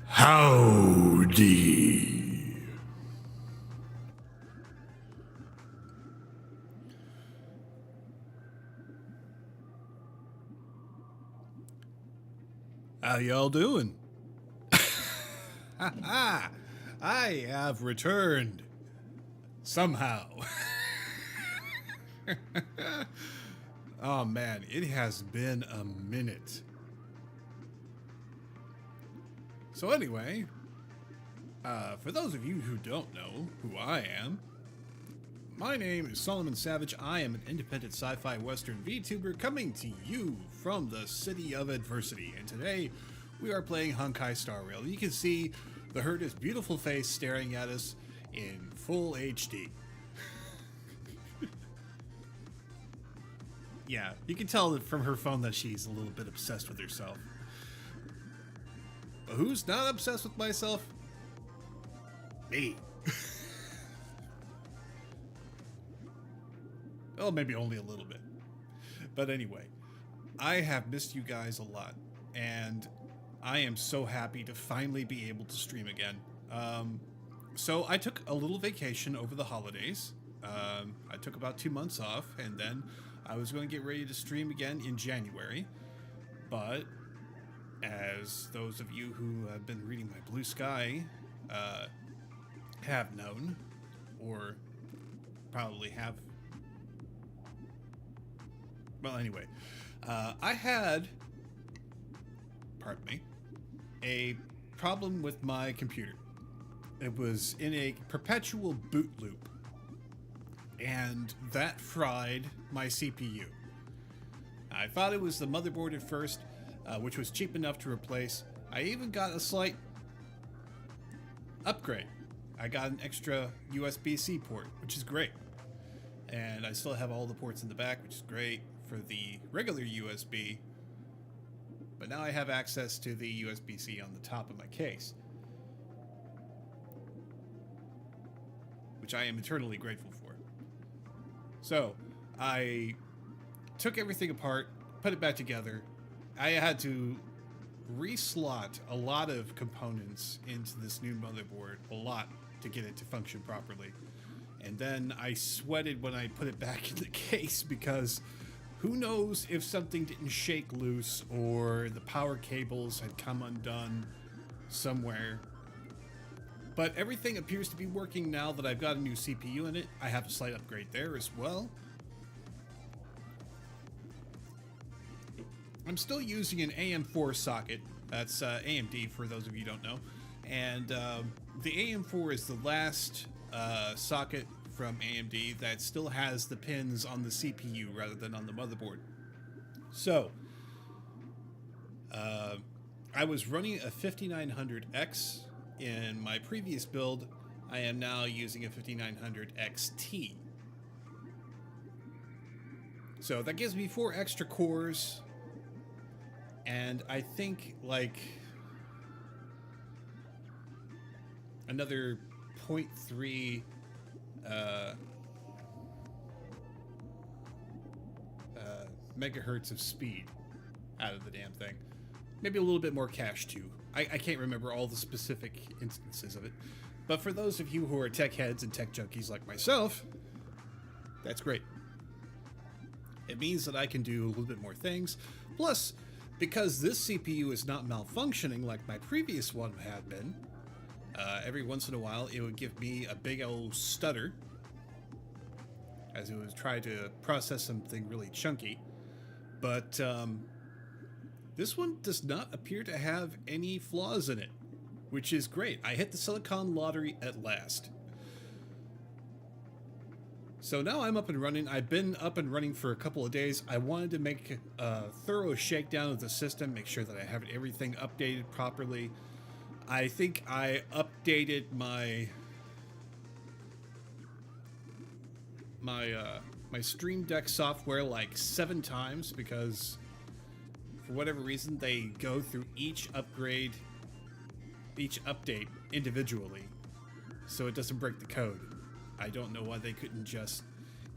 Howdy. How y'all doing? I have returned. Somehow. Oh man, it has been a minute. So anyway, for those of you who don't know who I am, my name is Solomon Savage. I am an independent sci-fi western VTuber coming to you from the city of adversity. And today, we are playing Honkai Star Rail. You can see the Herta's beautiful face staring at us in full HD. Yeah, you can tell from her phone that she's a little bit obsessed with herself. But who's not obsessed with myself? Me. Oh, maybe only a little bit. But anyway, I have missed you guys a lot, and I am so happy to finally be able to stream again. So I took a little vacation over the holidays. I took about 2 months off, and then I was going to get ready to stream again in January. But as those of you who have been reading my Blue Sky have known, or probably have. Well, anyway, I had, pardon me, a problem with my computer. It was in a perpetual boot loop, and that fried my CPU. I thought it was the motherboard at first, which was cheap enough to replace. I even got a slight upgrade. I got an extra USB-C port, which is great. And I still have all the ports in the back, which is great for the regular USB. But now I have access to the USB-C on the top of my case, which I am eternally grateful for. So I took everything apart, put it back together. I had to reslot a lot of components into this new motherboard, a lot, to get it to function properly. And then I sweated when I put it back in the case because who knows if something didn't shake loose or the power cables had come undone somewhere. But everything appears to be working now that I've got a new CPU in it. I have a slight upgrade there as well. I'm still using an AM4 socket. That's AMD for those of you who don't know. And the AM4 is the last socket from AMD that still has the pins on the CPU rather than on the motherboard. So, I was running a 5900X in my previous build. I am now using a 5900 XT. So that gives me 4 extra cores, and I think like another 0.3 megahertz of speed out of the damn thing. Maybe a little bit more cache too. I can't remember all the specific instances of it. But for those of you who are tech heads and tech junkies like myself, that's great. It means that I can do a little bit more things. Plus, because this CPU is not malfunctioning like my previous one had been, every once in a while it would give me a big old stutter as it would try to process something really chunky. But this one does not appear to have any flaws in it, which is great. I hit the silicon lottery at last. So now I'm up and running. I've been up and running for a couple of days. I wanted to make a thorough shakedown of the system, make sure that I have everything updated properly. I think I updated my Stream Deck software like 7 times because for whatever reason they go through each upgrade, each update individually, so it doesn't break the code. I don't know why they couldn't just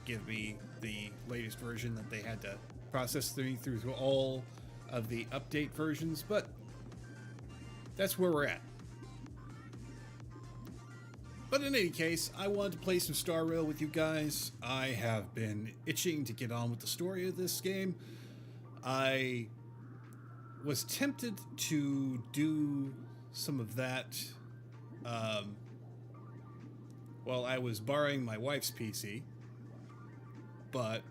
give me the latest version that they had to process through all of the update versions, but that's where we're at. But in any case, I wanted to play some Star Rail with you guys. I have been itching to get on with the story of this game. I was tempted to do some of that while I was borrowing my wife's PC, but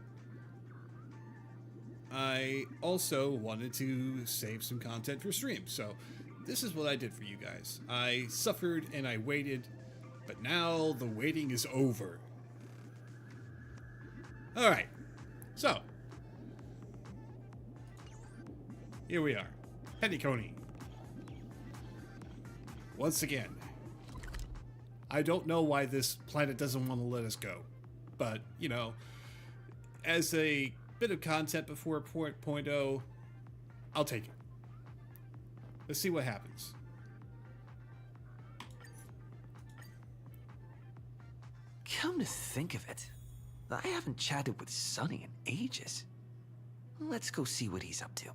I also wanted to save some content for stream, so this is what I did for you guys. I suffered and I waited, but now the waiting is over. Alright, so here we are, Petticoating. Once again, I don't know why this planet doesn't want to let us go, but, you know, as a bit of content before 4.0, I'll take it. Let's see what happens. Come to think of it, I haven't chatted with Sonny in ages. Let's go see what he's up to.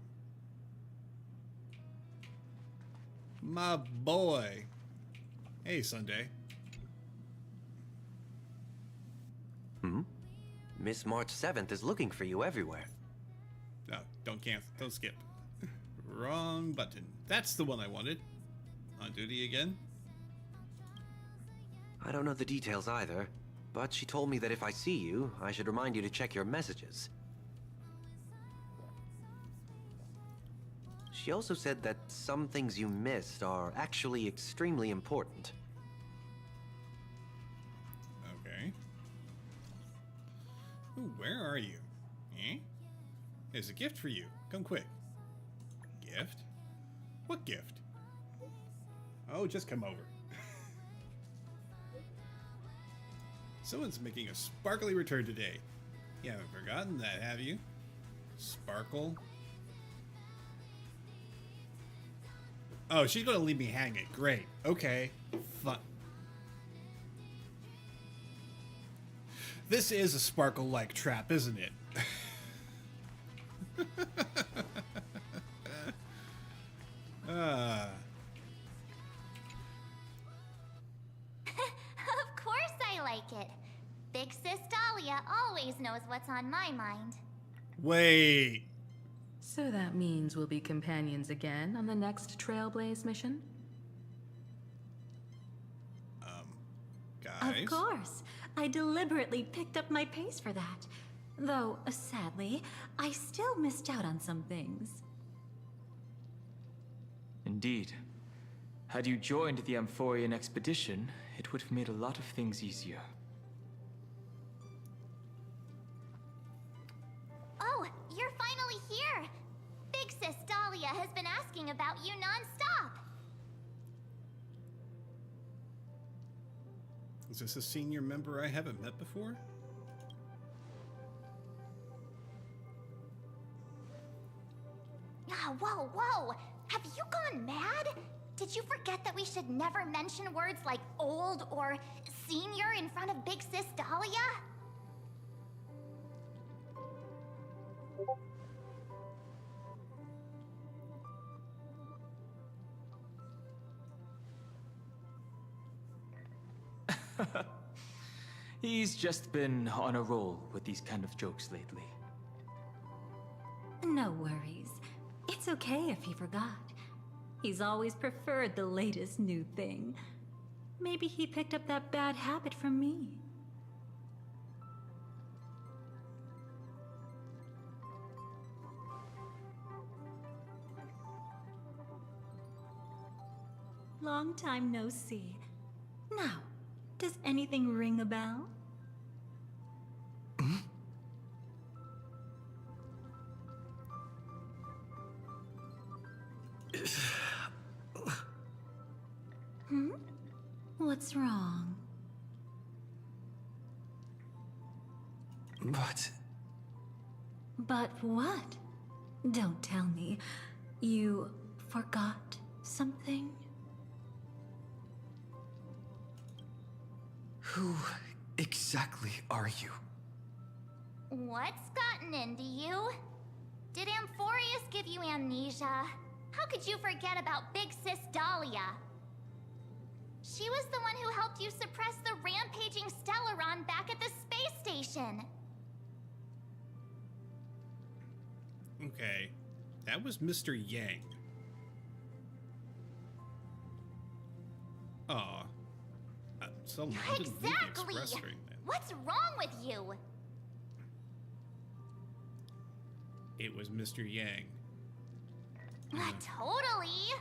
My boy. Hey, Sunday. Miss March 7th is looking for you everywhere. No, don't cancel. Don't skip. Wrong button. That's the one I wanted. On duty again? I don't know the details either, but she told me that if I see you, I should remind you to check your messages. She also said that some things you missed are actually extremely important. Okay. Ooh, where are you? Eh? There's a gift for you. Come quick. Gift? What gift? Oh, just come over. Someone's making a sparkly return today. You haven't forgotten that, have you? Sparkle? Oh, she's gonna leave me hanging. Great. Okay. Fun. This is a sparkle-like trap, isn't it? Of course I like it. Big Sis Dahlia always knows what's on my mind. Wait. So that means we'll be companions again on the next Trailblaze mission? Guys? Of course. I deliberately picked up my pace for that. Though, sadly, I still missed out on some things. Indeed. Had you joined the Amphorian expedition, it would have made a lot of things easier. Oh, you're finally here! Big Sis Dahlia has been asking about you non-stop! Is this a senior member I haven't met before? Ah, whoa, whoa! Have you gone mad? Did you forget that we should never mention words like old or senior in front of Big Sis Dahlia? He's just been on a roll with these kind of jokes lately. No worries. It's okay if he forgot. He's always preferred the latest new thing. Maybe he picked up that bad habit from me. Long time no see. Now, does anything ring a bell? Hmm? What's wrong? But what? Don't tell me. You forgot something? Who exactly are you? What's gotten into you? Did Amphorius give you amnesia? How could you forget about Big Sis Dahlia? She was the one who helped you suppress the rampaging Stellaron back at the space station. Okay. That was Mr. Yang. Aw. Someone didn't leave the Exactly! express during that. What's wrong with you? It was Mr. Yang. Totally!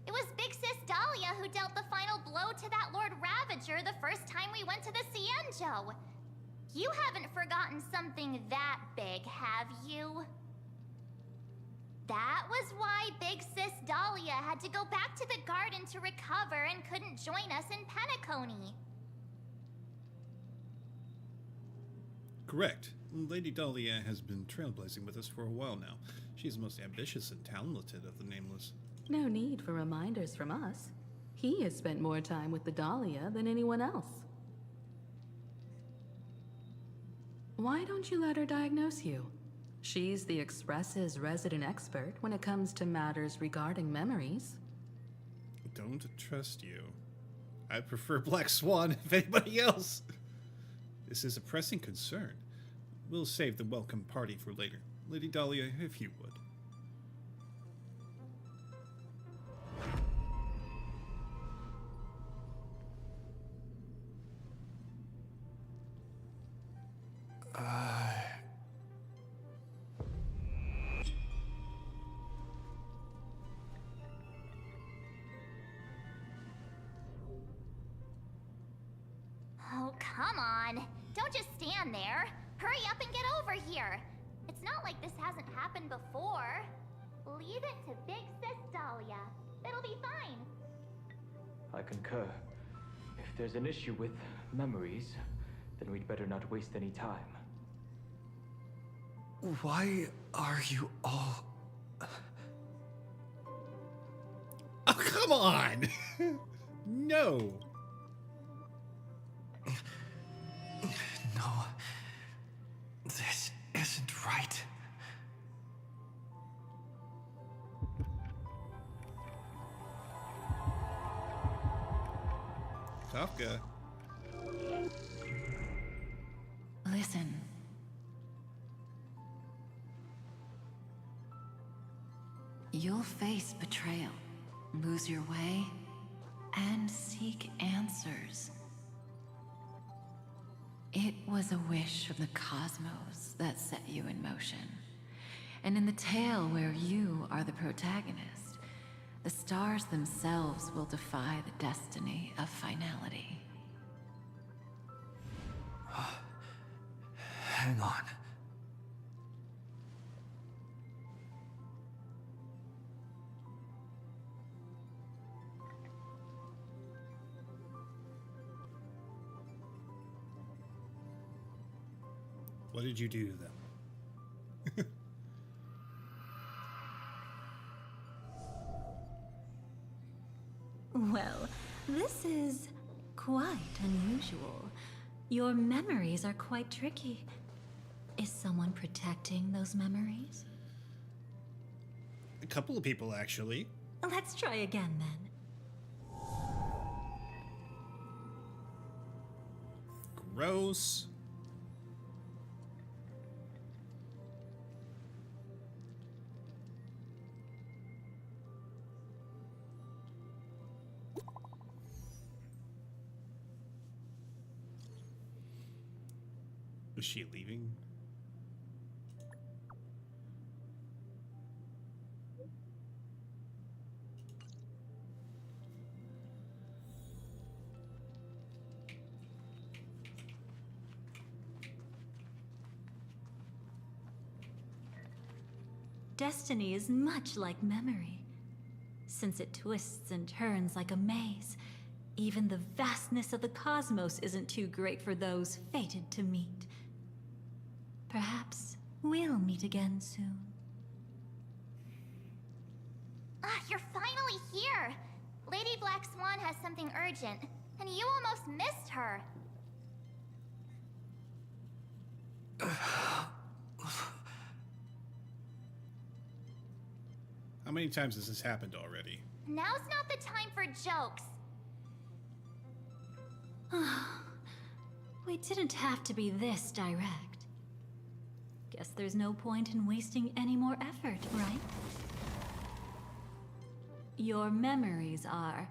It was Big Sis Dahlia who dealt the final blow to that Lord Ravager the first time we went to the Cienjo. You haven't forgotten something that big, have you? That was why Big Sis Dahlia had to go back to the garden to recover and couldn't join us in Penacony. Correct. Lady Dahlia has been trailblazing with us for a while now. She's the most ambitious and talented of the Nameless. No need for reminders from us. He has spent more time with the Dahlia than anyone else. Why don't you let her diagnose you? She's the Express's resident expert when it comes to matters regarding memories. Don't trust you. I prefer Black Swan if anybody else. This is a pressing concern. We'll save the welcome party for later. Lady Dahlia, if you would. Oh, come on. Don't just stand there. Hurry up and get over here. It's not like this hasn't happened before. Leave it to Big Sis Dahlia. It'll be fine. I concur. If there's an issue with memories, then we'd better not waste any time. Why are you all... Oh, come on! No. No. This isn't right. Kafka. Listen. You'll face betrayal, lose your way, and seek answers. It was a wish of the cosmos that set you in motion. And in the tale where you are the protagonist, the stars themselves will defy the destiny of finality. Hang on. What did you do to them? Well, this is quite unusual. Your memories are quite tricky. Is someone protecting those memories? A couple of people, actually. Let's try again then. Gross. Was she leaving? Destiny is much like memory. Since it twists and turns like a maze, even the vastness of the cosmos isn't too great for those fated to meet. Perhaps we'll meet again soon. Ah, you're finally here! Lady Black Swan has something urgent, and you almost missed her. How many times has this happened already? Now's not the time for jokes. We didn't have to be this direct. Guess there's no point in wasting any more effort, right? Your memories are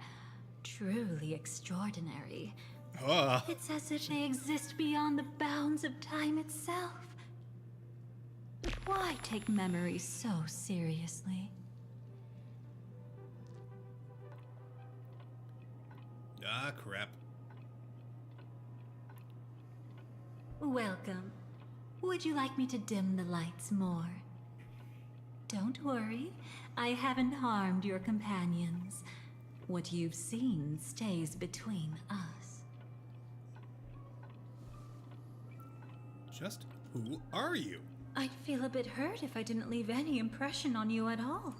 truly extraordinary. It's as if they exist beyond the bounds of time itself. But why take memories so seriously? Ah, crap. Welcome. Would you like me to dim the lights more? Don't worry, I haven't harmed your companions. What you've seen stays between us. Just who are you? I'd feel a bit hurt if I didn't leave any impression on you at all.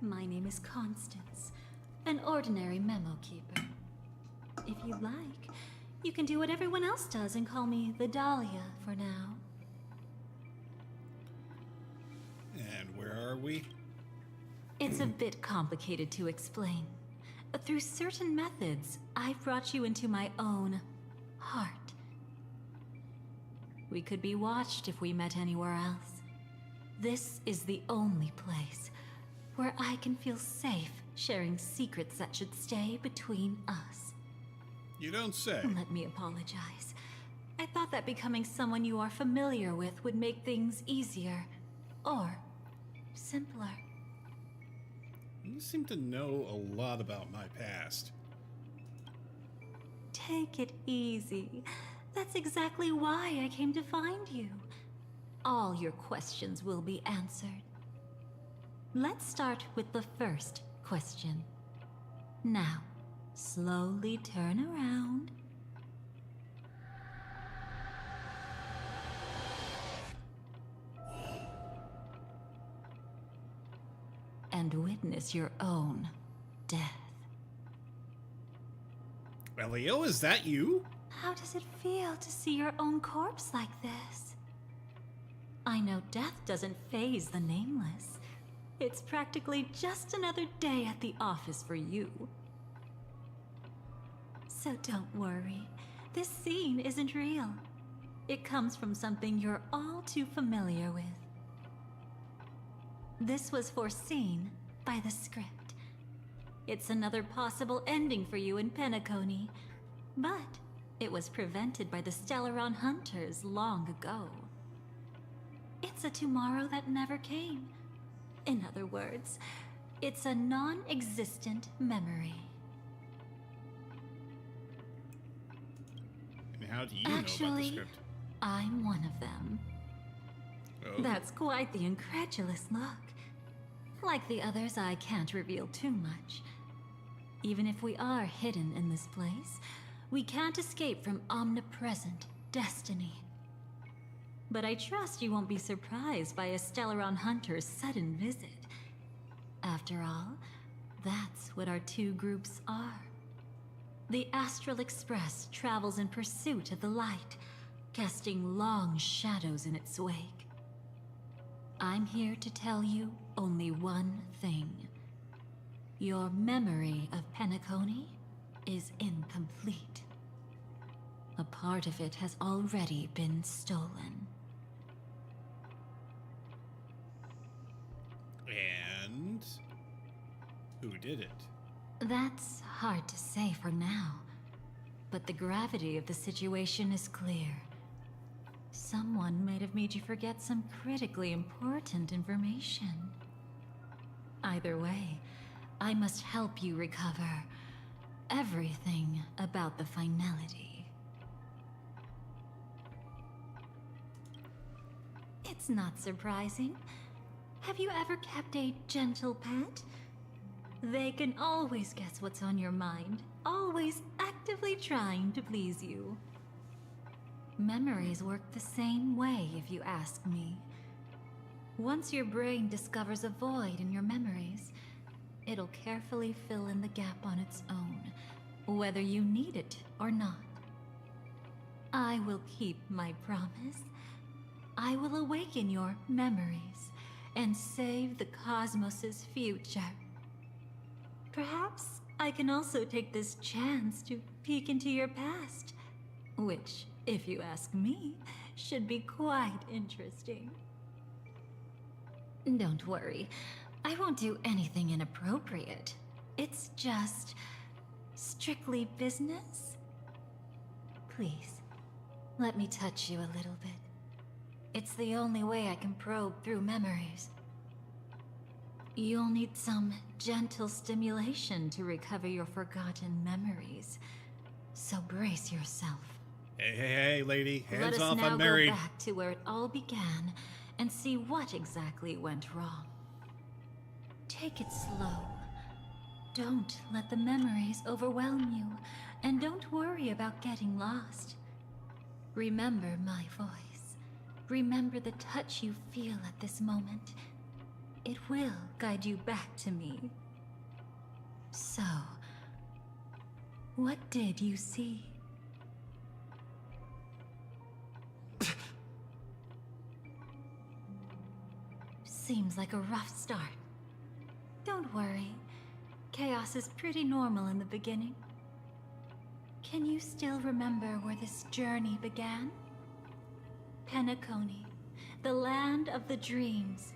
My name is Constance, an ordinary memo keeper. If you like, you can do what everyone else does and call me the Dahlia for now. And where are we? It's a bit complicated to explain. Through certain methods, I've brought you into my own heart. We could be watched if we met anywhere else. This is the only place where I can feel safe sharing secrets that should stay between us. You don't say. Let me apologize. I thought that becoming someone you are familiar with would make things easier. Or simpler. You seem to know a lot about my past. Take it easy. That's exactly why I came to find you. All your questions will be answered. Let's start with the first question. Now, slowly turn around. And witness your own death. Elio, is that you? How does it feel to see your own corpse like this? I know death doesn't faze the nameless. It's practically just another day at the office for you. So don't worry. This scene isn't real. It comes from something you're all too familiar with. This was foreseen by the script. It's another possible ending for you in Penacony, but it was prevented by the Stellaron Hunters long ago. It's a tomorrow that never came. In other words, it's a non-existent memory. And how do you know about the Actually, script? I'm one of them. Oh. That's quite the incredulous look. Like the others, I can't reveal too much. Even if we are hidden in this place, we can't escape from omnipresent destiny. But I trust you won't be surprised by a Stellaron Hunter's sudden visit. After all, that's what our two groups are. The Astral Express travels in pursuit of the light, casting long shadows in its wake. I'm here to tell you only one thing. Your memory of Penacony is incomplete. A part of it has already been stolen. And who did it? That's hard to say for now, but the gravity of the situation is clear. Someone might have made you forget some critically important information. Either way, I must help you recover everything about the finality. It's not surprising. Have you ever kept a gentle pet? They can always guess what's on your mind, always actively trying to please you. Memories work the same way, if you ask me. Once your brain discovers a void in your memories, it'll carefully fill in the gap on its own, whether you need it or not. I will keep my promise. I will awaken your memories and save the cosmos's future. Perhaps I can also take this chance to peek into your past, which, if you ask me, should be quite interesting. Don't worry, I won't do anything inappropriate. It's just strictly business. Please, let me touch you a little bit. It's the only way I can probe through memories. You'll need some gentle stimulation to recover your forgotten memories, so brace yourself. Hey, lady. Hands off, Let us I'm now married. go back to where it all began and see what exactly went wrong. Take it slow. Don't let the memories overwhelm you, and don't worry about getting lost. Remember my voice. Remember the touch you feel at this moment. It will guide you back to me. So, what did you see? Seems like a rough start. Don't worry. Chaos is pretty normal in the beginning. Can you still remember where this journey began? Penacony, the land of the dreams,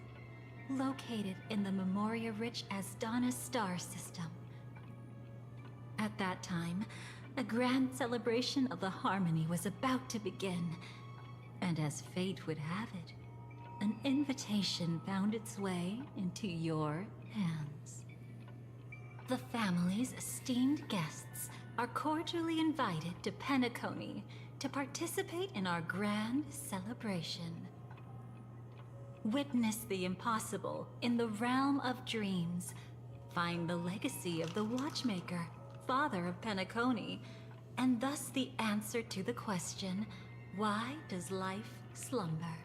located in the Memoria-rich Asdana star system. At that time, a grand celebration of the Harmony was about to begin, and as fate would have it, an invitation found its way into your hands. The family's esteemed guests are cordially invited to Penacony to participate in our grand celebration. Witness the impossible in the realm of dreams. Find the legacy of the Watchmaker, father of Penacony, and thus the answer to the question, why does life slumber?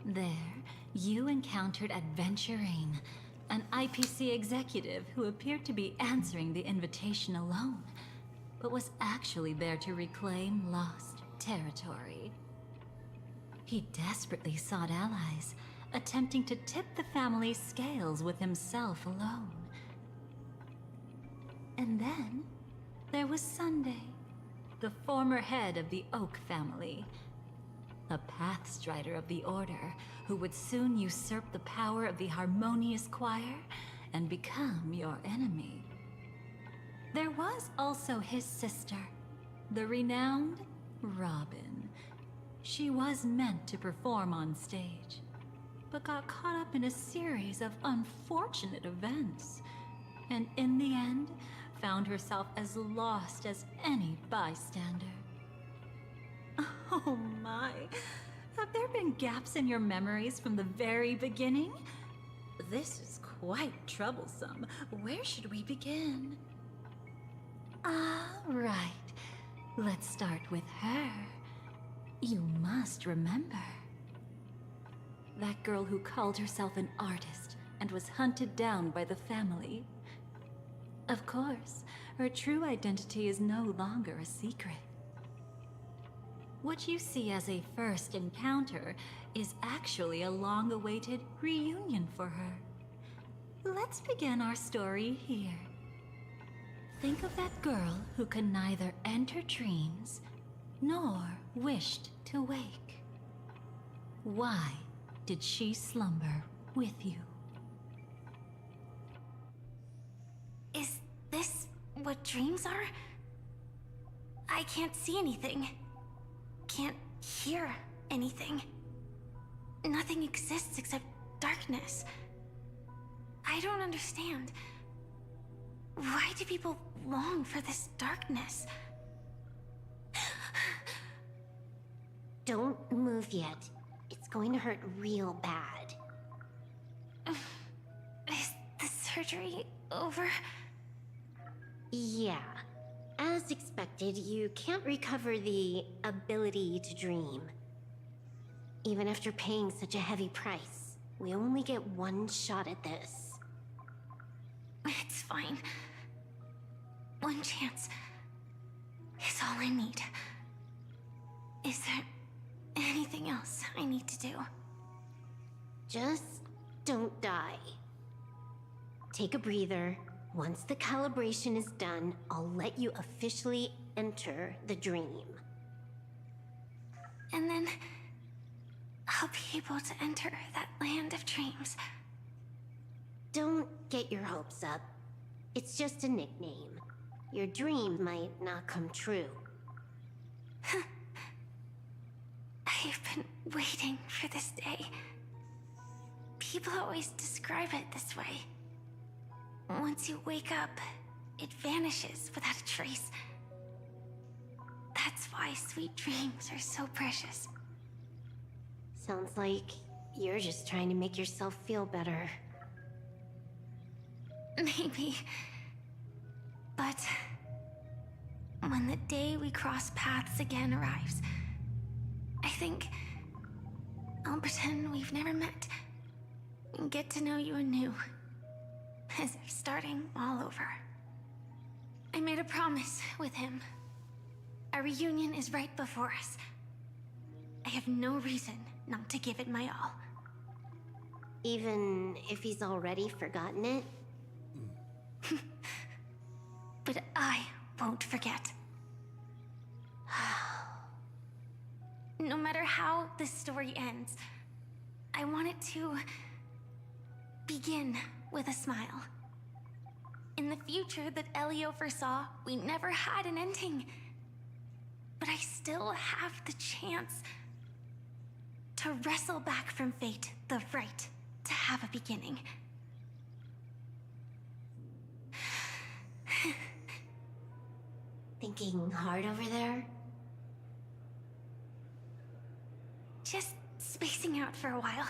There, you encountered Adventurine, an IPC executive who appeared to be answering the invitation alone, but was actually there to reclaim lost territory. He desperately sought allies, attempting to tip the family's scales with himself alone. And then, there was Sunday, the former head of the Oak family. A Pathstrider of the Order who would soon usurp the power of the Harmonious Choir and become your enemy. There was also his sister, the renowned Robin. She was meant to perform on stage, but got caught up in a series of unfortunate events, and in the end, found herself as lost as any bystander. Oh my, have there been gaps in your memories from the very beginning? This is quite troublesome. Where should we begin? Right. Let's start with her. You must remember. That girl who called herself an artist and was hunted down by the family. Of course, her true identity is no longer a secret. What you see as a first encounter is actually a long-awaited reunion for her. Let's begin our story here. Think of that girl who could neither enter dreams nor wished to wake. Why did she slumber with you? Is this what dreams are? I can't see anything. Can't hear anything. Nothing exists except darkness. I don't understand. Why do people long for this darkness? Don't move yet. It's going to hurt real bad. Is the surgery over? Yeah. As expected, you can't recover the ability to dream. Even after paying such a heavy price, we only get one shot at this. It's fine. One chance is all I need. Is there anything else I need to do? Just don't die. Take a breather. Once the calibration is done, I'll let you officially enter the dream. And then I'll be able to enter that land of dreams. Don't get your hopes up. It's just a nickname. Your dream might not come true. I've been waiting for this day. People always describe it this way. Once you wake up, it vanishes without a trace. That's why sweet dreams are so precious. Sounds like you're just trying to make yourself feel better. Maybe. But when the day we cross paths again arrives, I think I'll pretend we've never met and get to know you anew, as if starting all over. I made a promise with him. Our reunion is right before us. I have no reason not to give it my all. Even if he's already forgotten it? But I won't forget. No matter how this story ends, I want it to begin with a smile. In the future that Elio foresaw, we never had an ending. But I still have the chance to wrestle back from fate the right to have a beginning. Thinking hard over there? Just spacing out for a while.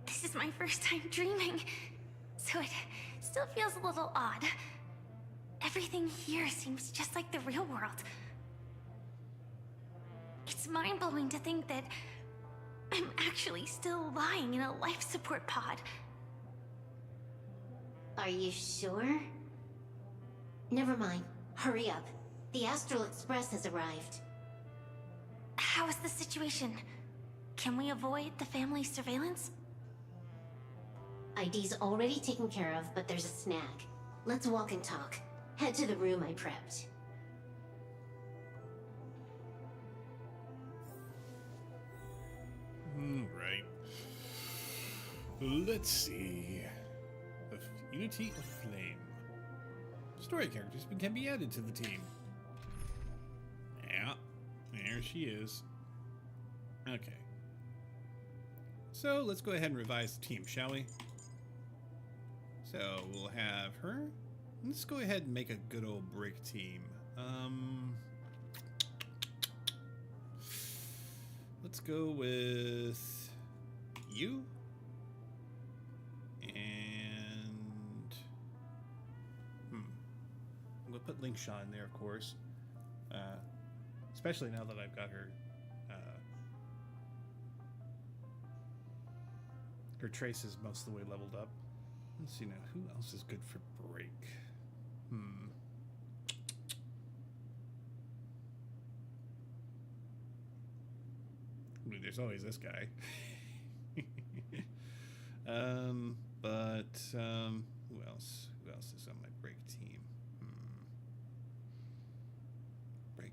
This is my first time dreaming, so it still feels a little odd. Everything here seems just like the real world. It's mind-blowing to think that I'm actually still lying in a life support pod. Are you sure? Never mind. Hurry up. The Astral Express has arrived. How is the situation? Can we avoid the family surveillance? ID's already taken care of, but there's a snag. Let's walk and talk. Head to the room I prepped. Right. Let's see. The Unity of Flame. Story characters can be added to the team. Yeah, there she is. Okay. So let's go ahead and revise the team, shall we? So we'll have her. Let's go ahead and make a good old brick team. Let's go with you. And we'll put Linkshaw in there, of course. Especially now that I've got her her traces most of the way leveled up. Let's see now, who else is good for break? I mean, there's always this guy. Who else? Who else is on my break team? Break.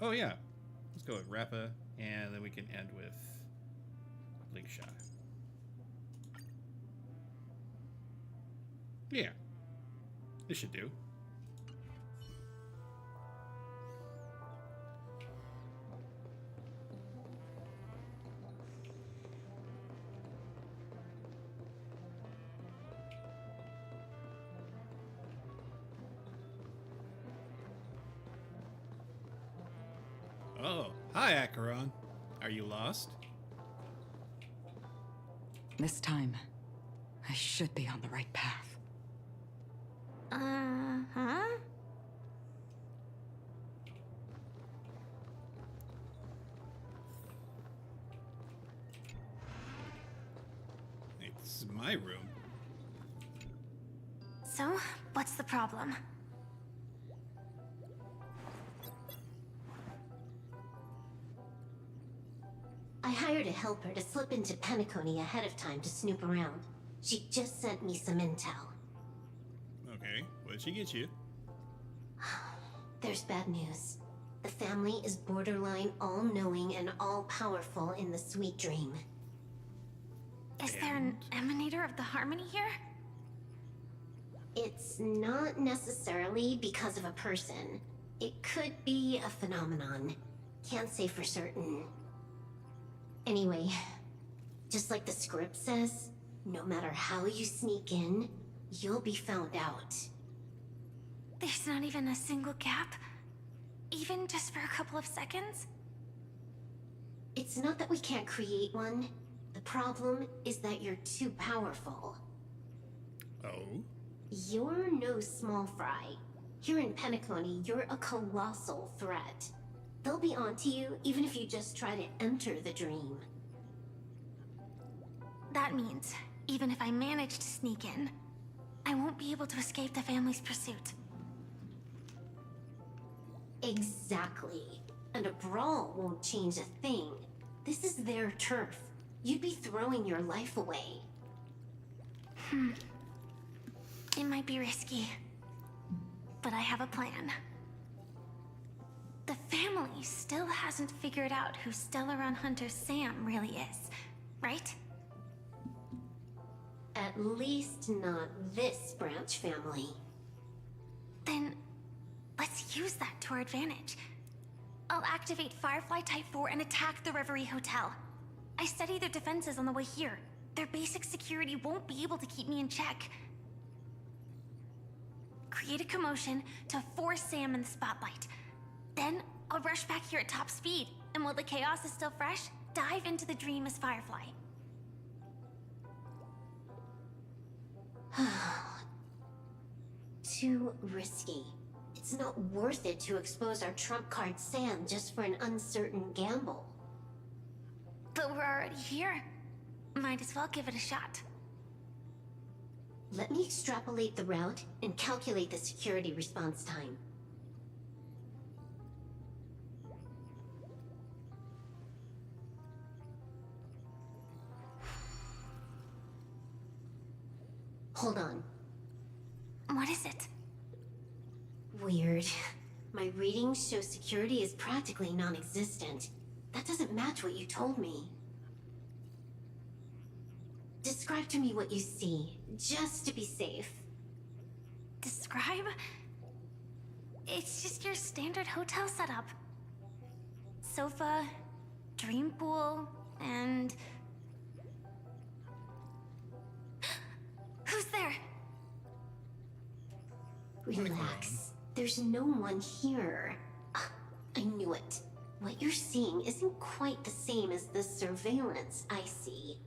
Oh yeah, let's go with Rappa, and then we can end with Linkshot. Yeah, this should do. Oh, hi, Acheron. Are you lost? This time, I should be on the right path. Uh-huh. It's my room. So, what's the problem? I hired a helper to slip into Penacony ahead of time to snoop around. She just sent me some intel. Okay, what did she get you? There's bad news. The family is borderline all-knowing and all-powerful in the Sweet Dream. Is there an emanator of the harmony here? It's not necessarily because of a person. It could be a phenomenon. Can't say for certain. Anyway, just like the script says, no matter how you sneak in, you'll be found out. There's not even a single gap? Even just for a couple of seconds? It's not that we can't create one. The problem is that you're too powerful. Oh? You're no small fry. Here in Penacony, you're a colossal threat. They'll be onto you even if you just try to enter the dream. That means, even if I manage to sneak in, I won't be able to escape the family's pursuit. Exactly. And a brawl won't change a thing. This is their turf. You'd be throwing your life away. It might be risky, but I have a plan. The family still hasn't figured out who Stellaron Hunter Sam really is, right? At least not this branch family. Then, let's use that to our advantage. I'll activate Firefly Type 4 and attack the Reverie Hotel. I studied their defenses on the way here. Their basic security won't be able to keep me in check. Create a commotion to force Sam in the spotlight. Then, I'll rush back here at top speed, and while the chaos is still fresh, dive into the dream as Firefly. Too risky. It's not worth it to expose our trump card Sam just for an uncertain gamble. But we're already here. Might as well give it a shot. Let me extrapolate the route and calculate the security response time. Hold on. What is it? Weird. My readings show security is practically non-existent. That doesn't match what you told me. Describe to me what you see, just to be safe. Describe? It's just your standard hotel setup. Sofa, dream pool, and... Who's there? Relax. There's no one here. Ah, I knew it. What you're seeing isn't quite the same as the surveillance I see.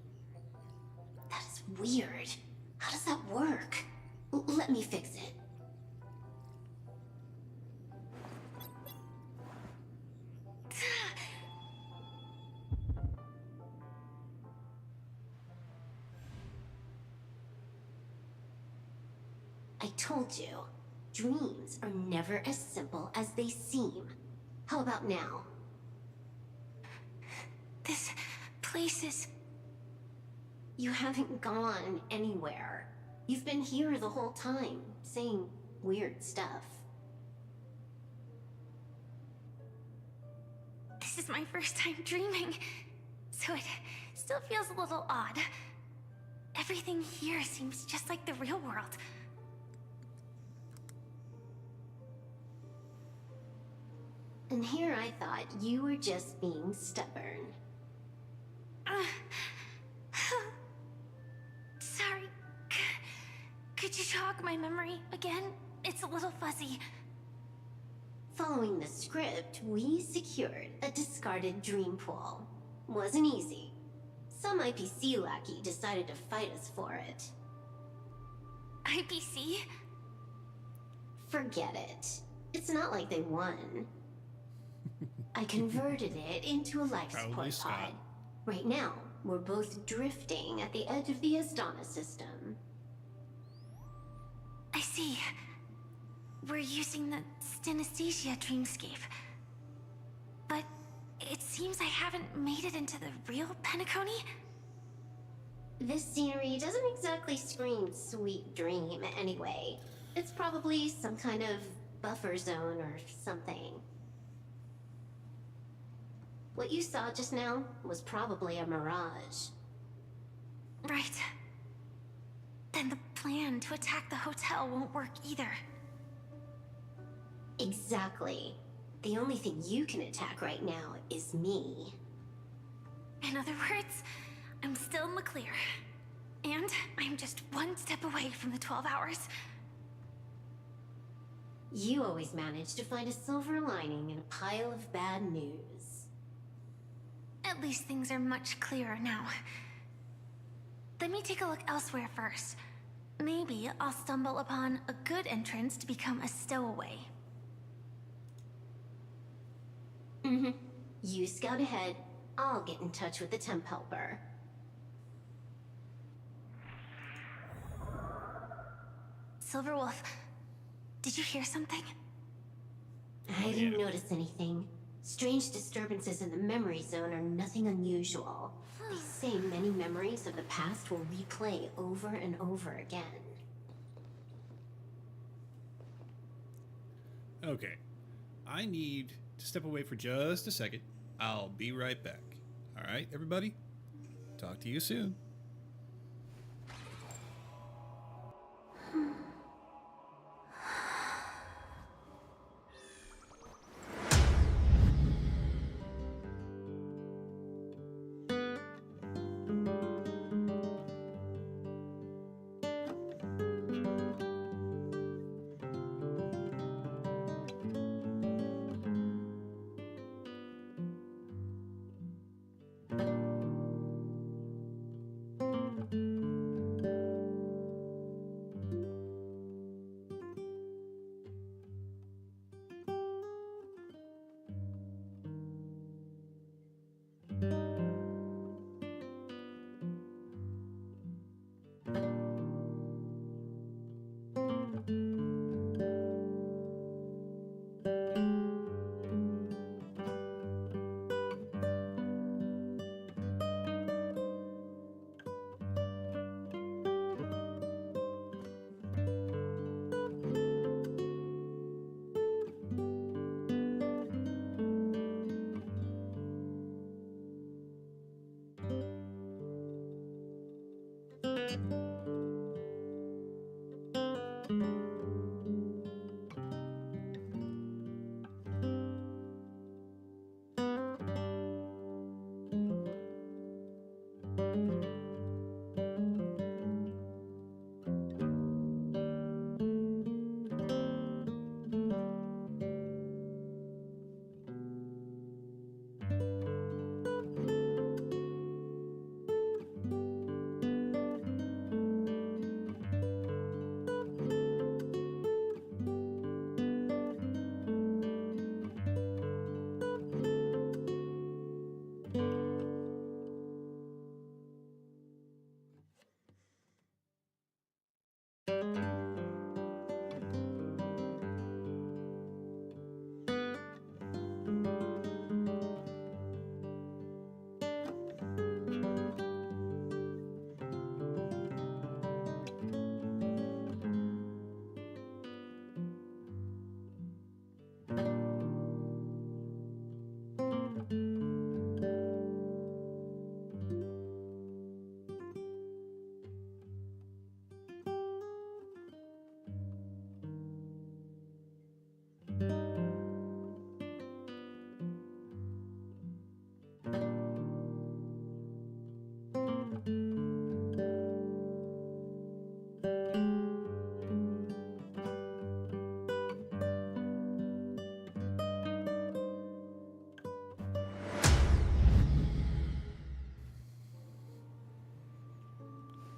That is weird. How does that work? Let me fix it. I told you, dreams are never as simple as they seem. How about now? This place is... You haven't gone anywhere. You've been here the whole time, saying weird stuff. This is my first time dreaming, so it still feels a little odd. Everything here seems just like the real world. And here I thought you were just being stubborn. Sorry. Could you jog my memory again? It's a little fuzzy. Following the script, we secured a discarded dream pool. Wasn't easy. Some IPC lackey decided to fight us for it. IPC? Forget it. It's not like they won. I converted it into a life Probably support pod. Scott. Right now, we're both drifting at the edge of the Astana system. I see. We're using the synesthesia dreamscape. But it seems I haven't made it into the real Penacony? This scenery doesn't exactly scream sweet dream anyway. It's probably some kind of buffer zone or something. What you saw just now was probably a mirage. Right. Then the plan to attack the hotel won't work either. Exactly. The only thing you can attack right now is me. In other words, I'm still in the clear. And I'm just one step away from the 12 hours. You always manage to find a silver lining in a pile of bad news. At least things are much clearer now. Let me take a look elsewhere first. Maybe I'll stumble upon a good entrance to become a stowaway. You scout ahead. I'll get in touch with the temp helper. Silverwolf, did you hear something? I didn't notice anything. Strange disturbances in the memory zone are nothing unusual. They say many memories of the past will replay over and over again. Okay. I need to step away for just a second. I'll be right back. All right, everybody? Talk to you soon.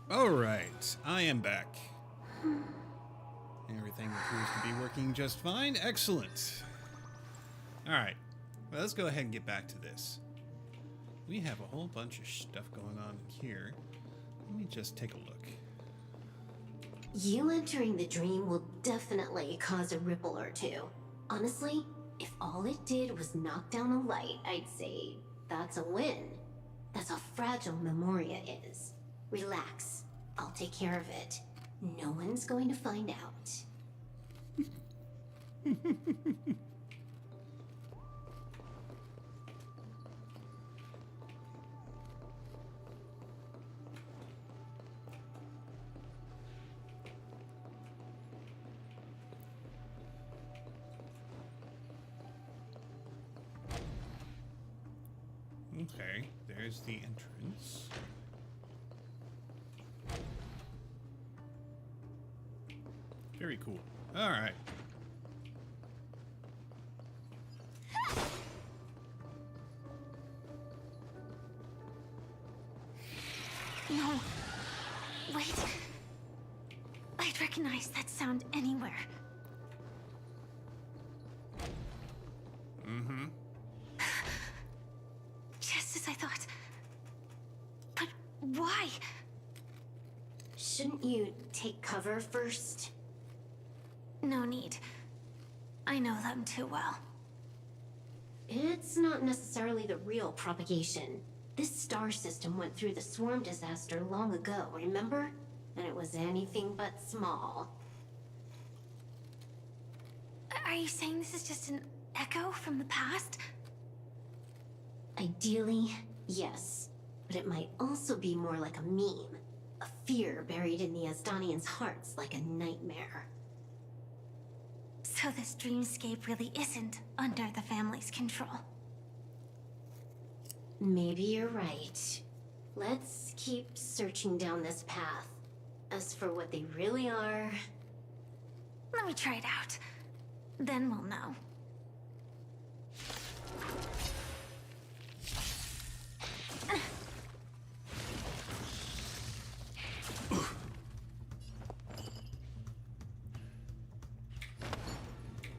Alright, I am back. Everything appears to be working just fine. Excellent. Alright, well, let's go ahead and get back to this. We have a whole bunch of stuff going on here. Let me just take a look. You entering the dream will definitely cause a ripple or two. Honestly, if all it did was knock down a light, I'd say that's a win. That's how fragile Memoria is. Relax. I'll take care of it. No one's going to find out. Okay, there's the entrance. Very cool. All right. No. Wait. I'd recognize that sound anywhere. Mm-hmm. Just as I thought. But why? Shouldn't you take cover first? No need. I know them too well. It's not necessarily the real propagation. This star system went through the swarm disaster long ago, remember? And it was anything but small. Are you saying this is just an echo from the past? Ideally, yes. But it might also be more like a meme. A fear buried in the Asdanians' hearts like a nightmare. So this dreamscape really isn't under the family's control. Maybe you're right. Let's keep searching down this path. As for what they really are... Let me try it out. Then we'll know.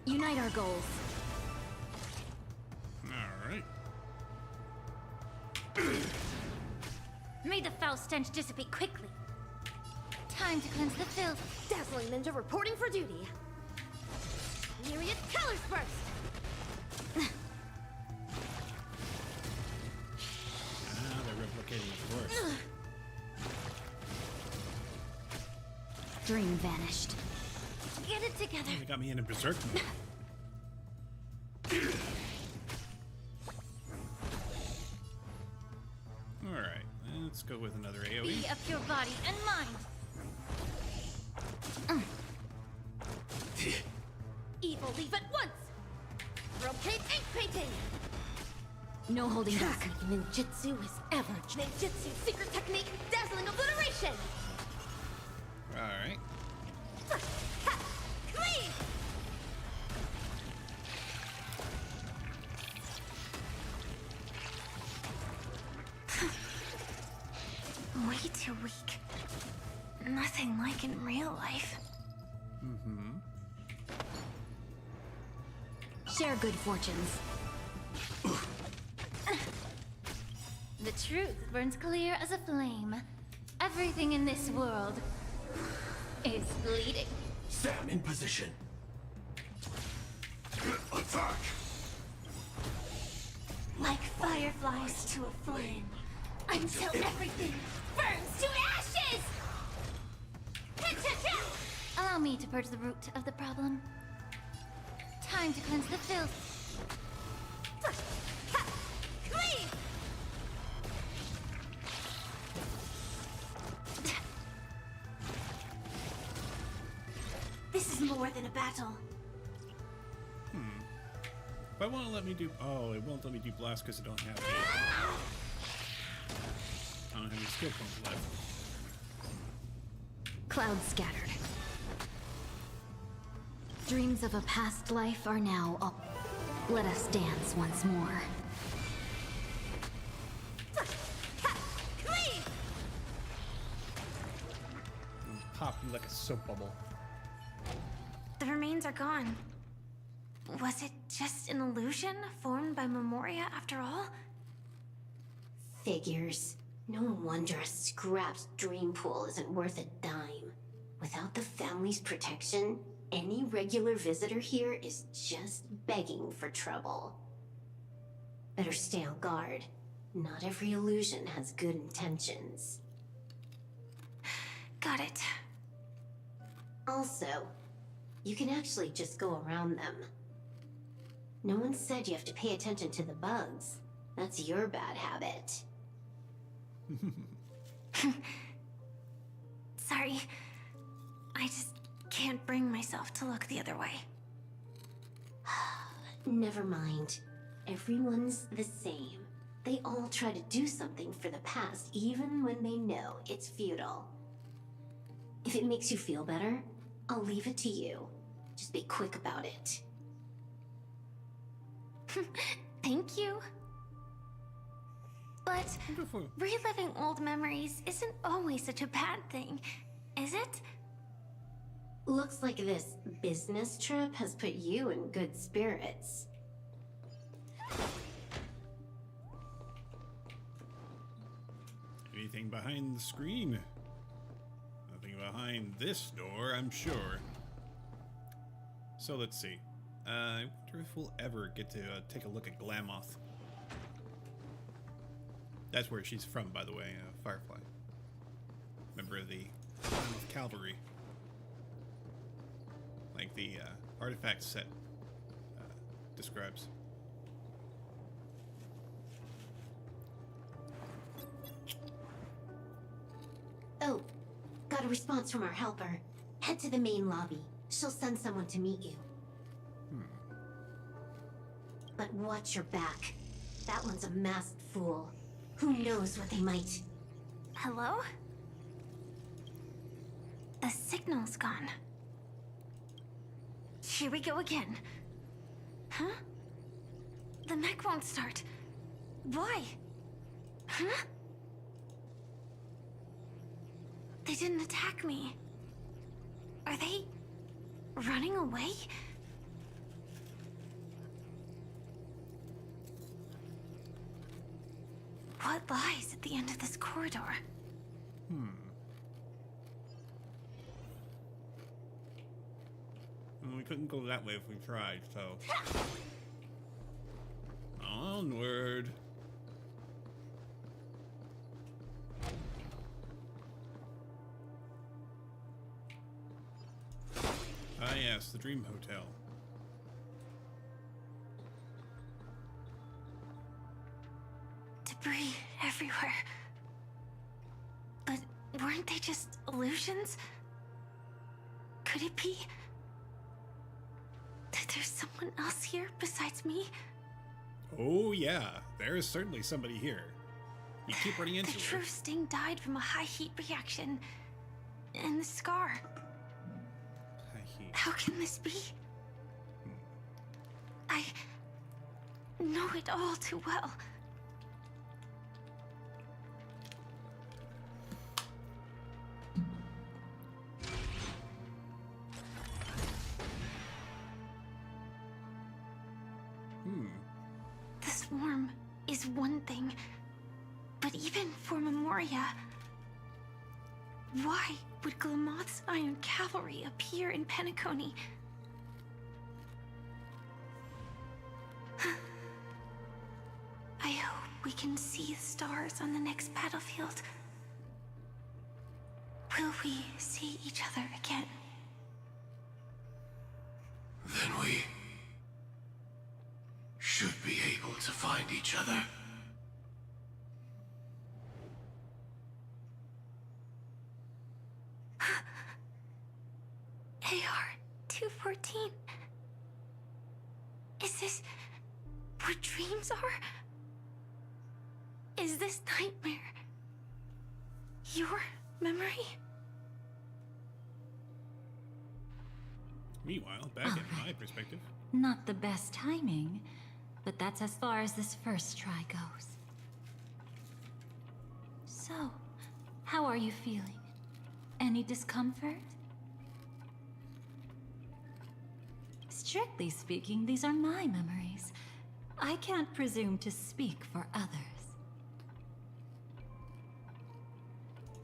Unite our goals. All right. May the foul stench dissipate quickly. Time to cleanse the filth. Dazzling Ninja reporting for duty. Myriad colors burst! They're replicating, of course. Dream vanished. Get it together. They got me in a berserk mode. All right, let's go with another AoE. Be of your body and mind. Evil leave at once! Brocade ink painting! No holding back. Ninjutsu is ever Ninjutsu secret technique, dazzling obliteration! All right. Ha! Cleave! Way too weak. Nothing like in real life. Mm-hmm. Share good fortunes. The truth burns clear as a flame. Everything in this world is bleeding. Sam in position. Attack! Like fireflies to a flame. Until everything burns to ashes! Catchup! Allow me to purge the root of the problem. Time to cleanse the filth. Ha! Cleave! This is more than a battle. If I want to let me do... Oh, it won't let me do blast because I don't have any... I don't have any skill points left. Clouds scattered. Dreams of a past life are now up. Let us dance once more. Ha! Cleave! Like a soap bubble. The remains are gone. Was it just an illusion formed by Memoria after all? Figures. No wonder a scrapped dream pool isn't worth a dime. Without the family's protection, any regular visitor here is just begging for trouble. Better stay on guard. Not every illusion has good intentions. Got it. Also, you can actually just go around them. No one said you have to pay attention to the bugs. That's your bad habit. Sorry. I just can't bring myself to look the other way. Never mind. Everyone's the same. They all try to do something for the past, even when they know it's futile. If it makes you feel better, I'll leave it to you. Just be quick about it. Thank you. But reliving old memories isn't always such a bad thing, is it? Looks like this business trip has put you in good spirits. Anything behind the screen? Nothing behind this door, I'm sure. So let's see. I wonder if we'll ever get to take a look at Glamoth. That's where she's from, by the way, Firefly. Member of the Glamoth Cavalry. Like the artifact set describes. Oh, got a response from our helper. Head to the main lobby. She'll send someone to meet you. But watch your back. That one's a masked fool. Who knows what they might... Hello? The signal's gone. Here we go again. Huh? The mech won't start. Why? Huh? They didn't attack me. Are they running away? What lies at the end of this corridor? Well, we couldn't go that way if we tried, so... Onward! Ah yes, the Dream Hotel. Debris everywhere. But weren't they just illusions? Could it be that there's someone else here besides me? Oh yeah, there is certainly somebody here. You keep running into The her. true Sting died from a high heat reaction. And the scar. High heat. How can this be? I know it all too well. The swarm is one thing, but even for Memoria, why would Glamoth's Iron Cavalry appear in Penacony? I hope we can see the stars on the next battlefield. Will we see each other again? Then we should be able to find each other. AR-214. Is this what dreams are? Is this nightmare your memory? Meanwhile, back in my perspective. Not the best timing, but that's as far as this first try goes. So, how are you feeling? Any discomfort? Strictly speaking, these are my memories. I can't presume to speak for others.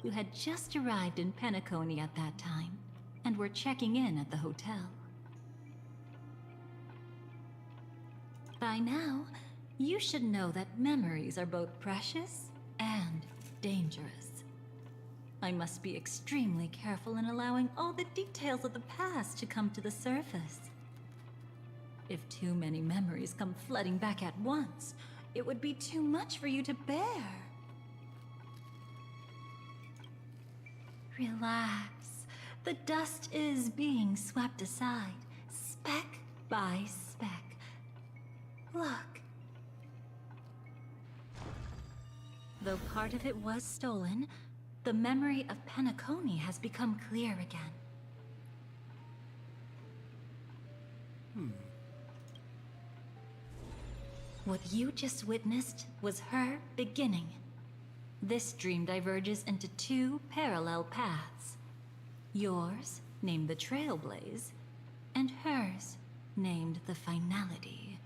You had just arrived in Penacony at that time, and were checking in at the hotel. By now, you should know that memories are both precious and dangerous. I must be extremely careful in allowing all the details of the past to come to the surface. If too many memories come flooding back at once, it would be too much for you to bear. Relax. The dust is being swept aside, speck by speck. Look. Though part of it was stolen, the memory of Penacony has become clear again. What you just witnessed was her beginning. This dream diverges into two parallel paths. Yours, named the Trailblaze, and hers, named the Finality.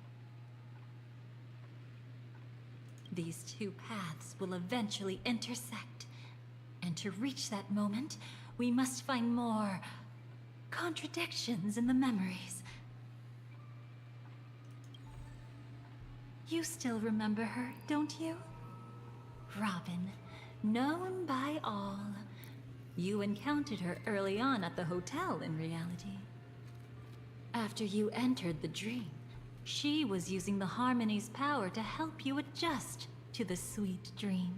These two paths will eventually intersect. And to reach that moment, we must find more contradictions in the memories. You still remember her, don't you? Robin, known by all. You encountered her early on at the hotel in reality. After you entered the dream, she was using the Harmony's power to help you adjust to the sweet dream.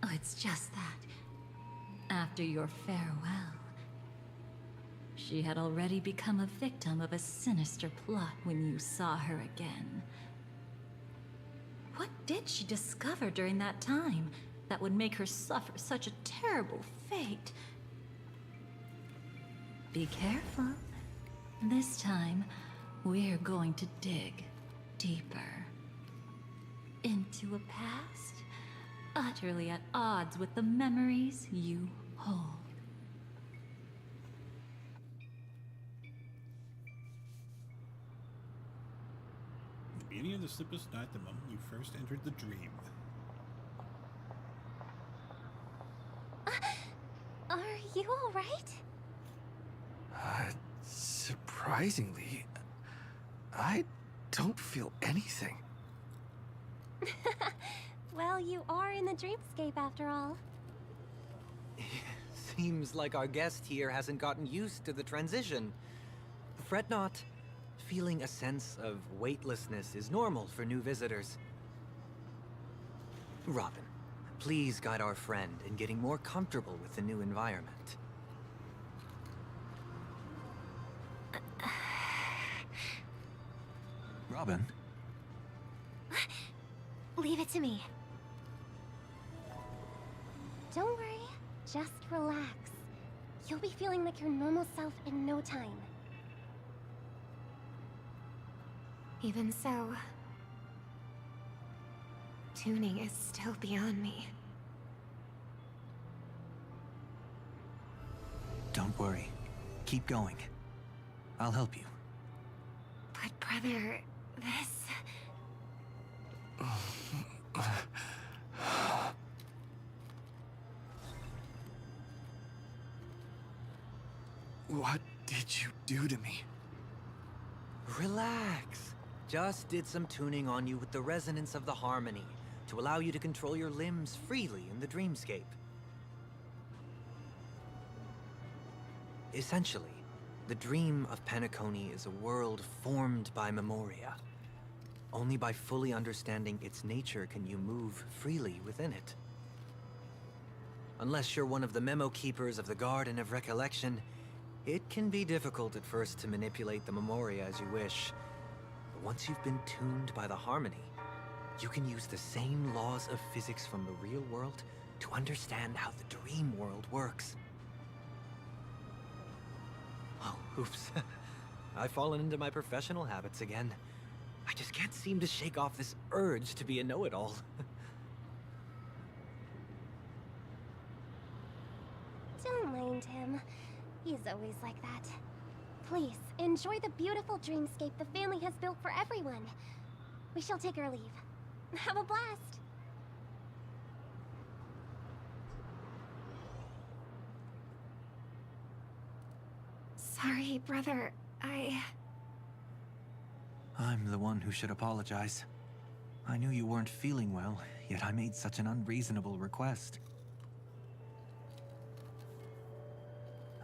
Oh, it's just that. After your farewell, she had already become a victim of a sinister plot when you saw her again. What did she discover during that time that would make her suffer such a terrible fate? Be careful. This time, we're going to dig deeper. Into a past utterly at odds with the memories you hold. The beginning of the sleepless night, the moment you first entered the dream. Are you all right? Surprisingly, I don't feel anything. Well, you are in the dreamscape after all. Seems like our guest here hasn't gotten used to the transition. Fret not. Feeling a sense of weightlessness is normal for new visitors. Robin, please guide our friend in getting more comfortable with the new environment. Robin? Leave it to me. Don't worry, just relax. You'll be feeling like your normal self in no time. Even so, tuning is still beyond me. Don't worry. Keep going. I'll help you. But brother, this... What did you do to me? Relax. Just did some tuning on you with the resonance of the harmony to allow you to control your limbs freely in the dreamscape. Essentially, the dream of Penacony is a world formed by Memoria. Only by fully understanding its nature can you move freely within it. Unless you're one of the memo keepers of the Garden of Recollection, it can be difficult at first to manipulate the Memoria as you wish. But once you've been tuned by the harmony, you can use the same laws of physics from the real world to understand how the dream world works. Oh, oops. I've fallen into my professional habits again. I just can't seem to shake off this urge to be a know-it-all. Don't mind him. He's always like that. Please, enjoy the beautiful dreamscape the family has built for everyone. We shall take our leave. Have a blast! Sorry, brother. I'm the one who should apologize. I knew you weren't feeling well, yet I made such an unreasonable request.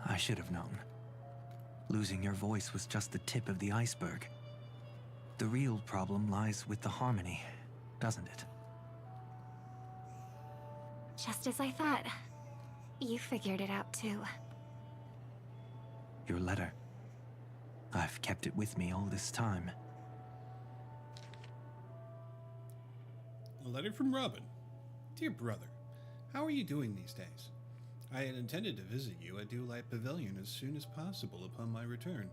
I should have known. Losing your voice was just the tip of the iceberg. The real problem lies with the harmony, doesn't it? Just as I thought. You figured it out too. Your letter. I've kept it with me all this time. A letter from Robin. Dear brother, how are you doing these days? I had intended to visit you at Dewlight Pavilion as soon as possible upon my return.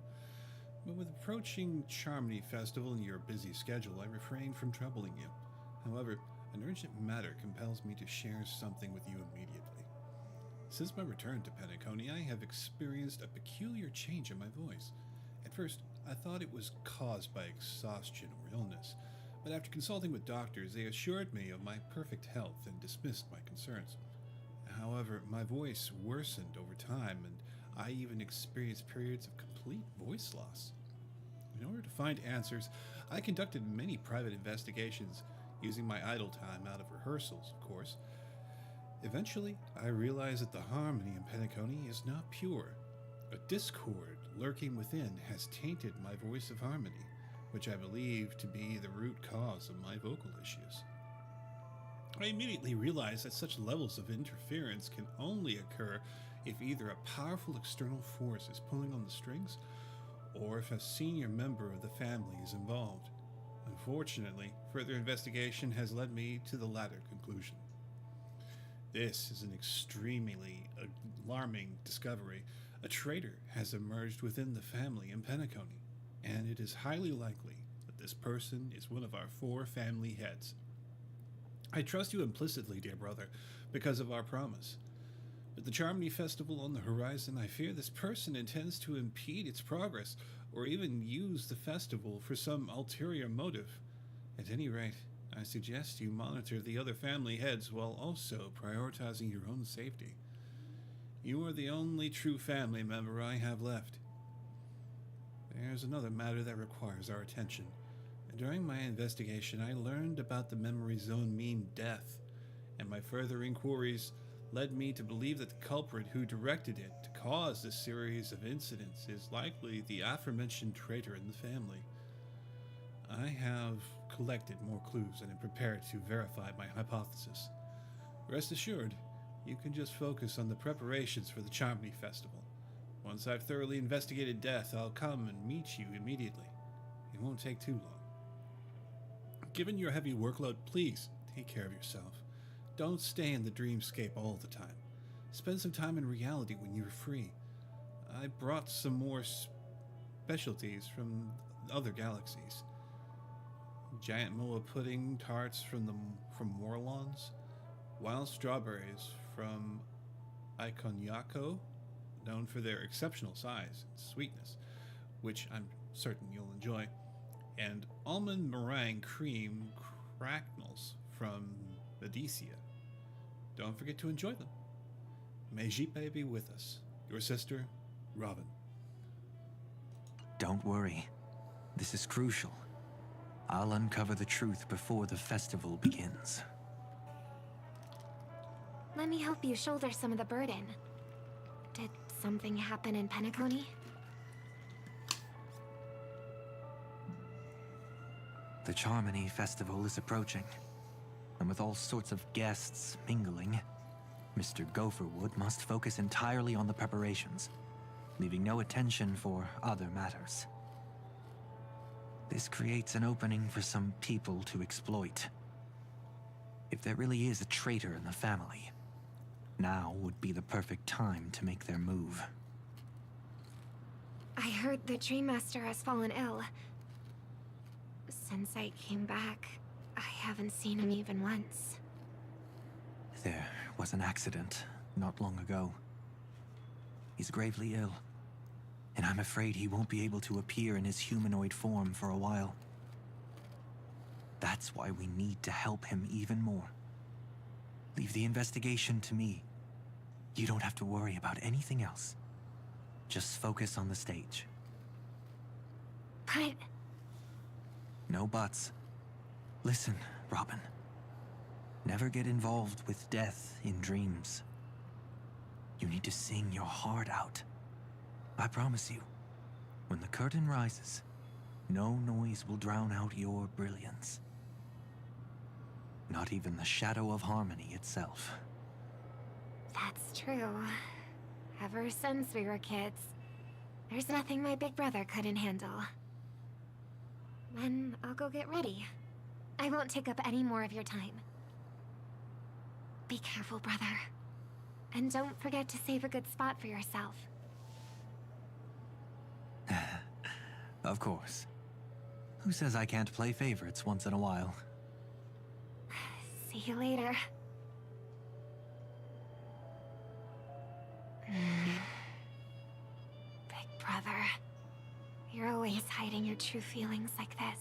But with approaching Charmony Festival and your busy schedule, I refrained from troubling you. However, an urgent matter compels me to share something with you immediately. Since my return to Penacony, I have experienced a peculiar change in my voice. At first, I thought it was caused by exhaustion or illness, but after consulting with doctors, they assured me of my perfect health and dismissed my concerns. However, my voice worsened over time, and I even experienced periods of complete voice loss. In order to find answers, I conducted many private investigations, using my idle time out of rehearsals, of course. Eventually, I realized that the harmony in Penacony is not pure. A discord lurking within has tainted my voice of harmony, which I believe to be the root cause of my vocal issues. I immediately realized that such levels of interference can only occur if either a powerful external force is pulling on the strings, or if a senior member of the family is involved. Unfortunately, further investigation has led me to the latter conclusion. This is an extremely alarming discovery. A traitor has emerged within the family in Penacony, and it is highly likely that this person is one of our 4 family heads. I trust you implicitly, dear brother, because of our promise. With the Charmony Festival on the horizon, I fear this person intends to impede its progress, or even use the festival for some ulterior motive. At any rate, I suggest you monitor the other family heads while also prioritizing your own safety. You are the only true family member I have left. There's another matter that requires our attention. During my investigation, I learned about the memory zone mean death, and my further inquiries led me to believe that the culprit who directed it to cause this series of incidents is likely the aforementioned traitor in the family. I have collected more clues and am prepared to verify my hypothesis. Rest assured, you can just focus on the preparations for the Charmony Festival. Once I've thoroughly investigated death, I'll come and meet you immediately. It won't take too long. Given your heavy workload, please take care of yourself. Don't stay in the dreamscape all the time. Spend some time in reality when you're free. I brought some more specialties from other galaxies. Giant moa pudding tarts from Morlons, wild strawberries from Iconiaco, known for their exceptional size and sweetness, which I'm certain you'll enjoy, and almond meringue cream cracknels from Medicia. Don't forget to enjoy them. May Jipe be with us. Your sister, Robin. Don't worry. This is crucial. I'll uncover the truth before the festival begins. Let me help you shoulder some of the burden. Did something happen in Penacony? The Charmony Festival is approaching, and with all sorts of guests mingling, Mr. Gopherwood must focus entirely on the preparations, leaving no attention for other matters. This creates an opening for some people to exploit. If there really is a traitor in the family, now would be the perfect time to make their move. I heard the Dream Master has fallen ill. Since I came back, I haven't seen him even once. There was an accident not long ago. He's gravely ill. and I'm afraid he won't be able to appear in his humanoid form for a while. That's why we need to help him even more. Leave the investigation to me. You don't have to worry about anything else. Just focus on the stage. But... No buts. Listen, Robin. Never get involved with death in dreams. You need to sing your heart out. I promise you, when the curtain rises, no noise will drown out your brilliance. Not even the shadow of harmony itself. That's true. Ever since we were kids, there's nothing my big brother couldn't handle. Then I'll go get ready. I won't take up any more of your time. Be careful, brother. And don't forget to save a good spot for yourself. Of course. Who says I can't play favorites once in a while? See you later. Big brother. You're always hiding your true feelings like this.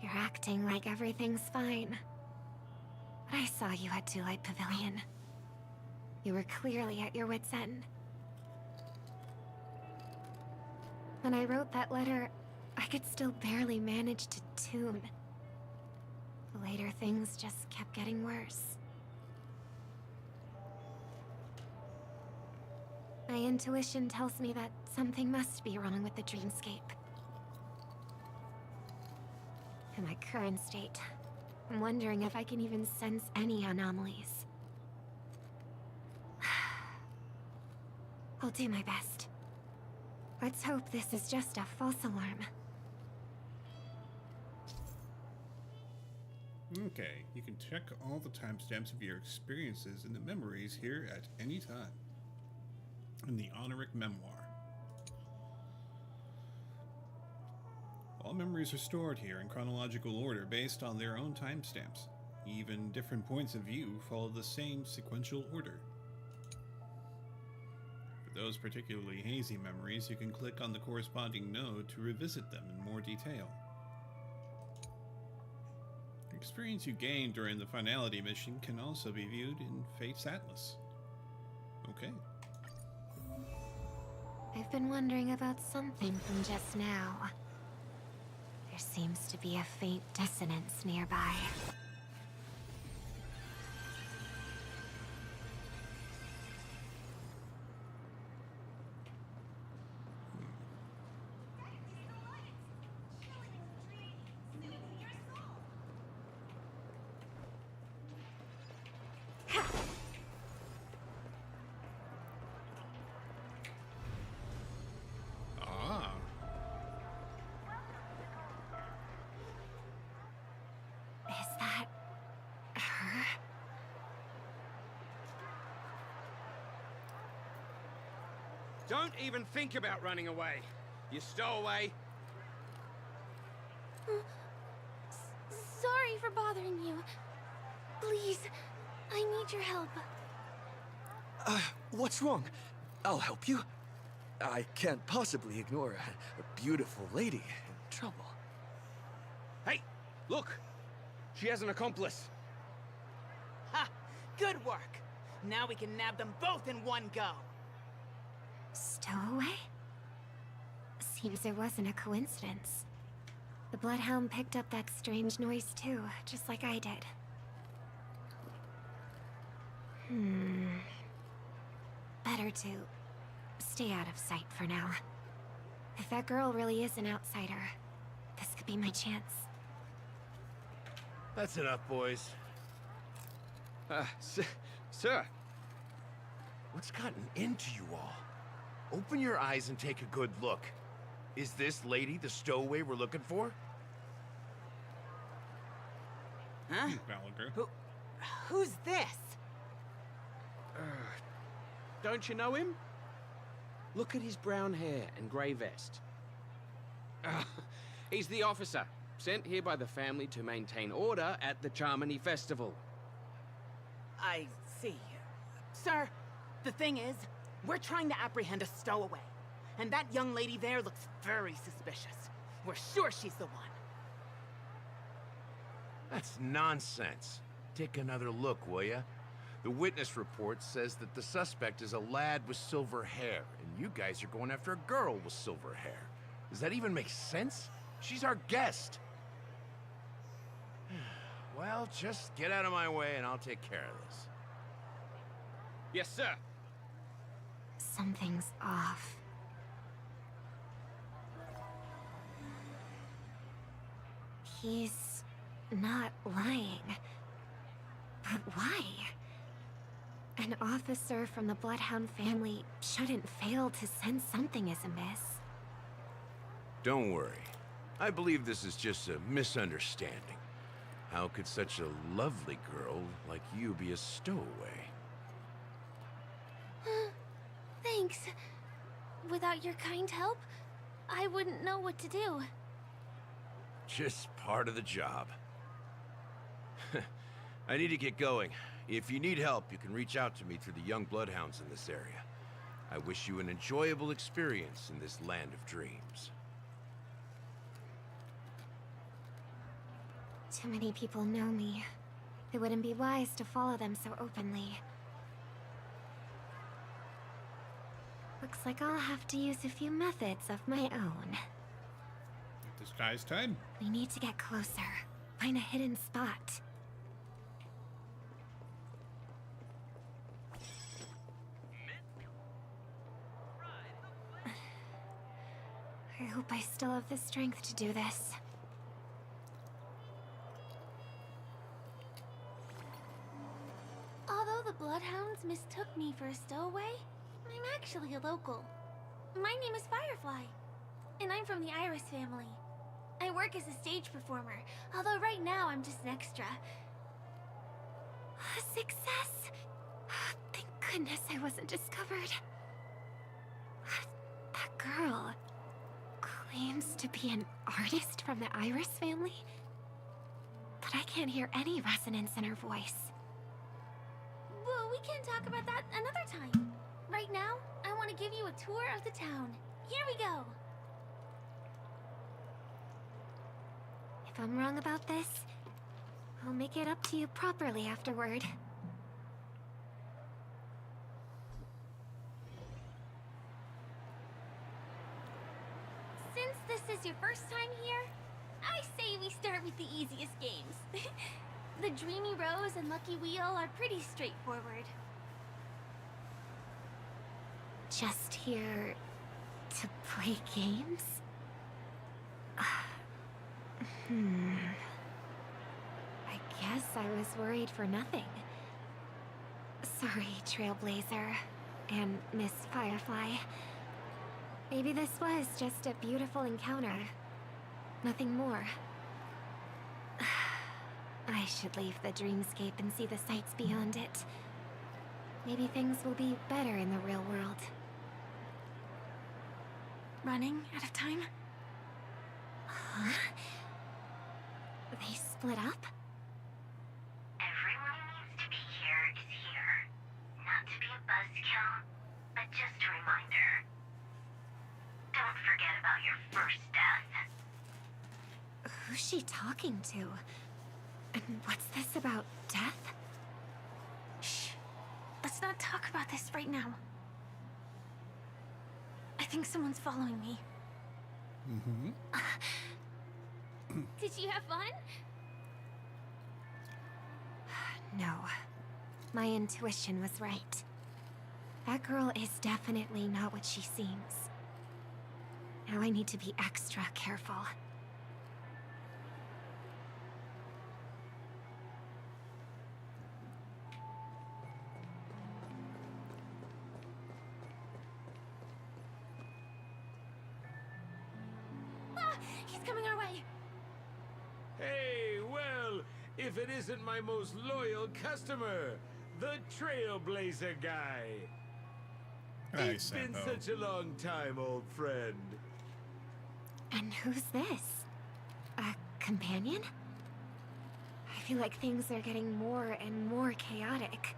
You're acting like everything's fine. But I saw you at Daylight Pavilion. You were clearly at your wit's end. When I wrote that letter, I could still barely manage to tune. Later, things just kept getting worse. My intuition tells me that something must be wrong with the dreamscape. In my current state, I'm wondering if I can even sense any anomalies. I'll do my best. Let's hope this is just a false alarm. Okay, you can check all the timestamps of your experiences in the memories here at any time. In the Honoric Memoir. All memories are stored here in chronological order based on their own timestamps. Even different points of view follow the same sequential order. For those particularly hazy memories, you can click on the corresponding node to revisit them in more detail. The experience you gained during the finality mission can also be viewed in Fate's Atlas. Okay. I've been wondering about something from just now. There seems to be a faint dissonance nearby. Is that her? Don't even think about running away. You stowaway. Sorry for bothering you. Please, I need your help. What's wrong? I'll help you. I can't possibly ignore a beautiful lady in trouble. Hey, look! She has an accomplice. Ha! Good work! Now we can nab them both in one go. Stowaway? Seems it wasn't a coincidence. The Bloodhound picked up that strange noise too, just like I did. Better to stay out of sight for now. If that girl really is an outsider, this could be my chance. That's enough, boys. Sir. What's gotten into you all? Open your eyes and take a good look. Is this lady the stowaway we're looking for? Huh? Gallagher. Who's this? Don't you know him? Look at his brown hair and grey vest. He's the officer, sent here by the family to maintain order at the Charmony Festival. I see. Sir, the thing is, We're trying to apprehend a stowaway. And that young lady there looks very suspicious. We're sure she's the one. That's nonsense. Take another look, will ya? The witness report says that the suspect is a lad with silver hair, and you guys are going after a girl with silver hair. Does that even make sense? She's our guest. Well, just get out of my way and I'll take care of this. Yes, sir. Something's off. He's not lying. But why? An officer from the Bloodhound family shouldn't fail to sense something is amiss. Don't worry. I believe this is just a misunderstanding. How could such a lovely girl like you be a stowaway? Thanks. Without your kind help, I wouldn't know what to do. Just part of the job. I need to get going. If you need help, you can reach out to me through the young bloodhounds in this area. I wish you an enjoyable experience in this land of dreams. Too many people know me. It wouldn't be wise to follow them so openly. Looks like I'll have to use a few methods of my own. Disguise time. We need to get closer. Find a hidden spot. I hope I still have the strength to do this. Although the Bloodhounds mistook me for a stowaway, I'm actually a local. My name is Firefly, and I'm from the Iris family. I work as a stage performer, although right now I'm just an extra. Success! Thank goodness I wasn't discovered. That girl claims to be an artist from the Iris family, but I can't hear any resonance in her voice. Well, we can talk about that another time. Right now, I want to give you a tour of the town. Here we go. If I'm wrong about this, I'll make it up to you properly afterward. Since this is your first time here, I say we start with the easiest games. The Dreamy Rose and Lucky Wheel are pretty straightforward. Just here to play games? I guess I was worried for nothing. Sorry, Trailblazer and Miss Firefly. Maybe this was just a beautiful encounter. Nothing more. I should leave the dreamscape and see the sights beyond it. Maybe things will be better in the real world. Running out of time? Huh? They split up? Everyone who needs to be here is here. Not to be a buzzkill, but just a reminder. Don't forget about your first death. Who's she talking to? And what's this about death? Shh. Let's not talk about this right now. I think someone's following me. Mm-hmm. Did you have fun? No. My intuition was right. That girl is definitely not what she seems. Now I need to be extra careful. He's coming our way. Hey, well, if it isn't my most loyal customer, the Trailblazer guy. Hi, It's been Sampo. such a long time, old friend. And who's this? A companion? I feel like things are getting more and more chaotic.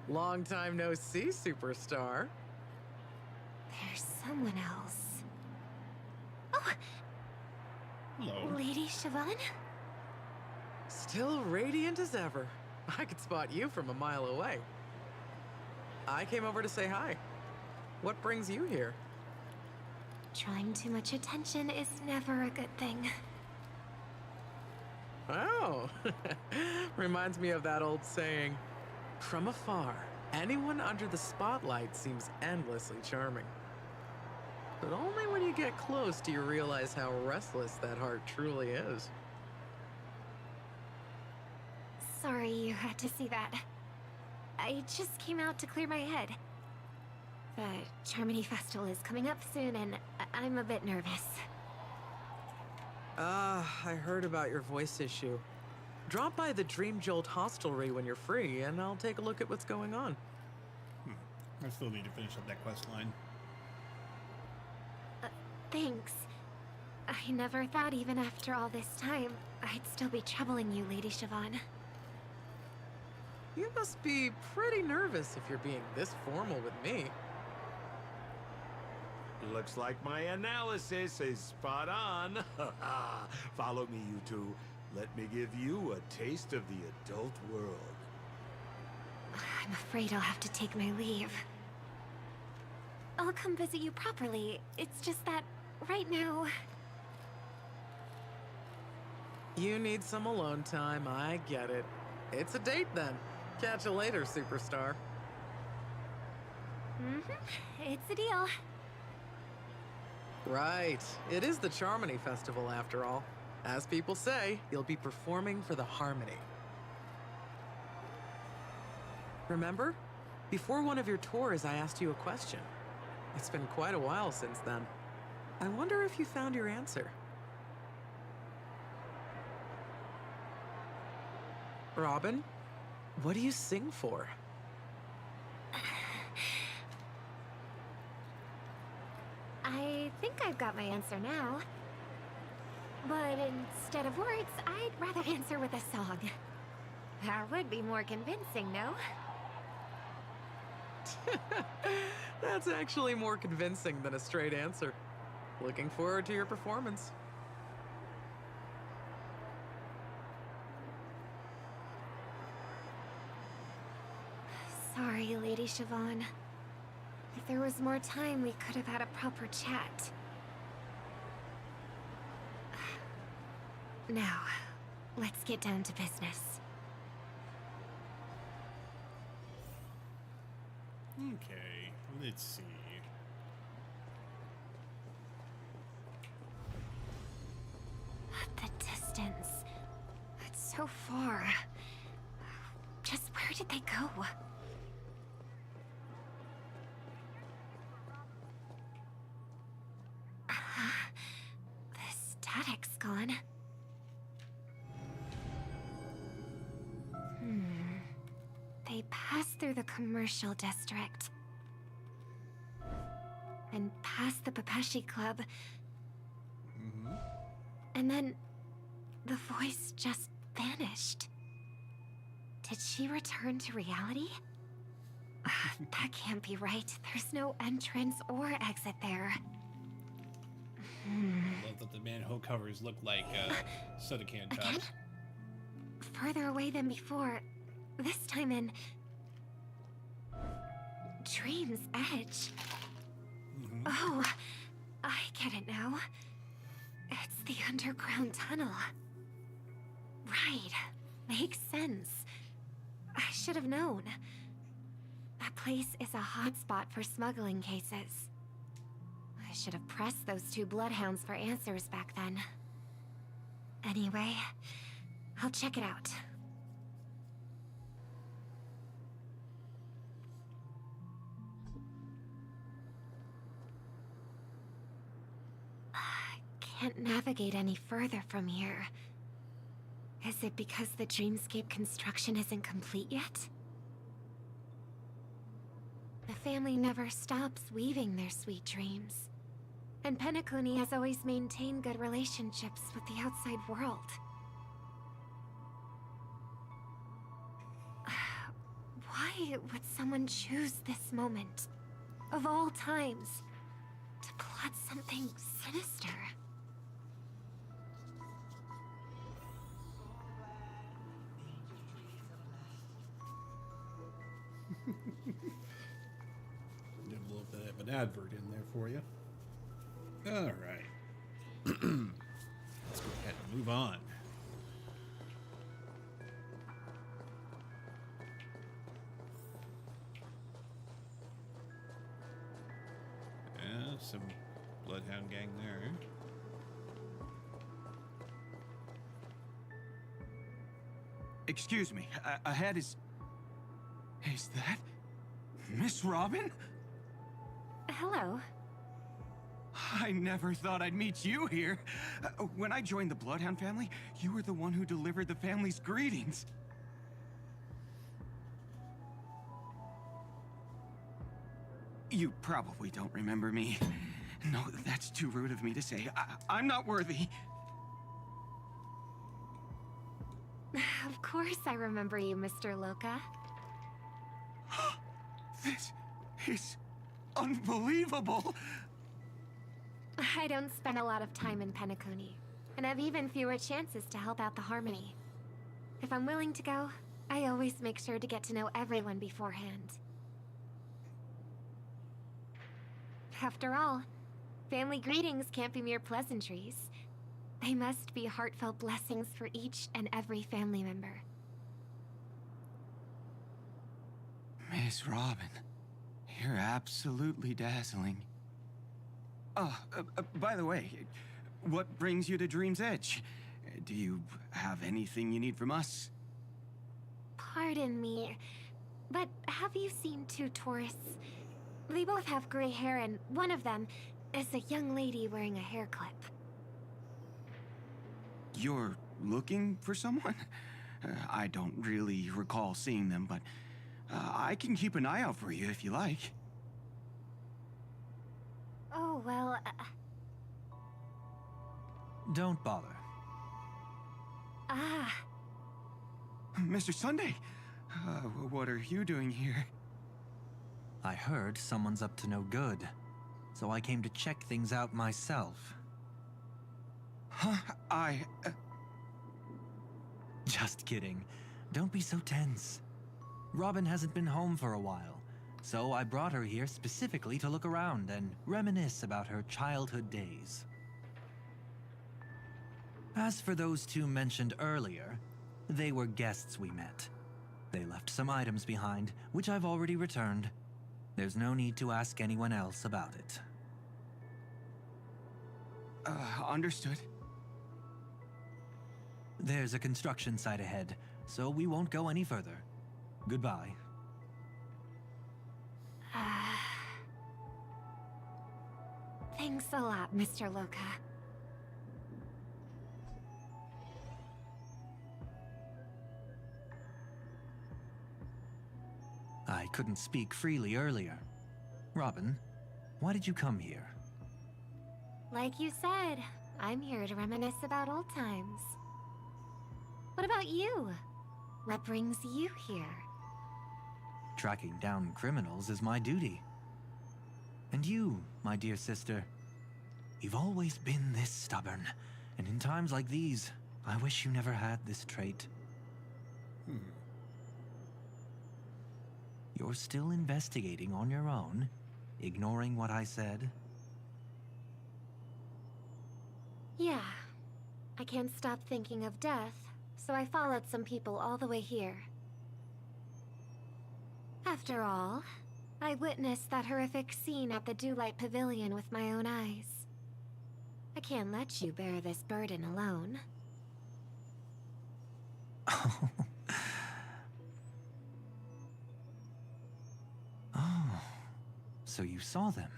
Long time no see, superstar. There's someone else. Oh! Hello. Lady Siobhan? Still radiant as ever. I could spot you from a mile away. I came over to say hi. What brings you here? Drawing too much attention is never a good thing. Oh, reminds me of that old saying, from afar, anyone under the spotlight seems endlessly charming. But only when you get close do you realize how restless that heart truly is. Sorry you had to see that. I just came out to clear my head. The Charmony Festival is coming up soon, and I'm a bit nervous. I heard about your voice issue. Drop by the Dream Jolt hostelry when you're free, and I'll take a look at what's going on. I still need to finish up that quest line. Thanks. I never thought even after all this time, I'd still be troubling you, Lady Siobhan. You must be pretty nervous if you're being this formal with me. Looks like my analysis is spot on. Follow me, you two. Let me give you a taste of the adult world. I'm afraid I'll have to take my leave. I'll come visit you properly. It's just that, right now... You need some alone time, I get it. It's a date then. Catch you later, superstar. It's a deal. Right. It is the Charmony Festival, after all. As people say, you'll be performing for the Harmony. Remember? Before one of your tours, I asked you a question. It's been quite a while since then. I wonder if you found your answer. Robin, what do you sing for? I think I've got my answer now. But instead of words, I'd rather answer with a song. That would be more convincing, no? That's actually more convincing than a straight answer. Looking forward to your performance. Sorry, Lady Siobhan. If there was more time, we could have had a proper chat. Now, let's get down to business. Okay, let's see. The distance. It's so far. Just where did they go? The static's gone. They passed through the commercial district. And past the Papashi Club. And then the voice just vanished. Did she return to reality? That can't be right. There's no entrance or exit there. I love that the manhole covers look like soda can tops. Again? Further away than before. This time in... Dream's Edge. Oh, I get it now. It's the underground tunnel. Right. Makes sense. I should have known. That place is a hotspot for smuggling cases. I should have pressed those two bloodhounds for answers back then. Anyway, I'll check it out. Can't navigate any further from here. Is it because the dreamscape construction isn't complete yet? The family never stops weaving their sweet dreams. And Penacony has always maintained good relationships with the outside world. Why Why would someone choose this moment, of all times, to plot something sinister? Did a little bit of an advert in there for you. All right. Let's go ahead and move on. Yeah, some bloodhound gang there. Excuse me, ahead is... Is that... Miss Robin? Hello. I never thought I'd meet you here. When I joined the Bloodhound family, you were the one who delivered the family's greetings. You probably don't remember me. No, that's too rude of me to say. I'm not worthy. Of course I remember you, Mr. Loka. This is unbelievable. I don't spend a lot of time in Penacony, and have even fewer chances to help out the Harmony. If I'm willing to go, I always make sure to get to know everyone beforehand. After all, family greetings can't be mere pleasantries. They must be heartfelt blessings for each and every family member. Miss Robin, you're absolutely dazzling. By the way, what brings you to Dream's Edge? Do you have anything you need from us? Pardon me, but have you seen two tourists? They both have gray hair, and one of them is a young lady wearing a hair clip. You're looking for someone? I don't really recall seeing them, but I can keep an eye out for you if you like. Oh, well, Don't bother. Ah. Mr. Sunday, what are you doing here? I heard someone's up to no good, so I came to check things out myself. Huh? Just kidding. Don't be so tense. Robin hasn't been home for a while, so I brought her here specifically to look around and reminisce about her childhood days. As for those two mentioned earlier, they were guests we met. They left some items behind, which I've already returned. There's no need to ask anyone else about it. Understood. There's a construction site ahead, so we won't go any further. Goodbye. Thanks a lot, Mr. Loka. I couldn't speak freely earlier. Robin, why did you come here? Like you said, I'm here to reminisce about old times. What about you? What brings you here? Tracking down criminals is my duty. And you, my dear sister, you've always been this stubborn, and in times like these, I wish you never had this trait. You're still investigating on your own, ignoring what I said? Yeah. I can't stop thinking of death, so I followed some people all the way here. After all, I witnessed that horrific scene at the Dewlight Pavilion with my own eyes. I can't let you bear this burden alone. Oh, so you saw them.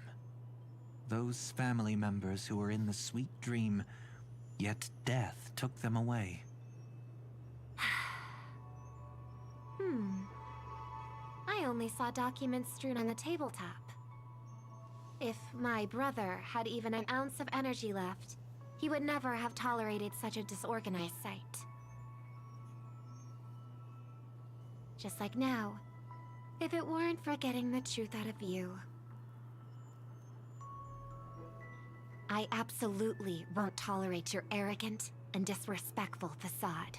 Those family members who were in the sweet dream, yet death took them away. I only saw documents strewn on the tabletop. If my brother had even an ounce of energy left, he would never have tolerated such a disorganized sight. Just like now, If it weren't for getting the truth out of you, I absolutely won't tolerate your arrogant and disrespectful facade.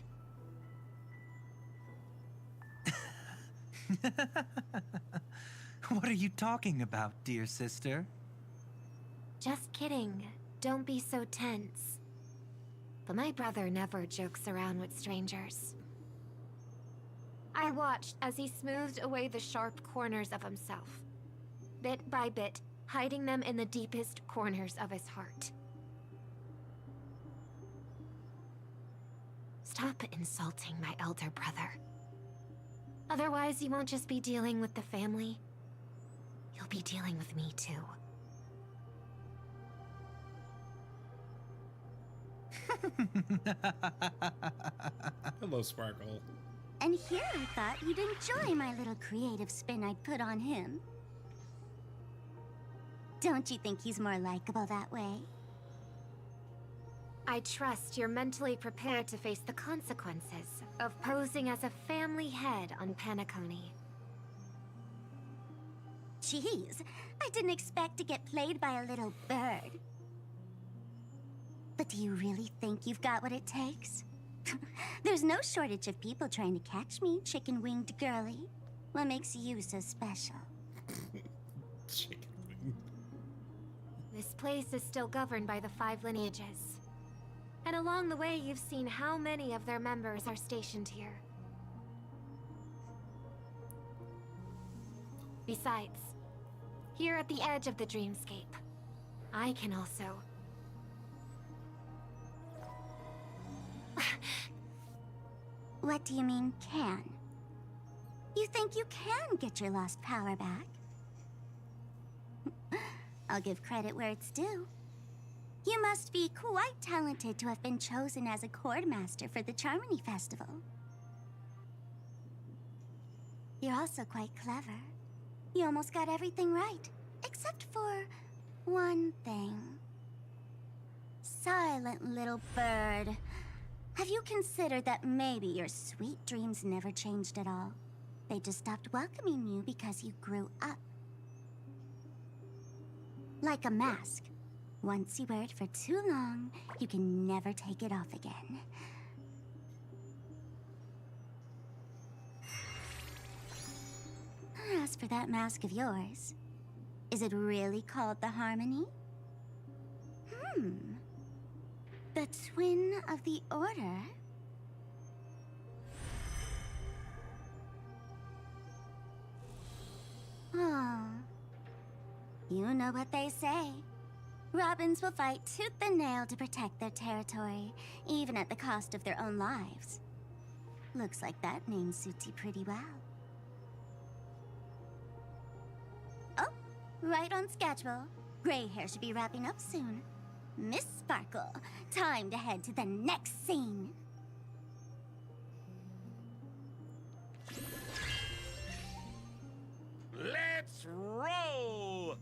What are you talking about, dear sister? Just kidding. Don't be so tense. But my brother never jokes around with strangers. I watched as he smoothed away the sharp corners of himself, bit by bit, hiding them in the deepest corners of his heart. Stop insulting my elder brother. Otherwise, you won't just be dealing with the family. You'll be dealing with me, too. Hello, Sparkle. And here I thought you'd enjoy my little creative spin I'd put on him. Don't you think he's more likable that way? I trust you're mentally prepared to face the consequences of posing as a family head on Penacony. Jeez, I didn't expect to get played by a little bird. But do you really think you've got what it takes? There's no shortage of people trying to catch me, chicken-winged girlie. What makes you so special? Chicken wing. This place is still governed by the 5 lineages. And along the way, you've seen how many of their members are stationed here. Besides, here at the edge of the dreamscape, I can also... What do you mean, can? You think you can get your lost power back? I'll give credit where it's due. You must be quite talented to have been chosen as a chord master for the Charmony Festival. You're also quite clever. You almost got everything right, except for one thing. Silent little bird. Have you considered that maybe your sweet dreams never changed at all? They just stopped welcoming you because you grew up. Like a mask. Once you wear it for too long, you can never take it off again. As for that mask of yours, is it really called the Harmony? The twin of the Order? Oh. You know what they say. Robins will fight tooth and nail to protect their territory, even at the cost of their own lives. Looks like that name suits you pretty well. Oh, right on schedule. Gray hair should be wrapping up soon. Miss Sparkle, time to head to the next scene. Let's roll!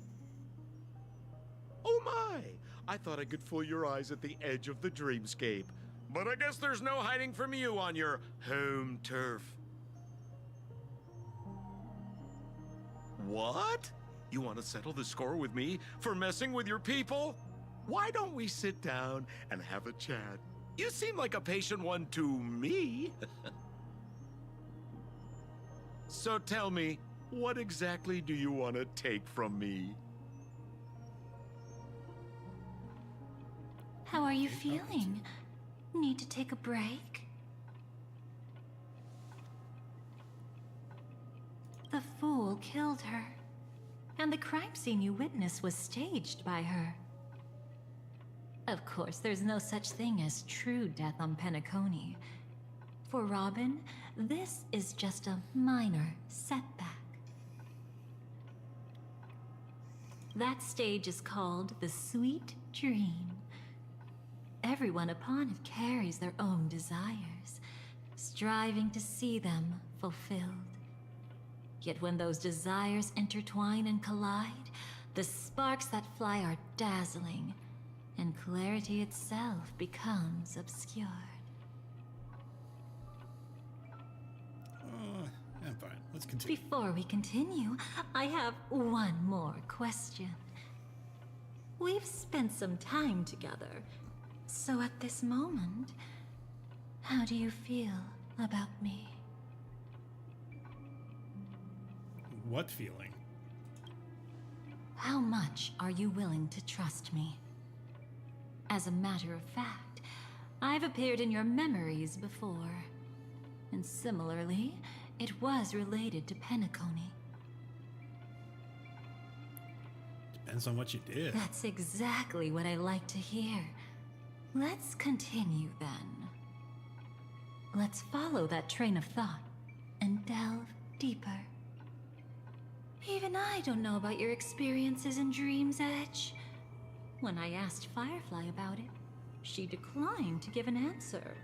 Oh my! I thought I could fool your eyes at the edge of the dreamscape. But I guess there's no hiding from you on your home turf. What? You want to settle the score with me for messing with your people? Why don't we sit down and have a chat? You seem like a patient one to me. So tell me, what exactly do you want to take from me? How are you feeling? Need to take a break? The fool killed her, and the crime scene you witnessed was staged by her. Of course, there's no such thing as true death on Penacony. For Robin, this is just a minor setback. That stage is called the Sweet Dream. Everyone upon it carries their own desires, striving to see them fulfilled. Yet when those desires intertwine and collide, the sparks that fly are dazzling, and clarity itself becomes obscured. I'm fine. Let's continue. Before we continue, I have one more question. We've spent some time together, so at this moment, how do you feel about me? What feeling? How much are you willing to trust me? As a matter of fact, I've appeared in your memories before. And similarly, it was related to Penacony. Depends on what you did. That's exactly what I like to hear. Let's continue then. Let's follow that train of thought and delve deeper. Even I don't know about your experiences in Dream's Edge. When I asked Firefly about it, she declined to give an answer.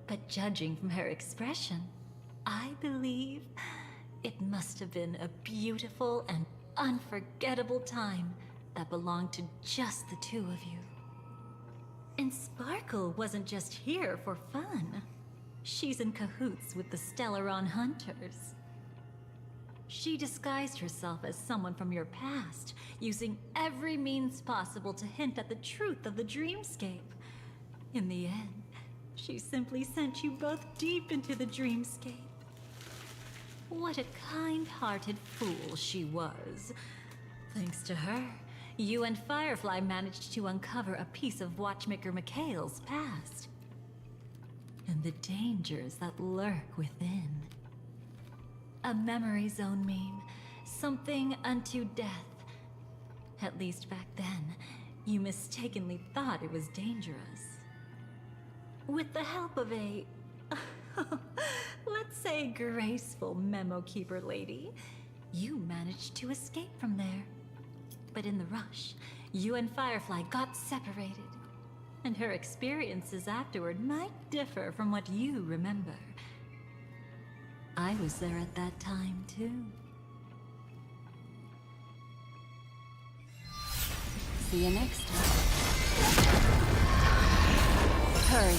But judging from her expression, I believe it must have been a beautiful and unforgettable time that belonged to just the two of you. And Sparkle wasn't just here for fun. She's in cahoots with the Stellaron Hunters. She disguised herself as someone from your past, using every means possible to hint at the truth of the dreamscape. In the end, she simply sent you both deep into the dreamscape. What a kind-hearted fool she was. Thanks to her, you and Firefly managed to uncover a piece of Watchmaker Mikhail's past. And the dangers that lurk within. A memory zone meme, something unto death. At least back then, you mistakenly thought it was dangerous. With the help of a, let's say, graceful memo keeper lady, you managed to escape from there. But in the rush, you and Firefly got separated. And her experiences afterward might differ from what you remember. I was there at that time, too. See you next time. Hurry.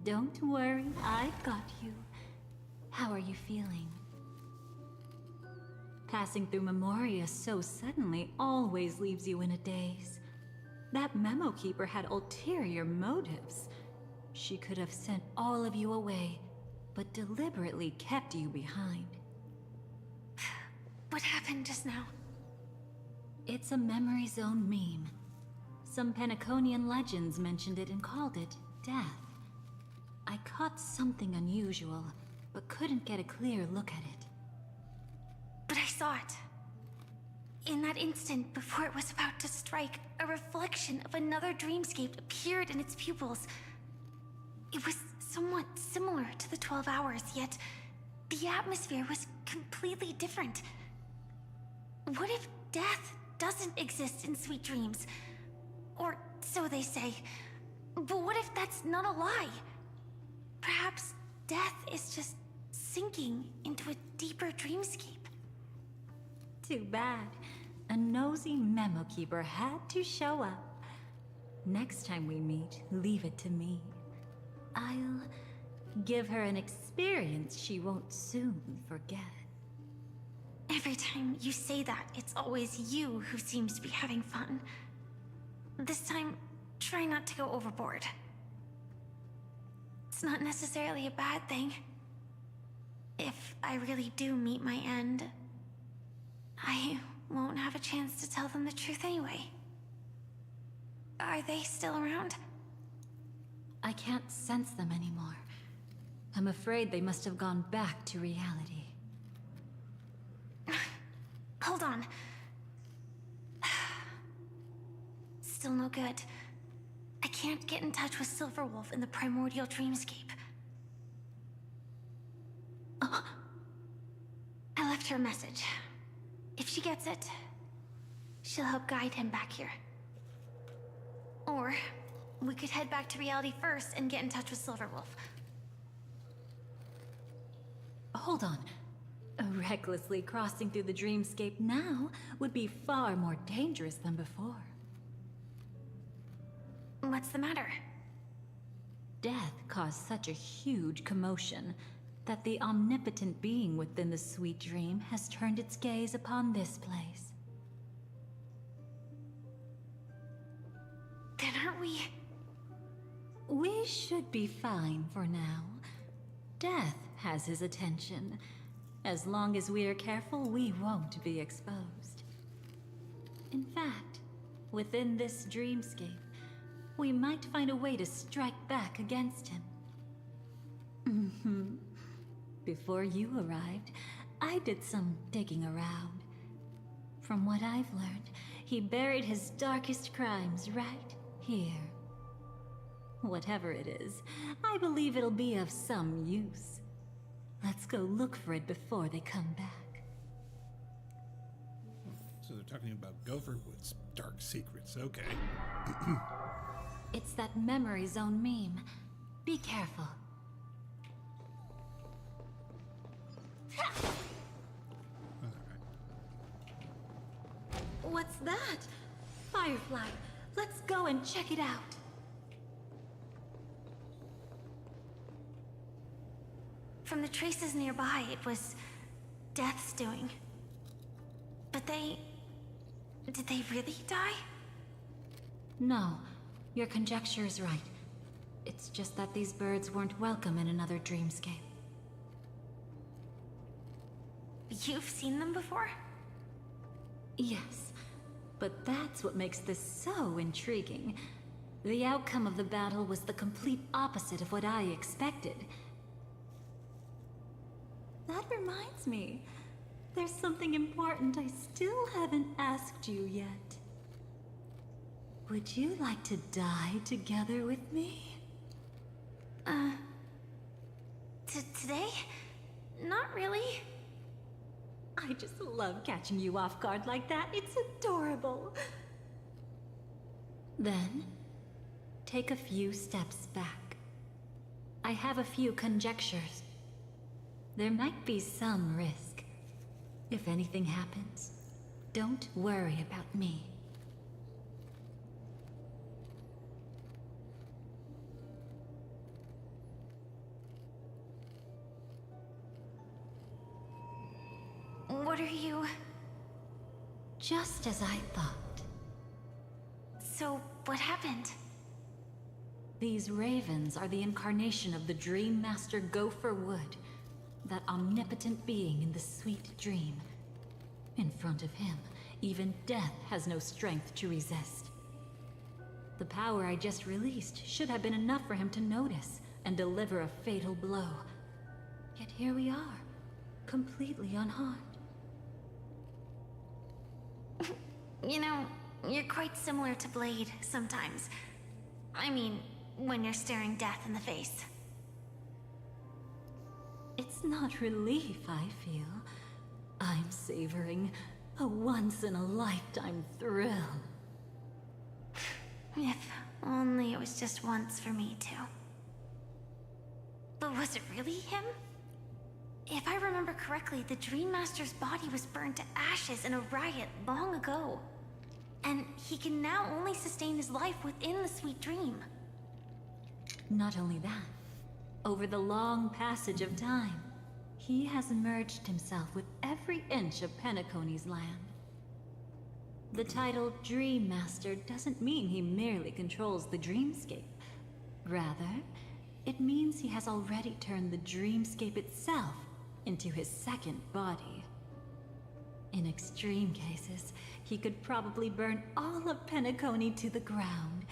Don't worry, I've got you. How are you feeling? Passing through Memoria so suddenly always leaves you in a daze. That memo keeper had ulterior motives. She could have sent all of you away, but deliberately kept you behind. What happened just now? It's a memory zone meme. Some Penaconian legends mentioned it and called it death. I caught something unusual, but couldn't get a clear look at it. But I saw it. In that instant, before it was about to strike, a reflection of another dreamscape appeared in its pupils. It was somewhat similar to the 12 Hours, yet the atmosphere was completely different. What if death doesn't exist in Sweet Dreams? Or so they say. But what if that's not a lie? Perhaps death is just sinking into a deeper dreamscape. Too bad. A nosy memo keeper had to show up. Next time we meet, leave it to me. I'll give her an experience she won't soon forget. Every time you say that, it's always you who seems to be having fun. This time, try not to go overboard. It's not necessarily a bad thing. If I really do meet my end, I won't have a chance to tell them the truth anyway. Are they still around? I can't sense them anymore. I'm afraid they must have gone back to reality. Hold on. Still no good. I can't get in touch with Silverwolf in the primordial dreamscape. Oh. I left her a message. If she gets it, she'll help guide him back here. Or we could head back to reality first and get in touch with Silverwolf. Hold on. Recklessly crossing through the dreamscape now would be far more dangerous than before. What's the matter? Death caused such a huge commotion that the omnipotent being within the sweet dream has turned its gaze upon this place. Then aren't we... We should be fine for now. Death has his attention. As long as we are careful, we won't be exposed. In fact, within this dreamscape, we might find a way to strike back against him. Before you arrived, I did some digging around. From what I've learned, he buried his darkest crimes right here. Whatever it is, I believe it'll be of some use. Let's go look for it before they come back. So they're talking about Gopherwood's dark secrets. Okay. It's that memory zone meme. Be careful. What's that? Firefly. Let's go and check it out. From the traces nearby, it was Death's doing. But they... Did they really die? No, your conjecture is right. It's just that these birds weren't welcome in another dreamscape. You've seen them before? Yes, but that's what makes this so intriguing. The outcome of the battle was the complete opposite of what I expected. That reminds me, there's something important I still haven't asked you yet. Would you like to die together with me? Today? Not really. I just love catching you off guard like that. It's adorable. Then, take a few steps back. I have a few conjectures. There might be some risk. If anything happens, don't worry about me. What are you... Just as I thought. So, what happened? These ravens are the incarnation of the Dream Master Gopher Wood, that omnipotent being in the sweet dream. In front of him, even death has no strength to resist. The power I just released should have been enough for him to notice and deliver a fatal blow. Yet here we are, completely unharmed. You know, you're quite similar to Blade sometimes. I mean, when you're staring death in the face. It's not relief I feel. I'm savoring a once-in-a-lifetime thrill. If only it was just once for me, too. But was it really him? If I remember correctly, the Dream Master's body was burned to ashes in a riot long ago. And he can now only sustain his life within the sweet dream. Not only that, over the long passage of time, he has merged himself with every inch of Penacony's land. The title Dream Master doesn't mean he merely controls the dreamscape. Rather, it means he has already turned the dreamscape itself into his second body. In extreme cases, he could probably burn all of Penacony to the ground,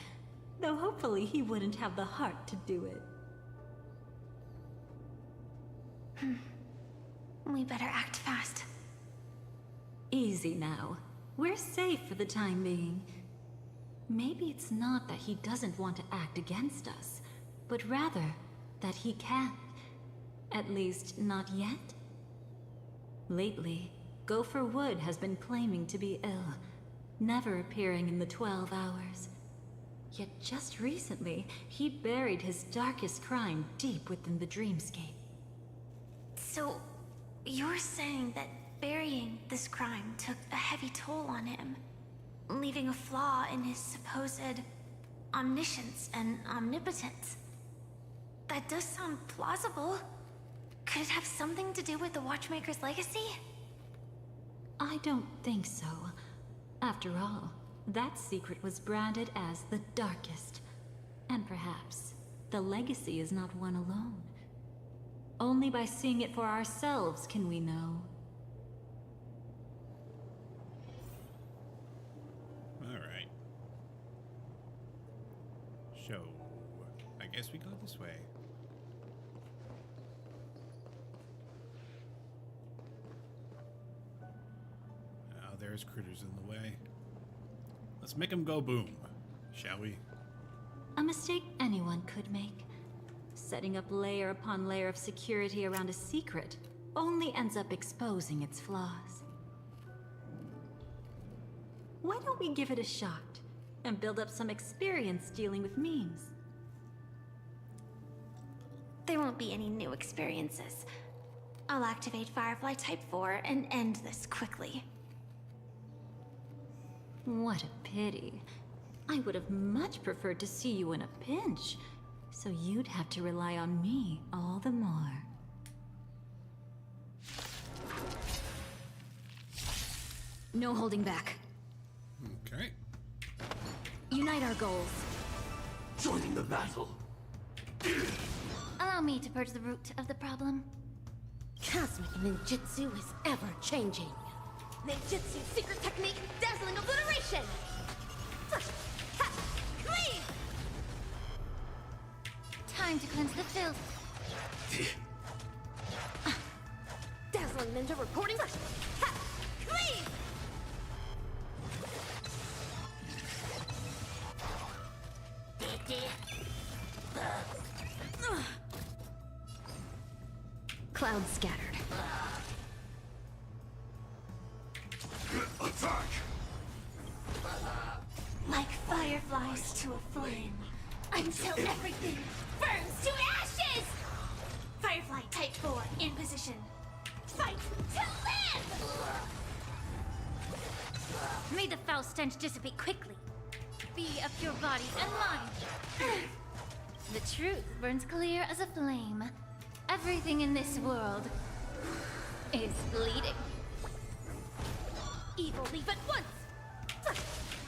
though hopefully he wouldn't have the heart to do it. We better act fast. Easy now. We're safe for the time being. Maybe it's not that he doesn't want to act against us, but rather that he can't. At least, not yet. Lately, Gopher Wood has been claiming to be ill, never appearing in the 12 hours. Yet just recently, he buried his darkest crime deep within the dreamscape. So, you're saying that burying this crime took a heavy toll on him, leaving a flaw in his supposed omniscience and omnipotence. That does sound plausible. Could it have something to do with the Watchmaker's legacy? I don't think so. After all, that secret was branded as the darkest. And perhaps the legacy is not one alone. Only by seeing it for ourselves can we know. Alright. So, I guess we go this way. Now there's critters in the way. Let's make them go boom, shall we? A mistake anyone could make. Setting up layer upon layer of security around a secret only ends up exposing its flaws. Why don't we give it a shot and build up some experience dealing with memes? There won't be any new experiences. I'll activate Firefly Type 4 and end this quickly. What a pity. I would have much preferred to see you in a pinch, so you'd have to rely on me all the more. No holding back. Okay. Unite our goals. Joining the battle. Allow me to purge the root of the problem. Cosmic ninjutsu is ever-changing. Ninjutsu secret technique, dazzling obliteration! Cleave! Time to cleanse the filth. Dazzling ninja reporting. Cleave! Cloud scattered. Attack! Like fireflies to a flame, until everything burns to ashes! Firefly Type 4 in position. Fight to live! May the foul stench dissipate quickly. Be of pure body and mind. The truth burns clear as a flame. Everything in this world is bleeding. Evil leave at once!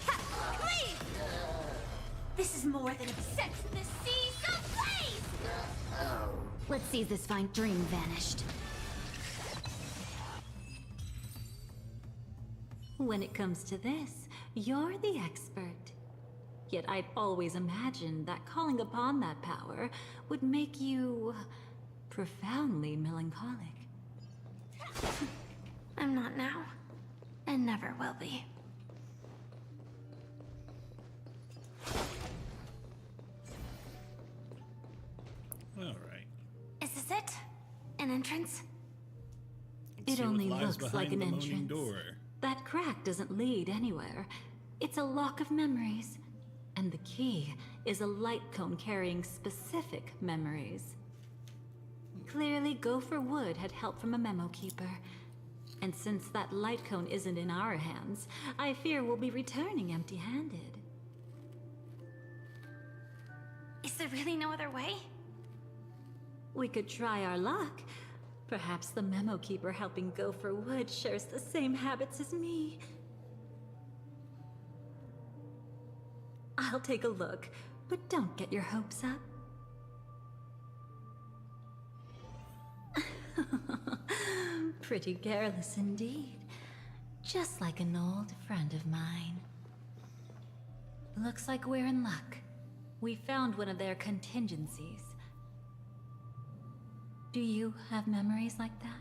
Cleave! This is more than a set the seas ablaze! Let's see if this fine dream vanished. When it comes to this, you're the expert. Yet I've always imagined that calling upon that power would make you profoundly melancholic. I'm not now, and never will be. All right. Is this it? An entrance? Let's It see what only lies looks like behind an the moaning entrance. door. That crack doesn't lead anywhere. It's a lock of memories. And the key is a light cone carrying specific memories. Clearly, Gopher Wood had help from a memo keeper. And since that light cone isn't in our hands, I fear we'll be returning empty-handed. Is there really no other way? We could try our luck. Perhaps the memo keeper helping Gopher Wood shares the same habits as me. I'll take a look, but don't get your hopes up. Pretty careless indeed. Just like an old friend of mine. Looks like we're in luck. We found one of their contingencies. Do you have memories like that?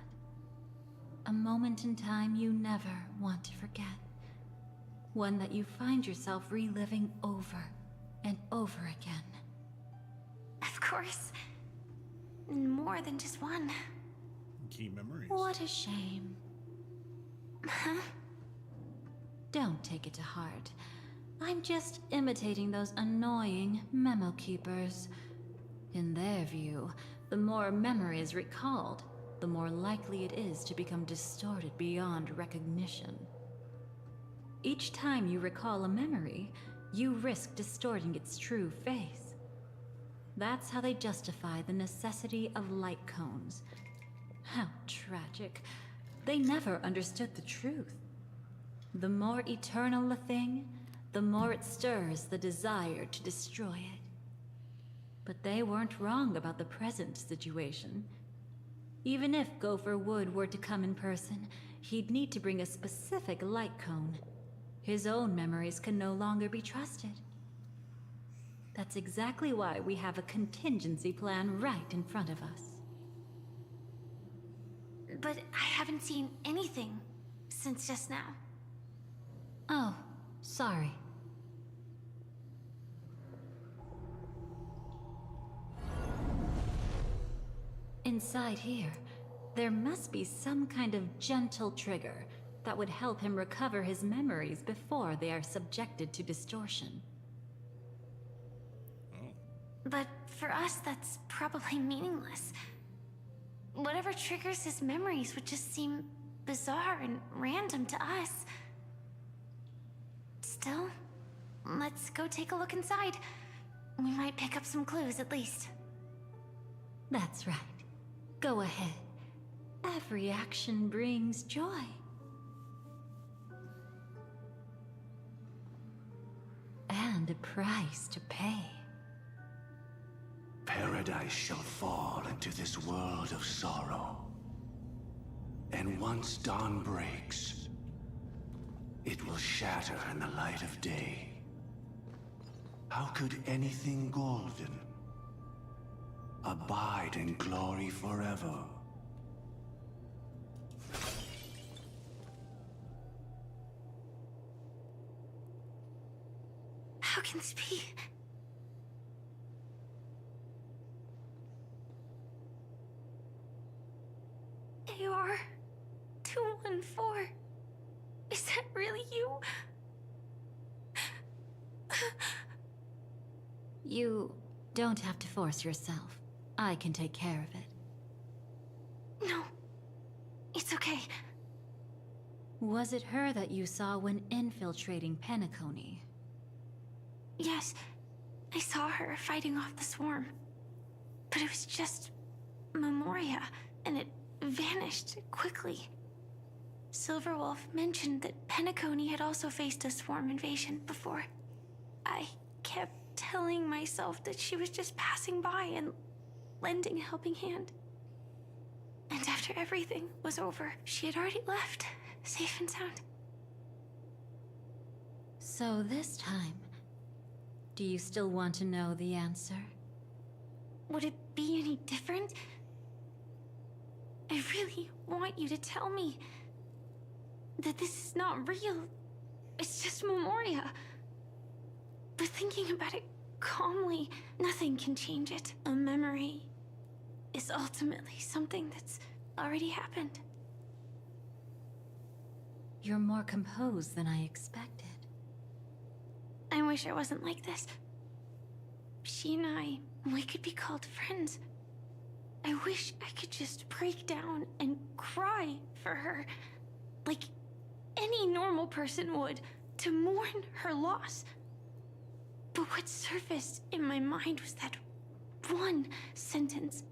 A moment in time you never want to forget. One that you find yourself reliving over and over again. Of course. More than just one. Key memories. What a shame. Huh? Don't take it to heart. I'm just imitating those annoying memo keepers. In their view, the more memories recalled, the more likely it is to become distorted beyond recognition. Each time you recall a memory, you risk distorting its true face. That's how they justify the necessity of light cones. How tragic. They never understood the truth. The more eternal a thing, the more it stirs the desire to destroy it. But they weren't wrong about the present situation. Even if Gopher Wood were to come in person, he'd need to bring a specific light cone. His own memories can no longer be trusted. That's exactly why we have a contingency plan right in front of us. But I haven't seen anything since just now. Oh, sorry. Inside here, there must be some kind of gentle trigger that would help him recover his memories before they are subjected to distortion. But for us, that's probably meaningless. Whatever triggers his memories would just seem bizarre and random to us. Still, let's go take a look inside. We might pick up some clues at least. That's right. Go ahead. Every action brings joy. And a price to pay. Paradise shall fall into this world of sorrow. And once dawn breaks, it will shatter in the light of day. How could anything golden abide in glory forever? How can this be? AR 214. Is that really you? You don't have to force yourself. I can take care of it. No, it's okay. Was it her that you saw when infiltrating Penacony? Yes, I saw her fighting off the swarm. But it was just Memoria, and it vanished quickly. Silverwolf mentioned that Penacony had also faced a swarm invasion before. I kept telling myself that she was just passing by and lending a helping hand. And after everything was over, she had already left, safe and sound. So this time, do you still want to know the answer? Would it be any different? I really want you to tell me that this is not real. It's just Memoria. But thinking about it calmly, nothing can change it. A memory is ultimately something that's already happened. You're more composed than I expected. I wish I wasn't like this. She and I, we could be called friends. I wish I could just break down and cry for her, like any normal person would, to mourn her loss. But what surfaced in my mind was that one sentence.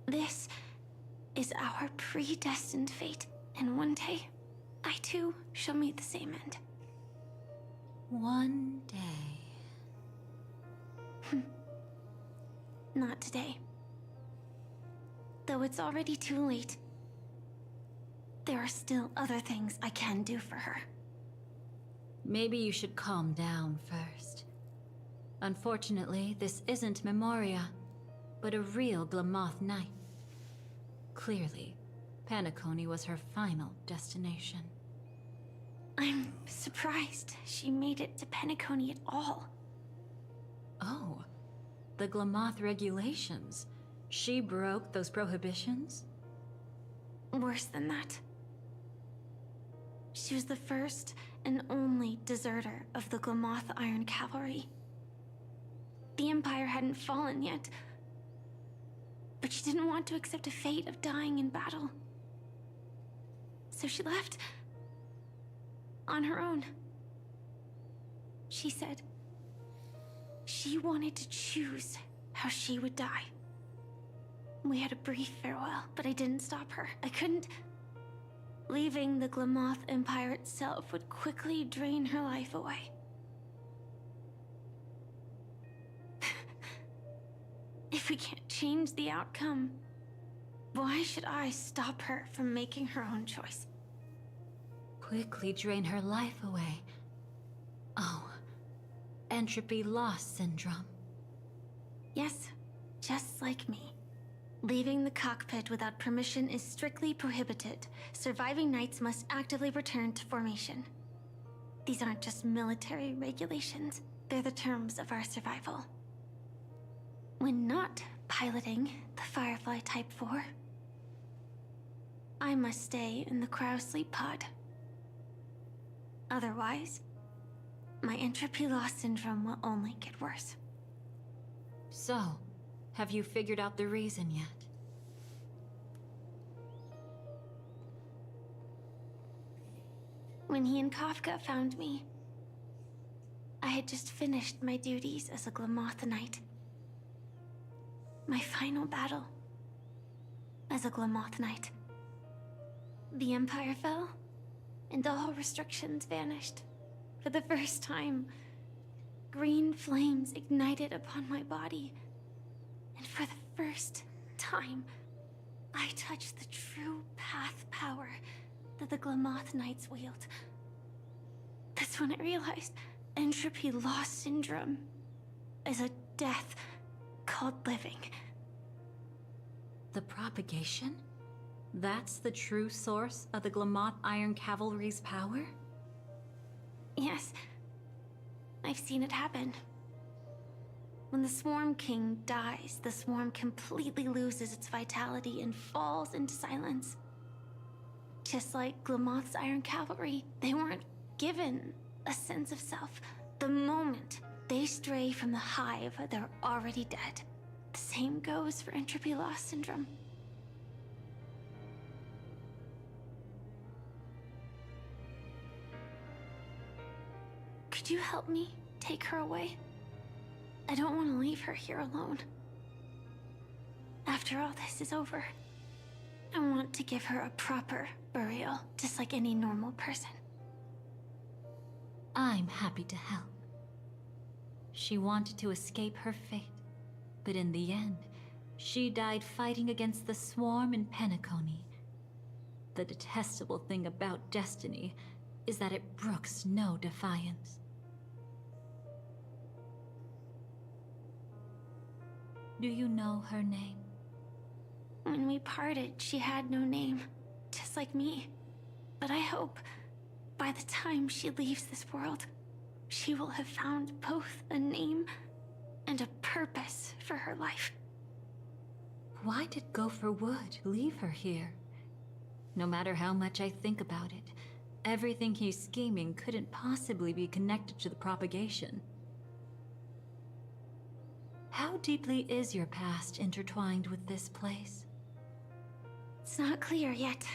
This is our predestined fate, and one day, I too shall meet the same end. One day. Not today. Though it's already too late, there are still other things I can do for her. Maybe you should calm down first. Unfortunately, this isn't Memoria, but a real Glamoth Knight. Clearly, Penacony was her final destination. I'm surprised she made it to Penacony at all. Oh, the Glamoth regulations. She broke those prohibitions? Worse than that. She was the first and only deserter of the Glamoth Iron Cavalry. The Empire hadn't fallen yet, but she didn't want to accept a fate of dying in battle. So she left on her own. she said she wanted to choose how she would die. We had a brief farewell, but I didn't stop her. I couldn't. Leaving the Glamoth Empire itself would quickly drain her life away. If we can't change the outcome, why should I stop her from making her own choice? Quickly drain her life away. Oh, entropy loss syndrome. Yes, just like me. Leaving the cockpit without permission is strictly prohibited. Surviving knights must actively return to formation. These aren't just military regulations, they're the terms of our survival. When not piloting the Firefly Type 4, I must stay in the cryo sleep pod. Otherwise, my entropy loss syndrome will only get worse. So, have you figured out the reason yet? When he and Kafka found me, I had just finished my duties as a Glamoth Knight. My final battle as a Glamoth Knight. The Empire fell, and all restrictions vanished. For the first time, green flames ignited upon my body. And for the first time, I touched the true path power that the Glamoth Knights wield. That's when I realized entropy loss syndrome is a death called living. The propagation? That's the true source of the Glamoth Iron Cavalry's power? Yes, I've seen it happen. When the Swarm King dies, the Swarm completely loses its vitality and falls into silence. Just like Glamoth's Iron Cavalry, they weren't given a sense of self. The moment they stray from the hive, they're already dead. The same goes for entropy loss syndrome. Could you help me take her away? I don't want to leave her here alone. After all this is over, I want to give her a proper burial, just like any normal person. I'm happy to help. She wanted to escape her fate, but in the end, she died fighting against the Swarm in Penacony. The detestable thing about destiny is that it brooks no defiance. Do you know her name? When we parted, she had no name, just like me. But I hope, by the time she leaves this world, she will have found both a name and a purpose for her life. Why did Gopher Wood leave her here? No matter how much I think about it, everything he's scheming couldn't possibly be connected to the propagation. How deeply is your past intertwined with this place? It's not clear yet.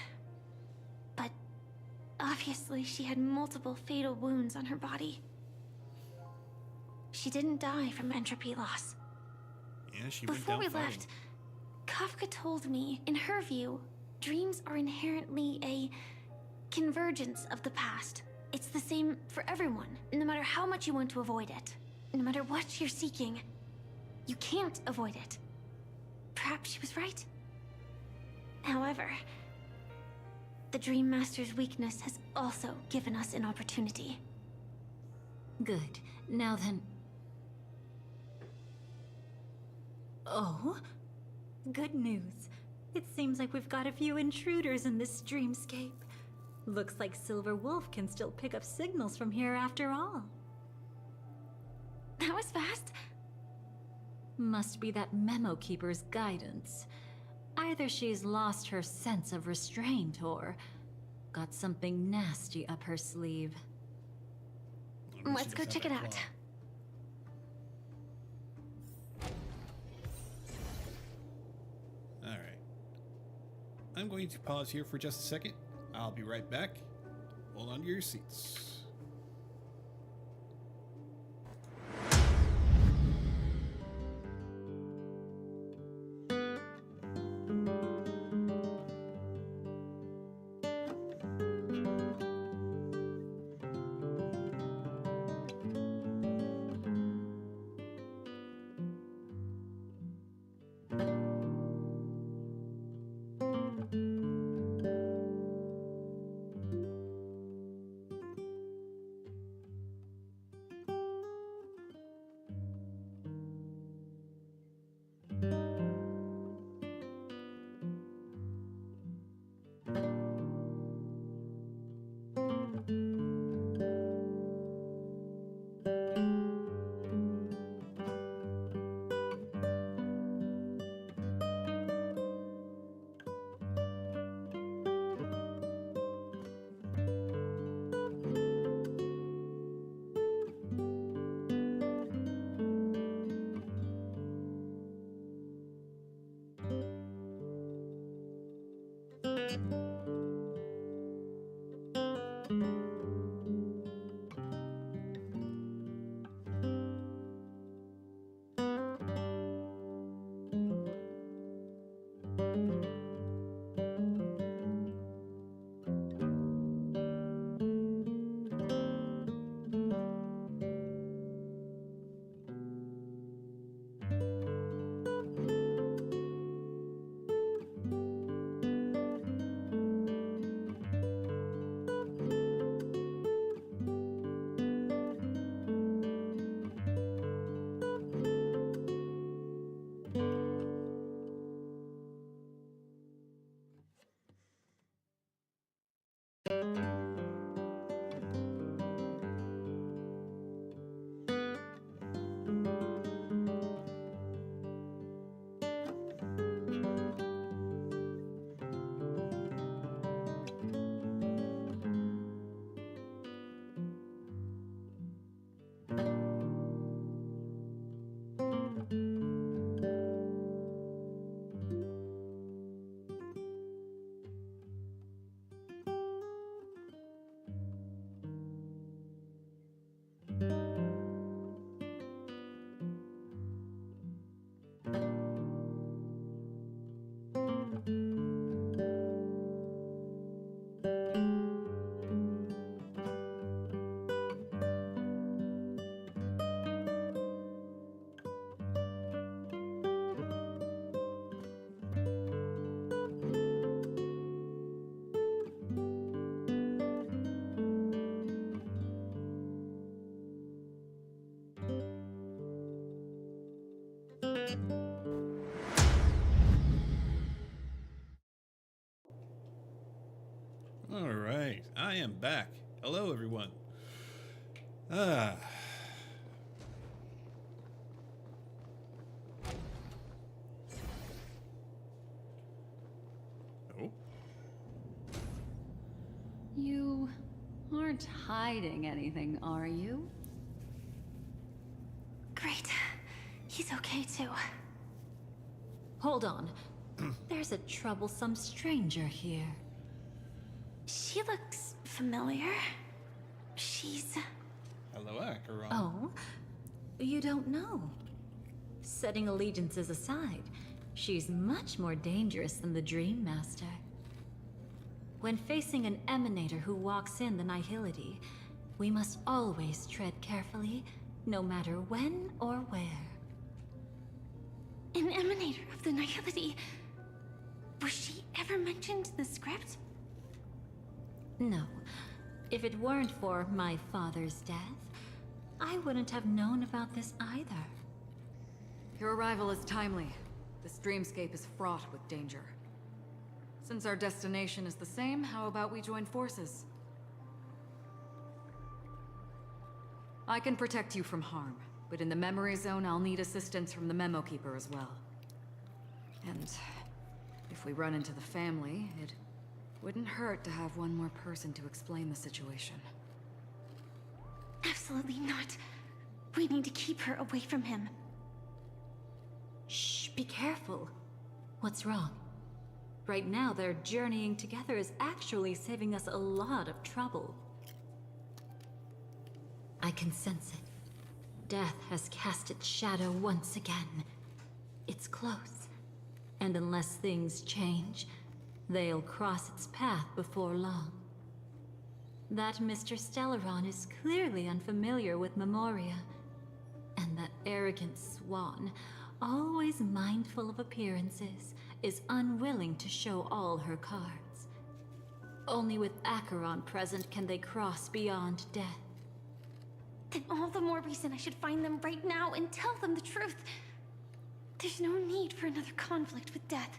But obviously she had multiple fatal wounds on her body. She didn't die from entropy loss. Yeah, she Before we went down left, Kafka told me, in her view, dreams are inherently a convergence of the past. It's the same for everyone, no matter how much you want to avoid it. No matter what you're seeking, you can't avoid it. Perhaps she was right. However, the Dream Master's weakness has also given us an opportunity. Good. Now then... Oh? Good news. It seems like we've got a few intruders in this dreamscape. Looks like Silver Wolf can still pick up signals from here after all. That was fast. Must be that Memo Keeper's guidance. Either she's lost her sense of restraint or got something nasty up her sleeve. Let's go check it out. Alright. I'm going to pause here for just a second. I'll be right back. Hold on to your seats. am back. Hello, everyone. Ah. Oh. You aren't hiding anything, are you? Great. He's okay too. Hold on. There's a troublesome stranger here. She looks familiar. She's... Hello, Acheron. Oh? You don't know? Setting allegiances aside, she's much more dangerous than the Dream Master. When facing an emanator who walks in the nihility, we must always tread carefully, no matter when or where. An emanator of the nihility. Was she ever mentioned in the script? No. If it weren't for my father's death, I wouldn't have known about this either. Your arrival is timely. This dreamscape is fraught with danger. Since our destination is the same, how about we join forces? I can protect you from harm, but in the memory zone, I'll need assistance from the Memo Keeper as well. And if we run into the family, it wouldn't hurt to have one more person to explain the situation. Absolutely not. We need to keep her away from him. Shh, be careful. What's wrong? Right now, their journeying together is actually saving us a lot of trouble. I can sense it. Death has cast its shadow once again. It's close. And unless things change, they'll cross its path before long. That Mr. Stellaron is clearly unfamiliar with Memoria. And that arrogant swan, always mindful of appearances, is unwilling to show all her cards. Only with Acheron present can they cross beyond death. Then all the more reason I should find them right now and tell them the truth. There's no need for another conflict with death.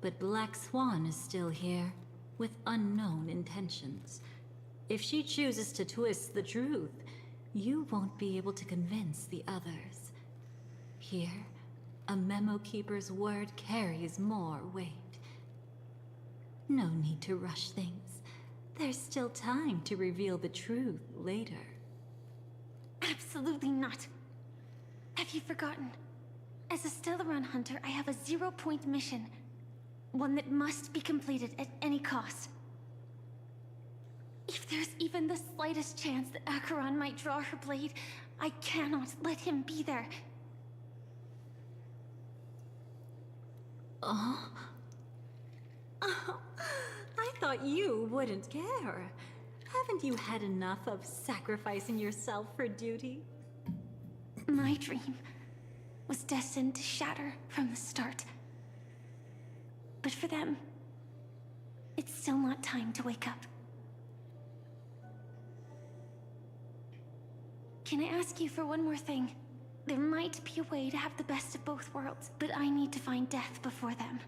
But Black Swan is still here, with unknown intentions. If she chooses to twist the truth, you won't be able to convince the others. Here, a Memo Keeper's word carries more weight. No need to rush things. There's still time to reveal the truth later. Absolutely not. Have you forgotten? As a Stellaron hunter, I have a 0-point mission. One that must be completed at any cost. If there's even the slightest chance that Acheron might draw her blade, I cannot let him be there. Oh? Oh, I thought you wouldn't care. Haven't you had enough of sacrificing yourself for duty? My dream was destined to shatter from the start. But for them, it's still not time to wake up. Can I ask you for one more thing? There might be a way to have the best of both worlds, but I need to find death before them.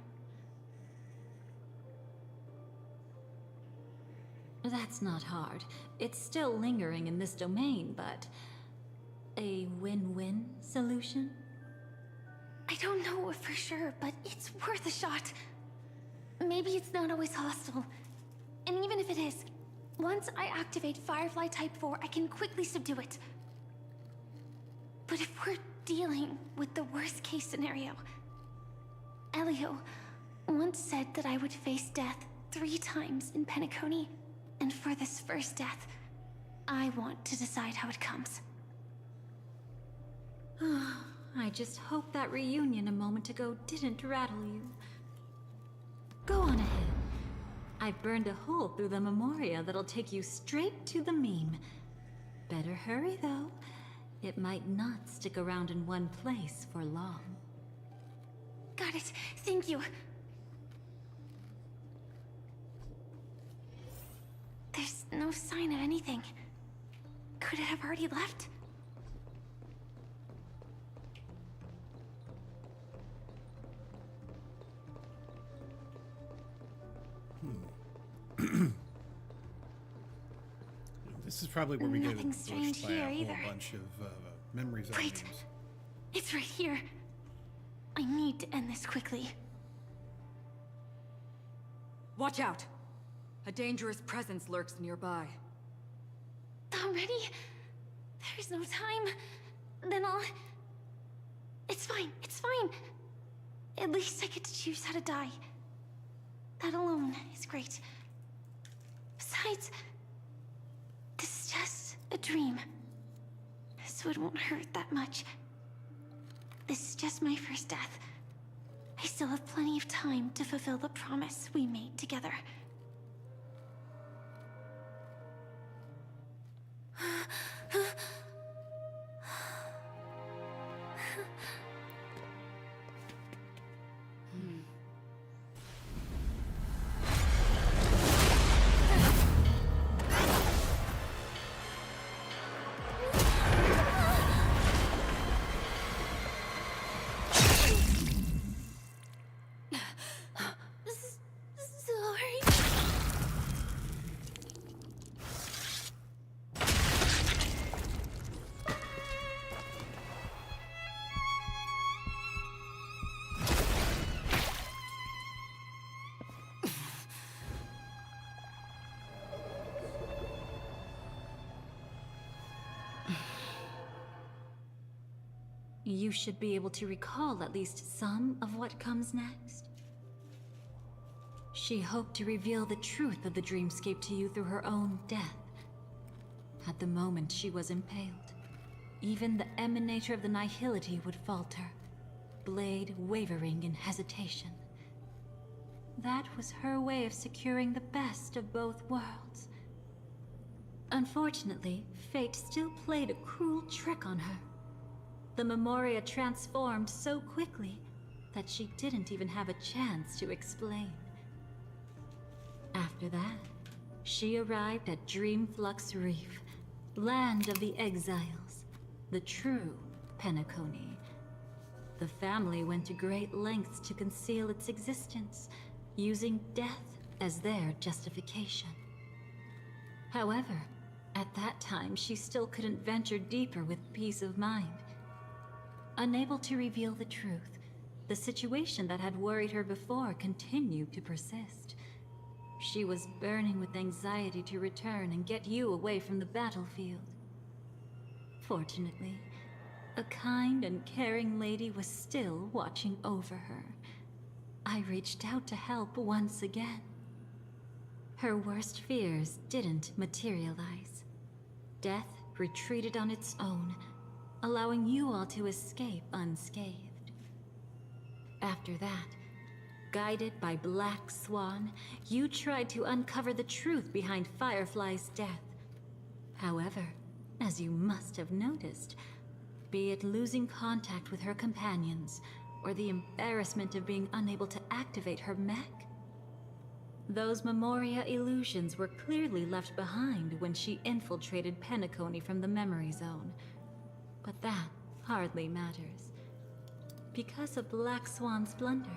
That's not hard. It's still lingering in this domain, but... a win-win solution? I don't know for sure, but it's worth a shot. Maybe it's not always hostile. And even if it is, once I activate Firefly Type 4, I can quickly subdue it. But if we're dealing with the worst-case scenario, Elio once said that I would face death 3 times in Penacony, and for this first death, I want to decide how it comes. I just hope that reunion a moment ago didn't rattle you. Go on ahead. I've burned a hole through the Memoria that'll take you straight to the meme. Better hurry, though. It might not stick around in one place for long. Got it. Thank you. There's no sign of anything. Could it have already left? This is probably where we get Nothing strange ambushed by a here whole either. bunch of memories of Wait. names. It's right here. I need to end this quickly. Watch out! A dangerous presence lurks nearby. Already? There's no time. Then I'll... It's fine, it's fine. At least I get to choose how to die. That alone is great. Besides, this is just a dream. So it won't hurt that much. This is just my first death. I still have plenty of time to fulfill the promise we made together. Sorry. You should be able to recall at least some of what comes next. She hoped to reveal the truth of the dreamscape to you through her own death. At the moment she was impaled, even the emanator of the nihility would falter, blade wavering in hesitation. That was her way of securing the best of both worlds. Unfortunately, fate still played a cruel trick on her. The Memoria transformed so quickly that she didn't even have a chance to explain. After that, she arrived at Dreamflux Reef, land of the exiles, the true Penacony. The family went to great lengths to conceal its existence, using death as their justification. However, at that time she still couldn't venture deeper with peace of mind. Unable to reveal the truth, the situation that had worried her before continued to persist. She was burning with anxiety to return and get you away from the battlefield. Fortunately, a kind and caring lady was still watching over her. I reached out to help once again. Her worst fears didn't materialize. Death retreated on its own, allowing you all to escape unscathed. After that, guided by Black Swan, you tried to uncover the truth behind Firefly's death. However, as you must have noticed, be it losing contact with her companions, or the embarrassment of being unable to activate her mech, those Memoria illusions were clearly left behind when she infiltrated Penacony from the memory zone. But that hardly matters. Because of Black Swan's blunder,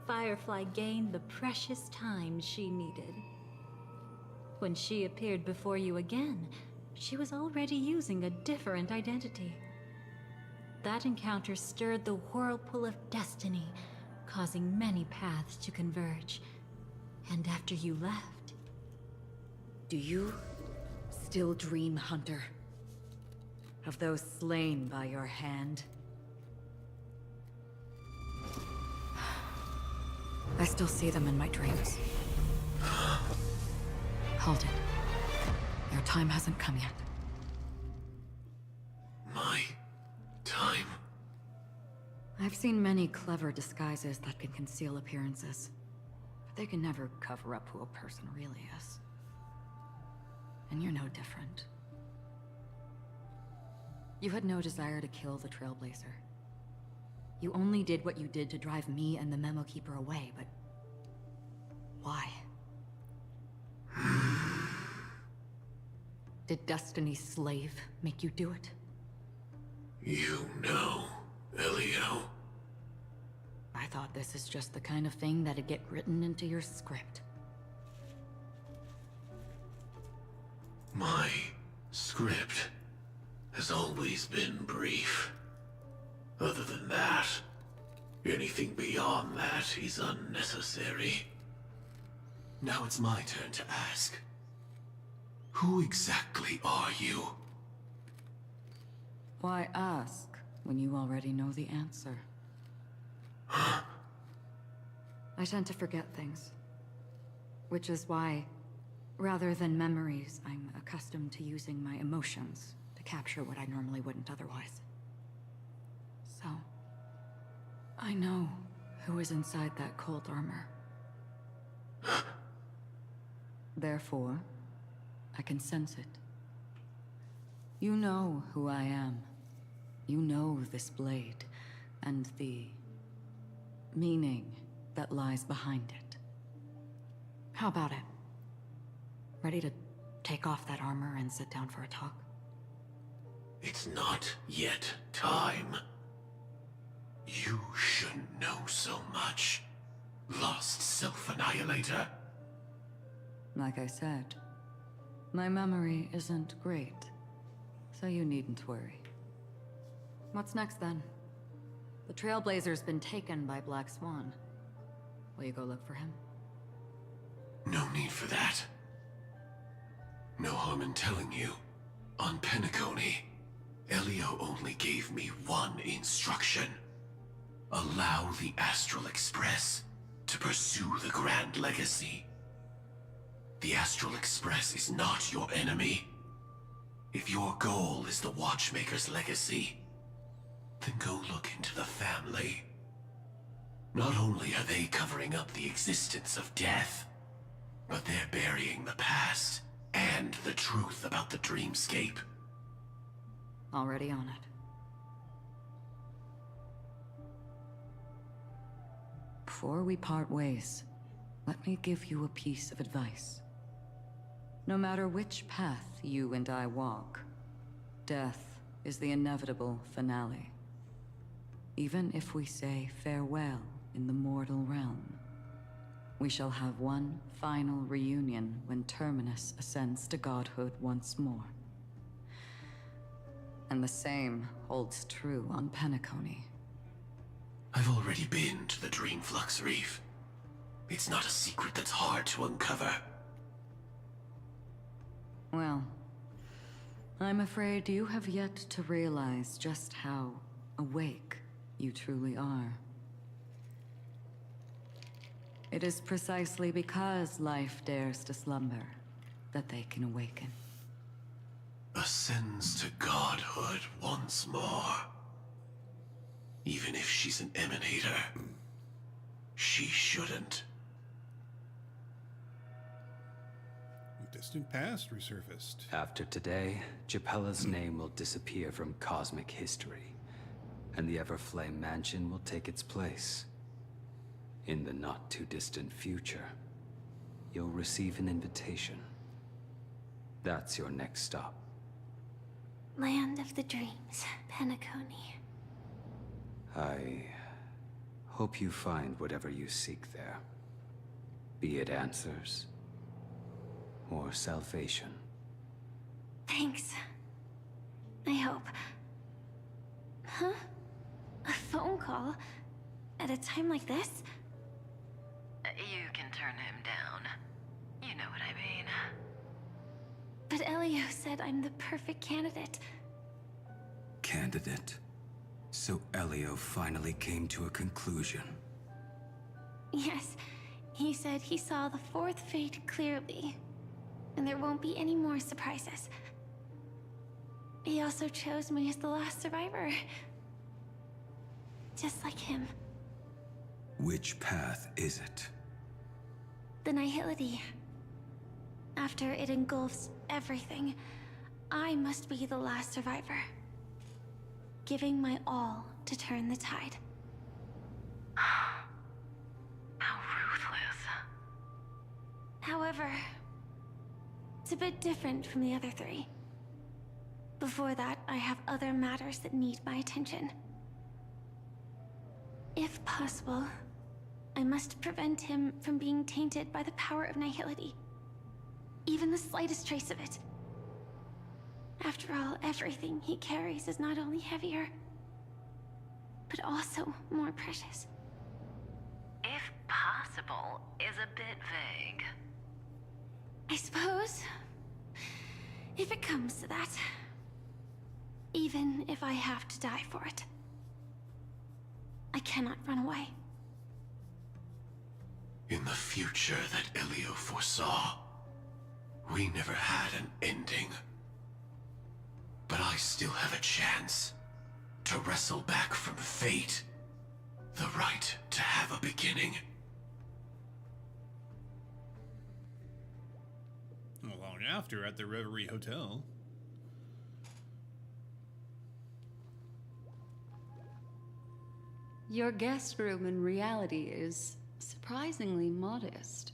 Firefly gained the precious time she needed. When she appeared before you again, she was already using a different identity. That encounter stirred the whirlpool of destiny, causing many paths to converge. And after you left... Do you still dream, Hunter? Of those slain by your hand? I still see them in my dreams. Hold it. Your time hasn't come yet. My time? I've seen many clever disguises that can conceal appearances, but they can never cover up who a person really is. And you're no different. You had no desire to kill the Trailblazer. You only did what you did to drive me and the Memo Keeper away, but... why? Did Destiny's slave make you do it? You know, Elio. I thought this is just the kind of thing that'd get written into your script. My script has always been brief. Other than that, anything beyond that is unnecessary. Now it's my turn to ask. Who exactly are you? Why ask when you already know the answer? I tend to forget things. Which is why, rather than memories, I'm accustomed to using my emotions to capture what I normally wouldn't otherwise. So, I know who is inside that cold armor. Therefore, I can sense it. You know who I am. You know this blade, and the meaning that lies behind it. How about it? Ready to take off that armor and sit down for a talk? It's not yet time. You shouldn't know so much, lost self-annihilator. Like I said, my memory isn't great, so you needn't worry. What's next then? The Trailblazer's been taken by Black Swan. Will you go look for him? No need for that. No harm in telling you. On Penacony, Elio only gave me one instruction. Allow the Astral Express to pursue the Grand Legacy. The Astral Express is not your enemy. If your goal is the Watchmaker's legacy, then go look into the family. Not only are they covering up the existence of death, but they're burying the past and the truth about the dreamscape. Already on it. Before we part ways, let me give you a piece of advice. No matter which path you and I walk, death is the inevitable finale. Even if we say farewell in the mortal realm, we shall have one final reunion when Terminus ascends to godhood once more. And the same holds true on Penacony. I've already been to the Dreamflux Reef. It's not a secret that's hard to uncover. Well, I'm afraid you have yet to realize just how awake you truly are. It is precisely because life dares to slumber that they can awaken. Ascends to godhood once more. Even if she's an emanator, she shouldn't. Distant past resurfaced. After today, Japella's name will disappear from cosmic history, and the Everflame Mansion will take its place. In the not-too-distant future, you'll receive an invitation. That's your next stop. Land of the Dreams, Penacony. I hope you find whatever you seek there. Be it answers or salvation. Thanks. I hope. Huh? A phone call? At a time like this? You can turn him down. You know what I mean. But Elio said I'm the perfect candidate. Candidate. So Elio finally came to a conclusion. Yes, he said he saw the fourth fate clearly, and there won't be any more surprises. He also chose me as the last survivor. Just like him. Which path is it? The Nihility. After it engulfs everything, I must be the last survivor. Giving my all to turn the tide. How ruthless. However, it's a bit different from the other three. Before that, I have other matters that need my attention. If possible, I must prevent him from being tainted by the power of Nihility. Even the slightest trace of it. After all, everything he carries is not only heavier, but also more precious. If possible is a bit vague. I suppose, if it comes to that, even if I have to die for it, I cannot run away. In the future that Elio foresaw, we never had an ending. But I still have a chance to wrestle back from fate the right to have a beginning. Not long after, at the Reverie Hotel. Your guest room in reality is surprisingly modest.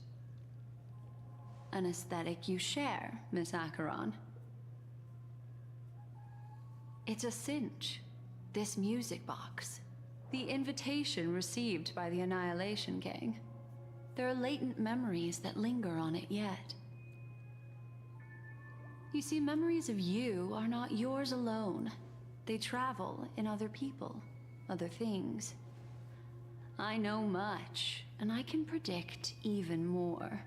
An aesthetic you share, Miss Acheron. It's a cinch. This music box. The invitation received by the Annihilation Gang. There are latent memories that linger on it yet. You see, memories of you are not yours alone. They travel in other people, other things. I know much, and I can predict even more.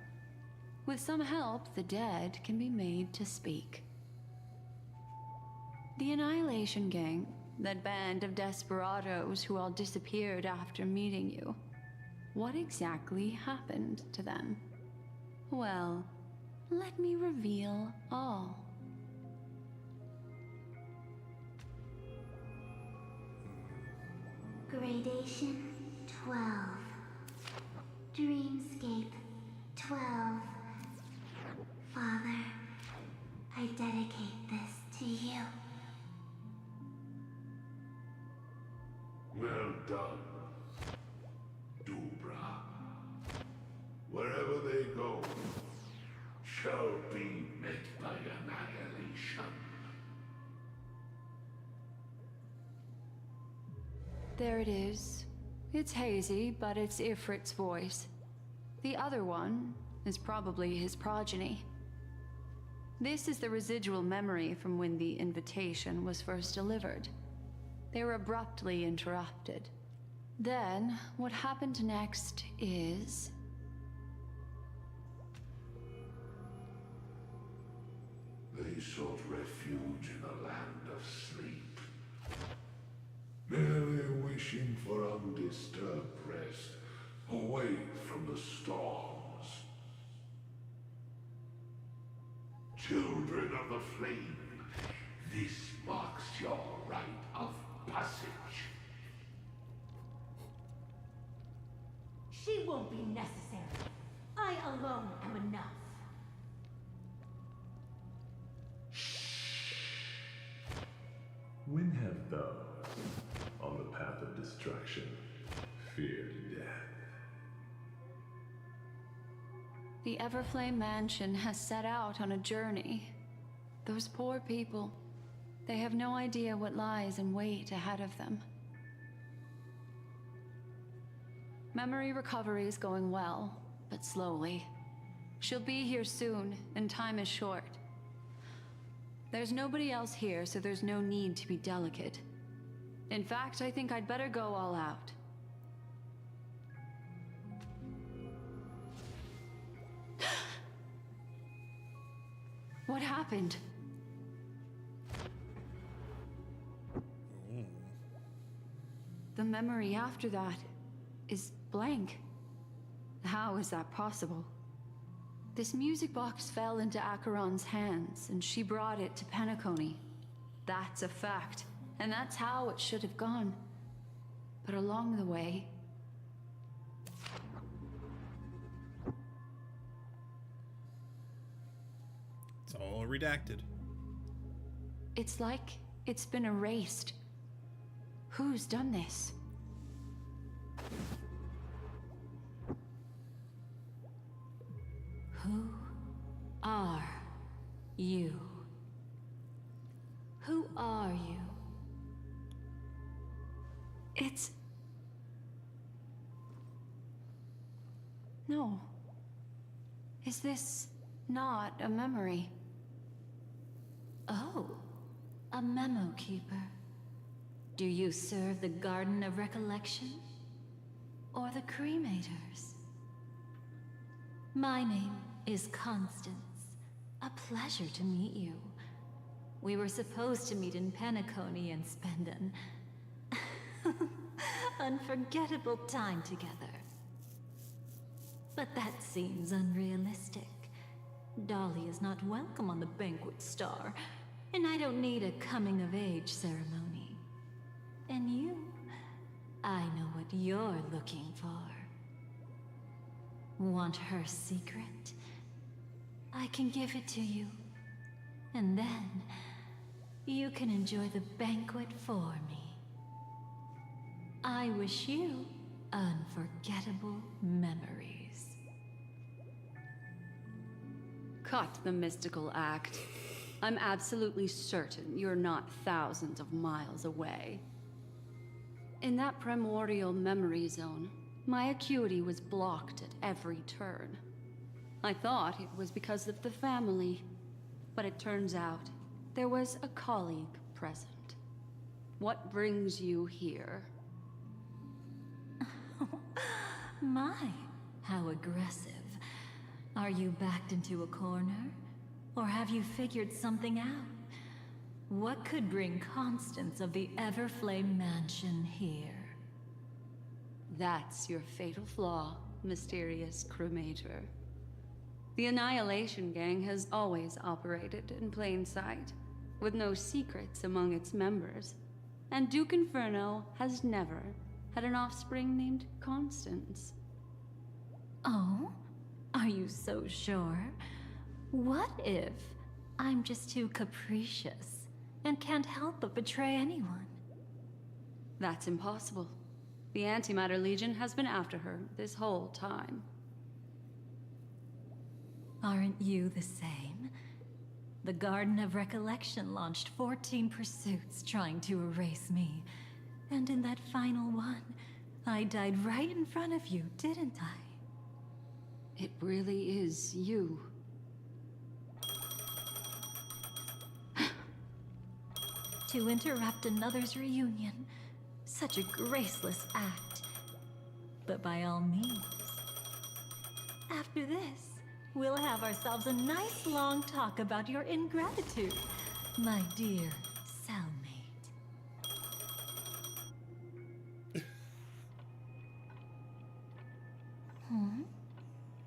With some help, the dead can be made to speak. The Annihilation Gang, that band of desperados who all disappeared after meeting you. What exactly happened to them? Well, let me reveal all. Gradation 12. Dreamscape 12. Father, I dedicate this to you. Well done, Dubra. Wherever they go, shall be met by annihilation. There it is. It's hazy, but it's Ifrit's voice. The other one is probably his progeny. This is the residual memory from when the invitation was first delivered. They were abruptly interrupted. Then, what happened next is... They sought refuge in a land of sleep, merely wishing for undisturbed rest, away from the storms. Children of the flame, this marks your rite of passage. She won't be necessary. I alone am enough. When have those on the path of destruction feared death? The Everflame Mansion has set out on a journey. Those poor people, they have no idea what lies in wait ahead of them. Memory recovery is going well, but slowly. She'll be here soon, and time is short. There's nobody else here, so there's no need to be delicate. In fact, I think I'd better go all out. What happened? The memory after that is blank. How is that possible? This music box fell into Acheron's hands, and she brought it to Penacony. That's a fact, and that's how it should have gone. But along the way... It's all redacted. It's like it's been erased. Who's done this? Who are you? Who are you? It's... No. Is this not a memory? Oh. A memo keeper. Do you serve the Garden of Recollection? Or the Cremators? My name is Constance. A pleasure to meet you. We were supposed to meet in Penacony and spend an unforgettable time together. But that seems unrealistic. Dolly is not welcome on the Banquet Star, and I don't need a coming-of-age ceremony. And you, I know what you're looking for. Want her secret? I can give it to you. And then, you can enjoy the banquet for me. I wish you unforgettable memories. Cut the mystical act. I'm absolutely certain you're not thousands of miles away. In that primordial memory zone, my acuity was blocked at every turn. I thought it was because of the family, but it turns out there was a colleague present. What brings you here? My, how aggressive. Are you backed into a corner? Or have you figured something out? What could bring Constance of the Everflame Mansion here? That's your fatal flaw, mysterious cremator. The Annihilation Gang has always operated in plain sight, with no secrets among its members. And Duke Inferno has never had an offspring named Constance. Oh? Are you so sure? What if I'm just too capricious and can't help but betray anyone? That's impossible. The Antimatter Legion has been after her this whole time. Aren't you the same? The Garden of Recollection launched 14 pursuits trying to erase me. And in that final one, I died right in front of you, didn't I? It really is you. To interrupt another's reunion, such a graceless act. But by all means. After this, we'll have ourselves a nice long talk about your ingratitude, my dear cellmate.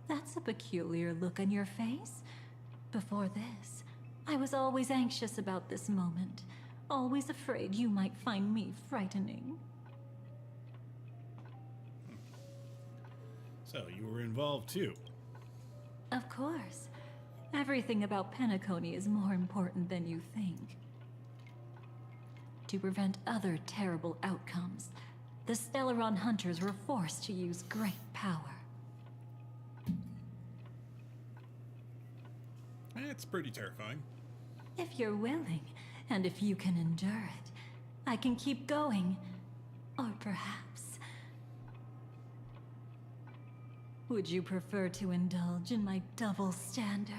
That's a peculiar look on your face. Before this, I was always anxious about this moment. Always afraid you might find me frightening. So, you were involved too? Of course. Everything about Penacony is more important than you think. To prevent other terrible outcomes, the Stellaron hunters were forced to use great power. It's pretty terrifying. If you're willing, and if you can endure it, I can keep going. Or perhaps... would you prefer to indulge in my double standards?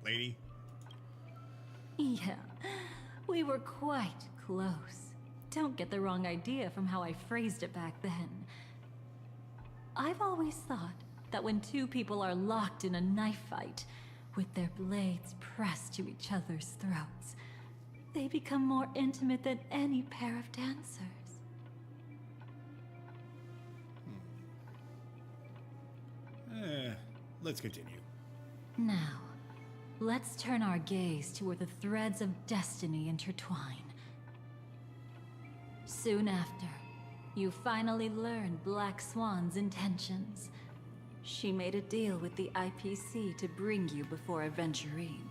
Lady? Yeah, we were quite close. Don't get the wrong idea from how I phrased it back then. I've always thought that when two people are locked in a knife fight, with their blades pressed to each other's throats, they become more intimate than any pair of dancers. Let's continue. Now, let's turn our gaze to where the threads of destiny intertwine. Soon after, you finally learn Black Swan's intentions. She made a deal with the IPC to bring you before Aventurine.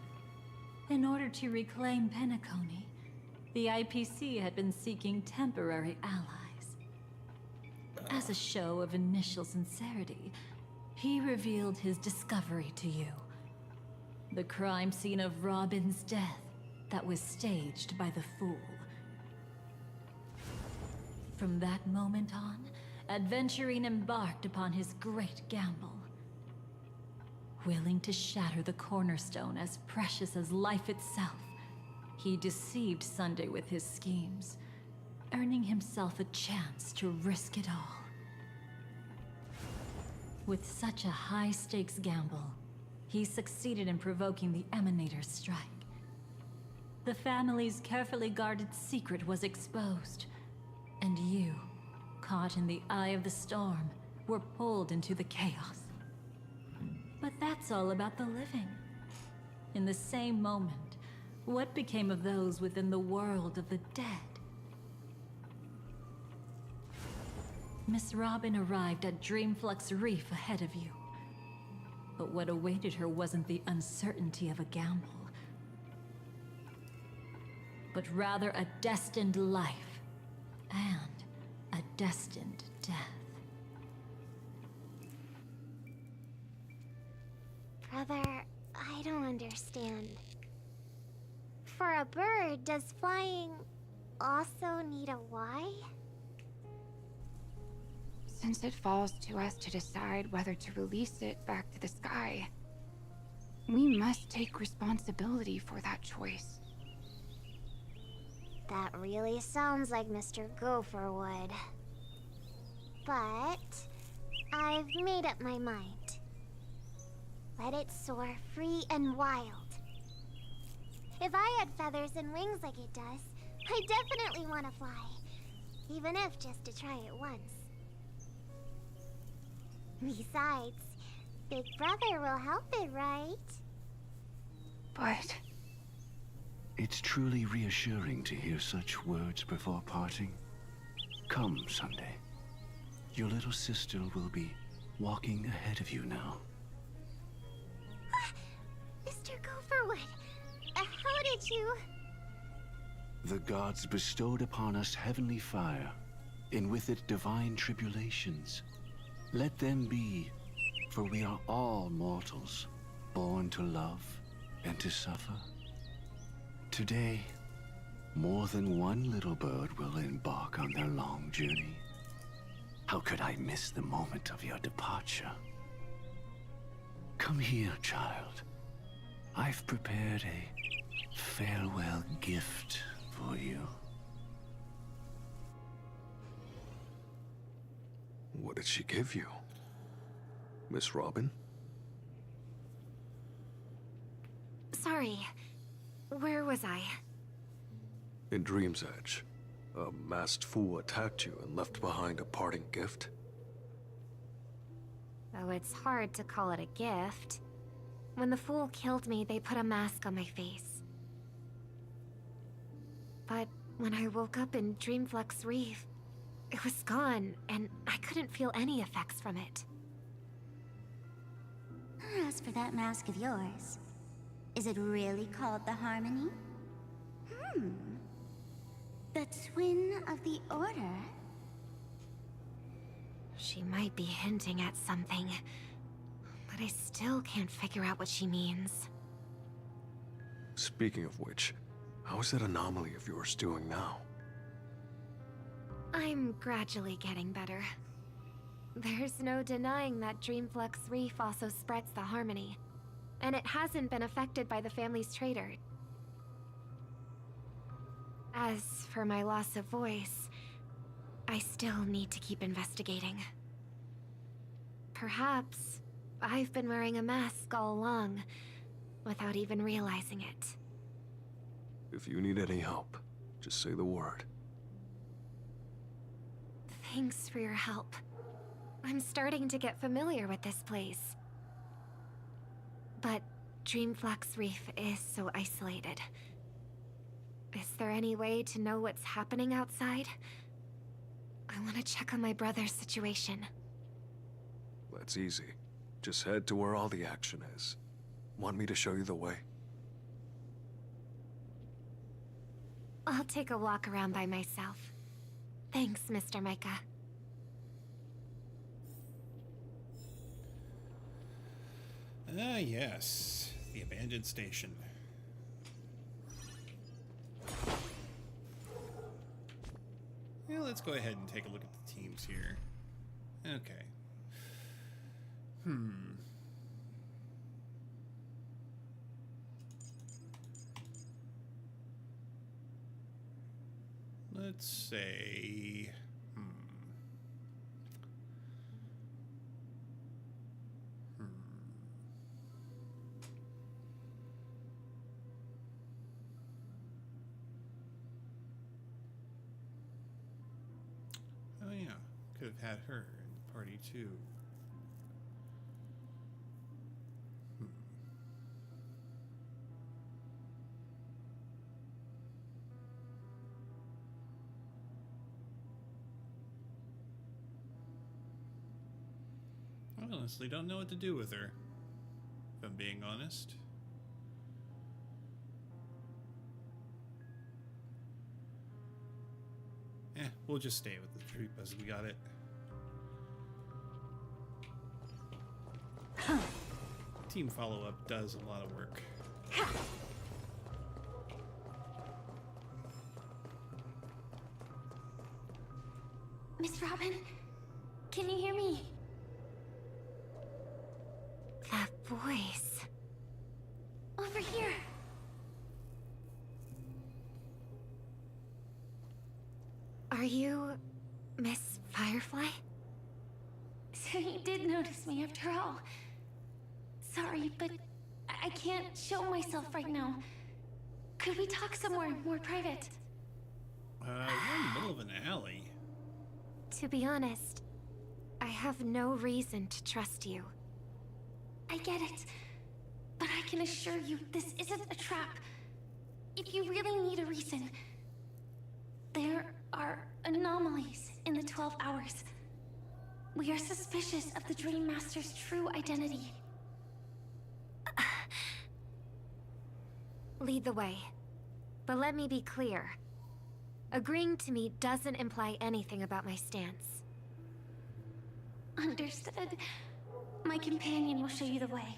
In order to reclaim Penacony, the IPC had been seeking temporary allies. As a show of initial sincerity, he revealed his discovery to you. The crime scene of Robin's death that was staged by the Fool. From that moment on, Aventurine embarked upon his great gamble. willing to shatter the cornerstone as precious as life itself. He deceived Sunday with his schemes, earning himself a chance to risk it all. With such a high-stakes gamble, he succeeded in provoking the Emanator's strike. The family's carefully guarded secret was exposed, and you, caught in the eye of the storm, were pulled into the chaos. But that's all about the living. In the same moment, what became of those within the world of the dead? Miss Robin arrived at Dreamflux Reef ahead of you. But what awaited her wasn't the uncertainty of a gamble, but rather a destined life and a destined death. Brother, I don't understand. For a bird, does flying also need a why? Since it falls to us to decide whether to release it back to the sky, we must take responsibility for that choice. That really sounds like Mr. Gopher would. But I've made up my mind. Let it soar free and wild. If I had feathers and wings like it does, I definitely want to fly. Even if just to try it once. Besides, Big Brother will help it, right? But... It's truly reassuring to hear such words before parting. Come, Sunday. Your little sister will be walking ahead of you now. Mr. Gopherwood, how did you... The gods bestowed upon us heavenly fire, and with it divine tribulations. Let them be, for we are all mortals, born to love and to suffer. Today, more than one little bird will embark on their long journey. How could I miss the moment of your departure? Come here, child. I've prepared a farewell gift for you. What did she give you? Miss Robin? Sorry. Where was I? In Dream's Edge, a masked fool attacked you and left behind a parting gift. Though it's hard to call it a gift. When the fool killed me, they put a mask on my face. But when I woke up in Dreamflux Reef, it was gone, and I couldn't feel any effects from it. As for that mask of yours, is it really called the Harmony? The Twin of the Order? She might be hinting at something, but I still can't figure out what she means. Speaking of which, how is that anomaly of yours doing now? I'm gradually getting better. There's no denying that Dreamflux Reef also spreads the Harmony, and it hasn't been affected by the family's traitor. As for my loss of voice, I still need to keep investigating. Perhaps I've been wearing a mask all along, without even realizing it. If you need any help, just say the word. Thanks for your help. I'm starting to get familiar with this place. But Dreamflux Reef is so isolated. Is there any way to know what's happening outside? I want to check on my brother's situation. That's easy. Just head to where all the action is. Want me to show you the way? I'll take a walk around by myself. Thanks, Mr. Micah. Ah, yes. The abandoned station. Yeah, let's go ahead and take a look at the teams here. Okay. let's say... Oh yeah, could have had her in the party too. I honestly don't know what to do with her, if I'm being honest. We'll just stay with the troop as we got it. Team follow-up does a lot of work. Miss Robin, can you hear me? That voice. Over here. Are you Miss Firefly? So you did notice me after all. Sorry, but I can't show myself right now. Could we talk somewhere more private? We're in the middle of an alley. To be honest, I have no reason to trust you. I get it, but I can assure you this isn't a trap. If you really need a reason, there are anomalies in the 12 hours. We are suspicious of the Dream Master's true identity. Lead the way. But let me be clear. Agreeing to meet doesn't imply anything about my stance. Understood. My companion will show you the way.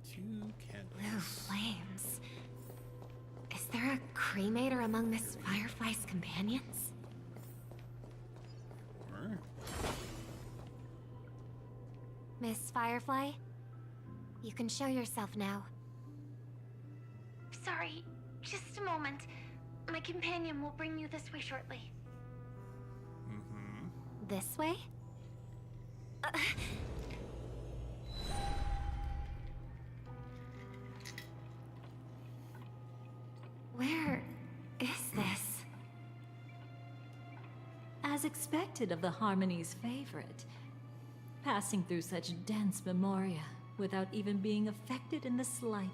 Two candles. Blue flames. Is there a cremator among Miss Firefly's companions? Miss Firefly, you can show yourself now. Sorry, just a moment. My companion will bring you this way shortly. This way? Where is this? As expected of the Harmony's favorite, passing through such dense memoria without even being affected in the slightest.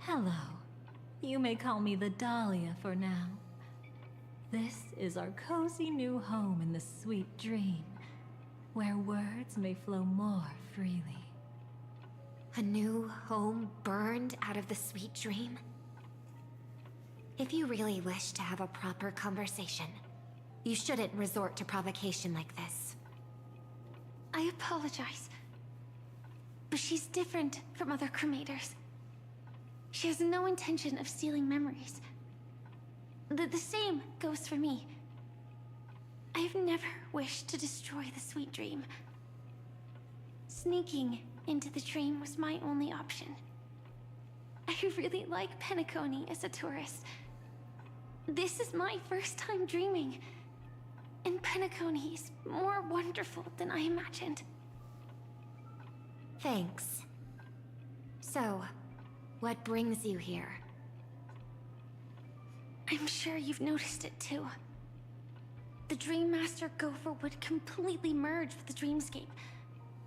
Hello. You may call me the Dahlia for now. This is our cozy new home in the sweet dream, where words may flow more freely. A new home burned out of the sweet dream? If you really wish to have a proper conversation, you shouldn't resort to provocation like this. I apologize, but she's different from other cremators. She has no intention of stealing memories. The same goes for me. I have never wished to destroy the sweet dream. Sneaking into the dream was my only option. I really like Penacony as a tourist. This is my first time dreaming, and Penacony is more wonderful than I imagined. Thanks. So, what brings you here? I'm sure you've noticed it too. The Dream Master Gopher would completely merge with the dreamscape,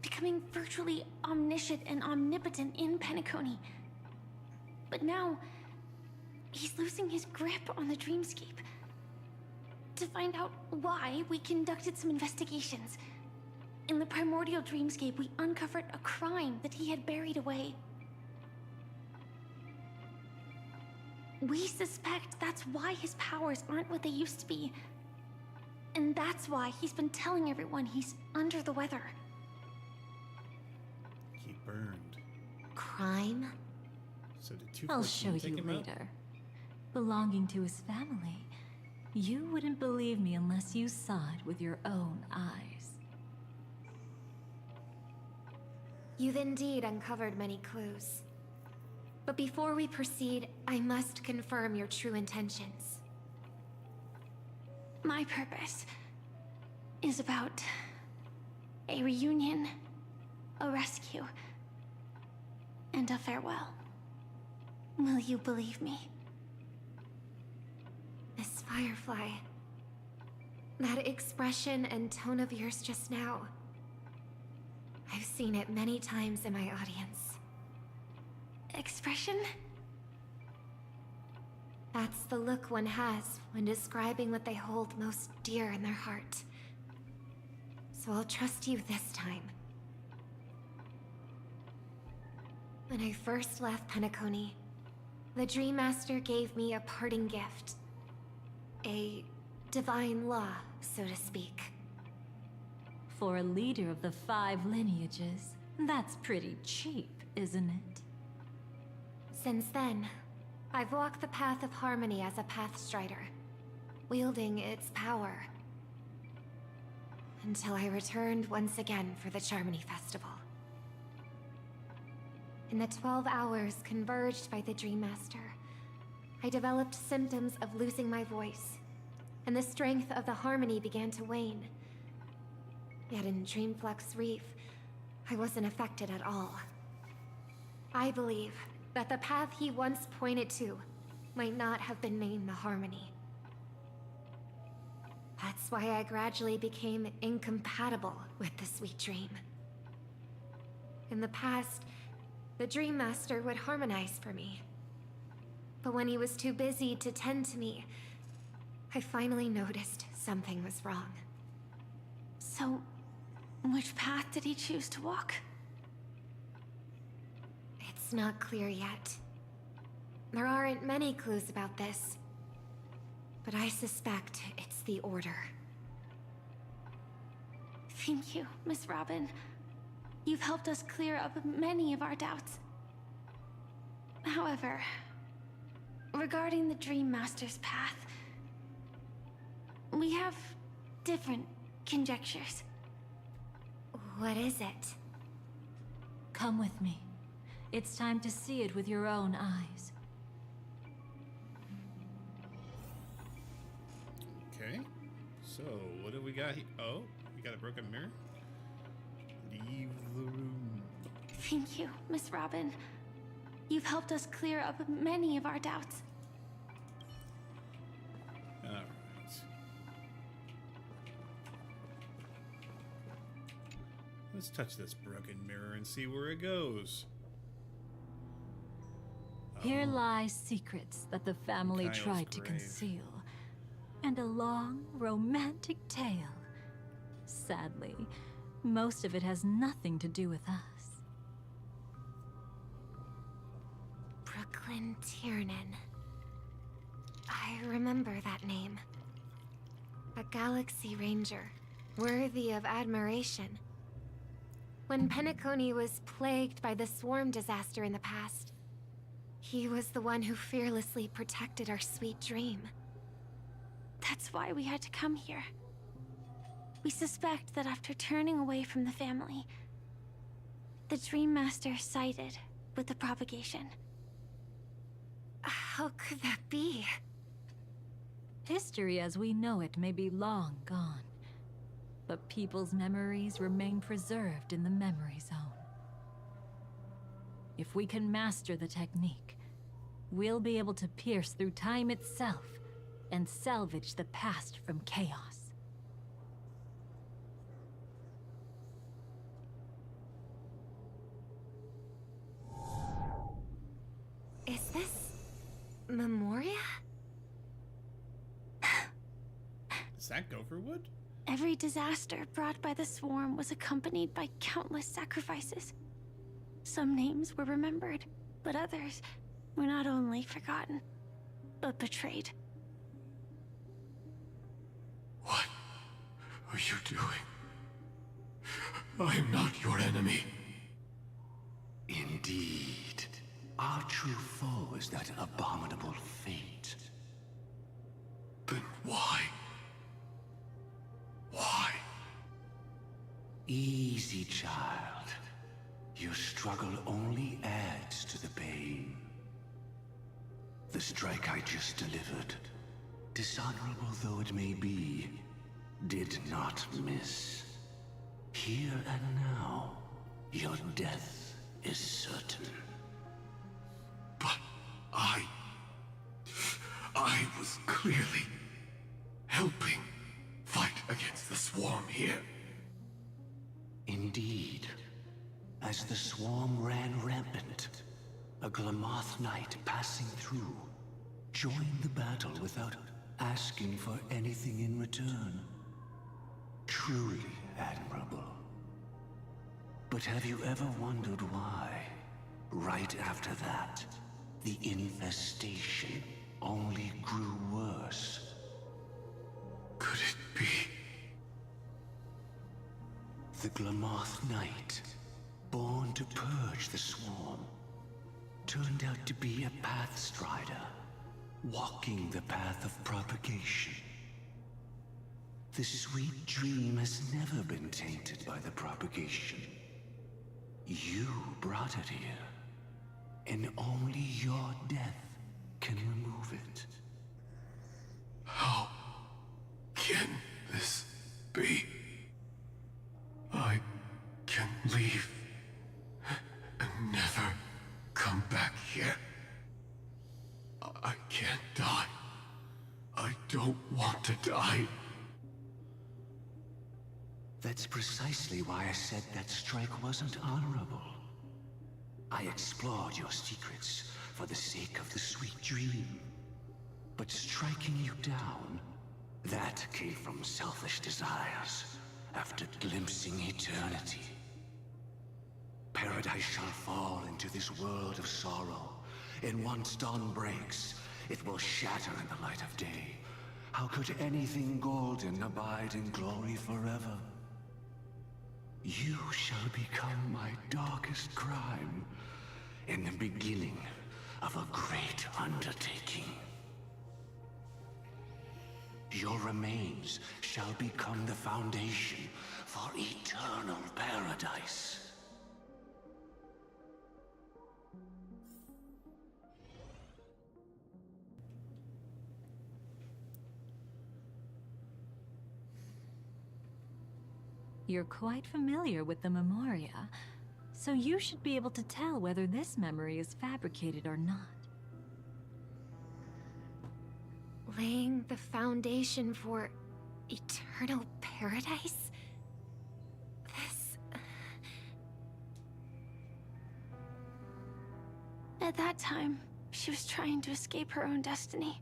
becoming virtually omniscient and omnipotent in Penacony. But now, he's losing his grip on the dreamscape. To find out why, we conducted some investigations. In the primordial dreamscape, we uncovered a crime that he had buried away. We suspect that's why his powers aren't what they used to be. And that's why he's been telling everyone he's under the weather. He burned. Crime? So did two I'll show you later. Belonging to his family, you wouldn't believe me unless you saw it with your own eyes. You've indeed uncovered many clues. But before we proceed, I must confirm your true intentions. My purpose is about a reunion, a rescue, and a farewell. Will you believe me? Miss Firefly, that expression and tone of yours just now, I've seen it many times in my audience. Expression? That's the look one has when describing what they hold most dear in their heart. So I'll trust you this time. When I first left Penacony, the Dream Master gave me a parting gift. A divine law, so to speak. For a leader of the 5 lineages, that's pretty cheap, isn't it? Since then, I've walked the path of harmony as a Pathstrider, wielding its power. Until I returned once again for the Charmony Festival. In the 12 hours converged by the Dream Master, I developed symptoms of losing my voice, and the strength of the harmony began to wane. Yet in Dreamflux Reef, I wasn't affected at all. I believe that the path he once pointed to might not have been named the Harmony. That's why I gradually became incompatible with the sweet dream. In the past, the Dream Master would harmonize for me. But when he was too busy to tend to me, I finally noticed something was wrong. So, which path did he choose to walk? It's not clear yet. There aren't many clues about this, but I suspect it's the Order. Thank you, Miss Robin. You've helped us clear up many of our doubts. However, regarding the Dream Master's path, we have different conjectures. What is it? Come with me. It's time to see it with your own eyes. Okay. So, what do we got here? Oh, we got a broken mirror? Leave the room. Thank you, Miss Robin. You've helped us clear up many of our doubts. Alright. Let's touch this broken mirror and see where it goes. Here lie secrets that the family Kyle's tried to grave. conceal. And a long, romantic tale. Sadly, most of it has nothing to do with us. Brooklyn Tiernan. I remember that name. A Galaxy Ranger, worthy of admiration. When Penacony was plagued by the swarm disaster in the past, he was the one who fearlessly protected our sweet dream. That's why we had to come here. We suspect that after turning away from the family, the Dream Master sided with the propagation. How could that be? History as we know it may be long gone, but people's memories remain preserved in the memory zone. If we can master the technique, we'll be able to pierce through time itself and salvage the past from chaos. Is this Memoria? Is that Gopherwood? Every disaster brought by the swarm was accompanied by countless sacrifices. Some names were remembered, but others were not only forgotten, but betrayed. What are you doing? I am not your enemy. Indeed. Our true foe is that abominable fate. Then why? Why? Easy, child. Your struggle only adds to the pain. The strike I just delivered, dishonorable though it may be, did not miss. Here and now, your death is certain. But I was clearly helping fight against the swarm here. Indeed. As the swarm ran rampant, a Glamoth knight passing through joined the battle without asking for anything in return. Truly admirable. But have you ever wondered why, right after that, the infestation only grew worse? Could it be? The Glamoth Knight, born to purge the swarm, turned out to be a pathstrider, walking the path of propagation. The sweet dream has never been tainted by the propagation. You brought it here, and only your death can remove it. How can this be? I can leave and never come back here. I can't die. I don't want to die. That's precisely why I said that strike wasn't honorable. I explored your secrets for the sake of the sweet dream. But striking you down, that came from selfish desires after glimpsing eternity. Paradise shall fall into this world of sorrow, and once dawn breaks, it will shatter in the light of day. How could anything golden abide in glory forever? You shall become my darkest crime, in the beginning of a great undertaking. Your remains shall become the foundation for eternal paradise. You're quite familiar with the Memoria, so you should be able to tell whether this memory is fabricated or not. Laying the foundation for eternal paradise? This... At that time, she was trying to escape her own destiny.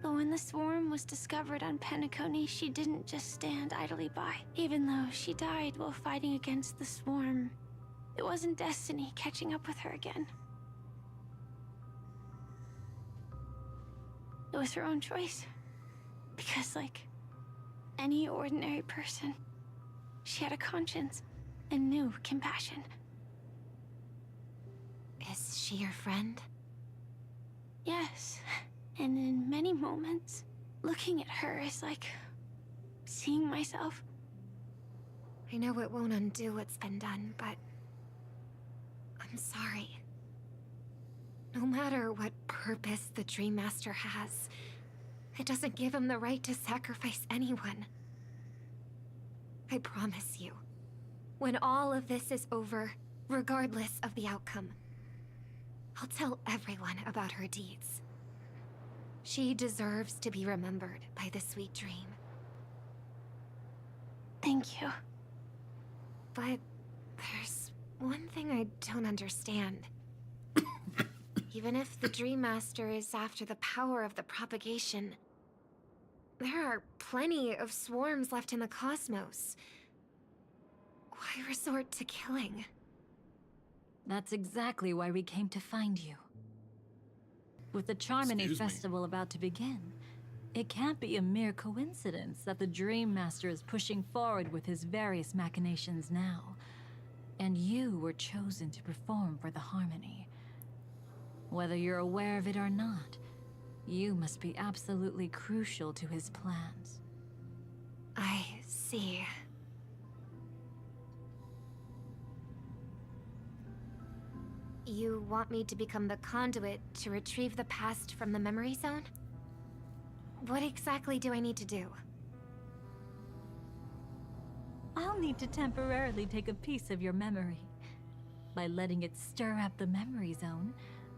But when the swarm was discovered on Penacony, she didn't just stand idly by. Even though she died while fighting against the swarm, it wasn't destiny catching up with her again. It was her own choice. Because like any ordinary person, she had a conscience and knew compassion. Is she your friend? Yes. And in many moments, looking at her is like seeing myself. I know it won't undo what's been done, but I'm sorry. No matter what purpose the Dream Master has, it doesn't give him the right to sacrifice anyone. I promise you, when all of this is over, regardless of the outcome, I'll tell everyone about her deeds. She deserves to be remembered by the sweet dream. Thank you. But there's one thing I don't understand. Even if the Dream Master is after the power of the propagation, there are plenty of swarms left in the cosmos. Why resort to killing? That's exactly why we came to find you. With the Charmony Festival about to begin, it can't be a mere coincidence that the Dream Master is pushing forward with his various machinations now, and you were chosen to perform for the Harmony. Whether you're aware of it or not, you must be absolutely crucial to his plans. I see. You want me to become the conduit to retrieve the past from the memory zone? What exactly do I need to do? I'll need to temporarily take a piece of your memory. By letting it stir up the memory zone,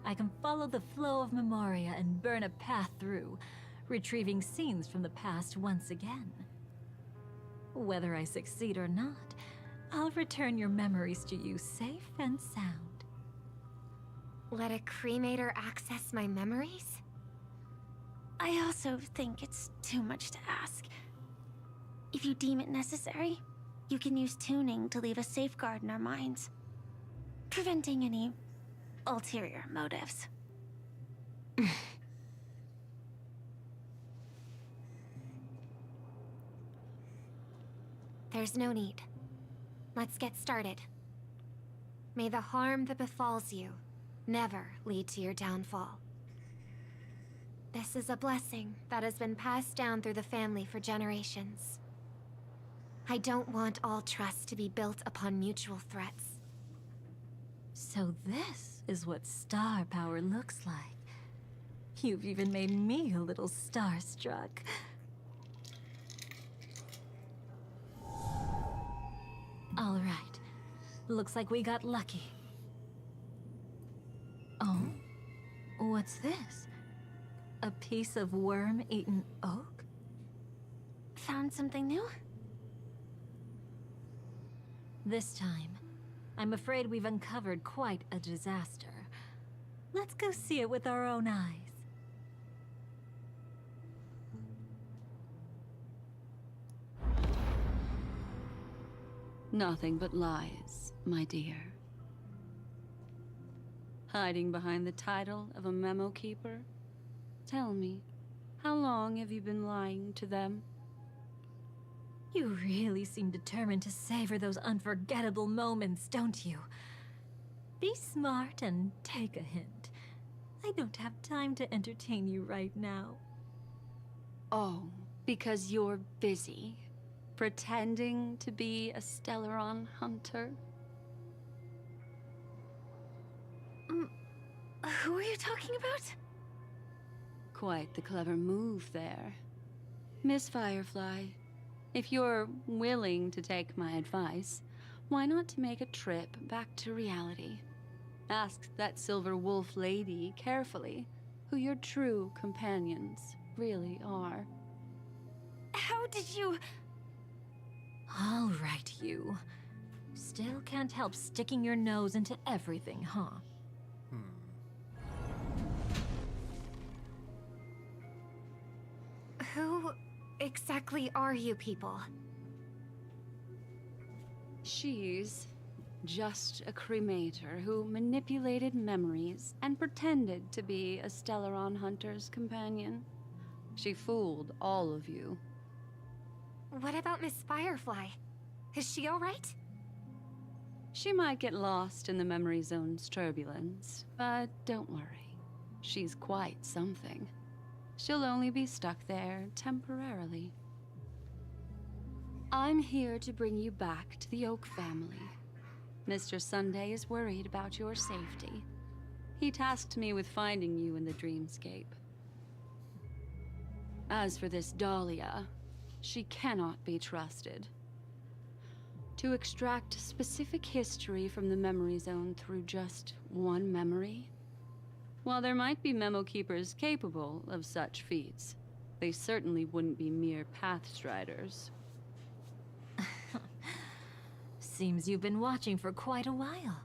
I can follow the flow of memoria and burn a path through, retrieving scenes from the past once again. Whether I succeed or not, I'll return your memories to you safe and sound. Let a cremator access my memories? I also think it's too much to ask. If you deem it necessary, you can use tuning to leave a safeguard in our minds, preventing any ulterior motives. There's no need. Let's get started. May the harm that befalls you never lead to your downfall. This is a blessing that has been passed down through the family for generations. I don't want all trust to be built upon mutual threats. So this is what star power looks like. You've even made me a little starstruck. All right. Looks like we got lucky. Oh? What's this? A piece of worm-eaten oak? Found something new? This time, I'm afraid we've uncovered quite a disaster. Let's go see it with our own eyes. Nothing but lies, my dear. Hiding behind the title of a memo keeper? Tell me, how long have you been lying to them? You really seem determined to savor those unforgettable moments, don't you? Be smart and take a hint. I don't have time to entertain you right now. Oh, because you're busy, pretending to be a Stellaron hunter? Who are you talking about? Quite the clever move there. Miss Firefly, if you're willing to take my advice, why not make a trip back to reality? Ask that Silver Wolf lady carefully who your true companions really are. How did you... All right, you. Still can't help sticking your nose into everything, huh? Who exactly are you people? She's just a cremator who manipulated memories and pretended to be a Stellaron hunter's companion. She fooled all of you. What about Miss Firefly? Is she alright? She might get lost in the memory zone's turbulence, but don't worry. She's quite something. She'll only be stuck there temporarily. I'm here to bring you back to the Oak family. Mr. Sunday is worried about your safety. He tasked me with finding you in the dreamscape. As for this Dahlia, she cannot be trusted. To extract specific history from the memory zone through just one memory? While there might be memo keepers capable of such feats, they certainly wouldn't be mere pathstriders. Seems you've been watching for quite a while.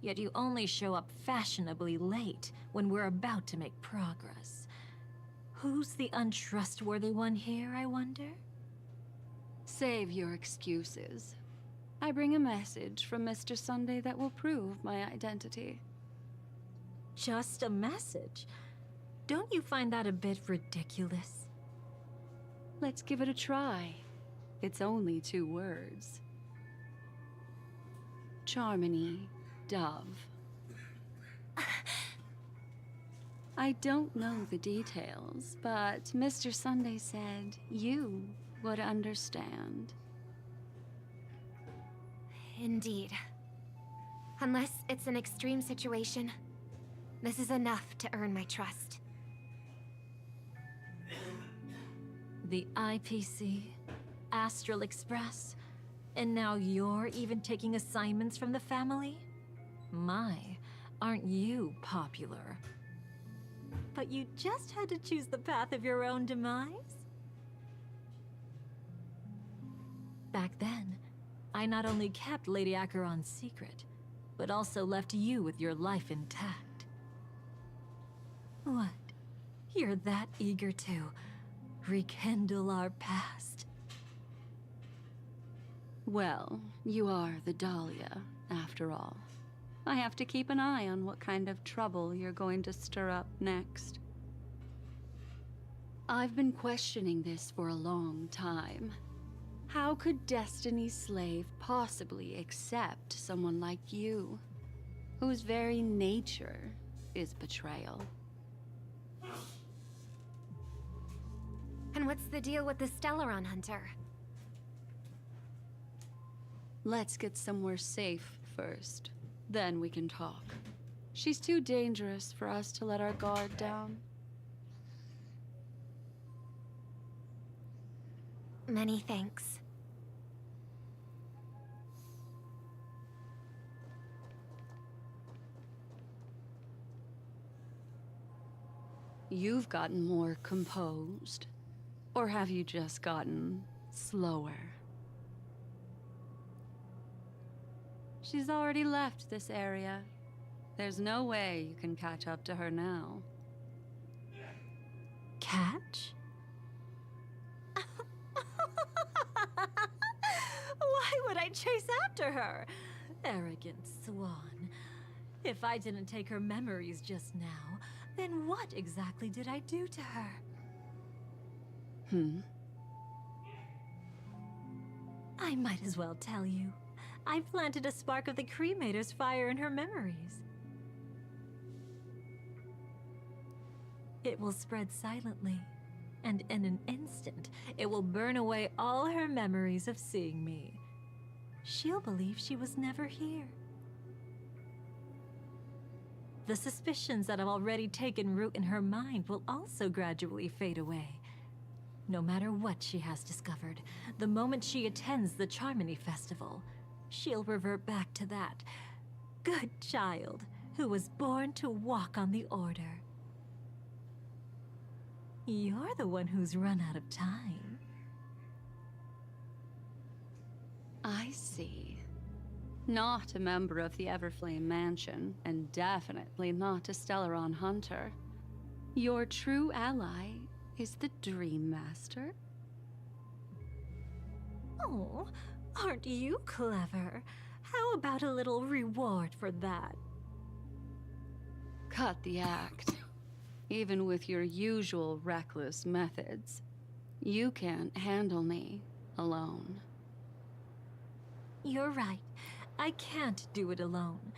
Yet you only show up fashionably late when we're about to make progress. Who's the untrustworthy one here, I wonder? Save your excuses. I bring a message from Mr. Sunday that will prove my identity. Just a message? Don't you find that a bit ridiculous? Let's give it a try. It's only 2 words. Charmony, Dove. I don't know the details, but Mr. Sunday said you would understand. Indeed. Unless it's an extreme situation, this is enough to earn my trust. The IPC, Astral Express, and now you're even taking assignments from the family? My, aren't you popular? But you just had to choose the path of your own demise? Back then, I not only kept Lady Acheron's secret, but also left you with your life intact. What? You're that eager to rekindle our past? Well, you are the Dahlia, after all. I have to keep an eye on what kind of trouble you're going to stir up next. I've been questioning this for a long time. How could Destiny's slave possibly accept someone like you, whose very nature is betrayal? And what's the deal with the Stellaron Hunter? Let's get somewhere safe first. Then we can talk. She's too dangerous for us to let our guard down. Many thanks. You've gotten more composed. Or have you just gotten slower? She's already left this area. There's no way you can catch up to her now. Catch? Why would I chase after her? Arrogant swan. If I didn't take her memories just now, then what exactly did I do to her? I might as well tell you. I planted a spark of the cremator's fire in her memories. It will spread silently, and in an instant, it will burn away all her memories of seeing me. She'll believe she was never here. The suspicions that have already taken root in her mind will also gradually fade away. No matter what she has discovered, the moment she attends the Charmony Festival, she'll revert back to that good child who was born to walk on the Order. You're the one who's run out of time. I see. Not a member of the Everflame Mansion, and definitely not a Stellaron Hunter. Your true ally is the Dream Master? Oh, aren't you clever? How about a little reward for that? Cut the act. Even with your usual reckless methods, you can't handle me alone. You're right. I can't do it alone.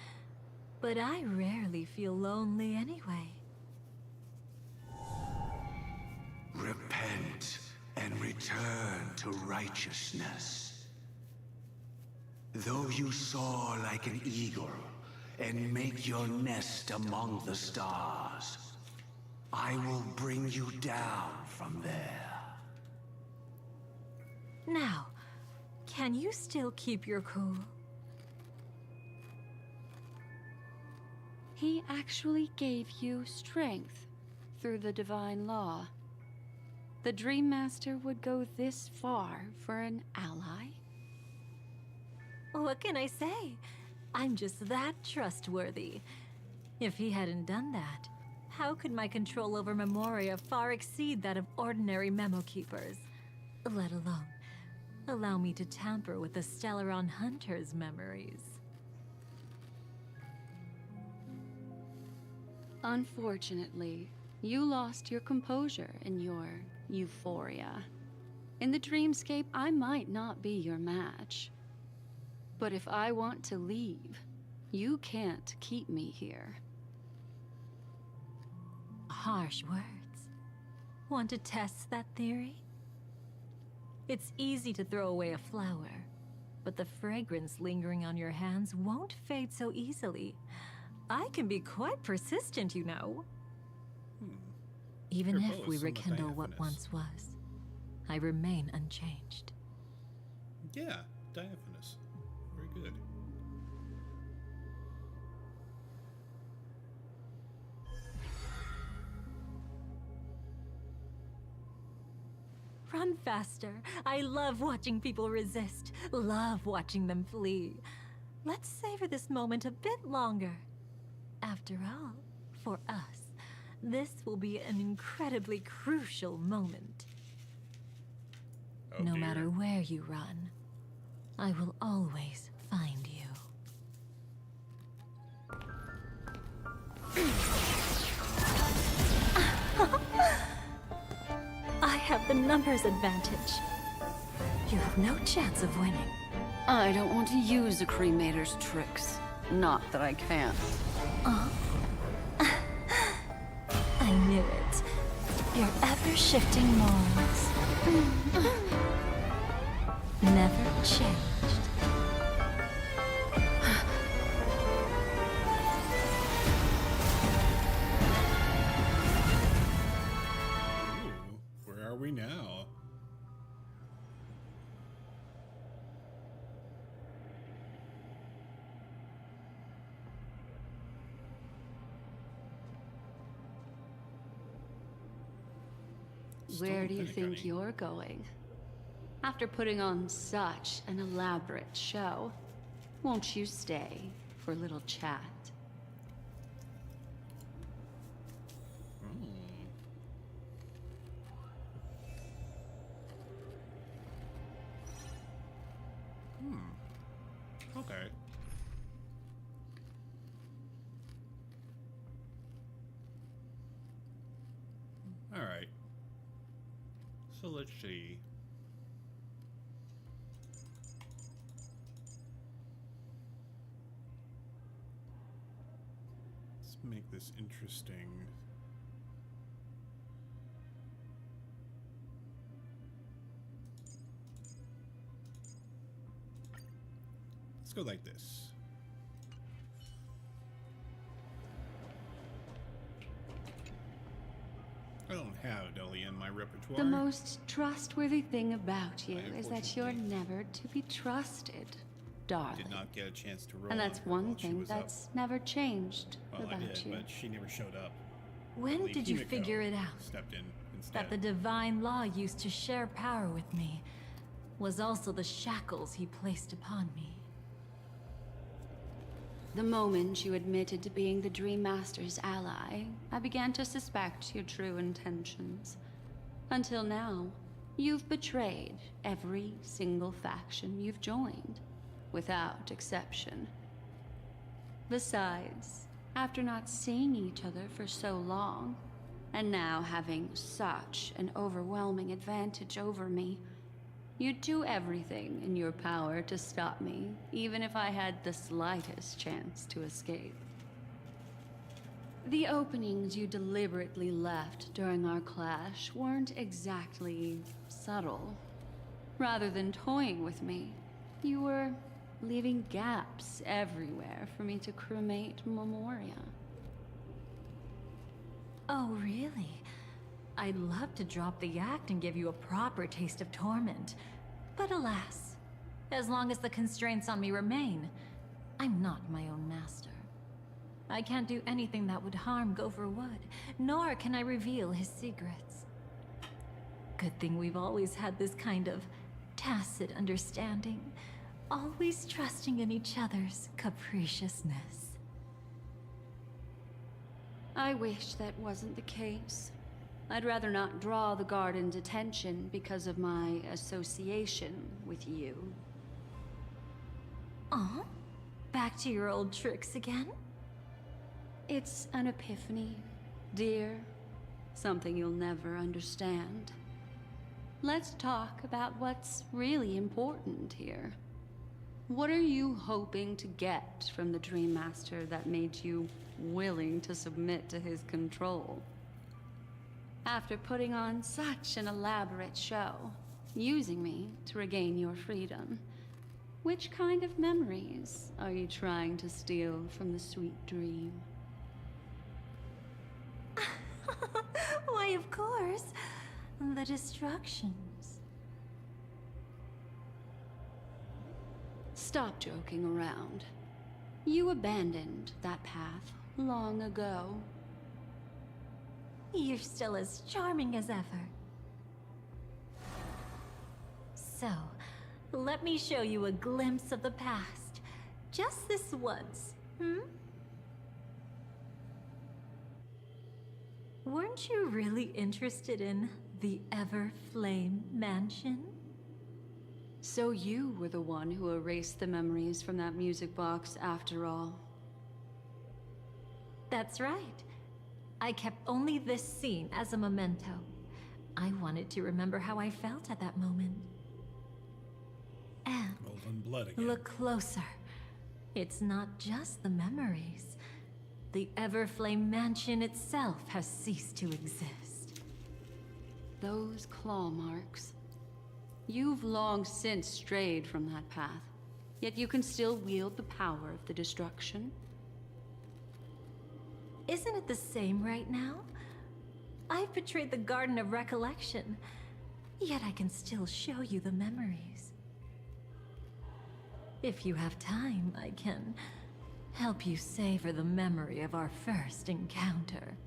But I rarely feel lonely anyway. Repent and return to righteousness. Though you soar like an eagle and make your nest among the stars, I will bring you down from there. Now, can you still keep your cool? He actually gave you strength through the divine law. The Dream Master would go this far for an ally? What can I say? I'm just that trustworthy. If he hadn't done that, how could my control over Memoria far exceed that of ordinary memo keepers? Let alone allow me to tamper with the Stellaron Hunter's memories. Unfortunately, you lost your composure in your euphoria. In the dreamscape, I might not be your match. But if I want to leave, you can't keep me here. Harsh words. Want to test that theory? It's easy to throw away a flower, but the fragrance lingering on your hands won't fade so easily. I can be quite persistent, you know. Even Your if bow we is somewhat rekindle what diaphanous. once was, I remain unchanged. Yeah, diaphanous. Very good. Run faster. I love watching people resist. Love watching them flee. Let's savor this moment a bit longer. After all, for us, this will be an incredibly crucial moment. Oh, No dear. matter where you run, I will always find you. I have the numbers advantage. You have no chance of winning. I don't want to use the cremator's tricks. Not that I can't. I knew it. Your ever-shifting morals. Never changed. Ooh, where are we now? Where do you Still think you're going? After putting on such an elaborate show, won't you stay for a little chat? Okay. All right. So let's see. Let's make this interesting. Let's go like this. I don't have Deli in my repertoire. The most trustworthy thing about you is that you're never to be trusted, darling. Did not get a chance to roll And on that's her one while she thing was that's up. never changed Well, I about did, you. but she never showed up. When Only did you Himiko figure it out? Stepped in instead. That the divine law used to share power with me was also the shackles he placed upon me. The moment you admitted to being the Dream Master's ally, I began to suspect your true intentions. Until now, you've betrayed every single faction you've joined, without exception. Besides, after not seeing each other for so long, and now having such an overwhelming advantage over me, you'd do everything in your power to stop me, even if I had the slightest chance to escape. The openings you deliberately left during our clash weren't exactly subtle. Rather than toying with me, you were leaving gaps everywhere for me to cremate Memoria. Oh, really? I'd love to drop the act and give you a proper taste of torment. But alas, as long as the constraints on me remain, I'm not my own master. I can't do anything that would harm Gopher Wood, nor can I reveal his secrets. Good thing we've always had this kind of tacit understanding, always trusting in each other's capriciousness. I wish that wasn't the case. I'd rather not draw the Garden's attention because of my association with you. Aw, back to your old tricks again? It's an epiphany, dear. Something you'll never understand. Let's talk about what's really important here. What are you hoping to get from the Dream Master that made you willing to submit to his control? After putting on such an elaborate show, using me to regain your freedom, Which kind of memories are you trying to steal from the sweet dream? Why, of course. The destructions. Stop joking around. You abandoned that path long ago. You're still as charming as ever. So, let me show you a glimpse of the past. Just this once, Weren't you really interested in the Everflame Mansion? So you were the one who erased the memories from that music box after all. That's right. I kept only this scene as a memento. I wanted to remember how I felt at that moment. And Golden blood again. look closer. It's not just the memories. The Everflame Mansion itself has ceased to exist. Those claw marks. You've long since strayed from that path, yet you can still wield the power of the destruction. Isn't it the same right now? I've betrayed the Garden of Recollection, yet I can still show you the memories. If you have time, I can help you savor the memory of our first encounter.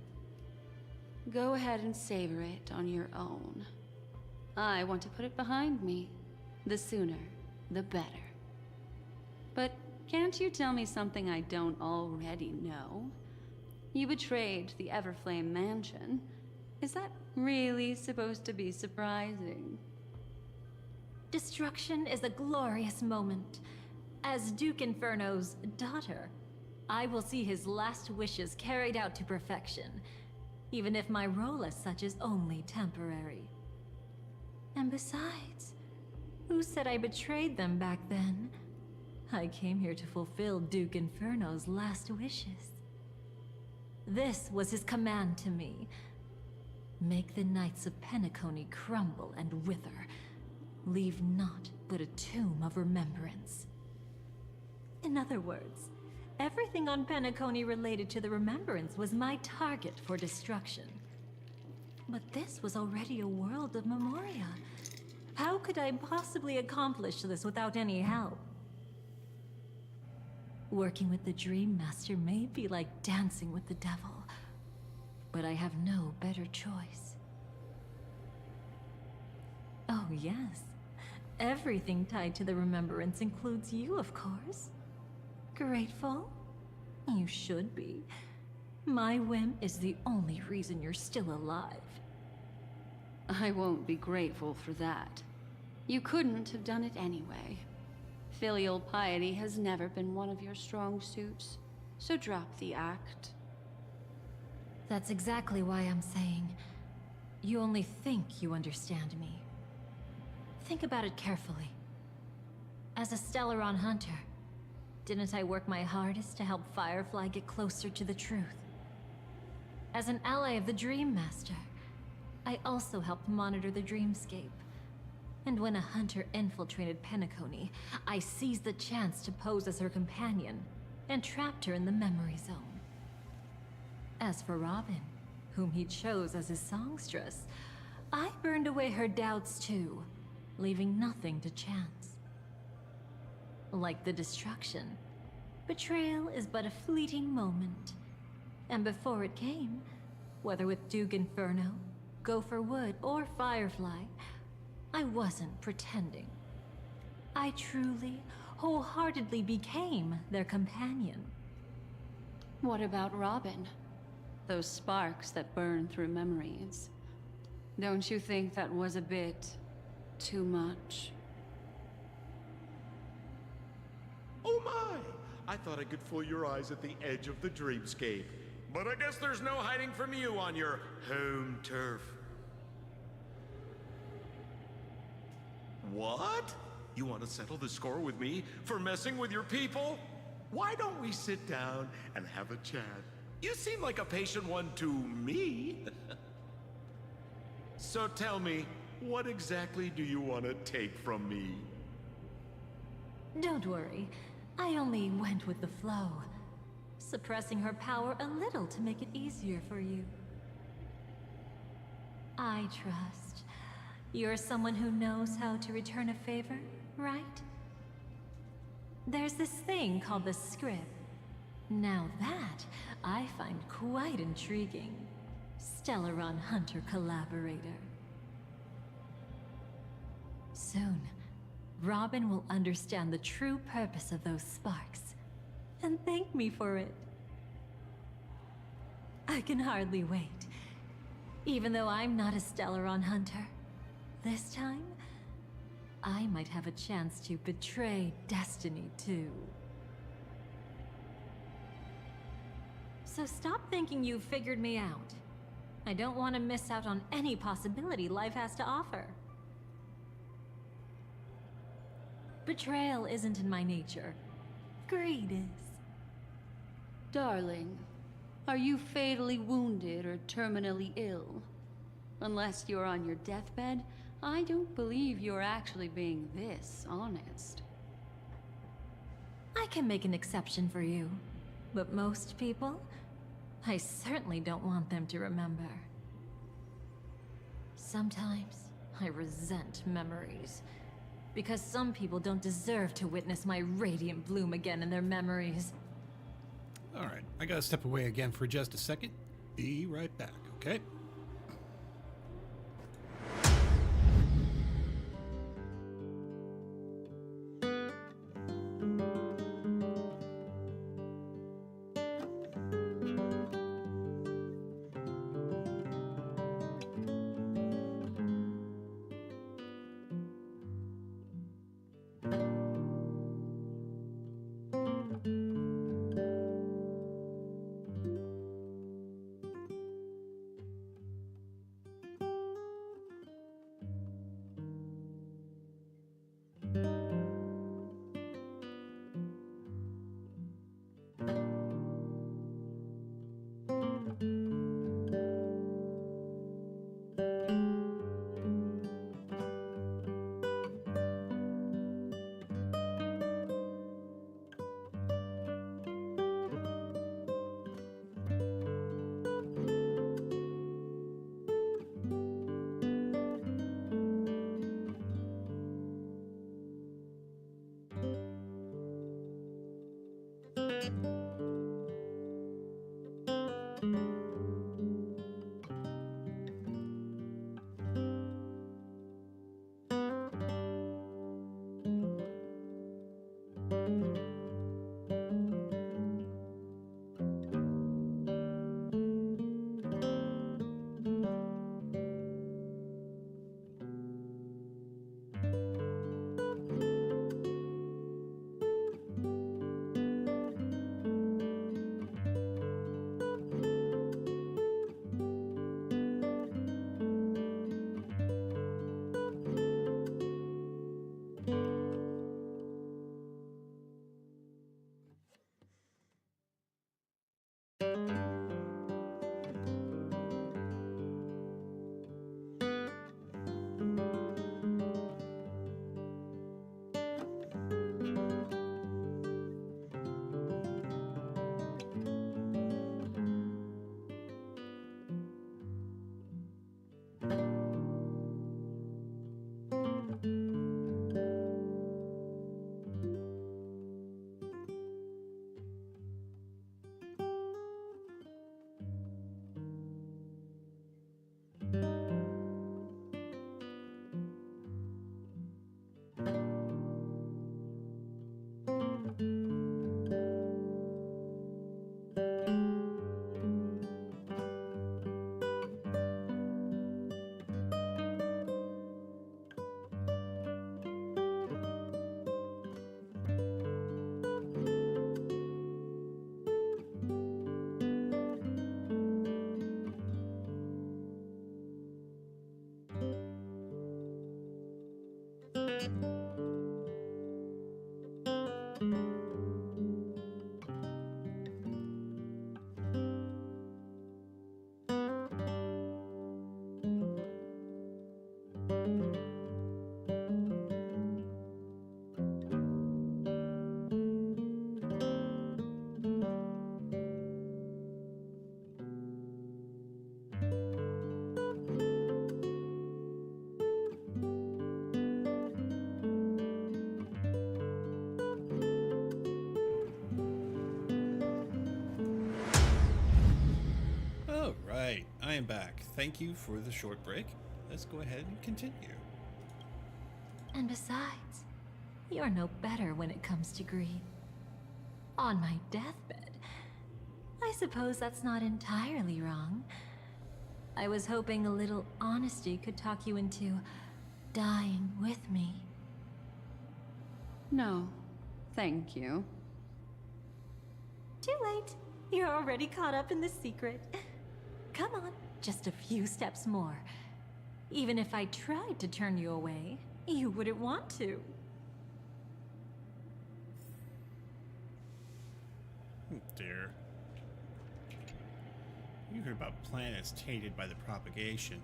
Go ahead and savor it on your own. I want to put it behind me. The sooner, the better. But can't you tell me something I don't already know? You betrayed the Everflame Mansion. Is that really supposed to be surprising? Destruction is a glorious moment. As Duke Inferno's daughter, I will see his last wishes carried out to perfection, even if my role as such is only temporary. And besides, who said I betrayed them back then? I came here to fulfill Duke Inferno's last wishes. This was his command to me. Make the Knights of Penacony crumble and wither. Leave naught but a tomb of remembrance. In other words, everything on Penacony related to the Remembrance was my target for destruction. But this was already a world of Memoria. How could I possibly accomplish this without any help? Working with the Dream Master may be like dancing with the devil, but I have no better choice. Oh yes, everything tied to the Remembrance includes you, of course. Grateful? You should be. My whim is the only reason you're still alive. I won't be grateful for that. You couldn't have done it anyway. Filial piety has never been one of your strong suits, so drop the act. That's exactly why I'm saying, you only think you understand me. Think about it carefully. As a Stellaron hunter, didn't I work my hardest to help Firefly get closer to the truth? As an ally of the Dream Master, I also helped monitor the dreamscape. And when a hunter infiltrated Penacony, I seized the chance to pose as her companion and trapped her in the memory zone. As for Robin, whom he chose as his songstress, I burned away her doubts too, leaving nothing to chance. Like the destruction, betrayal is but a fleeting moment. And before it came, whether with Duke Inferno, Gopher Wood, or Firefly, I wasn't pretending. I truly, wholeheartedly became their companion. What about Robin? Those sparks that burn through memories. Don't you think that was a bit too much? Oh my! I thought I could fool your eyes at the edge of the dreamscape. But I guess there's no hiding from you on your home turf. What? You want to settle the score with me for messing with your people? Why don't we sit down and have a chat? You seem like a patient one to me. So tell me, what exactly do you want to take from me? Don't worry. I only went with the flow, suppressing her power a little to make it easier for you. I trust. You're someone who knows how to return a favor, right? There's this thing called the script. Now that, I find quite intriguing. Stellaron Hunter collaborator. Soon, Robin will understand the true purpose of those sparks, and thank me for it. I can hardly wait. Even though I'm not a Stellaron Hunter, this time, I might have a chance to betray destiny too. So stop thinking you've figured me out. I don't want to miss out on any possibility life has to offer. Betrayal isn't in my nature. Greed is. Darling, are you fatally wounded or terminally ill? Unless you're on your deathbed, I don't believe you're actually being this honest. I can make an exception for you, but most people, I certainly don't want them to remember. Sometimes I resent memories, because some people don't deserve to witness my radiant bloom again in their memories. All right, I gotta step away again for just a second. Be right back, okay? I am back. Thank you for the short break. Let's go ahead and continue. And besides, you're no better when it comes to greed. On my deathbed, I suppose that's not entirely wrong. I was hoping a little honesty could talk you into dying with me. No, thank you. Too late. You're already caught up in the secret. Come on, just a few steps more. Even if I tried to turn you away, you wouldn't want to. Oh dear. You heard about planets tainted by the propagation,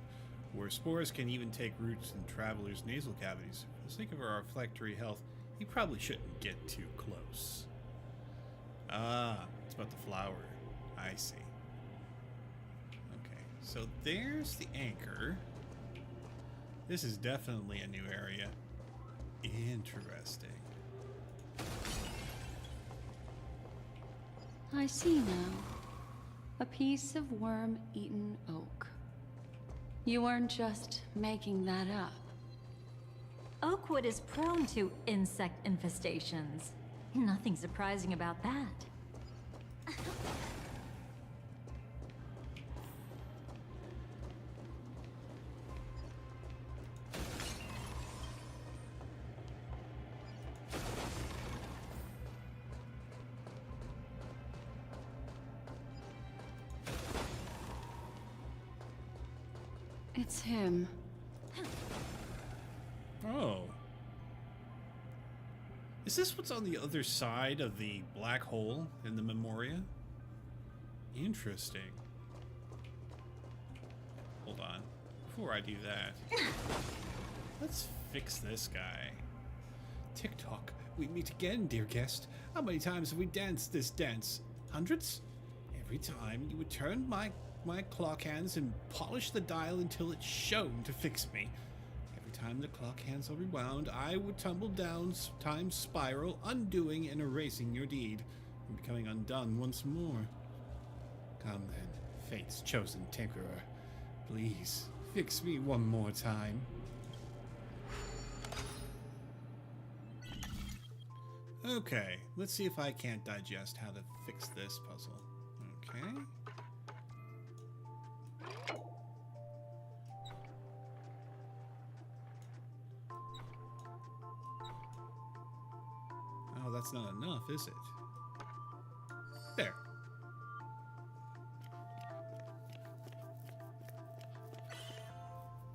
where spores can even take roots in travelers' nasal cavities. For the sake of our reflectory health, you probably shouldn't get too close. Ah, it's about the flower. I see. Okay, so there's the anchor. This is definitely a new area. Interesting. I see now. A piece of worm-eaten oak. You weren't just making that up. Oakwood is prone to insect infestations. Nothing surprising about that. It's him. Oh. Is this what's on the other side of the black hole in the Memoria? Interesting. Hold on. Before I do that, let's fix this guy. TikTok, we meet again, dear guest. How many times have we danced this dance? Hundreds? Every time you would turn my clock hands and polish the dial until it shone to fix me. Every time the clock hands are rewound, I would tumble down time's spiral, undoing and erasing your deed, and becoming undone once more. Come then, fate's chosen tinkerer. Please, fix me one more time. Okay, let's see if I can't digest how to fix this puzzle. Okay. Oh, that's not enough, is it? There.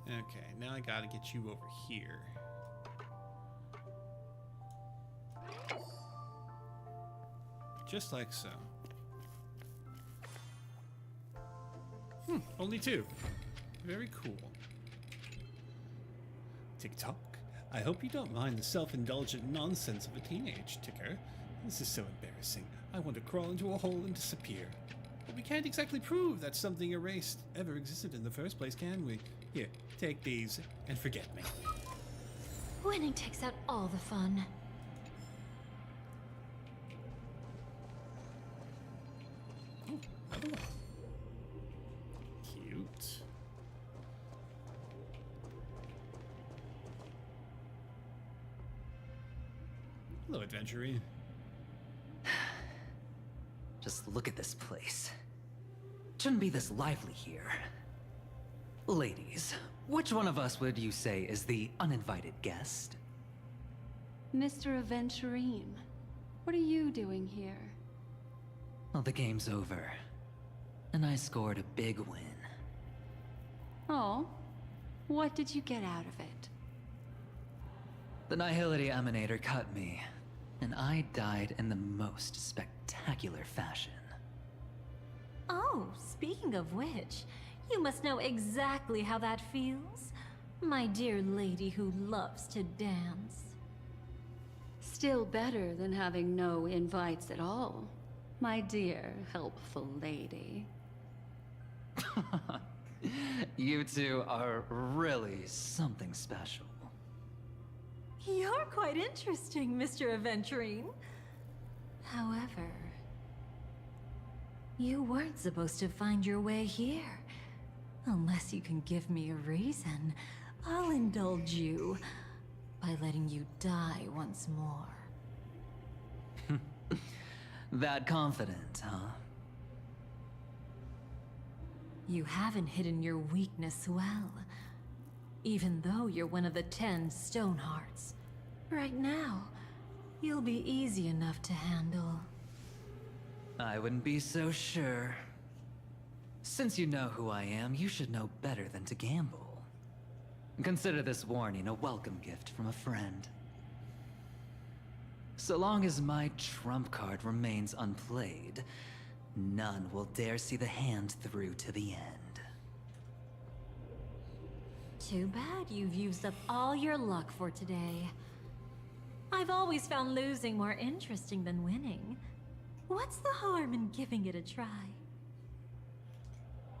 Okay, now I gotta get you over here. Just like so. Only two. Very cool. TikTok, I hope you don't mind the self-indulgent nonsense of a teenage ticker. This is so embarrassing. I want to crawl into a hole and disappear. But we can't exactly prove that something erased ever existed in the first place, can we? Here, take these and forget me. Winning takes out all the fun. Oh, another one. Cute. Hello, adventurine. Just look at this place. Shouldn't be this lively here. Ladies, which one of us would you say is the uninvited guest? Mr. Aventurine, what are you doing here? Well, the game's over. And I scored a big win. Oh, what did you get out of it? The Nihility Emanator cut me, and I died in the most spectacular fashion. Oh, speaking of which, you must know exactly how that feels. My dear lady who loves to dance. Still better than having no invites at all, my dear helpful lady. You two are really something special. You're quite interesting, Mr. Aventurine. However, you weren't supposed to find your way here. Unless you can give me a reason, I'll indulge you by letting you die once more. That confident, huh? You haven't hidden your weakness well, even though you're one of the 10 Stonehearts. Right now, you'll be easy enough to handle. I wouldn't be so sure. Since you know who I am, you should know better than to gamble. Consider this warning a welcome gift from a friend. So long as my trump card remains unplayed, none will dare see the hand through to the end. Too bad you've used up all your luck for today. I've always found losing more interesting than winning. What's the harm in giving it a try?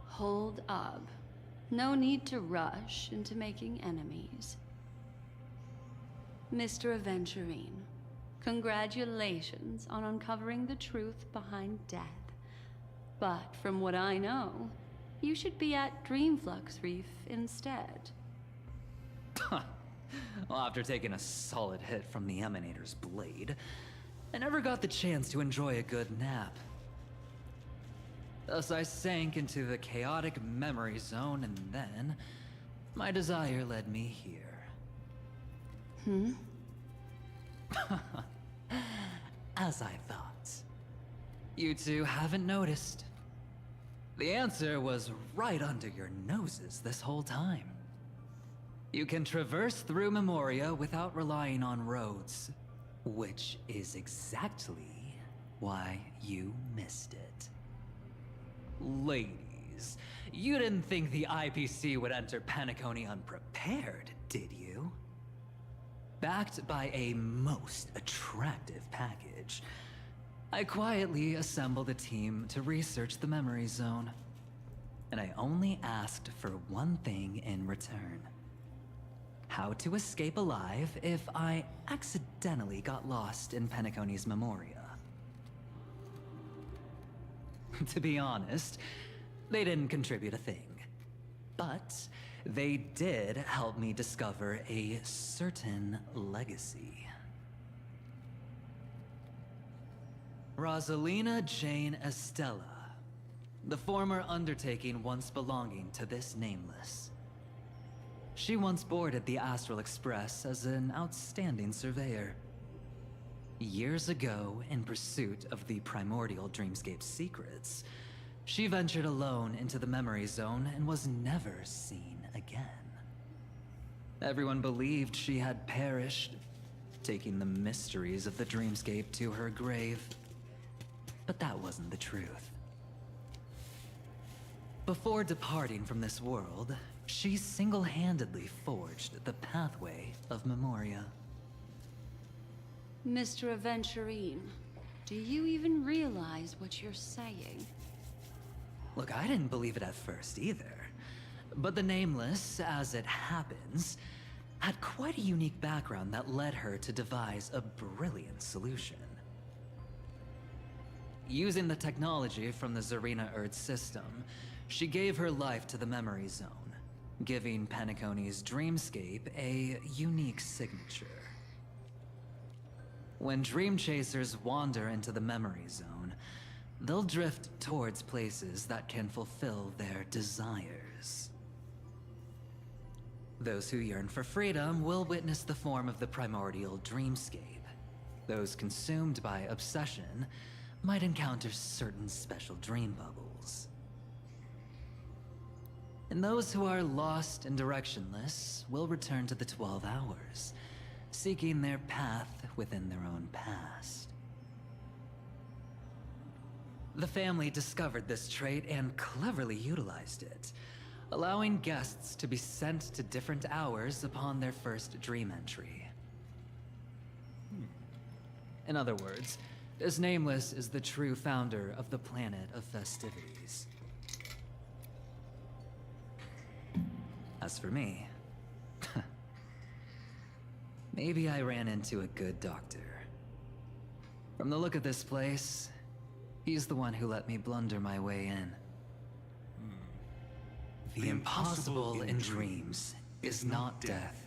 Hold up. No need to rush into making enemies. Mr. Aventurine, congratulations on uncovering the truth behind death. But from what I know, you should be at Dreamflux Reef instead. Well, after taking a solid hit from the Emanator's blade, I never got the chance to enjoy a good nap. Thus I sank into the chaotic memory zone, and then my desire led me here. As I thought. You two haven't noticed. The answer was right under your noses this whole time. You can traverse through Memoria without relying on roads, which is exactly why you missed it. Ladies, you didn't think the IPC would enter Penacony unprepared, did you? Backed by a most attractive package, I quietly assembled a team to research the memory zone. And I only asked for one thing in return. How to escape alive if I accidentally got lost in Penacony's Memoria. To be honest, they didn't contribute a thing. But they did help me discover a certain legacy. Rosalina Jane Estella, the former undertaking once belonging to this Nameless. She once boarded the Astral Express as an outstanding surveyor. Years ago, in pursuit of the primordial dreamscape secrets, she ventured alone into the memory zone and was never seen again. Everyone believed she had perished, taking the mysteries of the dreamscape to her grave. But that wasn't the truth. Before departing from this world, she single-handedly forged the pathway of Memoria. Mr. Aventurine, do you even realize what you're saying? Look, I didn't believe it at first either. But the Nameless, as it happens, had quite a unique background that led her to devise a brilliant solution. Using the technology from the Zarina Earth system, she gave her life to the memory zone, giving Penacony's dreamscape a unique signature. When dream chasers wander into the memory zone, they'll drift towards places that can fulfill their desires. Those who yearn for freedom will witness the form of the primordial dreamscape. Those consumed by obsession might encounter certain special dream bubbles. And those who are lost and directionless will return to the 12 hours, seeking their path within their own past. The family discovered this trait and cleverly utilized it, allowing guests to be sent to different hours upon their first dream entry. In other words, this Nameless is the true founder of the planet of festivities. As for me, maybe I ran into a good doctor. From the look of this place, he's the one who let me blunder my way in. The impossible in dreams is not death,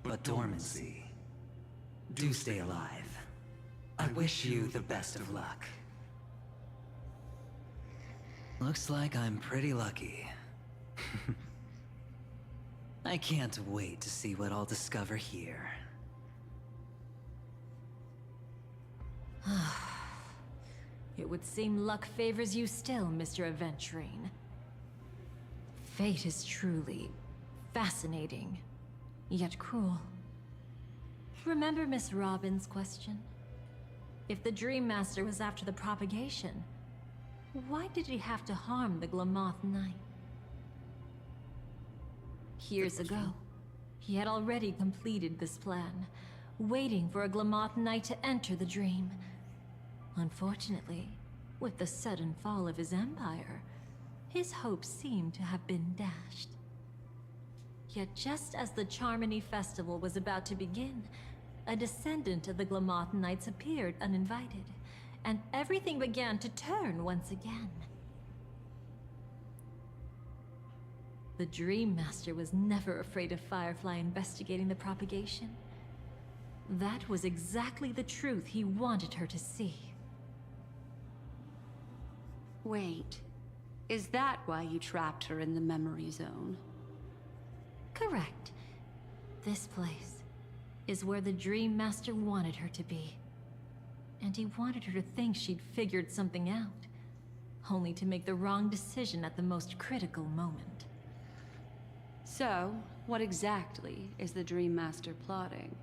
but dormancy. Do stay alive. I wish you the best of luck. Looks like I'm pretty lucky. I can't wait to see what I'll discover here. It would seem luck favors you still, Mr. Aventurine. Fate is truly fascinating, yet cruel. Remember Miss Robin's question? If the Dream Master was after the propagation, why did he have to harm the Glamoth Knight? Years ago, he had already completed this plan, waiting for a Glamoth Knight to enter the dream. Unfortunately, with the sudden fall of his empire, his hopes seemed to have been dashed. Yet just as the Charmony Festival was about to begin, a descendant of the Glamoth Knights appeared uninvited, and everything began to turn once again. The Dream Master was never afraid of Firefly investigating the propagation. That was exactly the truth he wanted her to see. Wait, is that why you trapped her in the memory zone? Correct. This place is where the Dream Master wanted her to be. And he wanted her to think she'd figured something out, only to make the wrong decision at the most critical moment. So, what exactly is the Dream Master plotting?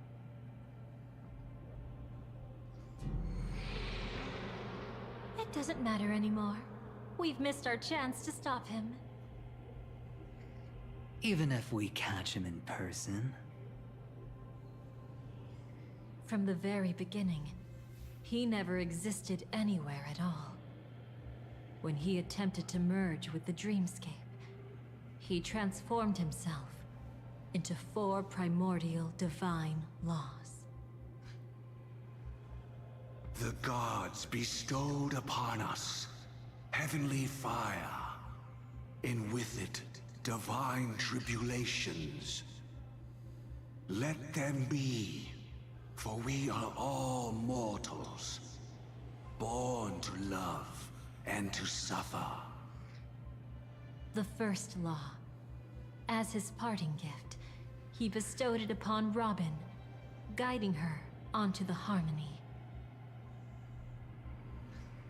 It doesn't matter anymore. We've missed our chance to stop him. Even if we catch him in person? From the very beginning, he never existed anywhere at all. When he attempted to merge with the dreamscape, he transformed himself into 4 primordial divine laws. The gods bestowed upon us heavenly fire, and with it, divine tribulations. Let them be, for we are all mortals, born to love and to suffer. The first law. As his parting gift, he bestowed it upon Robin, guiding her onto the harmony.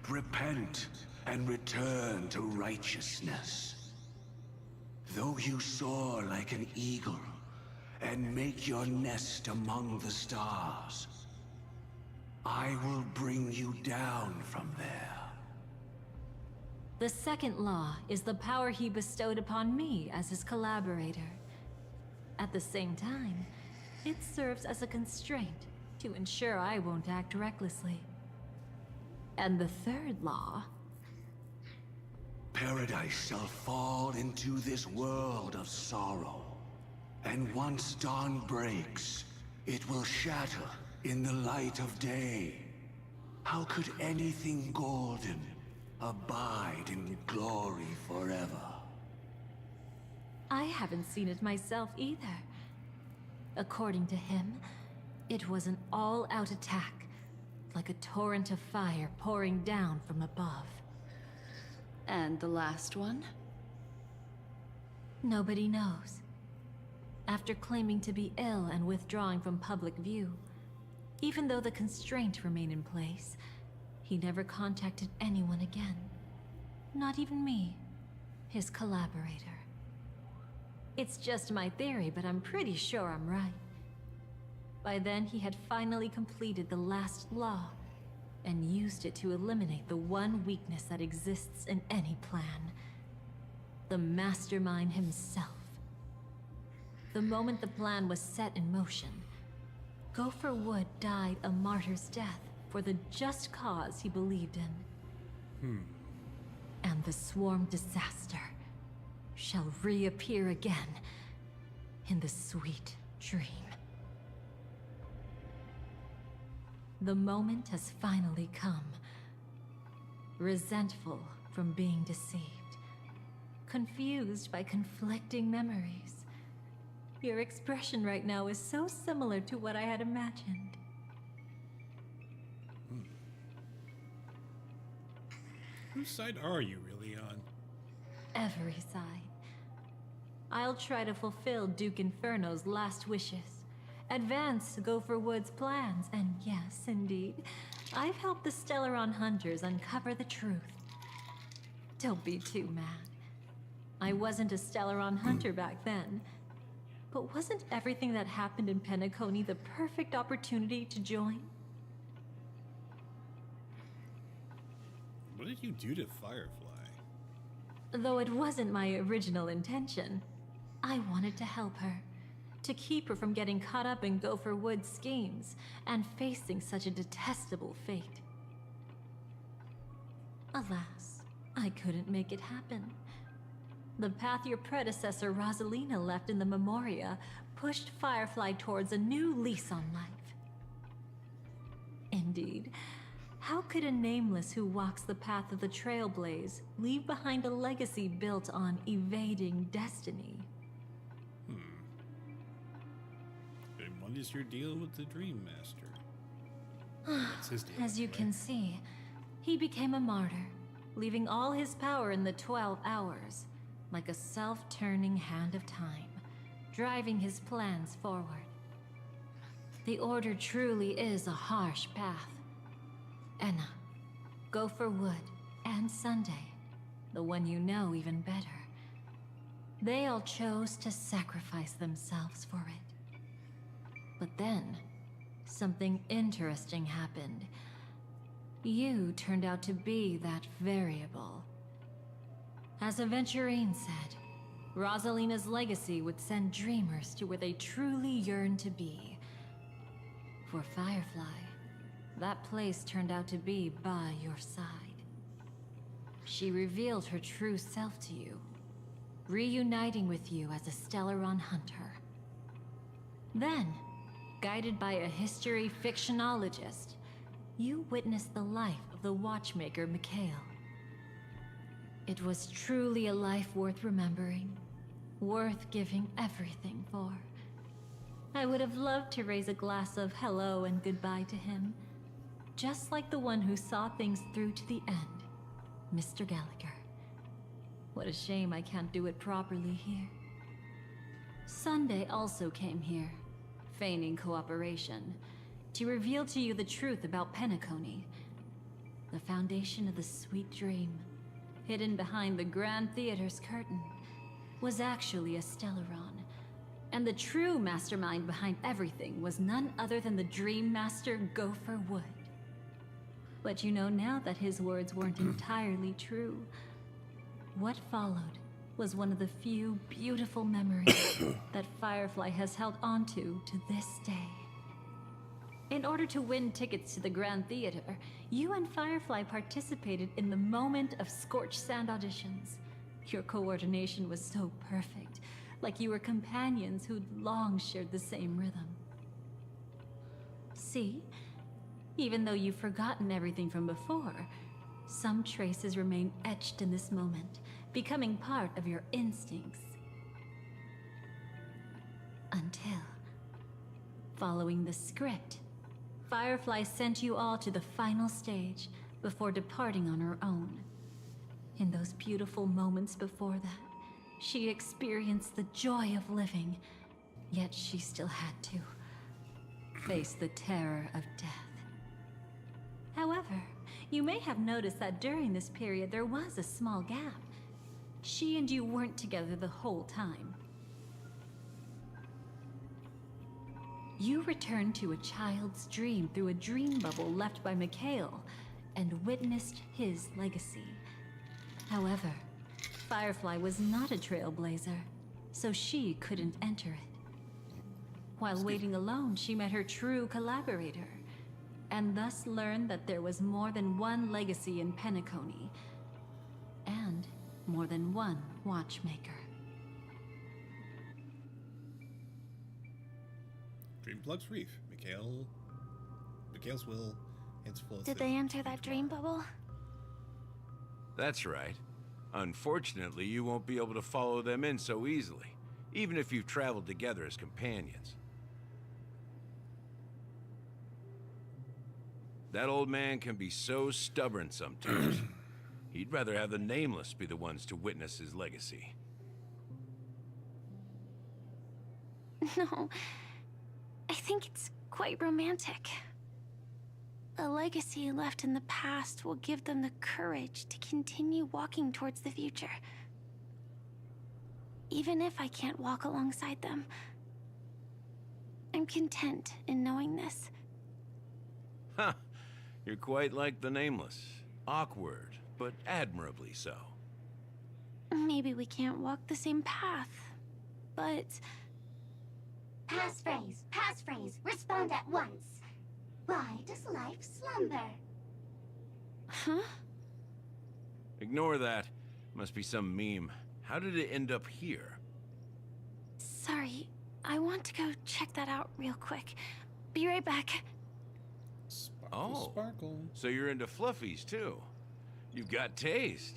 Repent and return to righteousness. Though you soar like an eagle and make your nest among the stars, I will bring you down from there. The second law is the power he bestowed upon me as his collaborator. At the same time, it serves as a constraint to ensure I won't act recklessly. And the third law... Paradise shall fall into this world of sorrow. And once dawn breaks, it will shatter in the light of day. How could anything golden abide in glory forever? I haven't seen it myself either. According to him, it was an all-out attack, like a torrent of fire pouring down from above. And the last one? Nobody knows. After claiming to be ill and withdrawing from public view, even though the constraint remained in place, he never contacted anyone again. Not even me, his collaborator. It's just my theory, but I'm pretty sure I'm right. By then, he had finally completed the last law, and used it to eliminate the one weakness that exists in any plan. The mastermind himself. The moment the plan was set in motion, Gopher Wood died a martyr's death for the just cause he believed in. And the swarm disaster shall reappear again in the sweet dream. The moment has finally come. Resentful from being deceived, confused by conflicting memories. Your expression right now is so similar to what I had imagined. Whose side are you really on? Every side. I'll try to fulfill Duke Inferno's last wishes, advance Gopher Wood's plans, and yes, indeed, I've helped the Stellaron hunters uncover the truth. Don't be too mad. I wasn't a Stellaron hunter back then, but wasn't everything that happened in Penacony the perfect opportunity to join? What did you do to Firefly? Though it wasn't my original intention, I wanted to help her, to keep her from getting caught up in Gopher Wood's schemes and facing such a detestable fate. Alas, I couldn't make it happen. The path your predecessor Rosalina left in the Memoria pushed Firefly towards a new lease on life. Indeed, how could a nameless who walks the path of the Trailblaze leave behind a legacy built on evading destiny? And what is your deal with the Dream Master? What's his deal? As you can see, he became a martyr, leaving all his power in the 12 hours, like a self-turning hand of time, driving his plans forward. The Order truly is a harsh path. Enna, Gopher Wood, and Sunday, the one you know even better. They all chose to sacrifice themselves for it. But then, something interesting happened. You turned out to be that variable. As Aventurine said, Rosalina's legacy would send dreamers to where they truly yearn to be. For Firefly, that place turned out to be by your side. She revealed her true self to you, reuniting with you as a Stellaron hunter. Then, guided by a history fictionologist, you witnessed the life of the watchmaker Mikhail. It was truly a life worth remembering, worth giving everything for. I would have loved to raise a glass of hello and goodbye to him, just like the one who saw things through to the end, Mr. Gallagher. What a shame I can't do it properly here. Sunday also came here, feigning cooperation, to reveal to you the truth about Penacony, the foundation of the sweet dream, hidden behind the Grand Theater's curtain, was actually a Stellaron, and the true mastermind behind everything was none other than the Dream Master Gopher Wood. But you know now that his words weren't entirely true. What followed was one of the few beautiful memories that Firefly has held onto to this day. In order to win tickets to the Grand Theater, you and Firefly participated in the Moment of Scorched Sand auditions. Your coordination was so perfect, like you were companions who'd long shared the same rhythm. See? Even though you've forgotten everything from before, some traces remain etched in this moment, becoming part of your instincts. Until, following the script, Firefly sent you all to the final stage before departing on her own. In those beautiful moments before that, she experienced the joy of living, yet she still had to face the terror of death. However, you may have noticed that during this period there was a small gap. She and you weren't together the whole time. You returned to a child's dream through a dream bubble left by Mikhail and witnessed his legacy. However, Firefly was not a trailblazer, so she couldn't enter it. While waiting alone, she met her true collaborator, and thus learned that there was more than one legacy in Penacony, and more than one watchmaker. Dreamplug's Reef. Mikhail's will, henceforth. Did they enter that dream bubble? That's right. Unfortunately, you won't be able to follow them in so easily, even if you've traveled together as companions. That old man can be so stubborn sometimes. He'd rather have the Nameless be the ones to witness his legacy. No, I think it's quite romantic. A legacy left in the past will give them the courage to continue walking towards the future. Even if I can't walk alongside them, I'm content in knowing this. Ha! You're quite like the Nameless. Awkward, but admirably so. Maybe we can't walk the same path, but... Passphrase, respond at once. Why does life slumber? Huh? Ignore that. Must be some meme. How did it end up here? Sorry, I want to go check that out real quick. Be right back. Sparkle. So you're into fluffies too. You've got taste.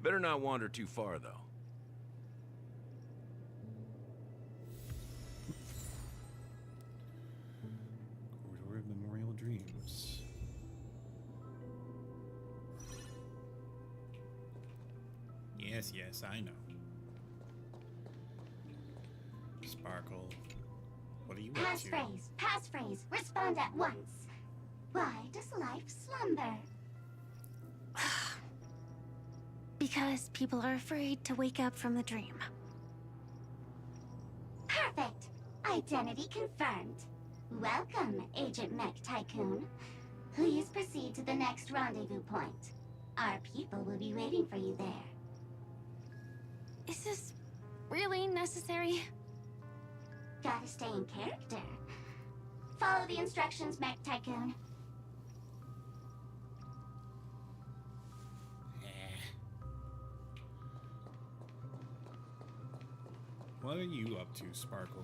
Better not wander too far though. Corridor of Memorial Dreams. Yes, I know. Sparkle. What are you up to? Passphrase, respond at once. Why does life slumber? Because people are afraid to wake up from the dream. Perfect. Identity confirmed. Welcome, Agent Mech Tycoon. Please proceed to the next rendezvous point. Our people will be waiting for you there. Is this really necessary? Gotta stay in character. Follow the instructions, Mech Tycoon. What are you up to, Sparkle?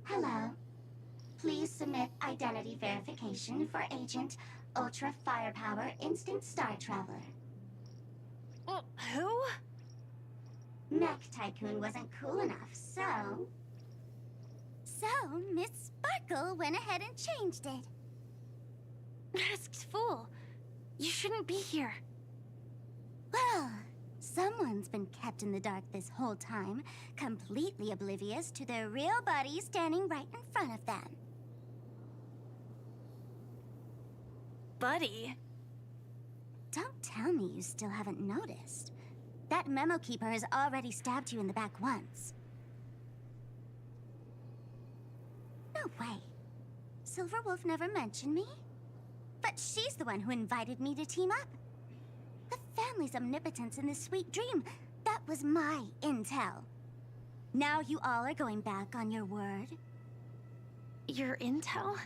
Hello. Please submit identity verification for Agent Ultra Firepower Instant Star Traveler. Who? Mech Tycoon wasn't cool enough, so... So, Miss Sparkle went ahead and changed it. Masked fool. You shouldn't be here. Well, someone's been kept in the dark this whole time, completely oblivious to their real body standing right in front of them. Buddy? Don't tell me you still haven't noticed. That memo keeper has already stabbed you in the back once. No way. Silverwolf never mentioned me? But she's the one who invited me to team up. The family's omnipotence in this sweet dream, that was my intel. Now you all are going back on your word? Your intel?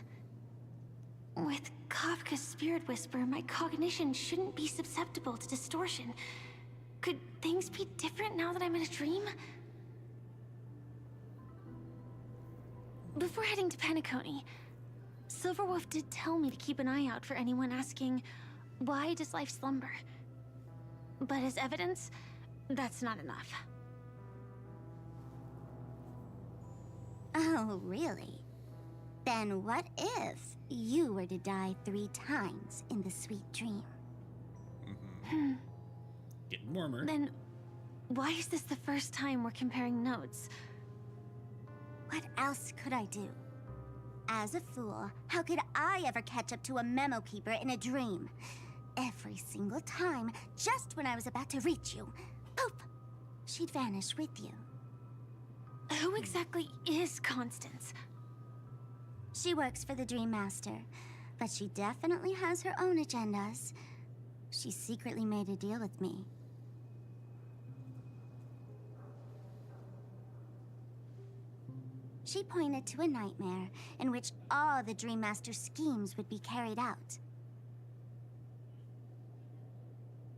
With Kafka's spirit whisper, my cognition shouldn't be susceptible to distortion. Could things be different now that I'm in a dream? Before heading to Penacony, Silverwolf did tell me to keep an eye out for anyone asking, why does life slumber? But as evidence, that's not enough. Oh, really? Then what if you were to die 3 times in the sweet dream? Getting warmer. Then why is this the first time we're comparing notes? What else could I do? As a fool, how could I ever catch up to a memo keeper in a dream? Every single time, just when I was about to reach you, poof, she'd vanish with you. Who exactly is Constance? She works for the Dream Master, but she definitely has her own agendas. She secretly made a deal with me. She pointed to a nightmare in which all the Dream Master's schemes would be carried out.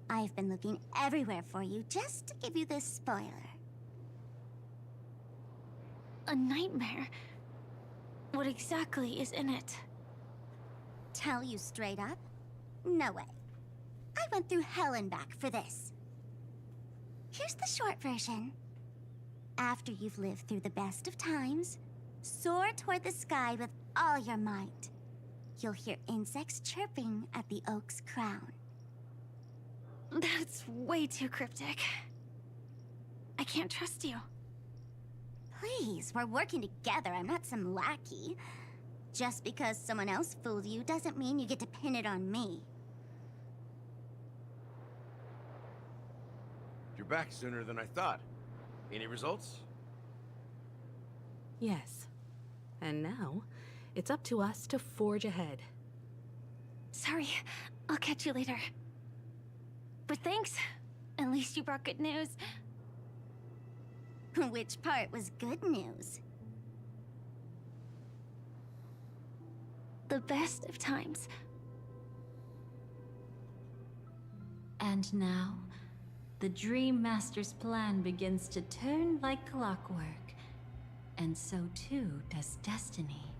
I've been looking everywhere for you just to give you this spoiler. A nightmare? What exactly is in it? Tell you straight up? No way. I went through hell and back for this. Here's the short version. After you've lived through the best of times, soar toward the sky with all your might. You'll hear insects chirping at the oak's crown. That's way too cryptic. I can't trust you. Please, we're working together. I'm not some lackey. Just because someone else fooled you doesn't mean you get to pin it on me. You're back sooner than I thought. Any results? Yes. And now, it's up to us to forge ahead. Sorry, I'll catch you later. But thanks. At least you brought good news. Which part was good news? The best of times. And now, the Dream Master's plan begins to turn like clockwork. And so too does destiny.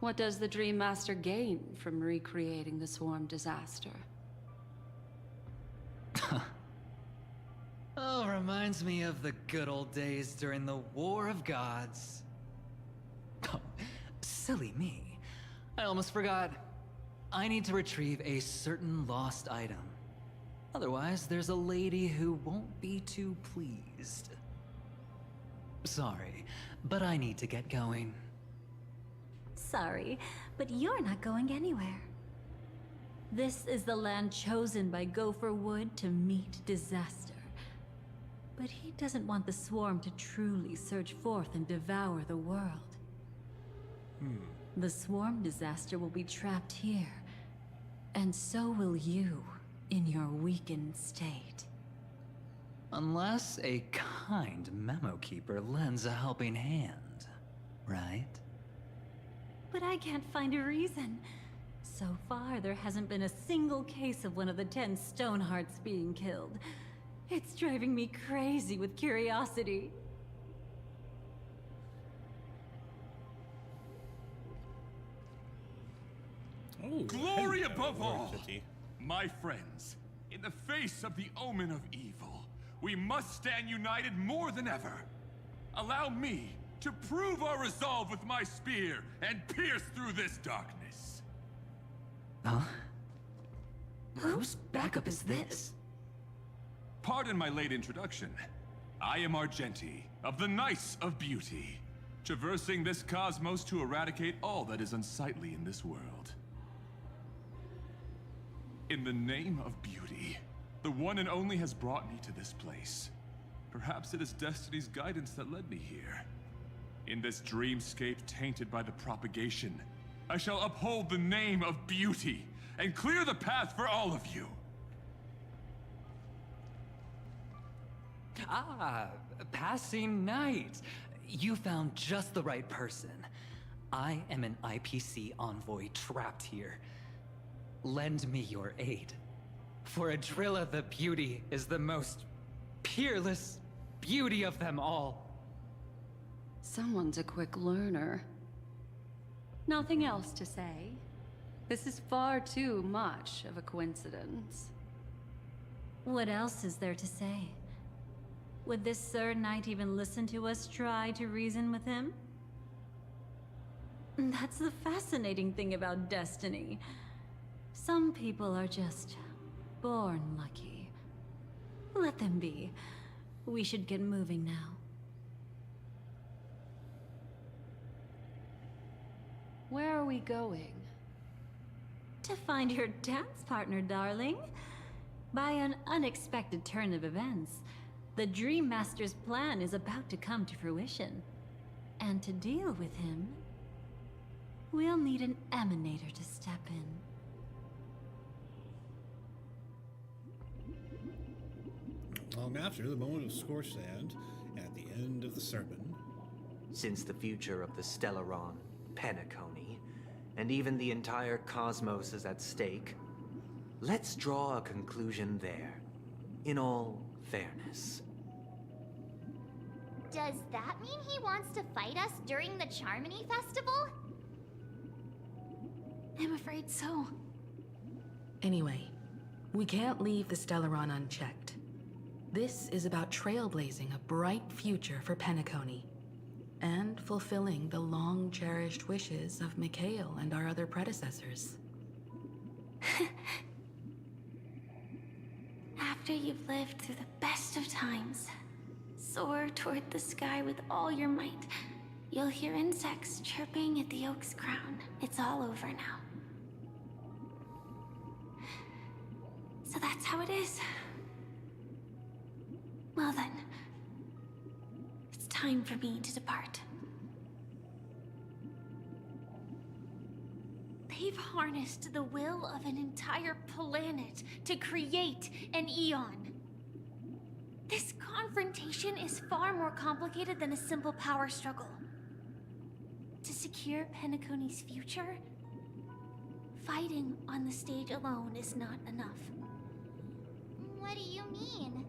What does the Dream Master gain from recreating the swarm disaster? Oh, reminds me of the good old days during the War of Gods. Oh, silly me. I almost forgot. I need to retrieve a certain lost item. Otherwise, there's a lady who won't be too pleased. Sorry, but I need to get going. Sorry, but you're not going anywhere. This is the land chosen by Gopher Wood to meet disaster. But he doesn't want the swarm to truly surge forth and devour the world. The swarm disaster will be trapped here, and so will you in your weakened state. Unless a kind memo keeper lends a helping hand, right? But I can't find a reason. So far, there hasn't been a single case of one of the 10 Stonehearts being killed. It's driving me crazy with curiosity. Oh, Glory above all! My friends, in the face of the omen of evil, we must stand united more than ever. Allow me to prove our resolve with my spear and pierce through this darkness. Huh? Whose backup is this? Pardon my late introduction. I am Argenti, of the Knights of Beauty, traversing this cosmos to eradicate all that is unsightly in this world. In the name of beauty, the one and only has brought me to this place. Perhaps it is destiny's guidance that led me here. In this dreamscape tainted by the propagation, I shall uphold the name of beauty and clear the path for all of you. Ah, passing knight. You found just the right person. I am an IPC envoy trapped here. Lend me your aid. For Adrilla the Beauty is the most peerless beauty of them all. Someone's a quick learner. Nothing else to say. This is far too much of a coincidence. What else is there to say? Would this Sir Knight even listen to us try to reason with him? That's the fascinating thing about destiny. Some people are just born lucky. Let them be. We should get moving now. Where are we going? To find your dance partner, darling. By an unexpected turn of events, the Dream Master's plan is about to come to fruition. And to deal with him, we'll need an emanator to step in. Long after the moment of scorched sand, at the end of the sermon. Since the future of the Stellaron, Penacony, and even the entire cosmos is at stake, let's draw a conclusion there, in all fairness. Does that mean he wants to fight us during the Charmony Festival? I'm afraid so. Anyway, we can't leave the Stellaron unchecked. This is about trailblazing a bright future for Penacony, and fulfilling the long-cherished wishes of Mikhail and our other predecessors. After you've lived through the best of times, soar toward the sky with all your might. You'll hear insects chirping at the oak's crown. It's all over now. So that's how it is. Well then, it's time for me to depart. They've harnessed the will of an entire planet to create an Eon. This confrontation is far more complicated than a simple power struggle. To secure Penacony's future, fighting on the stage alone is not enough. What do you mean?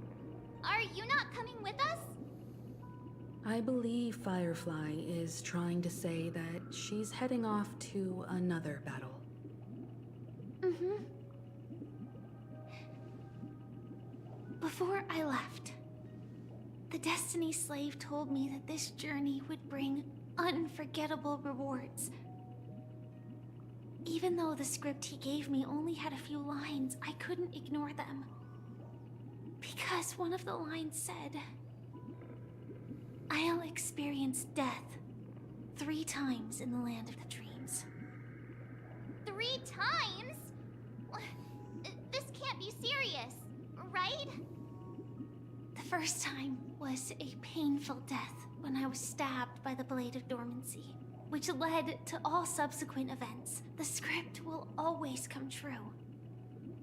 Are you not coming with us? I believe Firefly is trying to say that she's heading off to another battle. Mm-hmm. Before I left, the Destiny Slave told me that this journey would bring unforgettable rewards. Even though the script he gave me only had a few lines, I couldn't ignore them. Because one of the lines said, "I'll experience death 3 times in the land of the dreams." 3 times? This can't be serious, right? The first time was a painful death when I was stabbed by the Blade of Dormancy, which led to all subsequent events. The script will always come true,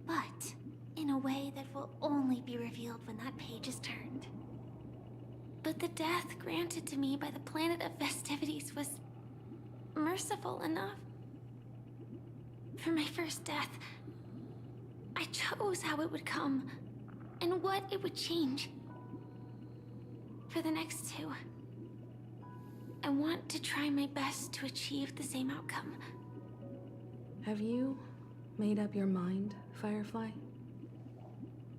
but in a way that will only be revealed when that page is turned. But the death granted to me by the planet of festivities was merciful enough. For my first death, I chose how it would come and what it would change. For the next 2, I want to try my best to achieve the same outcome. Have you made up your mind, Firefly?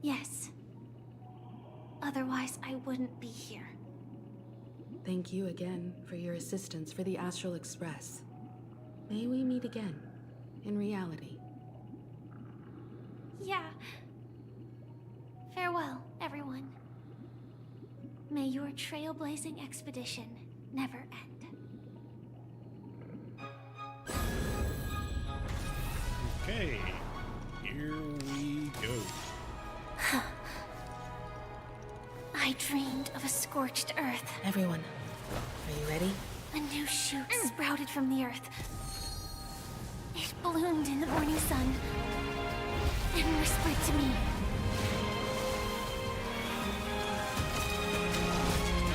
Yes. Otherwise, I wouldn't be here. Thank you again for your assistance for the Astral Express. May we meet again, in reality. Yeah. Farewell, everyone. May your trailblazing expedition never end. Okay, here we go. I dreamed of a scorched earth. Everyone, are you ready? A new shoot sprouted from the earth. It bloomed in the morning sun and whispered to me.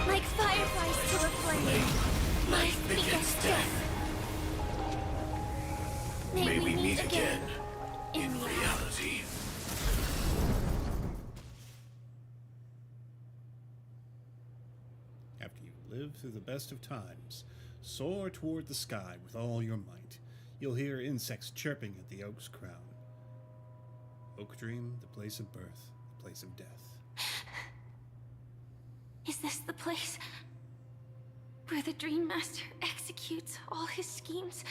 Like fireflies to a flame, life begets death. May we meet again in reality. After you live through the best of times, soar toward the sky with all your might. You'll hear insects chirping at the oak's crown. Oak Dream, the place of birth, the place of death. Is this the place where the Dream Master executes all his schemes?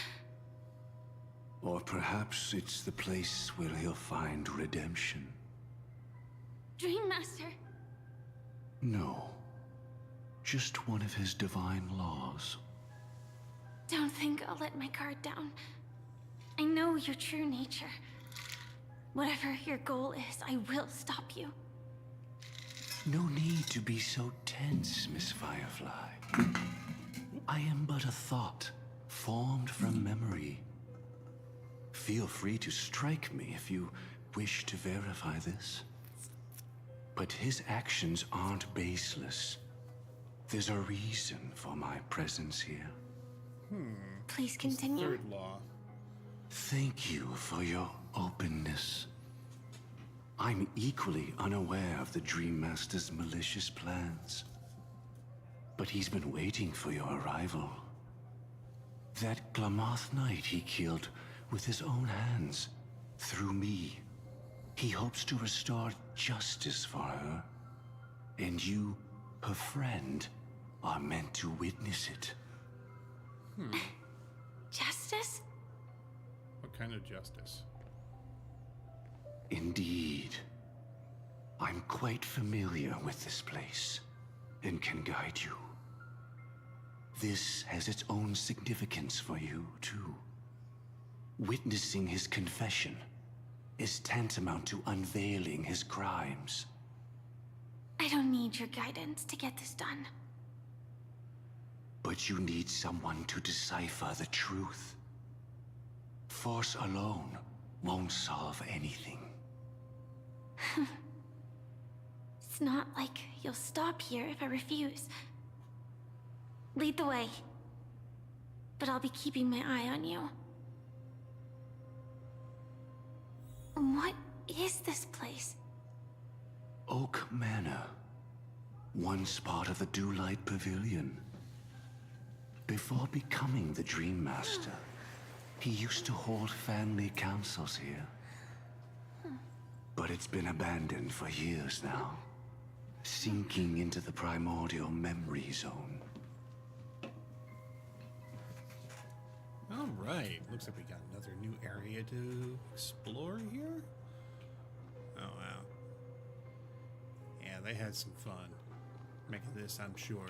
Or perhaps it's the place where he'll find redemption. Dream Master? No. Just one of his divine laws. Don't think I'll let my guard down. I know your true nature. Whatever your goal is, I will stop you. No need to be so tense, Miss Firefly. I am but a thought, formed from memory. Feel free to strike me if you wish to verify this. But his actions aren't baseless. There's a reason for my presence here. Please continue. Third law. Thank you for your openness. I'm equally unaware of the Dream Master's malicious plans. But he's been waiting for your arrival. That Glamoth knight he killed with his own hands, through me. He hopes to restore justice for her. And you, her friend, are meant to witness it. Justice? What kind of justice? Indeed. I'm quite familiar with this place, and can guide you. This has its own significance for you, too. Witnessing his confession is tantamount to unveiling his crimes. I don't need your guidance to get this done. But you need someone to decipher the truth. Force alone won't solve anything. It's not like you'll stop here if I refuse. Lead the way. But I'll be keeping my eye on you. What is this place? Oak Manor. Once part of the Dewlight Pavilion. Before becoming the Dream Master, he used to hold family councils here. But it's been abandoned for years now, sinking into the primordial memory zone. All right, looks like we got another new area to explore here. Oh, wow. Yeah, they had some fun making this, I'm sure.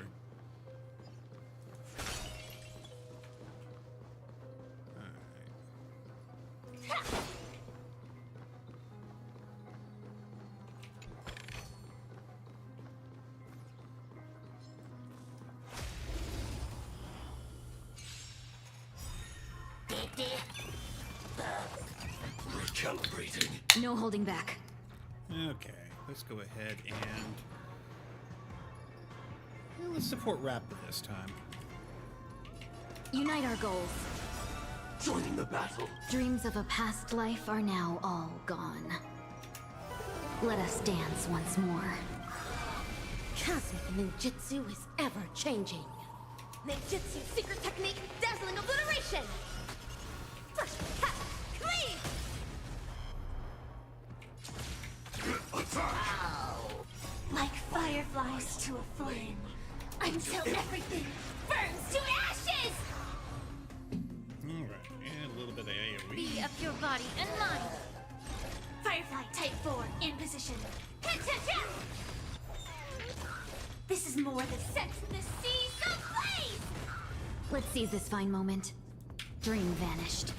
Recalibrating. No holding back. Okay, let's go ahead and let's support Raptor this time. Unite our goals. Joining the battle. Dreams of a past life are now all gone. Let us dance once more. Cosmic ninjutsu is ever changing. Ninjutsu secret technique, dazzling obliteration! Like fireflies to a flame, until everything burns to ashes! Alright, and a little bit of AoE. Be of your body and mind. Firefly type 4 in position. Catchup! This is more than sets the seas ablaze! Let's seize this fine moment. Dream vanished.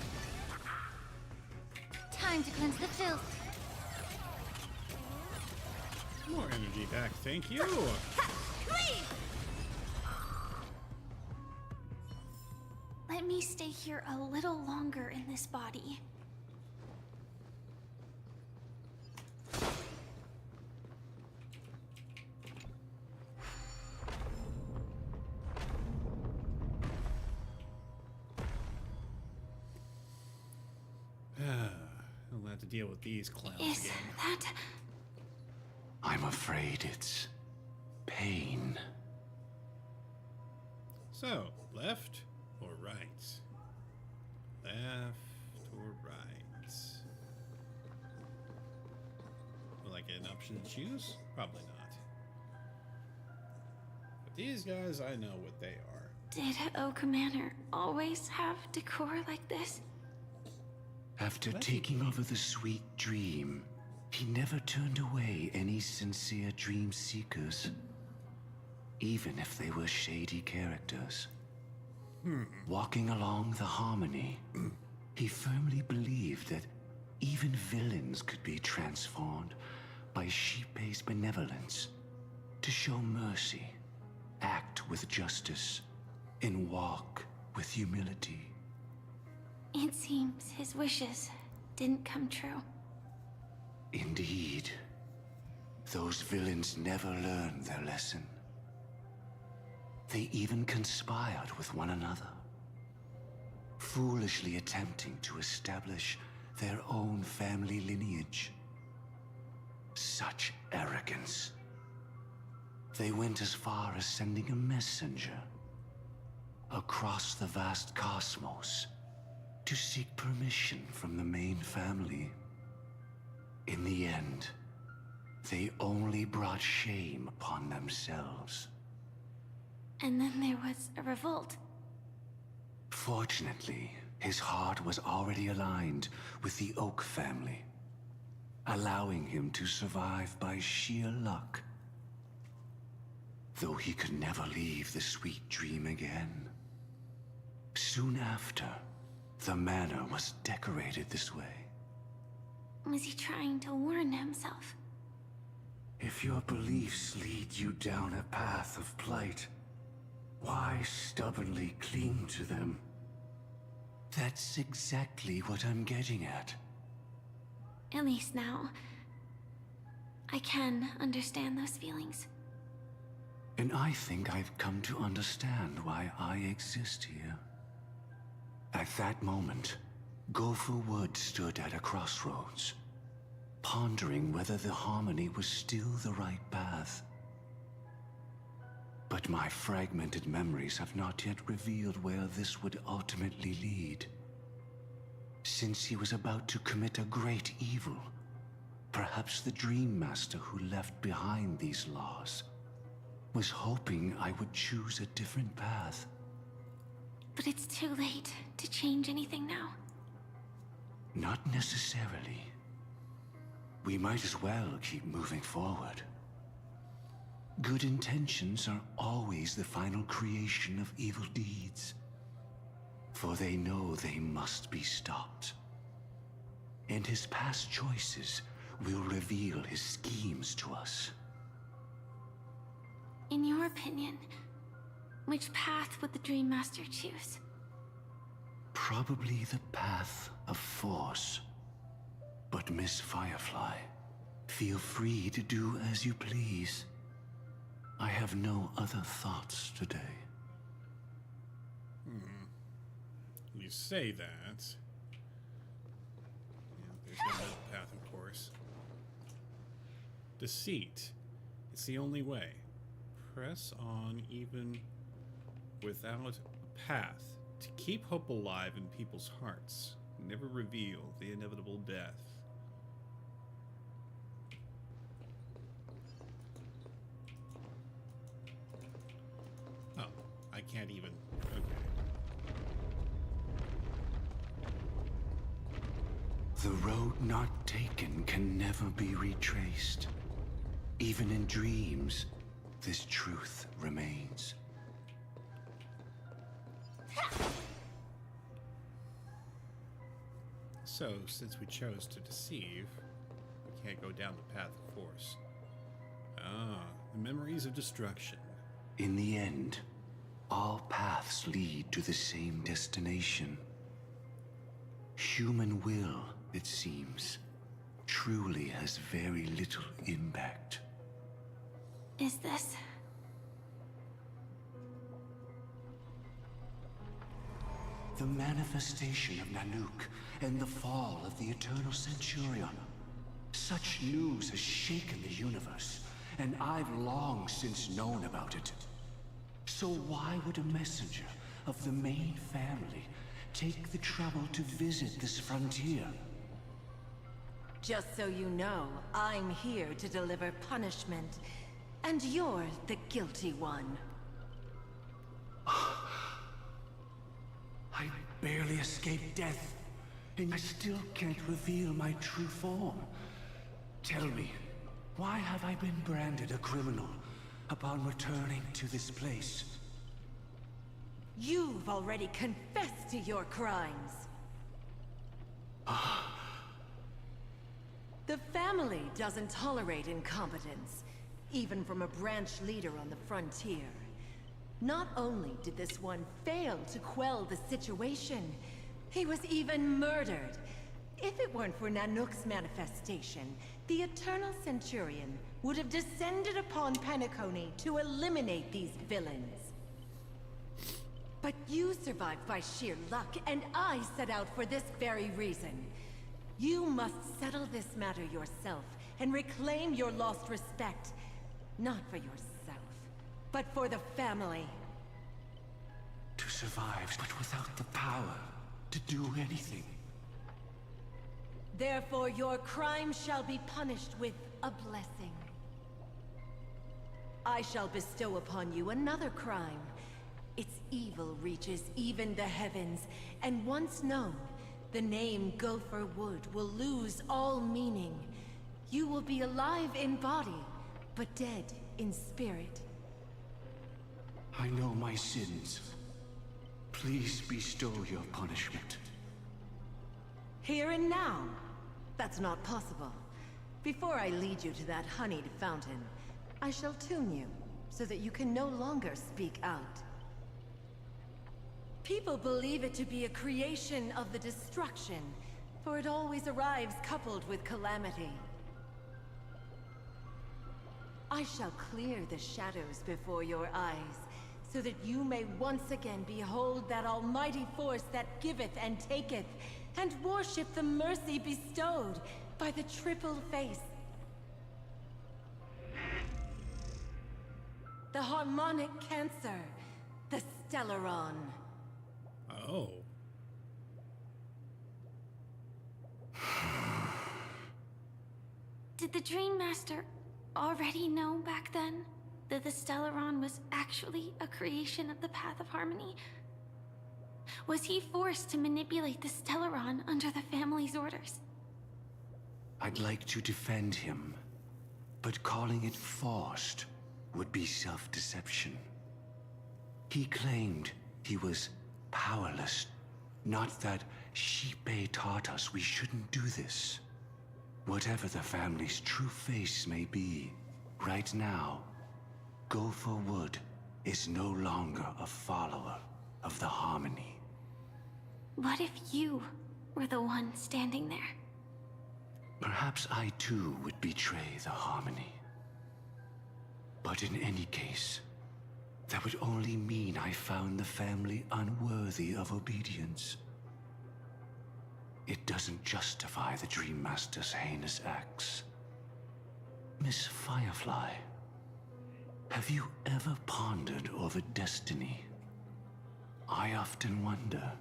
Time to cleanse the filth. More energy back, thank you. Let me stay here a little longer in this body. I'll have to deal with these clowns Is again. that... I'm afraid it's pain. So, left or right? Left or right? Will I get an option to choose? Probably not. But these guys, I know what they are. Did Oak Manor always have decor like this? After taking over the sweet dream, he never turned away any sincere dream seekers, even if they were shady characters. Walking along the harmony, he firmly believed that even villains could be transformed by sheep-based benevolence to show mercy, act with justice, and walk with humility. It seems his wishes didn't come true. Indeed. Those villains never learned their lesson. They even conspired with one another, foolishly attempting to establish their own family lineage. Such arrogance. They went as far as sending a messenger across the vast cosmos to seek permission from the main family. In the end, they only brought shame upon themselves. And then there was a revolt. Fortunately, his heart was already aligned with the Oak family, allowing him to survive by sheer luck. Though he could never leave the sweet dream again. Soon after, the manor was decorated this way. Was he trying to warn himself? If your beliefs lead you down a path of plight, why stubbornly cling to them? That's exactly what I'm getting at. At least now, I can understand those feelings. And I think I've come to understand why I exist here. At that moment, Gopher Wood stood at a crossroads, pondering whether the harmony was still the right path. But my fragmented memories have not yet revealed where this would ultimately lead. Since he was about to commit a great evil, perhaps the Dream Master who left behind these laws was hoping I would choose a different path. But it's too late to change anything now. Not necessarily. We might as well keep moving forward. Good intentions are always the final creation of evil deeds, for they know they must be stopped. And his past choices will reveal his schemes to us. In your opinion, which path would the Dream Master choose? Probably the path of force. But Miss Firefly, feel free to do as you please. I have no other thoughts today. You say that. Yeah, there's no middle path, of course. Deceit. It's the only way. Press on even without a path to keep hope alive in people's hearts. Never reveal the inevitable death. Oh, I can't even. Okay. The road not taken can never be retraced. Even in dreams, this truth remains. So, since we chose to deceive, we can't go down the path of force. Ah, the memories of destruction. In the end, all paths lead to the same destination. Human will, it seems, truly has very little impact. Is this? The manifestation of Nanook and the fall of the Eternal Centurion. Such news has shaken the universe, and I've long since known about it. So why would a messenger of the main family take the trouble to visit this frontier? Just so you know, I'm here to deliver punishment, and you're the guilty one. I barely escaped death, and I still can't reveal my true form. Tell me, why have I been branded a criminal upon returning to this place? You've already confessed to your crimes. The family doesn't tolerate incompetence, even from a branch leader on the frontier. Not only did this one fail to quell the situation, he was even murdered. If it weren't for Nanook's manifestation, the Eternal Centurion would have descended upon Penacony to eliminate these villains. But you survived by sheer luck, and I set out for this very reason. You must settle this matter yourself and reclaim your lost respect. Not for yourself, but for the family. To survive, but without the power to do anything. Therefore, your crime shall be punished with a blessing. I shall bestow upon you another crime. Its evil reaches even the heavens, and once known, the name Gopher Wood will lose all meaning. You will be alive in body, but dead in spirit. I know my sins. Please bestow your punishment. Here and now? That's not possible. Before I lead you to that honeyed fountain, I shall tune you, so that you can no longer speak out. People believe it to be a creation of the destruction, for it always arrives coupled with calamity. I shall clear the shadows before your eyes, so that you may once again behold that almighty force that giveth and taketh, and worship the mercy bestowed by the triple face. The harmonic cancer, the Stellaron. Oh. Did the Dream Master already know back then that the Stellaron was actually a creation of the Path of Harmony? Was he forced to manipulate the Stellaron under the family's orders? I'd like to defend him, but calling it forced would be self-deception. He claimed he was powerless, not that Xipe taught us we shouldn't do this. Whatever the family's true face may be, right now, Gopher Wood is no longer a follower of the Harmony. What if you were the one standing there? Perhaps I too would betray the Harmony. But in any case, that would only mean I found the family unworthy of obedience. It doesn't justify the Dream Master's heinous acts. Miss Firefly, have you ever pondered over destiny? I often wonder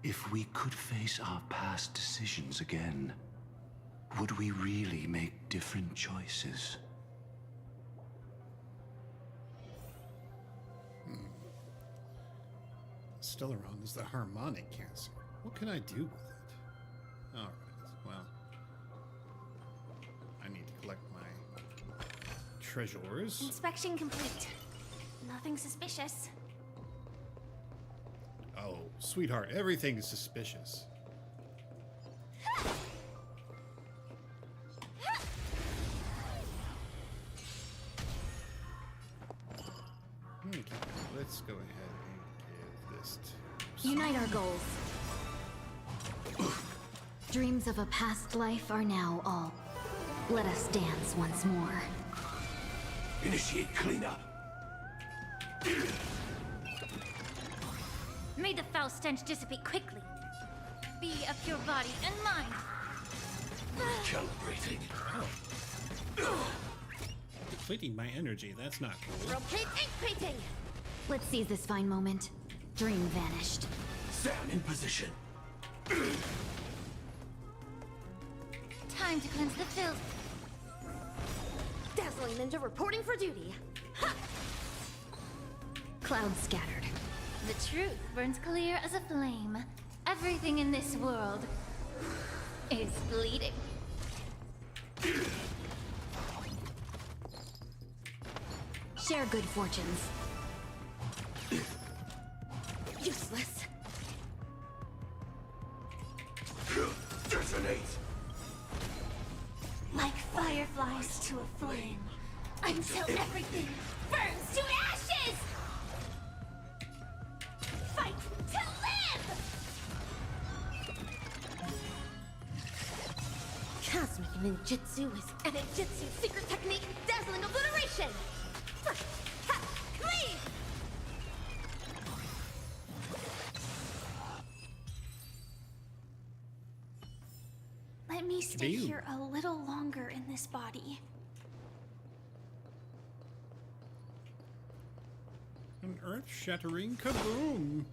if we could face our past decisions again, would we really make different choices? Stellaron is the harmonic cancer. What can I do with it? Alright, well. I need to collect my treasures. Inspection complete. Nothing suspicious. Oh, sweetheart, everything is suspicious. Okay, let's go ahead and give this to... Unite our goals. Dreams of a past life are now all. Let us dance once more. Initiate cleanup. May the foul stench dissipate quickly. Be of pure body and mind. Calibrating. Depleting my energy, that's not cool. Rotate ink painting! Let's seize this fine moment. Dream vanished. Stand in position. Time to cleanse the filth. Dazzling Ninja reporting for duty. Clouds scattered. The truth burns clear as a flame. Everything in this world is bleeding. Share good fortunes. Useless. Detonate. Like fireflies to a flame, until everything burns to ashes! Fight to live! Cosmic ninjutsu is Enijutsu secret technique, dazzling obliteration! Ha! Cleave! Let me stay here a little longer in this body. An earth-shattering kaboom!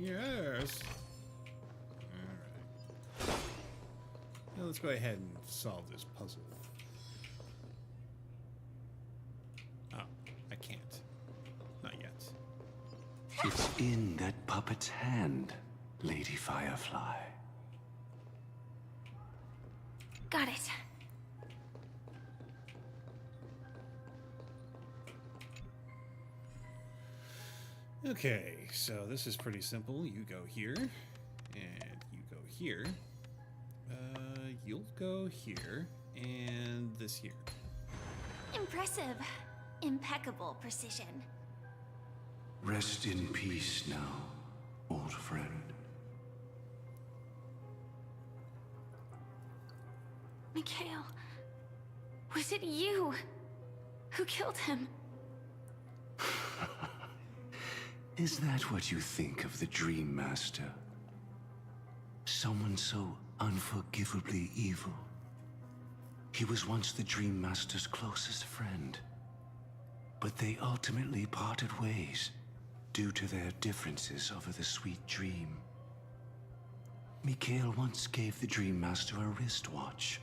Yes! Alright. Now let's go ahead and solve this puzzle. Oh, I can't. Not yet. It's in that puppet's hand, Lady Firefly. Got it. Okay, so this is pretty simple. You go here, and you go here. You'll go here, and this here. Impressive. Impeccable precision. Rest in peace now, old friend. Mikhail, was it you who killed him? Is that what you think of the Dream Master? Someone so unforgivably evil. He was once the Dream Master's closest friend, but they ultimately parted ways due to their differences over the sweet dream. Mikhail once gave the Dream Master a wristwatch,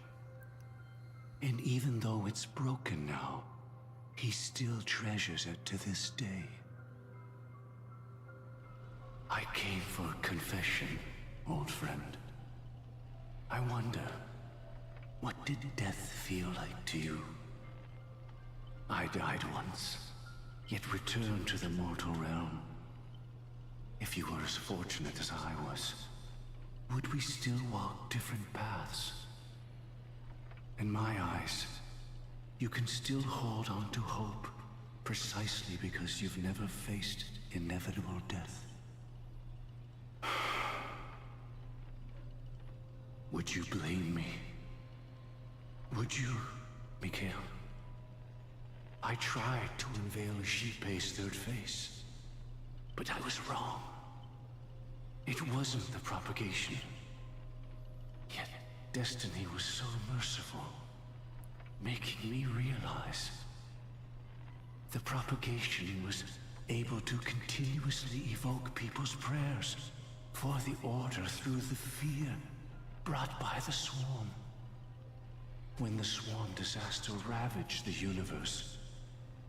and even though it's broken now, he still treasures it to this day. I came for confession, old friend. I wonder, what did death feel like to you? I died once, yet returned to the mortal realm. If you were as fortunate as I was, would we still walk different paths? In my eyes, you can still hold on to hope, precisely because you've never faced inevitable death. Would you blame me? Would you, Mikhail? I tried to unveil Xipe's third face, but I was wrong. It wasn't the propagation. Yet destiny was so merciful, making me realize the propagation was able to continuously evoke people's prayers for the Order through the fear brought by the Swarm. When the Swarm disaster ravaged the universe,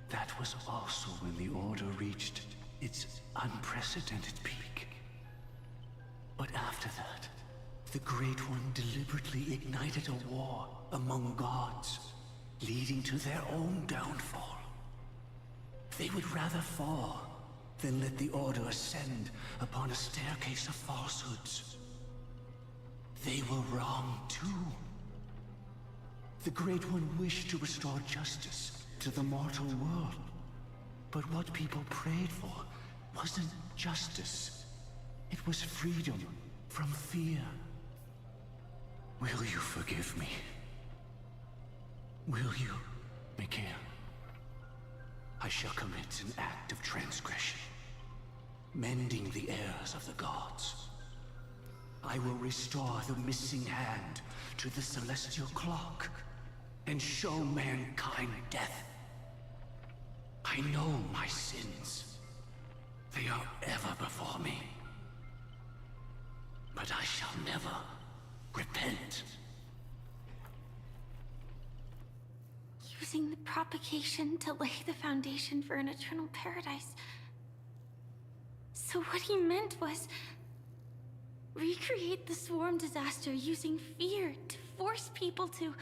that was also when the Order reached its unprecedented peak. But after that, the Great One deliberately ignited a war among gods, leading to their own downfall. They would rather fall than let the Order ascend upon a staircase of falsehoods. They were wrong too. The Great One wished to restore justice to the mortal world. But what people prayed for wasn't justice. It was freedom from fear. Will you forgive me? Will you, Mikhail? I shall commit an act of transgression, mending the errors of the gods. I will restore the missing hand to the celestial clock and show mankind death. I know my sins. They are ever before me. But I shall never repent. Using the propagation to lay the foundation for an eternal paradise. So what he meant was recreate the Swarm disaster using fear to force people to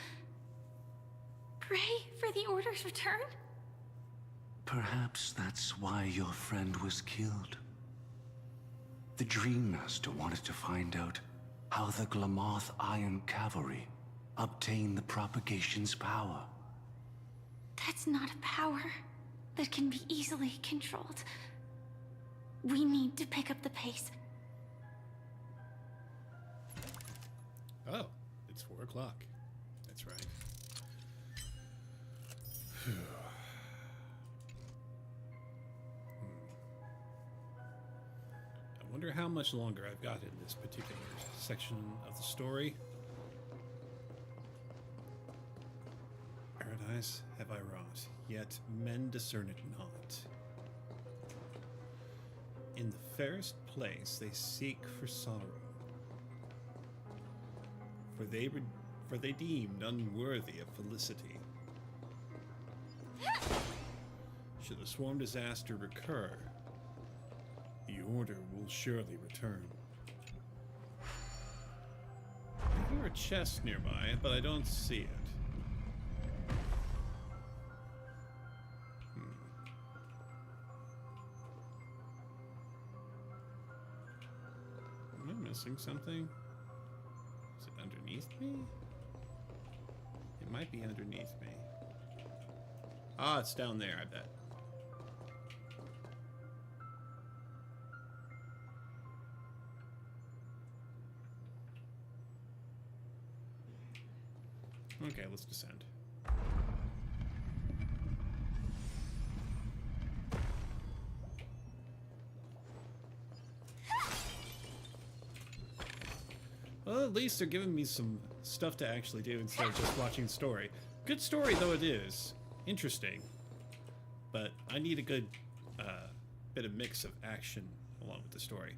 pray for the Order's return? Perhaps that's why your friend was killed. The Dream Master wanted to find out how the Glamoth Iron Cavalry obtained the propagation's power. That's not a power that can be easily controlled. We need to pick up the pace. Oh, it's 4 o'clock. That's right. I wonder how much longer I've got in this particular section of the story. Paradise have I wrought, yet men discern it not. In the fairest place they seek for sorrow, for they deemed unworthy of felicity. Should the swarm disaster recur, the order will surely return. I hear a chest nearby, but I don't see it. Am I missing something? Is it underneath me? It might be underneath me. Ah, it's down there, I bet. Okay, let's descend. Well, at least they're giving me some stuff to actually do instead of just watching the story. Good story though it is. Interesting. But I need a good bit of mix of action along with the story.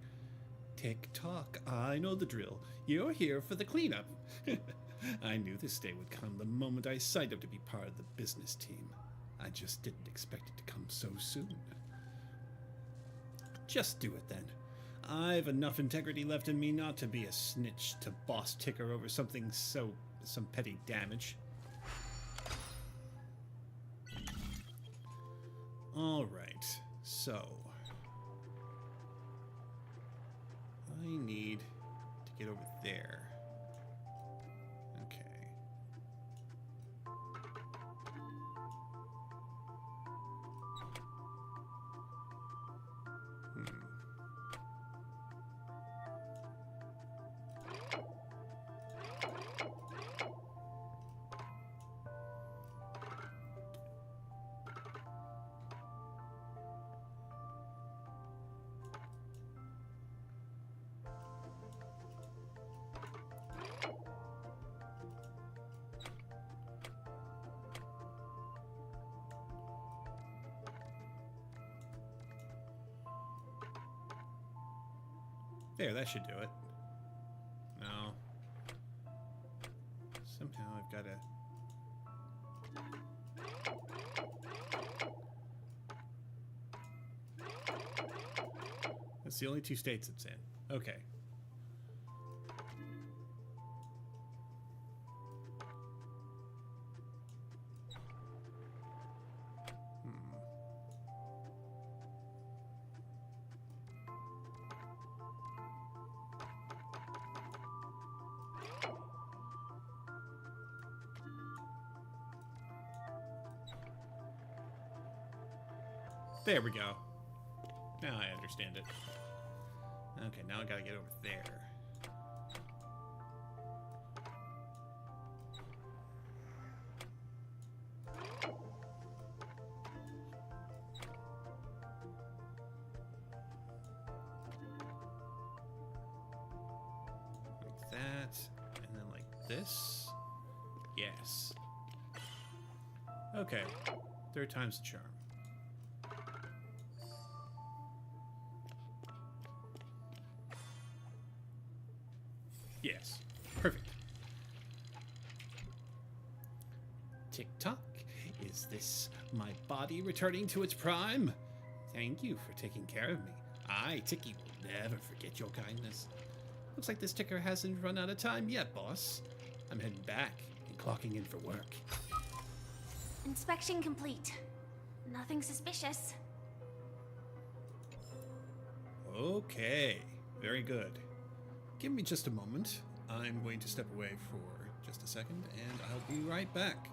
Tick-tock, I know the drill. You're here for the cleanup. I knew this day would come the moment I signed up to be part of the business team. I just didn't expect it to come so soon. Just do it then. I've enough integrity left in me not to be a snitch to boss ticker over some petty damage. Alright, so I need to get over there. Okay. There, that should do it. No. Somehow I've got to... That's the only two states it's in. Okay. There we go. Now I understand it. Okay, now I gotta get over there. Like that, and then like this. Yes. Okay, third time's the charm. Yes. Perfect. Tick-tock. Is this my body returning to its prime? Thank you for taking care of me. I, Ticky, will never forget your kindness. Looks like this ticker hasn't run out of time yet, boss. I'm heading back and clocking in for work. Inspection complete. Nothing suspicious. Okay. Very good. Give me just a moment. I'm going to step away for just a second, and I'll be right back.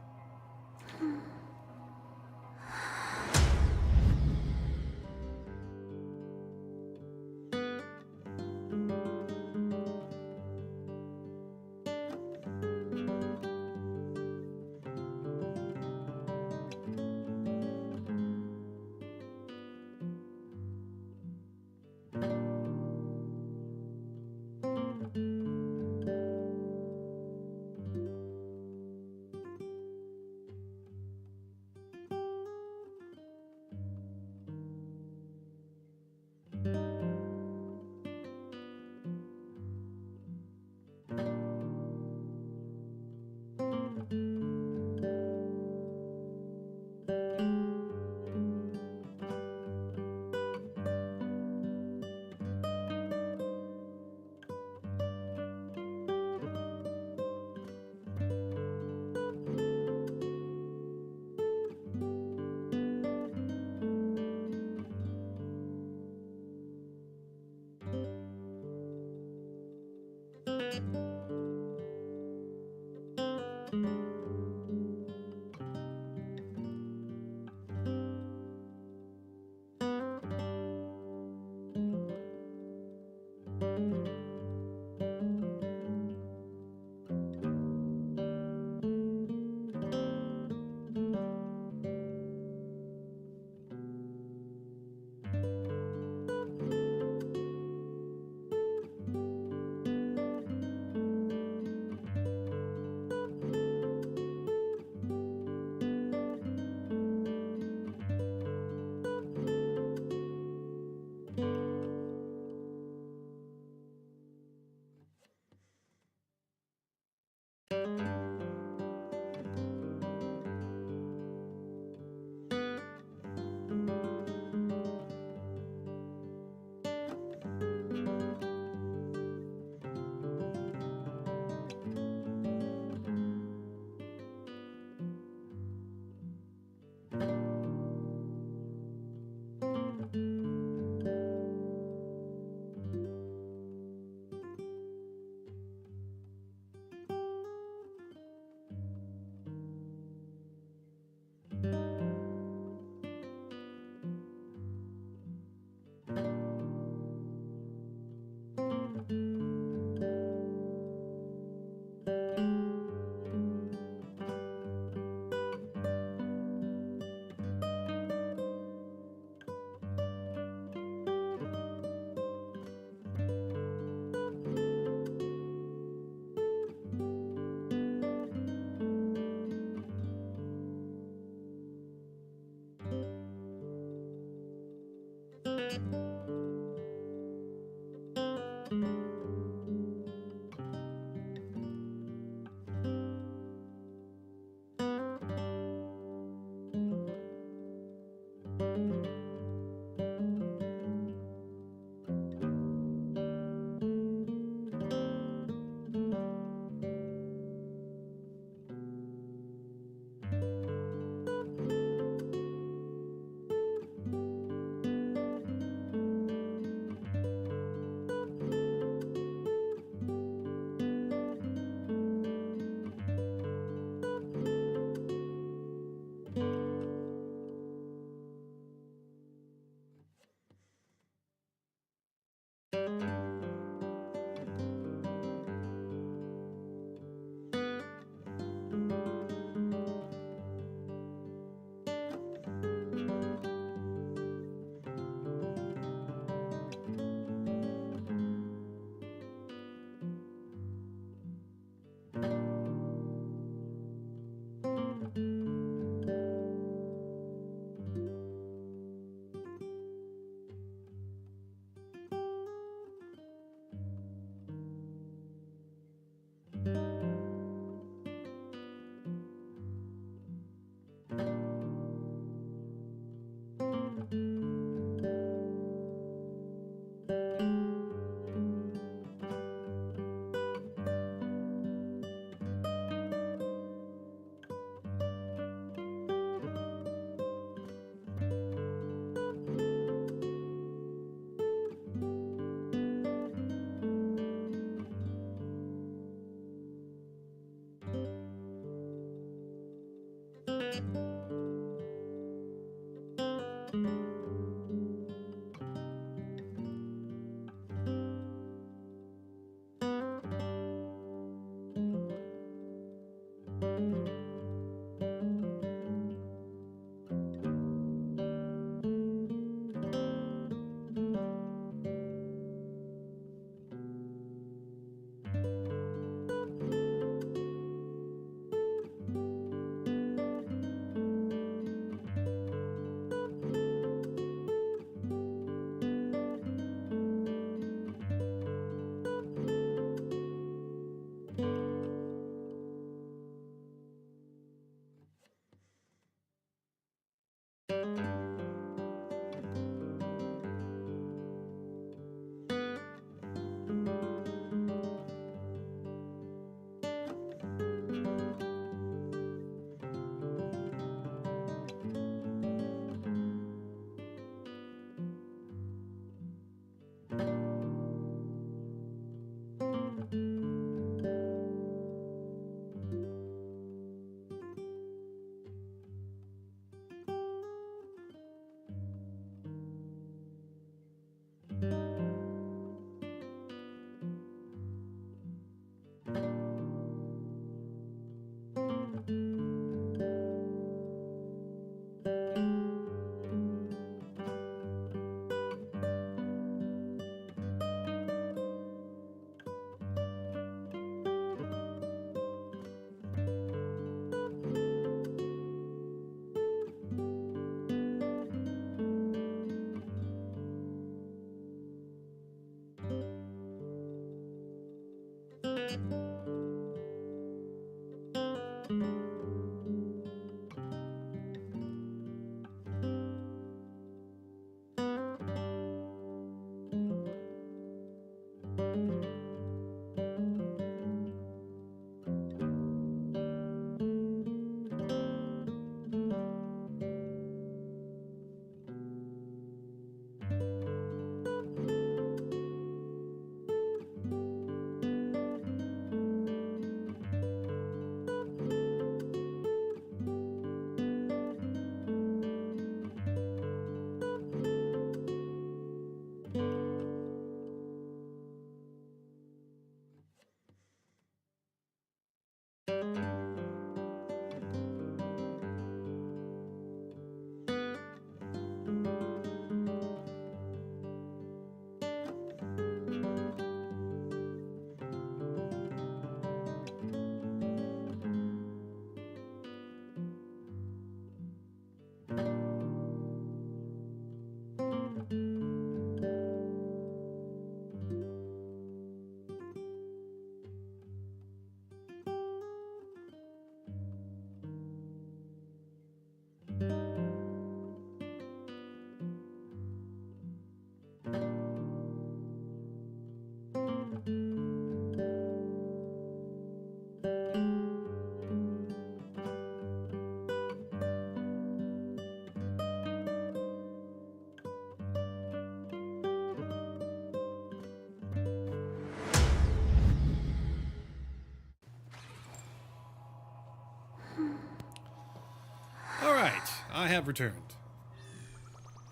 I have returned.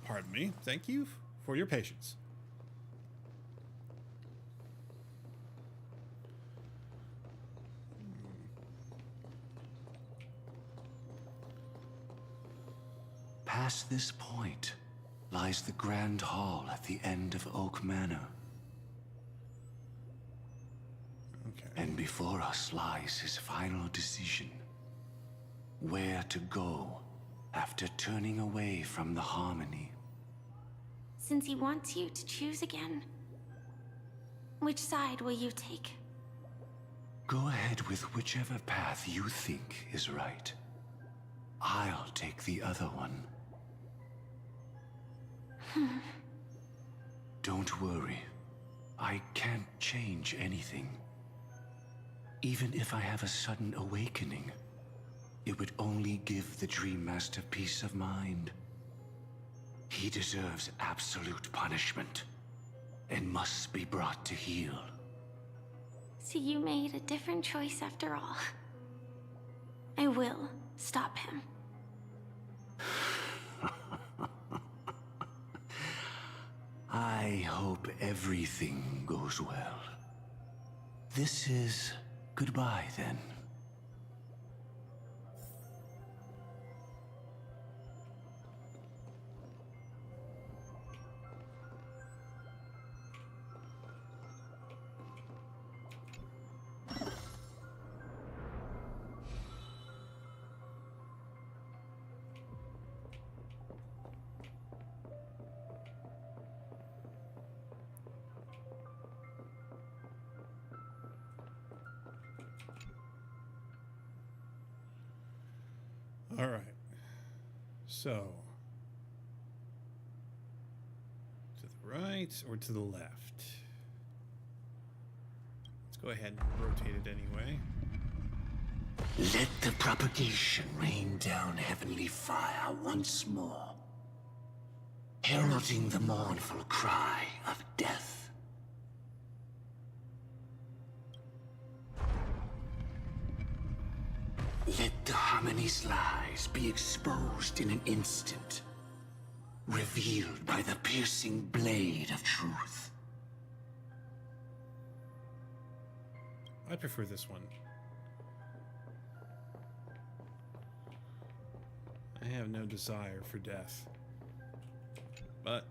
Pardon me. Thank you for your patience. Past this point lies the Grand Hall at the end of Oak Manor. Okay. And before us lies his final decision. Where to go after turning away from the Harmony. Since he wants you to choose again, which side will you take? Go ahead with whichever path you think is right. I'll take the other one. Don't worry. I can't change anything. Even if I have a sudden awakening, it would only give the Dream Master peace of mind. He deserves absolute punishment, and must be brought to heel. So you made a different choice after all. I will stop him. I hope everything goes well. This is goodbye, then. All right. So, to the right or to the left? Let's go ahead and rotate it anyway. Let the propagation rain down heavenly fire once more, heralding the mournful cry of death. Let the Harmony's lies be exposed in an instant, revealed by the piercing blade of truth. I prefer this one. I have no desire for death. But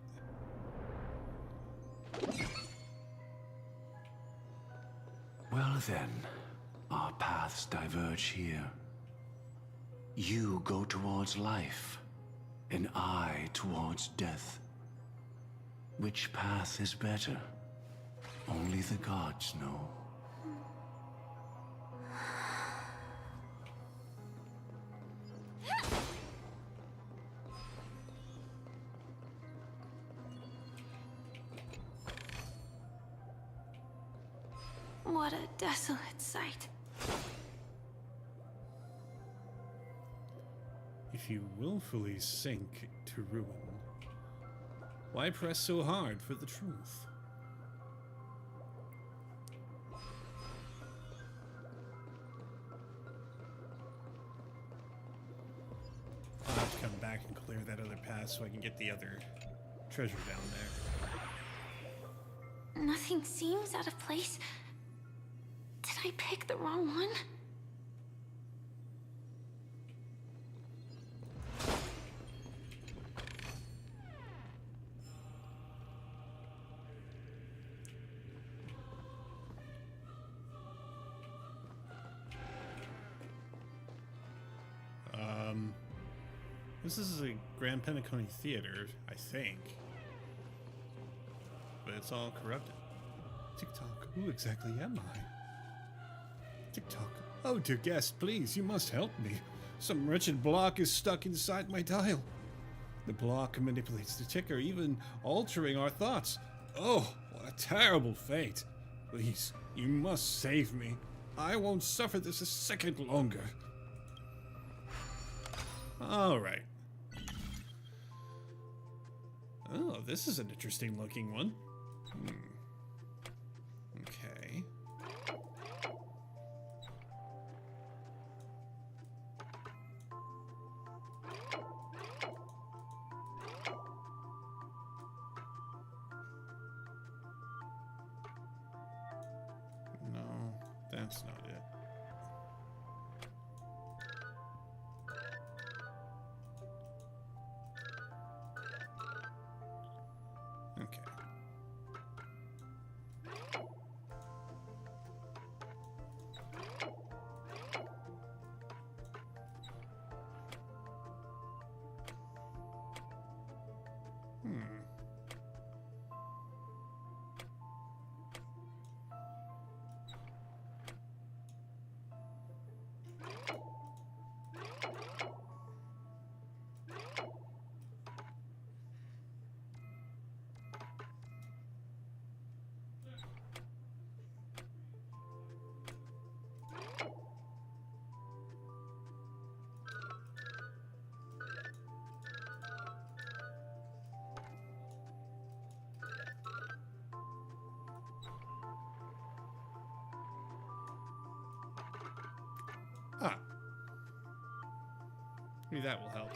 well then, our paths diverge here. You go towards life, and I towards death. Which path is better? Only the gods know. What a desolate sight. if you willfully sink to ruin, why press so hard for the truth? I'll have to come back and clear that other path so I can get the other treasure down there. Nothing seems out of place. Did I pick the wrong one? This is a Grand Penacony Theater, I think. But it's all corrupted. TikTok, who exactly am I? TikTok, oh dear guest, please, you must help me. Some wretched block is stuck inside my dial. The block manipulates the ticker, even altering our thoughts. Oh, what a terrible fate. Please, you must save me. I won't suffer this a second longer. Alright. Oh, this is an interesting looking one. Okay. that's not it. Okay. Ah. Maybe that will help.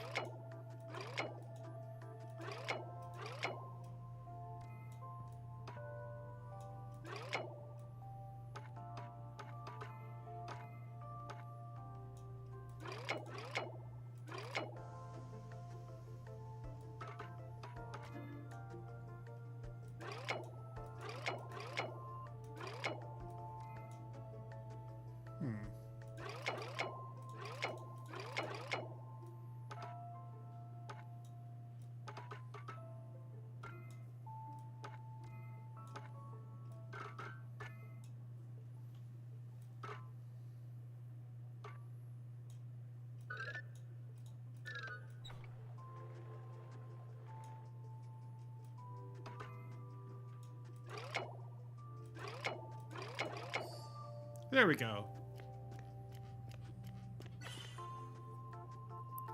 There we go.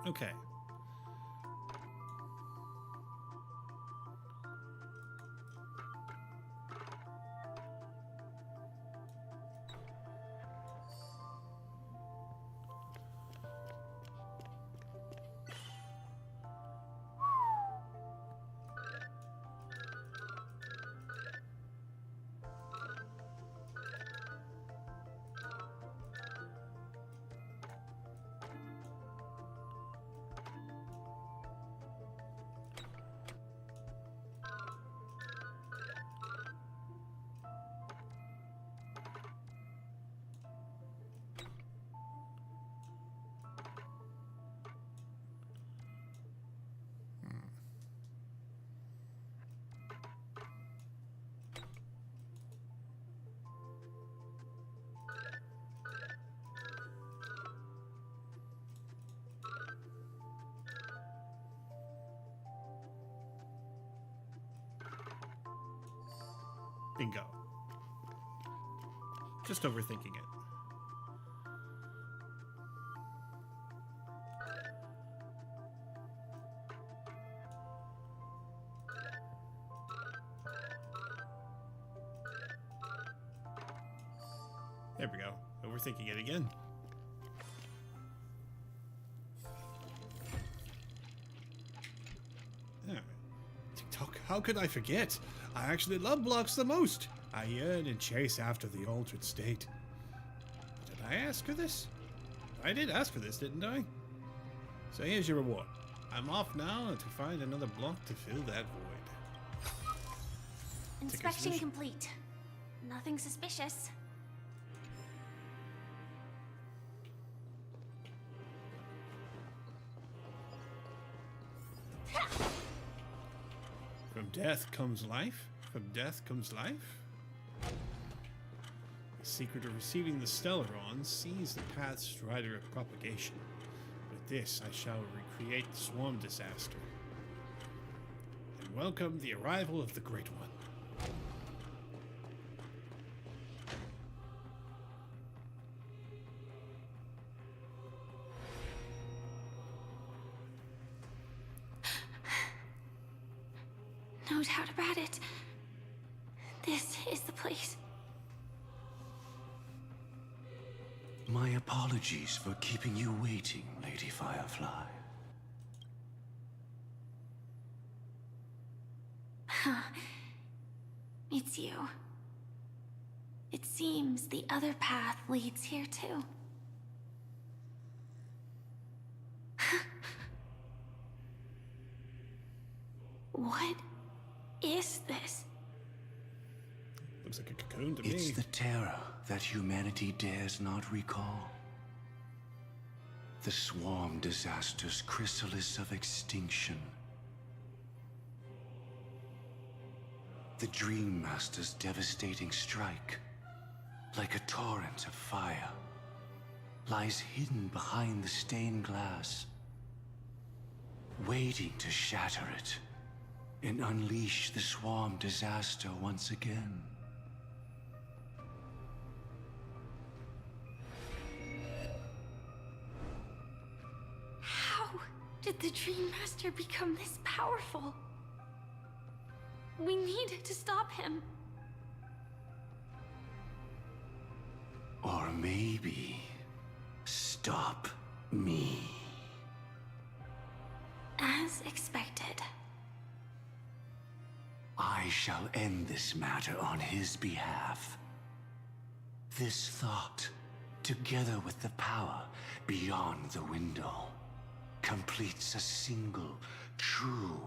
Okay. Bingo. Just overthinking it. There we go. Overthinking it again. Alright. TikTok, how could I forget? I actually love blocks the most. I yearn and chase after the altered state. Did I ask for this? I did ask for this, didn't I? So here's your reward. I'm off now to find another block to fill that void. Inspection complete. Nothing suspicious. From death comes life. From death comes life. The secret of receiving the Stellaron sees the path's strider of propagation. With this, I shall recreate the swarm disaster. And welcome the arrival of the Great One. No doubt about it. This is the place. My apologies for keeping you waiting, Lady Firefly. It's you. It's seems the other path leads here too. What is this? Looks like a cocoon to It's me. the terror that humanity dares not recall. The swarm disaster's chrysalis of extinction. The Dream Master's devastating strike, like a torrent of fire, lies hidden behind the stained glass, waiting to shatter it and unleash the swarm disaster once again. How did the Dream Master become this powerful? We need to stop him. Or maybe stop me. As expected. I shall end this matter on his behalf. This thought, together with the power beyond the window, completes a single, true,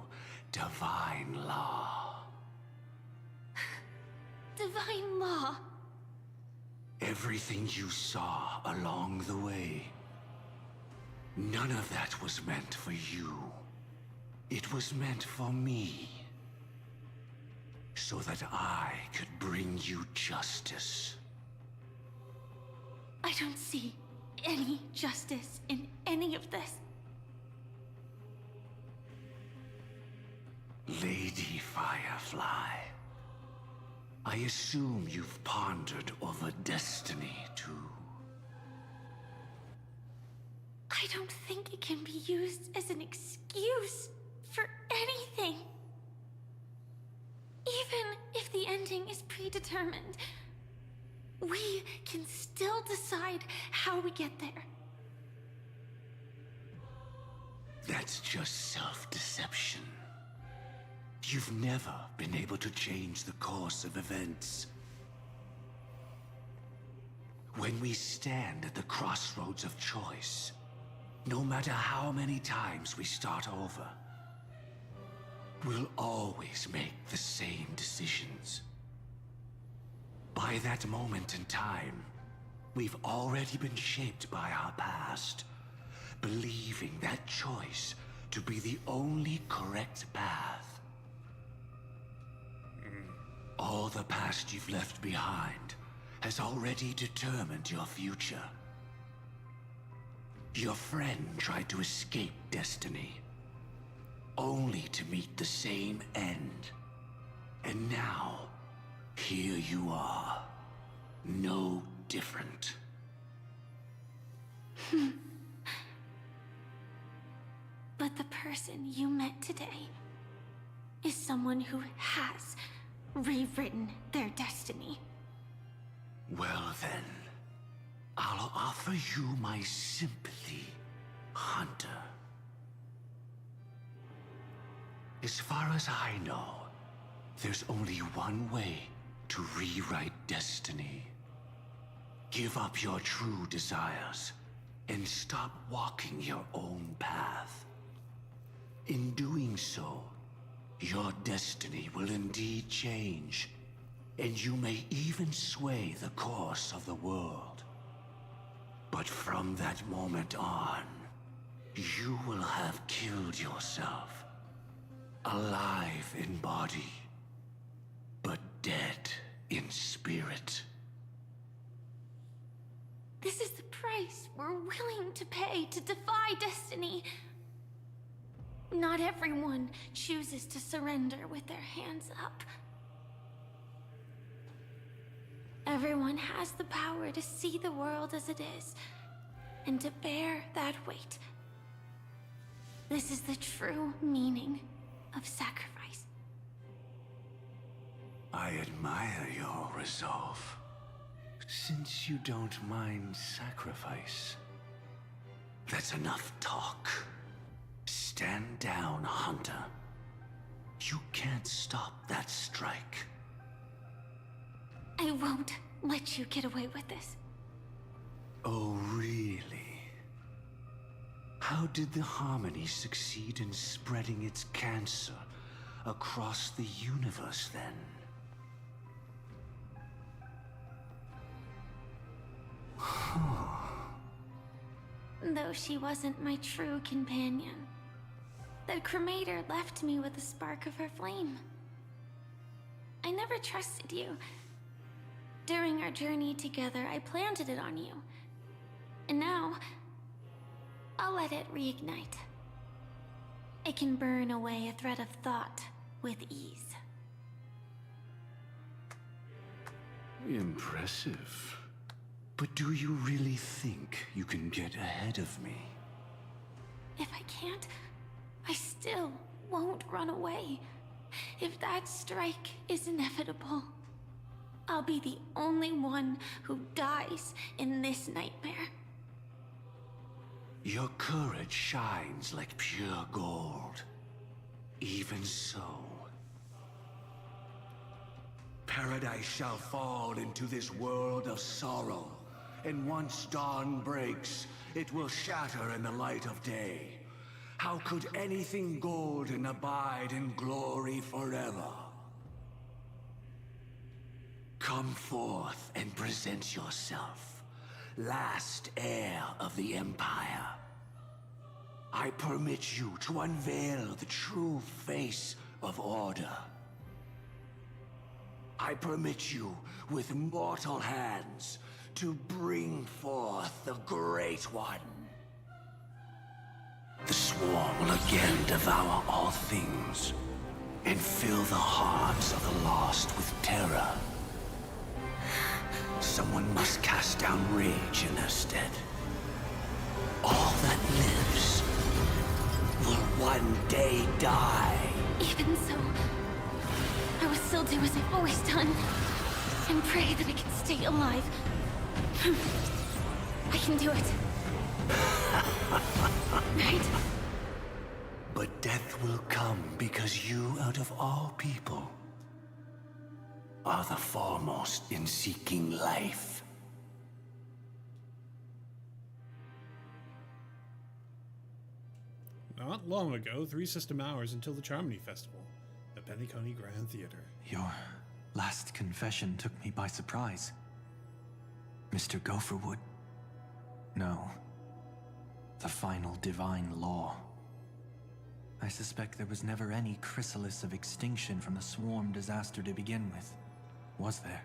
divine law. Divine law. Everything you saw along the way, none of that was meant for you. It was meant for me. So that I could bring you justice. I don't see any justice in any of this. Lady Firefly, I assume you've pondered over destiny, too. I don't think it can be used as an excuse for anything. Even if the ending is predetermined, we can still decide how we get there. That's just self-deception. You've never been able to change the course of events. When we stand at the crossroads of choice, no matter how many times we start over, we'll always make the same decisions. By that moment in time, we've already been shaped by our past, believing that choice to be the only correct path. All the past you've left behind has already determined your future. Your friend tried to escape destiny, only to meet the same end. And now, here you are, no different. But the person you met today is someone who has rewritten their destiny. Well then, I'll offer you my sympathy, Hunter. As far as I know, there's only one way to rewrite destiny. Give up your true desires and stop walking your own path. In doing so, your destiny will indeed change, and you may even sway the course of the world. But from that moment on, you will have killed yourself, alive in body, but dead in spirit. This is the price we're willing to pay to defy destiny. Not everyone chooses to surrender with their hands up. Everyone has the power to see the world as it is, and to bear that weight. This is the true meaning of sacrifice. I admire your resolve, since you don't mind sacrifice. That's enough talk. Stand down, Hunter. You can't stop that strike. I won't let you get away with this. Oh, really? How did the Harmony succeed in spreading its cancer across the universe, then? Though she wasn't my true companion, the cremator left me with a spark of her flame. I never trusted you. During our journey together, I planted it on you. And now, I'll let it reignite. It can burn away a thread of thought with ease. Impressive. But do you really think you can get ahead of me? If I can't, I still won't run away. If that strike is inevitable, I'll be the only one who dies in this nightmare. Your courage shines like pure gold. Even so, paradise shall fall into this world of sorrow, and once dawn breaks, it will shatter in the light of day. How could anything golden abide in glory forever? Come forth and present yourself, last heir of the Empire. I permit you to unveil the true face of order. I permit you, with mortal hands, to bring forth the Great One. The Swarm will again devour all things, and fill the hearts of the lost with terror. Someone must cast down rage in their stead. All that lives will one day die. Even so, I will still do as I've always done, and pray that I can stay alive. I can do it. Right? But death will come because you, out of all people, are the foremost in seeking life. Not long ago, 3 system hours until the Charmony Festival, the Pennyconey Grand Theater. Your last confession took me by surprise. Mr. Gopherwood. No. The final divine law. I suspect there was never any chrysalis of extinction from the swarm disaster to begin with. Was there?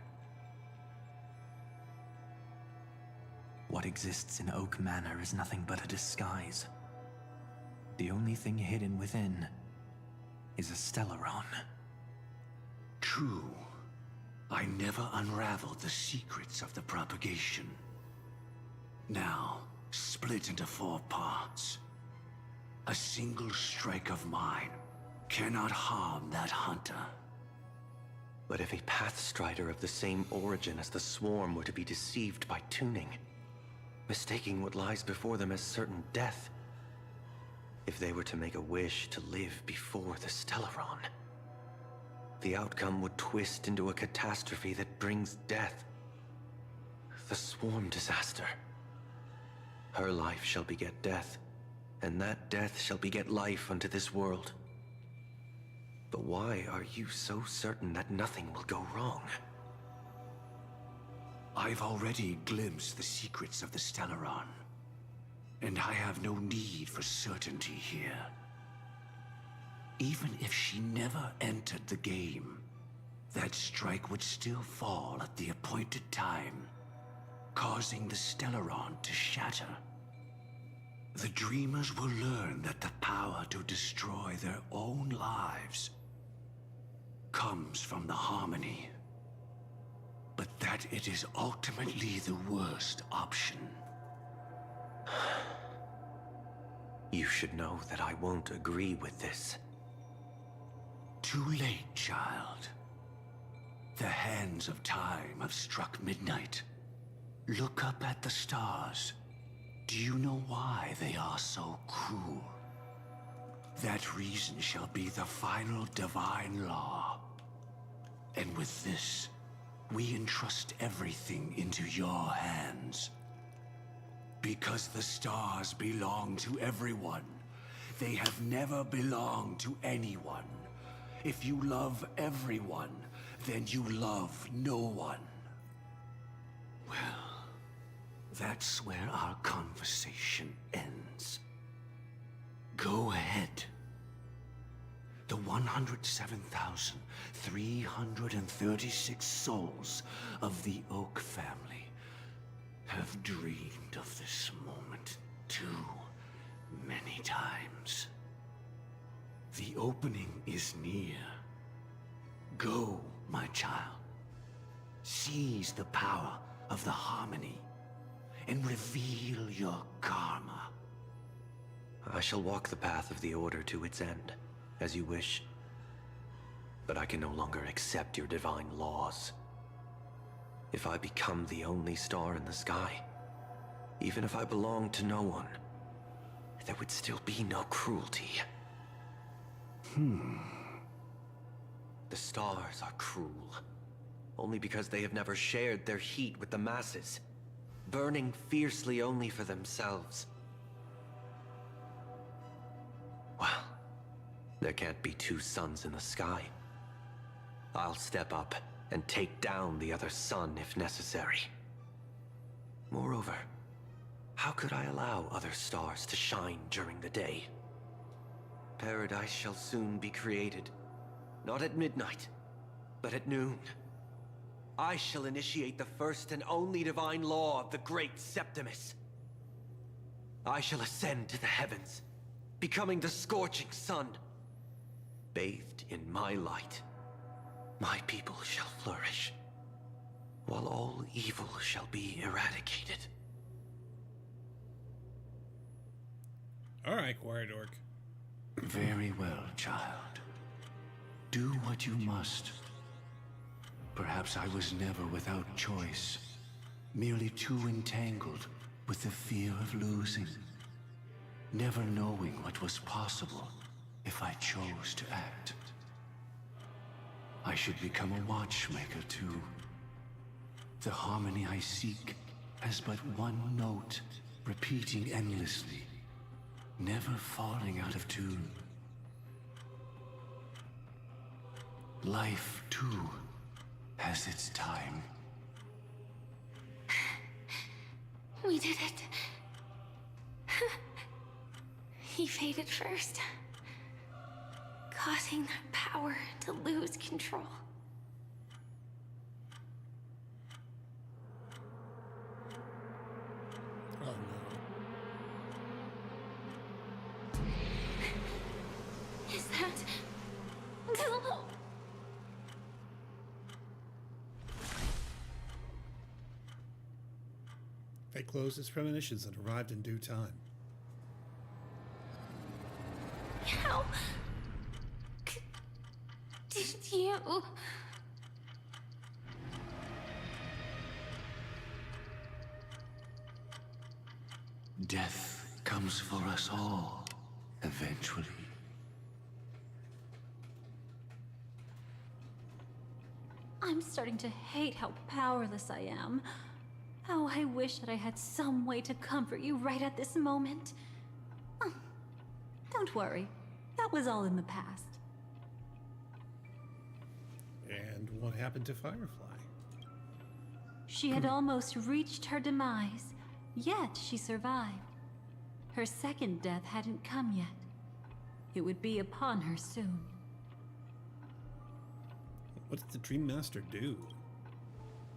What exists in Oak Manor is nothing but a disguise. The only thing hidden within is a Stellaron. True. I never unraveled the secrets of the propagation. Now, split into 4 parts. A single strike of mine cannot harm that hunter. But if a Pathstrider of the same origin as the Swarm were to be deceived by tuning, mistaking what lies before them as certain death, if they were to make a wish to live before the Stellaron, the outcome would twist into a catastrophe that brings death. The Swarm disaster. Her life shall beget death, and that death shall beget life unto this world. But why are you so certain that nothing will go wrong? I've already glimpsed the secrets of the Stellaron, and I have no need for certainty here. Even if she never entered the game, that strike would still fall at the appointed time, causing the Stellaron to shatter. The Dreamers will learn that the power to destroy their own lives comes from the Harmony, but that it is ultimately the worst option. You should know that I won't agree with this. Too late, child. The hands of time have struck midnight. Look up at the stars. Do you know why they are so cruel? That reason shall be the final divine law. And with this, we entrust everything into your hands. Because the stars belong to everyone. They have never belonged to anyone. If you love everyone, then you love no one. Well, that's where our conversation ends. Go ahead. The 107,336 souls of the Oak family have dreamed of this moment too many times. The opening is near. Go, my child. Seize the power of the harmony and reveal your karma. I shall walk the path of the Order to its end, as you wish. But I can no longer accept your divine laws. If I become the only star in the sky, even if I belong to no one, there would still be no cruelty. The stars are cruel, only because they have never shared their heat with the masses, burning fiercely only for themselves. Well, there can't be two suns in the sky. I'll step up and take down the other sun if necessary. Moreover, how could I allow other stars to shine during the day? Paradise shall soon be created. Not at midnight, but at noon. I shall initiate the first and only divine law of the great Septimus. I shall ascend to the heavens, becoming the scorching sun. Bathed in my light, my people shall flourish, while all evil shall be eradicated. All right, Quiet Orc. Very well, child. Do what you must. Perhaps I was never without choice, merely too entangled with the fear of losing, never knowing what was possible if I chose to act. I should become a watchmaker too. The harmony I seek has but one note, repeating endlessly, never falling out of tune. Life, too, has its time. We did it. He faded first, causing that power to lose control. Oh no. Is that... Fate closed its premonitions and arrived in due time. How... did you... Death comes for us all, eventually. I'm starting to hate how powerless I am. How I wish that I had some way to comfort you right at this moment. Oh, don't worry. That was all in the past. And what happened to Firefly? She had almost reached her demise, yet she survived. Her second death hadn't come yet. It would be upon her soon. What did the Dream Master do?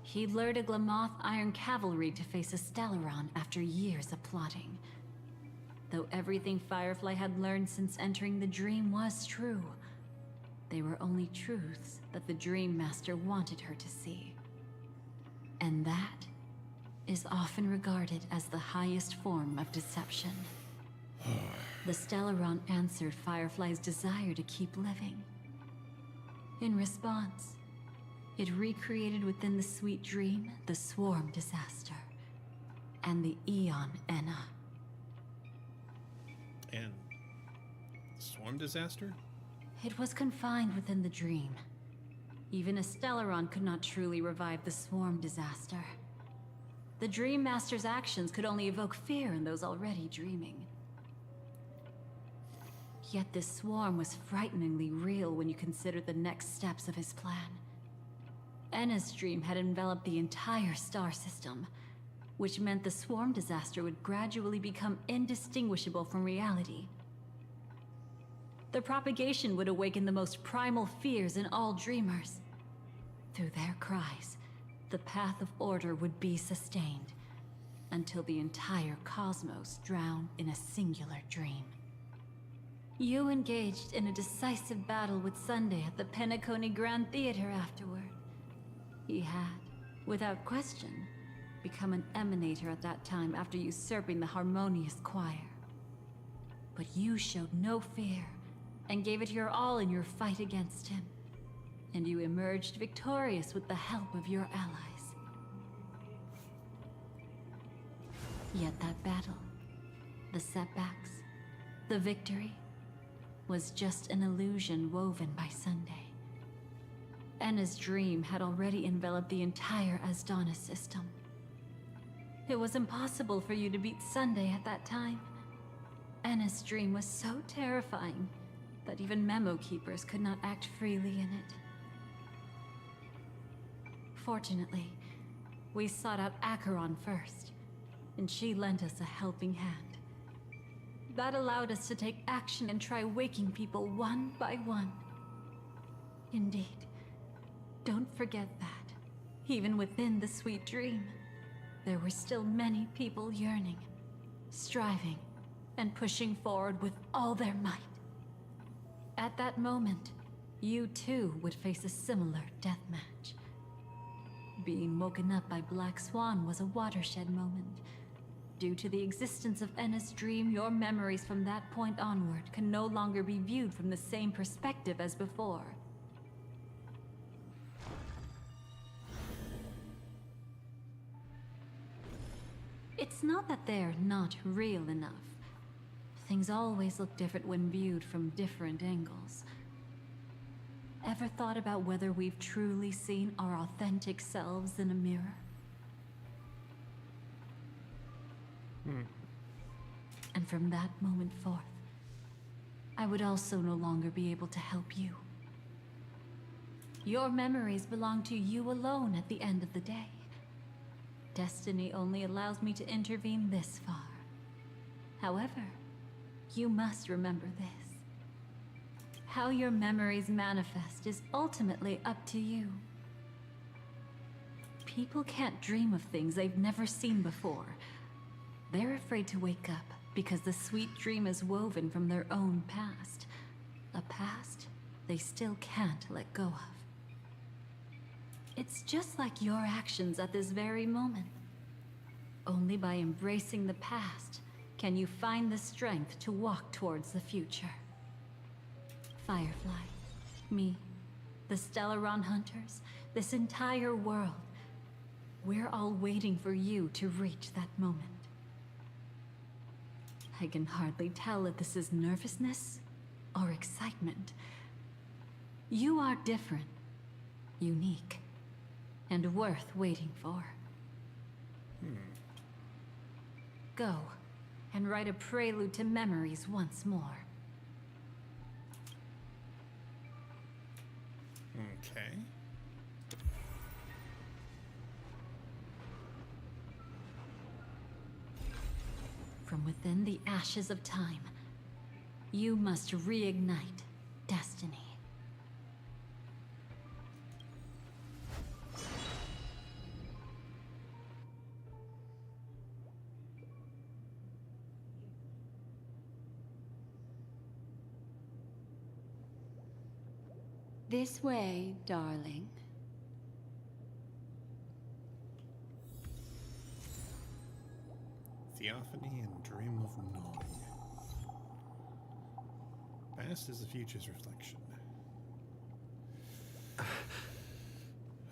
He lured a Glamoth Iron Cavalry to face a Stellaron after years of plotting. Though everything Firefly had learned since entering the dream was true, they were only truths that the Dream Master wanted her to see. And that is often regarded as the highest form of deception. The Stellaron answered Firefly's desire to keep living. In response, it recreated within the sweet dream the Swarm disaster and the EN-Vtuber. And Swarm disaster? It was confined within the dream. Even a Stellaron could not truly revive the swarm disaster. The Dream Master's actions could only evoke fear in those already dreaming. Yet this swarm was frighteningly real when you consider the next steps of his plan. Enna's dream had enveloped the entire star system, which meant the swarm disaster would gradually become indistinguishable from reality. The propagation would awaken the most primal fears in all dreamers. Through their cries, the path of order would be sustained, until the entire cosmos drowned in a singular dream. You engaged in a decisive battle with Sunday at the Penacony Grand Theater afterward. He had, without question, become an emanator at that time after usurping the Harmonious Choir. But you showed no fear, and gave it your all in your fight against him. And you emerged victorious with the help of your allies. Yet that battle, the setbacks, the victory, was just an illusion woven by Sunday. Enna's dream had already enveloped the entire Asdana system. It was impossible for you to beat Sunday at that time. Enna's dream was so terrifying that even Memo Keepers could not act freely in it. Fortunately, we sought out Acheron first, and she lent us a helping hand. That allowed us to take action and try waking people one by one. Indeed, don't forget that, even within the sweet dream, there were still many people yearning, striving, and pushing forward with all their might. At that moment, you too would face a similar deathmatch. Being woken up by Black Swan was a watershed moment. Due to the existence of Enna's dream, your memories from that point onward can no longer be viewed from the same perspective as before. It's not that they're not real enough. Things always look different when viewed from different angles. Ever thought about whether we've truly seen our authentic selves in a mirror? And from that moment forth, I would also no longer be able to help you. Your memories belong to you alone at the end of the day. Destiny only allows me to intervene this far. However, you must remember this. How your memories manifest is ultimately up to you. People can't dream of things they've never seen before. They're afraid to wake up because the sweet dream is woven from their own past. A past they still can't let go of. It's just like your actions at this very moment. Only by embracing the past can you find the strength to walk towards the future. Firefly, me, the Stellaron Hunters, this entire world, we're all waiting for you to reach that moment. I can hardly tell if this is nervousness or excitement. You are different, unique, and worth waiting for. Go and write a prelude to memories once more. Okay. From within the ashes of time, you must reignite destiny. This way, darling. Theophany and dream of gnawing. Past is the future's reflection. All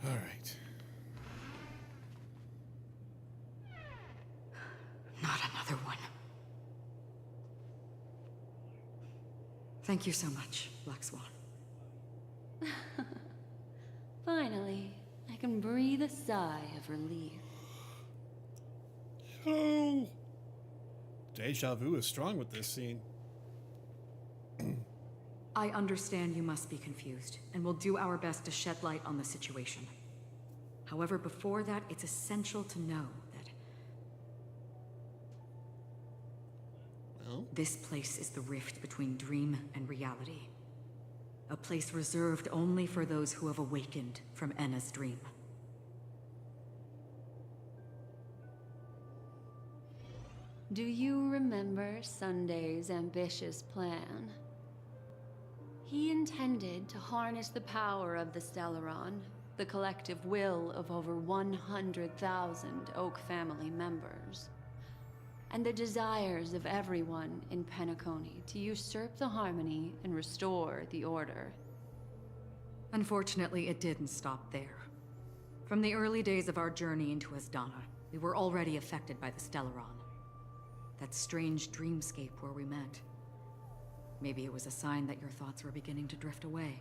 right. Not another one. Thank you so much, Black Swan. Finally, I can breathe a sigh of relief. Oh, deja vu is strong with this scene. I understand you must be confused, and we'll do our best to shed light on the situation. However, before that, it's essential to know that... Well? This place is the rift between dream and reality. A place reserved only for those who have awakened from Enna's dream. Do you remember Sunday's ambitious plan? He intended to harness the power of the Stellaron, the collective will of over 100,000 Oak family members, and the desires of everyone in Penacony to usurp the harmony and restore the order. Unfortunately, it didn't stop there. From the early days of our journey into Asdana, we were already affected by the Stellaron. That strange dreamscape where we met. Maybe it was a sign that your thoughts were beginning to drift away.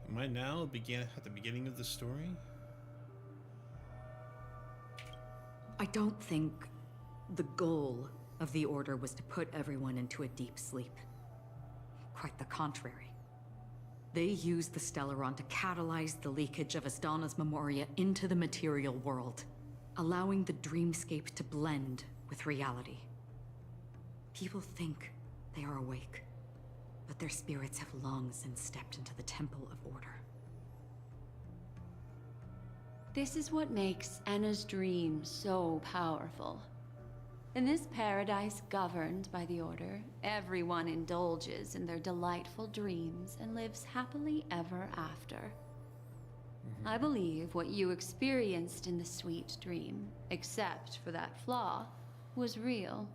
Am I now at the beginning of the story? I don't think the goal of the Order was to put everyone into a deep sleep. Quite the contrary. They used the Stellaron to catalyze the leakage of Asdana's Memoria into the material world, allowing the dreamscape to blend with reality. People think they are awake, but their spirits have long since stepped into the Temple of Order. This is what makes Enna's dream so powerful. In this paradise governed by the Order, everyone indulges in their delightful dreams and lives happily ever after. I believe what you experienced in the sweet dream, except for that flaw, was real.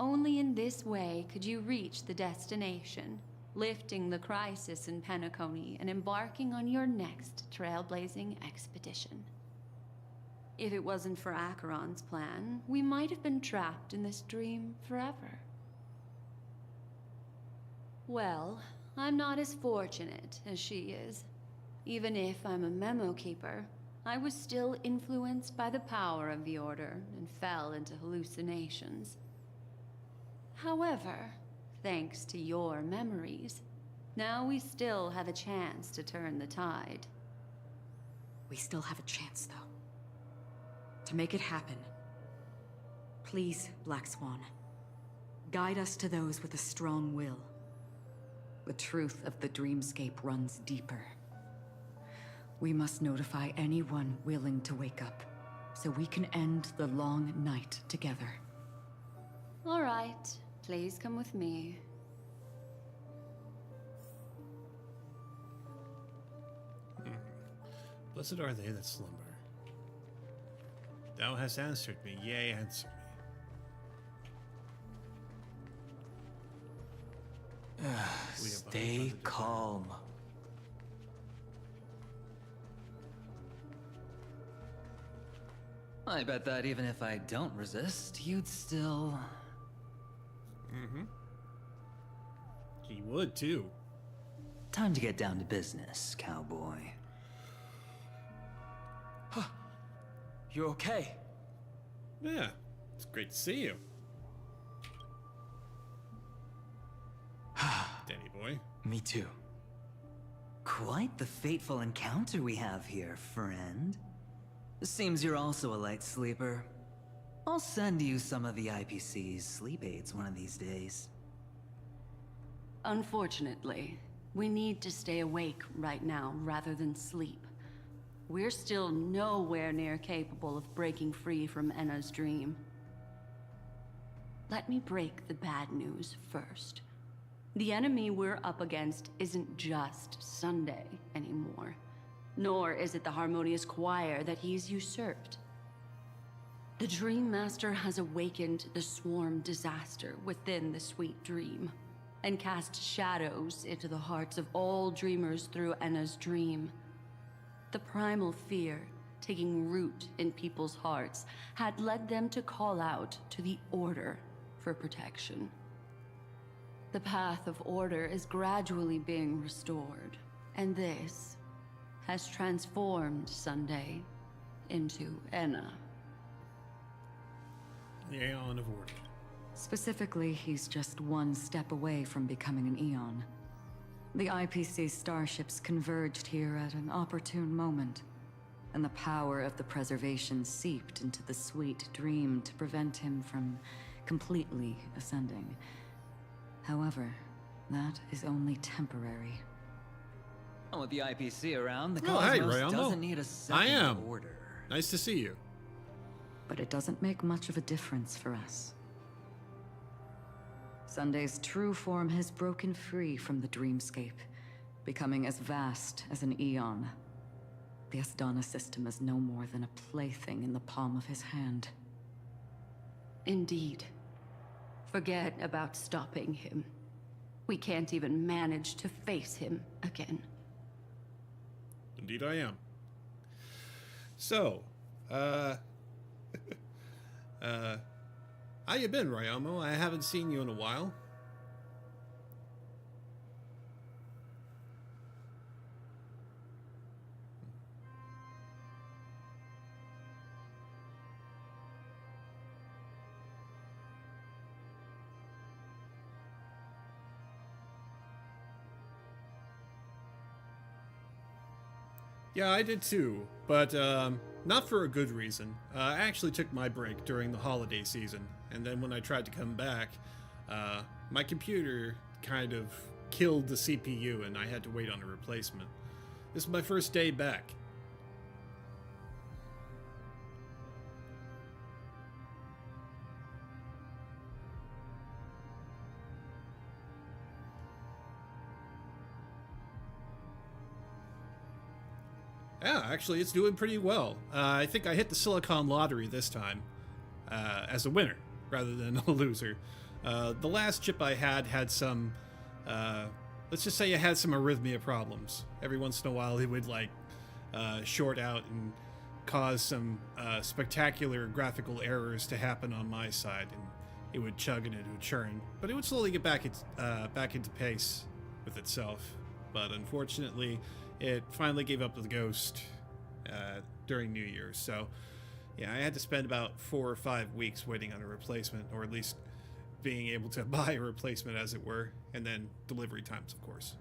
Only in this way could you reach the destination, lifting the crisis in Penacony and embarking on your next trailblazing expedition. If it wasn't for Acheron's plan, we might have been trapped in this dream forever. Well, I'm not as fortunate as she is. Even if I'm a memo keeper, I was still influenced by the power of the Order and fell into hallucinations. However, thanks to your memories, now we still have a chance to turn the tide. We still have a chance, though. To make it happen, please, Black Swan, guide us to those with a strong will. The truth of the dreamscape runs deeper. We must notify anyone willing to wake up, so we can end the long night together. All right, please come with me. Blessed are they that slumber. Thou hast answered me, yea, answer me. Stay calm. I bet that even if I don't resist, you'd still... He would, too. Time to get down to business, cowboy. You okay? Yeah, it's great to see you. Danny boy. Me too. Quite the fateful encounter we have here, friend. Seems you're also a light sleeper. I'll send you some of the IPC's sleep aids one of these days. Unfortunately, we need to stay awake right now rather than sleep. We're still nowhere near capable of breaking free from Enna's dream. Let me break the bad news first. The enemy we're up against isn't just Sunday anymore, nor is it the harmonious choir that he's usurped. The Dream Master has awakened the swarm disaster within the sweet dream, and cast shadows into the hearts of all dreamers through Enna's dream. The primal fear taking root in people's hearts had led them to call out to the Order for protection. The path of order is gradually being restored, and this has transformed Sunday into Enna. The Aeon of Order. Specifically, he's just one step away from becoming an Eon. The IPC starships converged here at an opportune moment, and the power of the preservation seeped into the sweet dream to prevent him from completely ascending. However, that is only temporary. With the IPC around, the Oh, hey, cosmos Rayamo. doesn't need a second I am. order. Nice to see you. But it doesn't make much of a difference for us. Sunday's true form has broken free from the dreamscape, becoming as vast as an eon. The Asdana system is no more than a plaything in the palm of his hand. Indeed. Forget about stopping him. We can't even manage to face him again. Indeed I am. So, how you been, Ryamo? I haven't seen you in a while. Yeah, I did too, but not for a good reason. I actually took my break during the holiday season, and then when I tried to come back, my computer kind of killed the CPU and I had to wait on a replacement. This is my first day back. Yeah, actually, it's doing pretty well. I think I hit the Silicon Lottery this time as a winner rather than a loser. The last chip I had some, let's just say it had some arrhythmia problems. Every once in a while, it would like short out and cause some spectacular graphical errors to happen on my side, and it would chug and it would churn. But it would slowly get back into pace with itself. But unfortunately, it finally gave up the ghost during New Year's. So, yeah, I had to spend about 4 or 5 weeks waiting on a replacement, or at least being able to buy a replacement, as it were, and then delivery times, of course.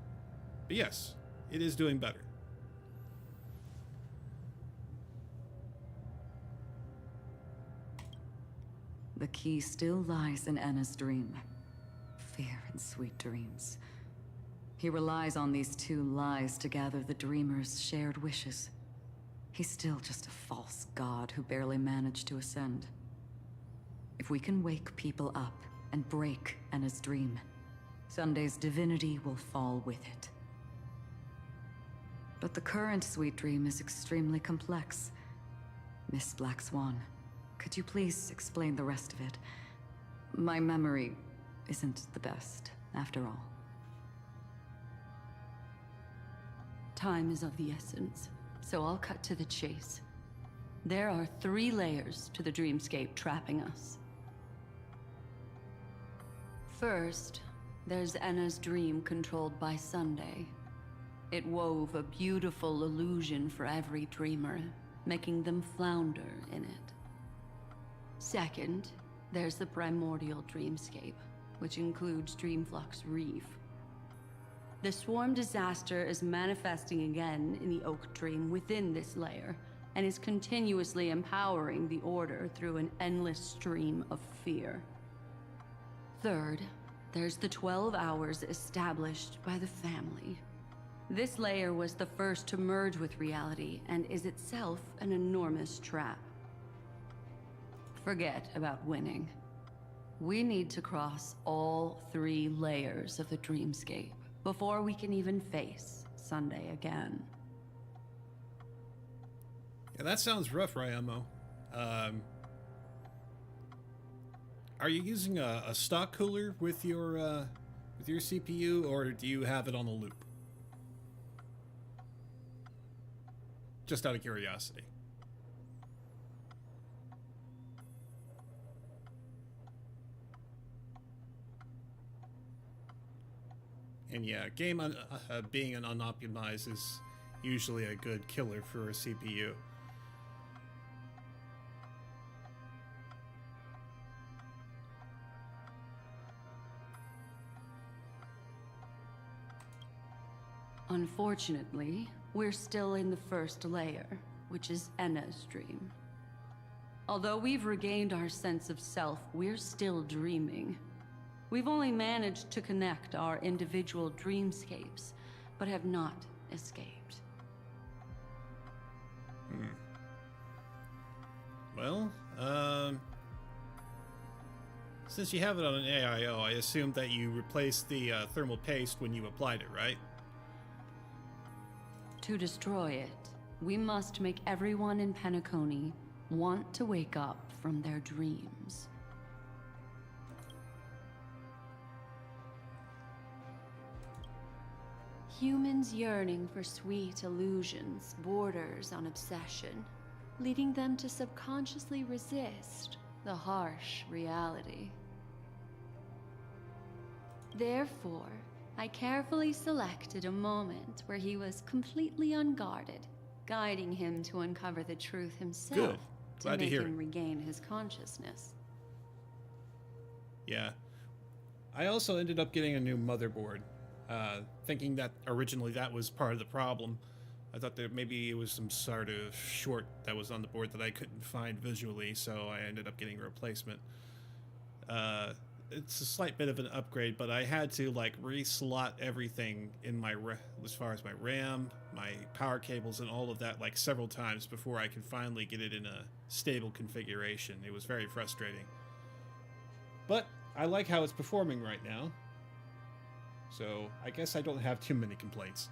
But yes, it is doing better. The key still lies in Anna's dream. Fear and sweet dreams. He relies on these two lies to gather the dreamer's shared wishes. He's still just a false god who barely managed to ascend. If we can wake people up and break Anna's dream, Sunday's divinity will fall with it. But the current sweet dream is extremely complex. Miss Black Swan, could you please explain the rest of it? My memory isn't the best, after all. Time is of the essence, so I'll cut to the chase. There are 3 layers to the dreamscape trapping us. First, there's Anna's dream controlled by Sunday. It wove a beautiful illusion for every dreamer, making them flounder in it. Second, there's the primordial dreamscape, which includes Dreamflux Reef. The swarm disaster is manifesting again in the Oak Dream within this layer, and is continuously empowering the Order through an endless stream of fear. Third, there's the 12 hours established by the family. This layer was the first to merge with reality, and is itself an enormous trap. Forget about winning. We need to cross all 3 layers of the dreamscape before we can even face Sunday again. Yeah, that sounds rough, Ryamo. Are you using a stock cooler with your CPU, or do you have it on a loop? Just out of curiosity. And yeah, being an unoptimized is usually a good killer for a CPU. Unfortunately, we're still in the first layer, which is Enna's dream. Although we've regained our sense of self, we're still dreaming. We've only managed to connect our individual dreamscapes, but have not escaped. Well, since you have it on an AIO, I assume that you replaced the thermal paste when you applied it, right? To destroy it, we must make everyone in Penacony want to wake up from their dreams. Humans yearning for sweet illusions borders on obsession, leading them to subconsciously resist the harsh reality. Therefore, I carefully selected a moment where he was completely unguarded, guiding him to uncover the truth himself. Good. Glad to make hear him it. regain his consciousness. Yeah. I also ended up getting a new motherboard, thinking that originally that was part of the problem. I thought that maybe it was some sort of short that was on the board that I couldn't find visually, so I ended up getting a replacement. It's a slight bit of an upgrade, but I had to like re-slot everything in my as far as my RAM, my power cables, and all of that like several times before I could finally get it in a stable configuration. It was very frustrating. But I like how it's performing right now, so I guess I don't have too many complaints.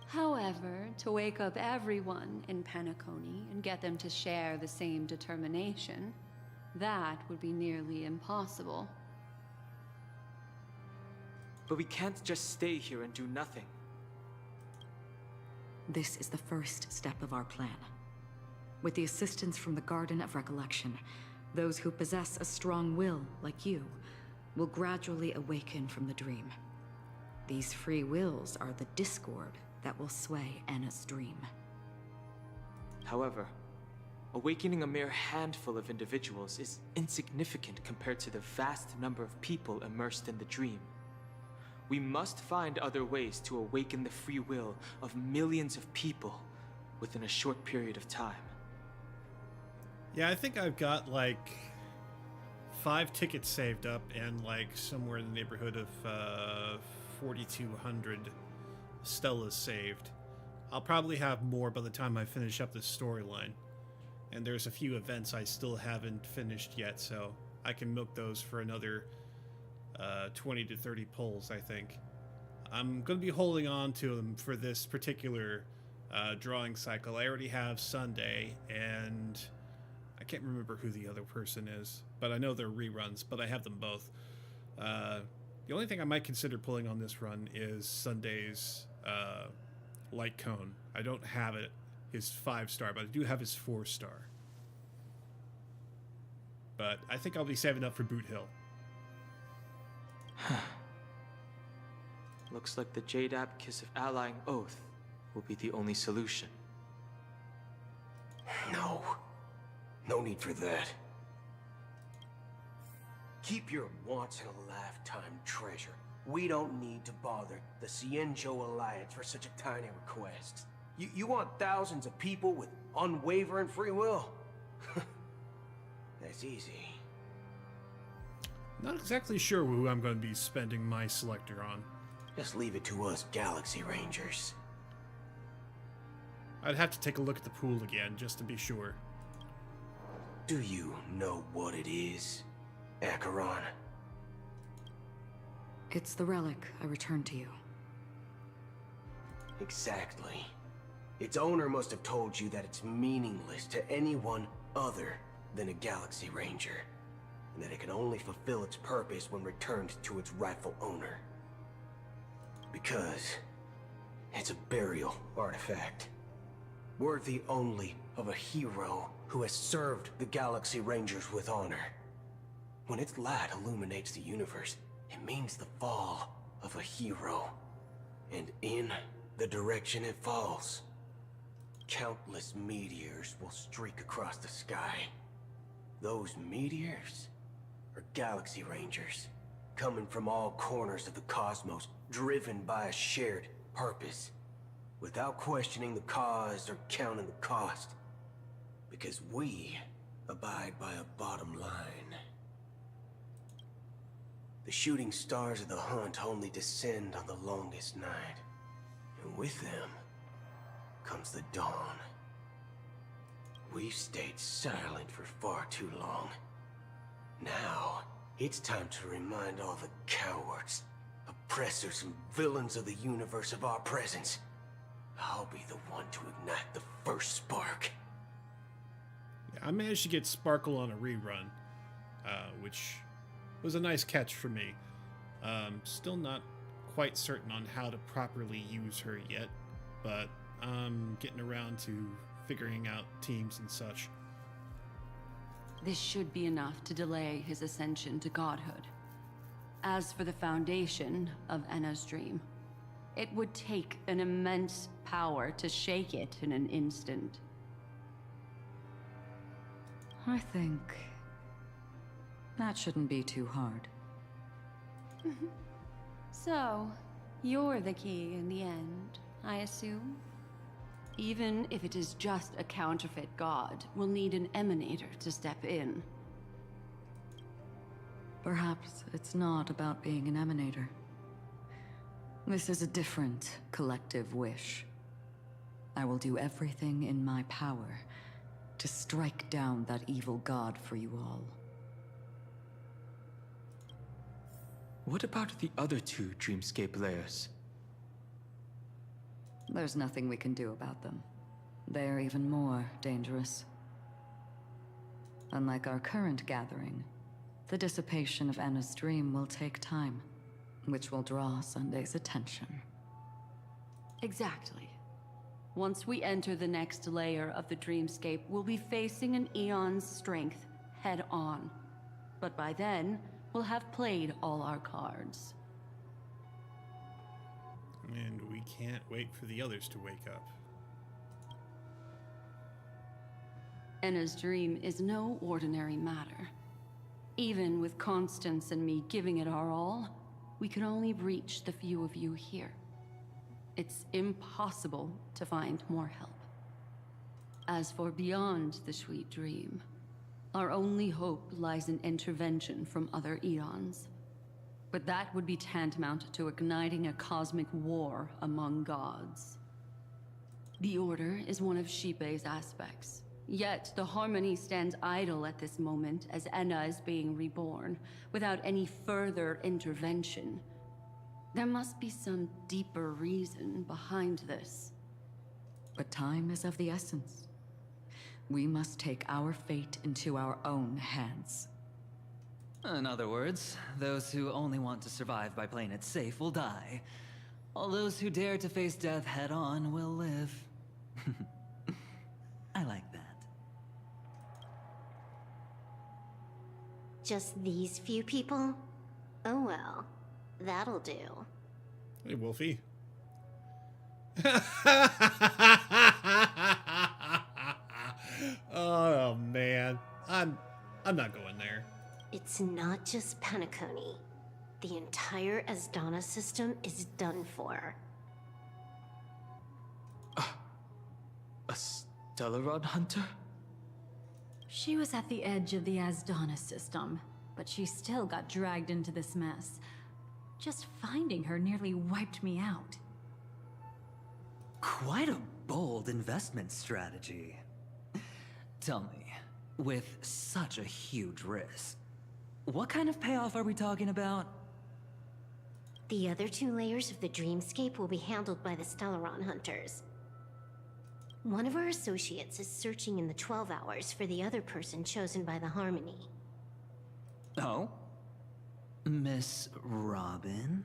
However, to wake up everyone in Penacony and get them to share the same determination, that would be nearly impossible. But we can't just stay here and do nothing. This is the first step of our plan. With the assistance from the Garden of Recollection, those who possess a strong will, like you, will gradually awaken from the dream. These free wills are the discord that will sway Anna's dream. However, awakening a mere handful of individuals is insignificant compared to the vast number of people immersed in the dream. We must find other ways to awaken the free will of millions of people within a short period of time. Yeah, I think I've got like 5 tickets saved up and like somewhere in the neighborhood of 4,200 Stellas saved. I'll probably have more by the time I finish up this storyline. And there's a few events I still haven't finished yet, so I can milk those for another 20 to 30 pulls, I think. I'm going to be holding on to them for this particular drawing cycle. I already have Sunday, and I can't remember who the other person is, but I know they're reruns, but I have them both. The only thing I might consider pulling on this run is Sunday's Light Cone. I don't have it, his 5-star, but I do have his 4-star. But I think I'll be saving up for Boot Hill. Looks like the JDAP Kiss of Allying Oath will be the only solution. No. No need for that. Keep your once-in-a-lifetime treasure. We don't need to bother the Cienjo Alliance for such a tiny request. You want thousands of people with unwavering free will? That's easy. Not exactly sure who I'm going to be spending my selector on. Just leave it to us Galaxy Rangers. I'd have to take a look at the pool again, just to be sure. Do you know what it is, Acheron? It's the relic I returned to you. Exactly. Its owner must have told you that it's meaningless to anyone other than a Galaxy Ranger, and that it can only fulfill its purpose when returned to its rightful owner. Because it's a burial artifact. worthy only of a hero who has served the Galaxy Rangers with honor. When its light illuminates the universe, it means the fall of a hero. And in the direction it falls, countless meteors will streak across the sky. Those meteors are Galaxy Rangers, coming from all corners of the cosmos, driven by a shared purpose, without questioning the cause or counting the cost. Because we abide by a bottom line. The shooting stars of the hunt only descend on the longest night, and with them comes the dawn. We've stayed silent for far too long. Now, it's time to remind all the cowards, oppressors, and villains of the universe of our presence. I'll be the one to ignite the first spark. I managed to get Sparkle on a rerun, which was a nice catch for me. Still not quite certain on how to properly use her yet, but I'm getting around to figuring out teams and such. This should be enough to delay his ascension to godhood. As for the foundation of Enna's dream, it would take an immense power to shake it in an instant. I think that shouldn't be too hard. So, you're the key in the end, I assume? Even if it is just a counterfeit god, we'll need an emanator to step in. Perhaps it's not about being an emanator. This is a different collective wish. I will do everything in my power to strike down that evil god for you all. What about the other two Dreamscape layers? There's nothing we can do about them. They're even more dangerous. Unlike our current gathering, the dissipation of Enna's dream will take time, which will draw Sunday's attention. Exactly. Once we enter the next layer of the dreamscape, we'll be facing an eon's strength head on. But by then, we'll have played all our cards. And we can't wait for the others to wake up. Enna's dream is no ordinary matter. Even with Constance and me giving it our all, we can only reach the few of you here. It's impossible to find more help. As for beyond the sweet dream, our only hope lies in intervention from other eons. But that would be tantamount to igniting a cosmic war among gods. The Order is one of Xipe's aspects. Yet the Harmony stands idle at this moment as Enna is being reborn, without any further intervention. There must be some deeper reason behind this. But time is of the essence. We must take our fate into our own hands. In other words, those who only want to survive by playing it safe will die. All those who dare to face death head-on will live. I like that. Just these few people? Oh well, that'll do. Hey, Wolfie. Oh man, I'm not going there. It's not just Penacony. The entire Asdana system is done for. A Stellaron hunter? She was at the edge of the Asdana system, but she still got dragged into this mess. Just finding her nearly wiped me out. Quite a bold investment strategy. Tell me, with such a huge risk, what kind of payoff are we talking about? The other two layers of the dreamscape will be handled by the Stellaron hunters. One of our associates is searching in the 12 hours for the other person chosen by the Harmony. Oh? Miss Robin?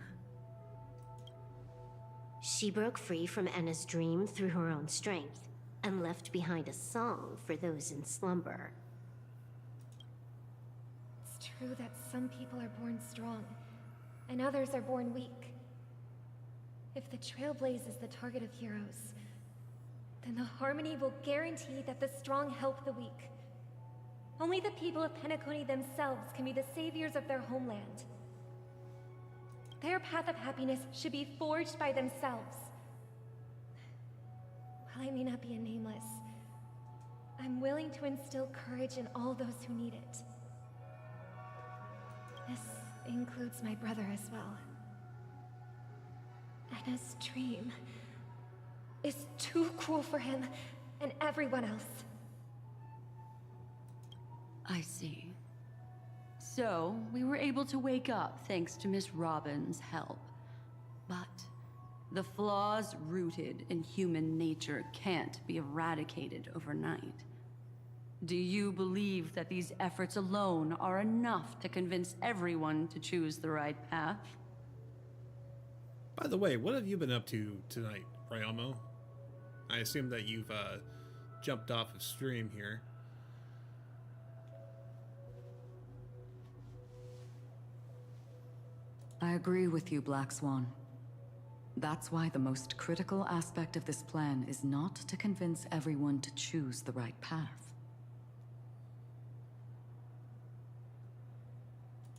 She broke free from Enna's dream through her own strength. and left behind a song for those in slumber. It's true that some people are born strong, and others are born weak. If the Trailblaze is the target of heroes, then the Harmony will guarantee that the strong help the weak. Only the people of Penacony themselves can be the saviors of their homeland. Their path of happiness should be forged by themselves. While I may not be a nameless, I'm willing to instill courage in all those who need it. This includes my brother as well. Anna's dream is too cruel for him and everyone else. I see. So, we were able to wake up thanks to Miss Robin's help. But the flaws rooted in human nature can't be eradicated overnight. Do you believe that these efforts alone are enough to convince everyone to choose the right path? By the way, what have you been up to tonight, Ryelmo? I assume that you've jumped off of stream here. I agree with you, Black Swan. That's why the most critical aspect of this plan is not to convince everyone to choose the right path,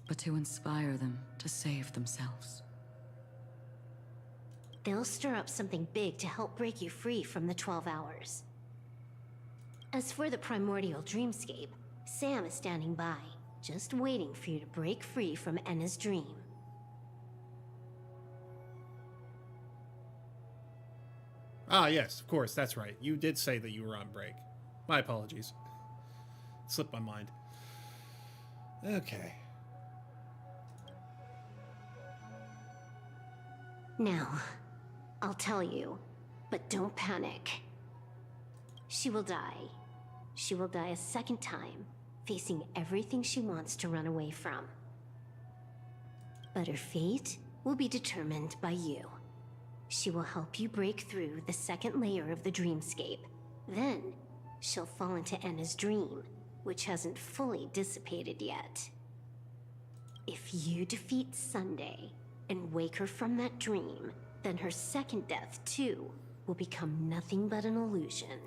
but to inspire them to save themselves. They'll stir up something big to help break you free from the 12 hours. As for the primordial dreamscape, Sam is standing by, just waiting for you to break free from Enna's dream. Ah, yes, of course, that's right. You did say that you were on break. My apologies. Slipped my mind. Okay. Now, I'll tell you, but don't panic. She will die. She will die a second time, facing everything she wants to run away from. But her fate will be determined by you. She will help you break through the second layer of the dreamscape. Then, she'll fall into Enna's dream, which hasn't fully dissipated yet. If you defeat Sunday and wake her from that dream, then her second death, too, will become nothing but an illusion.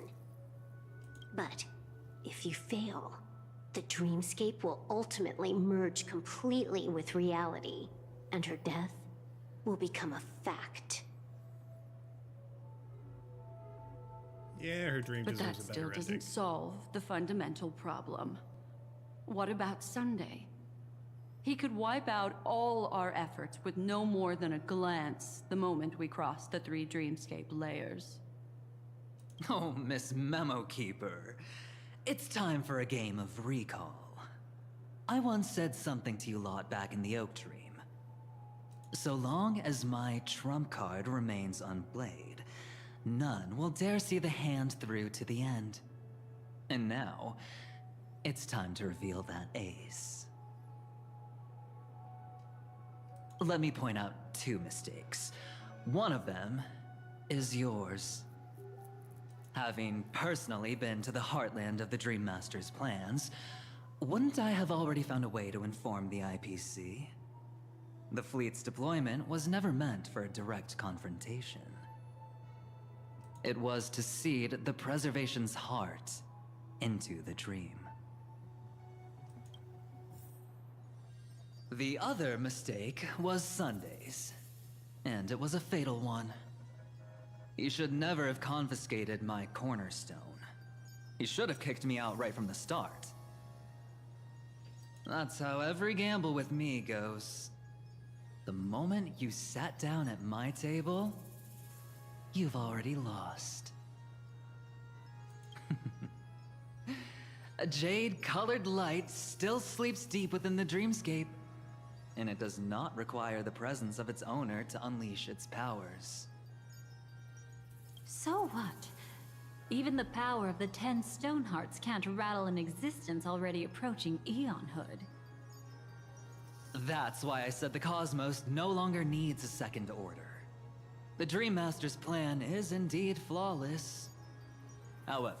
But if you fail, the dreamscape will ultimately merge completely with reality, and her death will become a fact. Yeah, her dream But that deserves a still better doesn't ending. solve the fundamental problem. What about Sunday? He could wipe out all our efforts with no more than a glance the moment we cross the 3 dreamscape layers. Oh, Miss Memo Keeper. It's time for a game of recall. I once said something to you lot back in the Oak Dream. So long as my trump card remains unplayed, none will dare see the hand through to the end. And now, it's time to reveal that ace. Let me point out 2 mistakes. One of them is yours. Having personally been to the heartland of the Dream Master's plans, wouldn't I have already found a way to inform the IPC? The fleet's deployment was never meant for a direct confrontation. It was to seed the Preservation's heart into the dream. The other mistake was Sunday's, and it was a fatal one. He should never have confiscated my cornerstone. He should have kicked me out right from the start. That's how every gamble with me goes. The moment you sat down at my table, you've already lost. A jade-colored light still sleeps deep within the dreamscape, and it does not require the presence of its owner to unleash its powers. So what? Even the power of the 10 Stonehearts can't rattle an existence already approaching eonhood. That's why I said the cosmos no longer needs a second order. The Dream Master's plan is indeed flawless. However,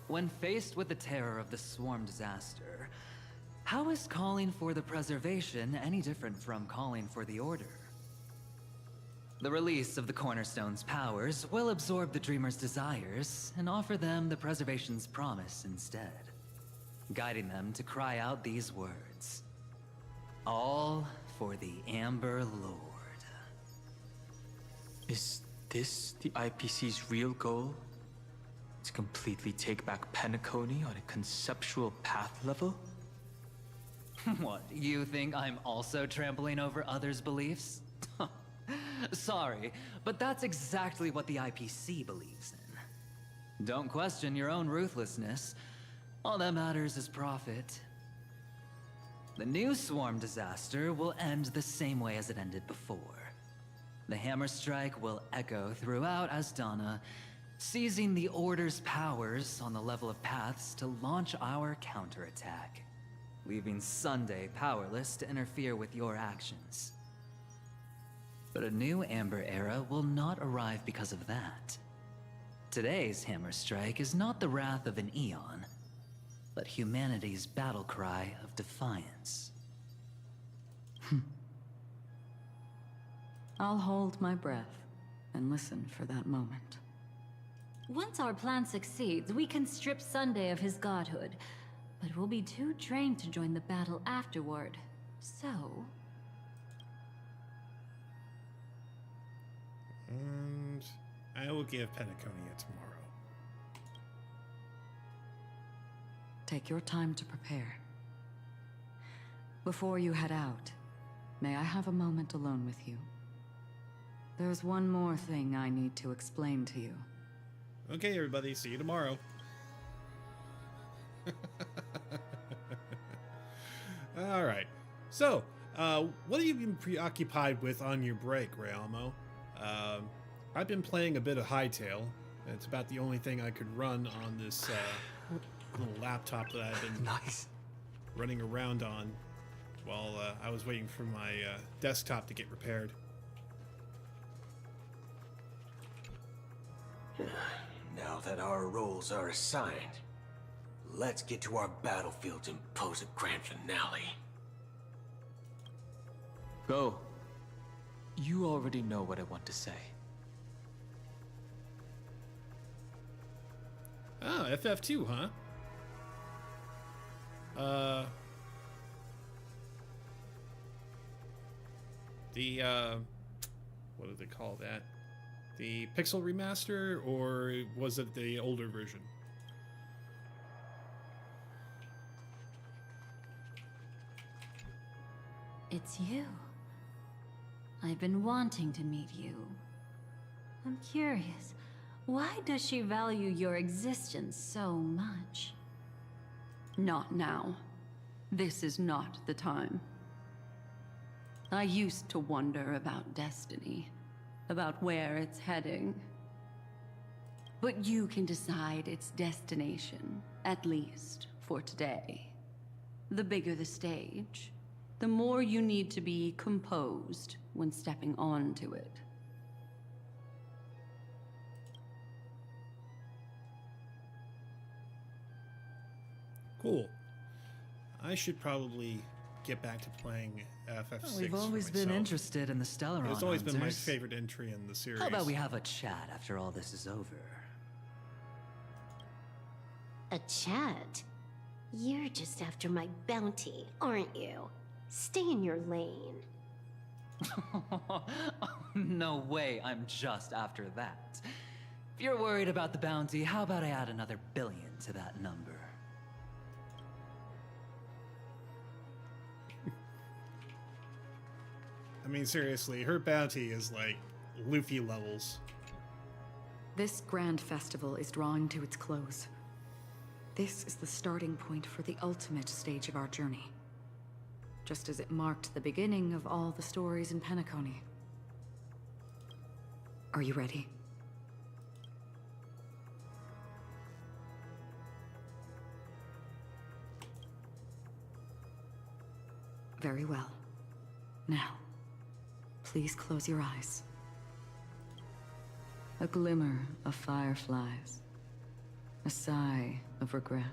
when faced with the terror of the swarm disaster, how is calling for the preservation any different from calling for the order? The release of the Cornerstone's powers will absorb the Dreamer's desires and offer them the preservation's promise instead, guiding them to cry out these words. All for the Amber Lord. Is this the IPC's real goal? To completely take back Penacony on a conceptual path level? What, you think I'm also trampling over others' beliefs? Sorry, but that's exactly what the IPC believes in. Don't question your own ruthlessness. All that matters is profit. The new swarm disaster will end the same way as it ended before. The hammer strike will echo throughout Asdana, seizing the Order's powers on the level of paths to launch our counterattack, leaving Sunday powerless to interfere with your actions. But a new Amber Era will not arrive because of that. Today's hammer strike is not the wrath of an eon, but humanity's battle cry of defiance. I'll hold my breath and listen for that moment. Once our plan succeeds, we can strip Sunday of his godhood, but we'll be too drained to join the battle afterward. So... And I will give Penacony tomorrow. Take your time to prepare. Before you head out, may I have a moment alone with you? There's one more thing I need to explain to you. Okay, everybody, see you tomorrow. All right. So, what have you been preoccupied with on your break, Realmo? I've been playing a bit of Hightail. It's about the only thing I could run on this little laptop that I've been running around on while I was waiting for my desktop to get repaired. Now that our roles are assigned, let's get to our battlefields and pose a grand finale. Go. You already know what I want to say. Oh, FF2, huh? What do they call that? The Pixel Remaster, or was it the older version? It's you. I've been wanting to meet you. I'm curious, why does she value your existence so much? Not now. This is not the time. I used to wonder about destiny, about where it's heading. But you can decide its destination, at least for today. The bigger the stage, the more you need to be composed when stepping onto it. Cool. I should probably get back to playing FF6. We've always been interested in the Stellaron It's always been my Hunters. favorite entry in the series. How about we have a chat after all this is over? A chat? You're just after my bounty, aren't you? Stay in your lane. No way, I'm just after that. If you're worried about the bounty, how about I add another billion to that number? I mean, seriously, her bounty is like Luffy levels. This grand festival is drawing to its close. This is the starting point for the ultimate stage of our journey. Just as it marked the beginning of all the stories in Penacony. Are you ready? Very well. Now, please close your eyes. A glimmer of fireflies, a sigh of regret.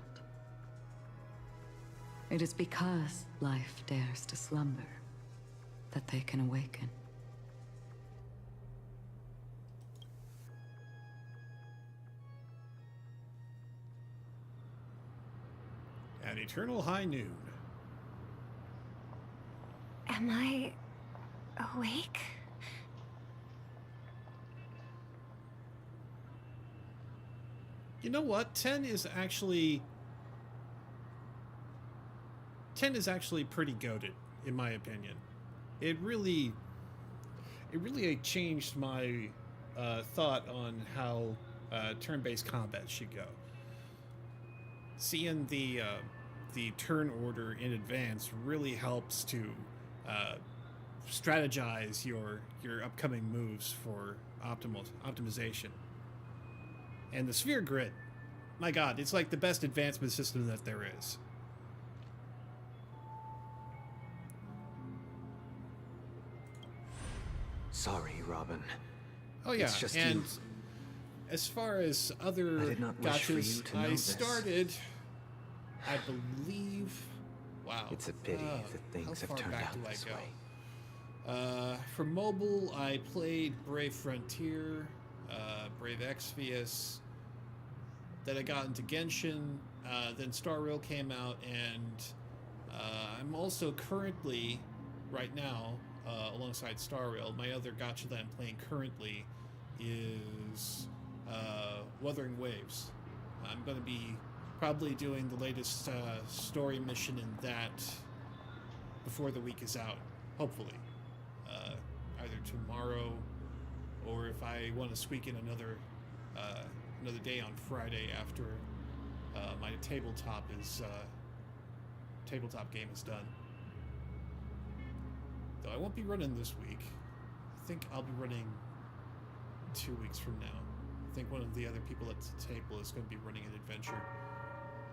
It is because life dares to slumber that they can awaken. At eternal high noon. Am I awake? You know what? 10 is actually pretty goated, in my opinion. It really changed my thought on how turn-based combat should go. Seeing the turn order in advance really helps to strategize your upcoming moves for optimization. And the sphere grid, my god, it's like the best advancement system that there is. Sorry, Robin. Oh yeah, It's just and you. as far as other I did not wish for you gotchas, to know I this. started, I believe. Wow. It's a pity that things how have far turned back out do I this go? way. For mobile, I played Brave Frontier, Brave Exvius. Then I got into Genshin. Then Star Rail came out, and I'm also currently, right now, alongside Star Rail, my other gacha that I'm playing currently is Wuthering Waves. I'm going to be probably doing the latest story mission in that before the week is out, hopefully. Either tomorrow, or if I want to squeak in another day on Friday after my tabletop game is done. Though I won't be running this week. I think I'll be running 2 weeks from now. I think one of the other people at the table is going to be running an adventure.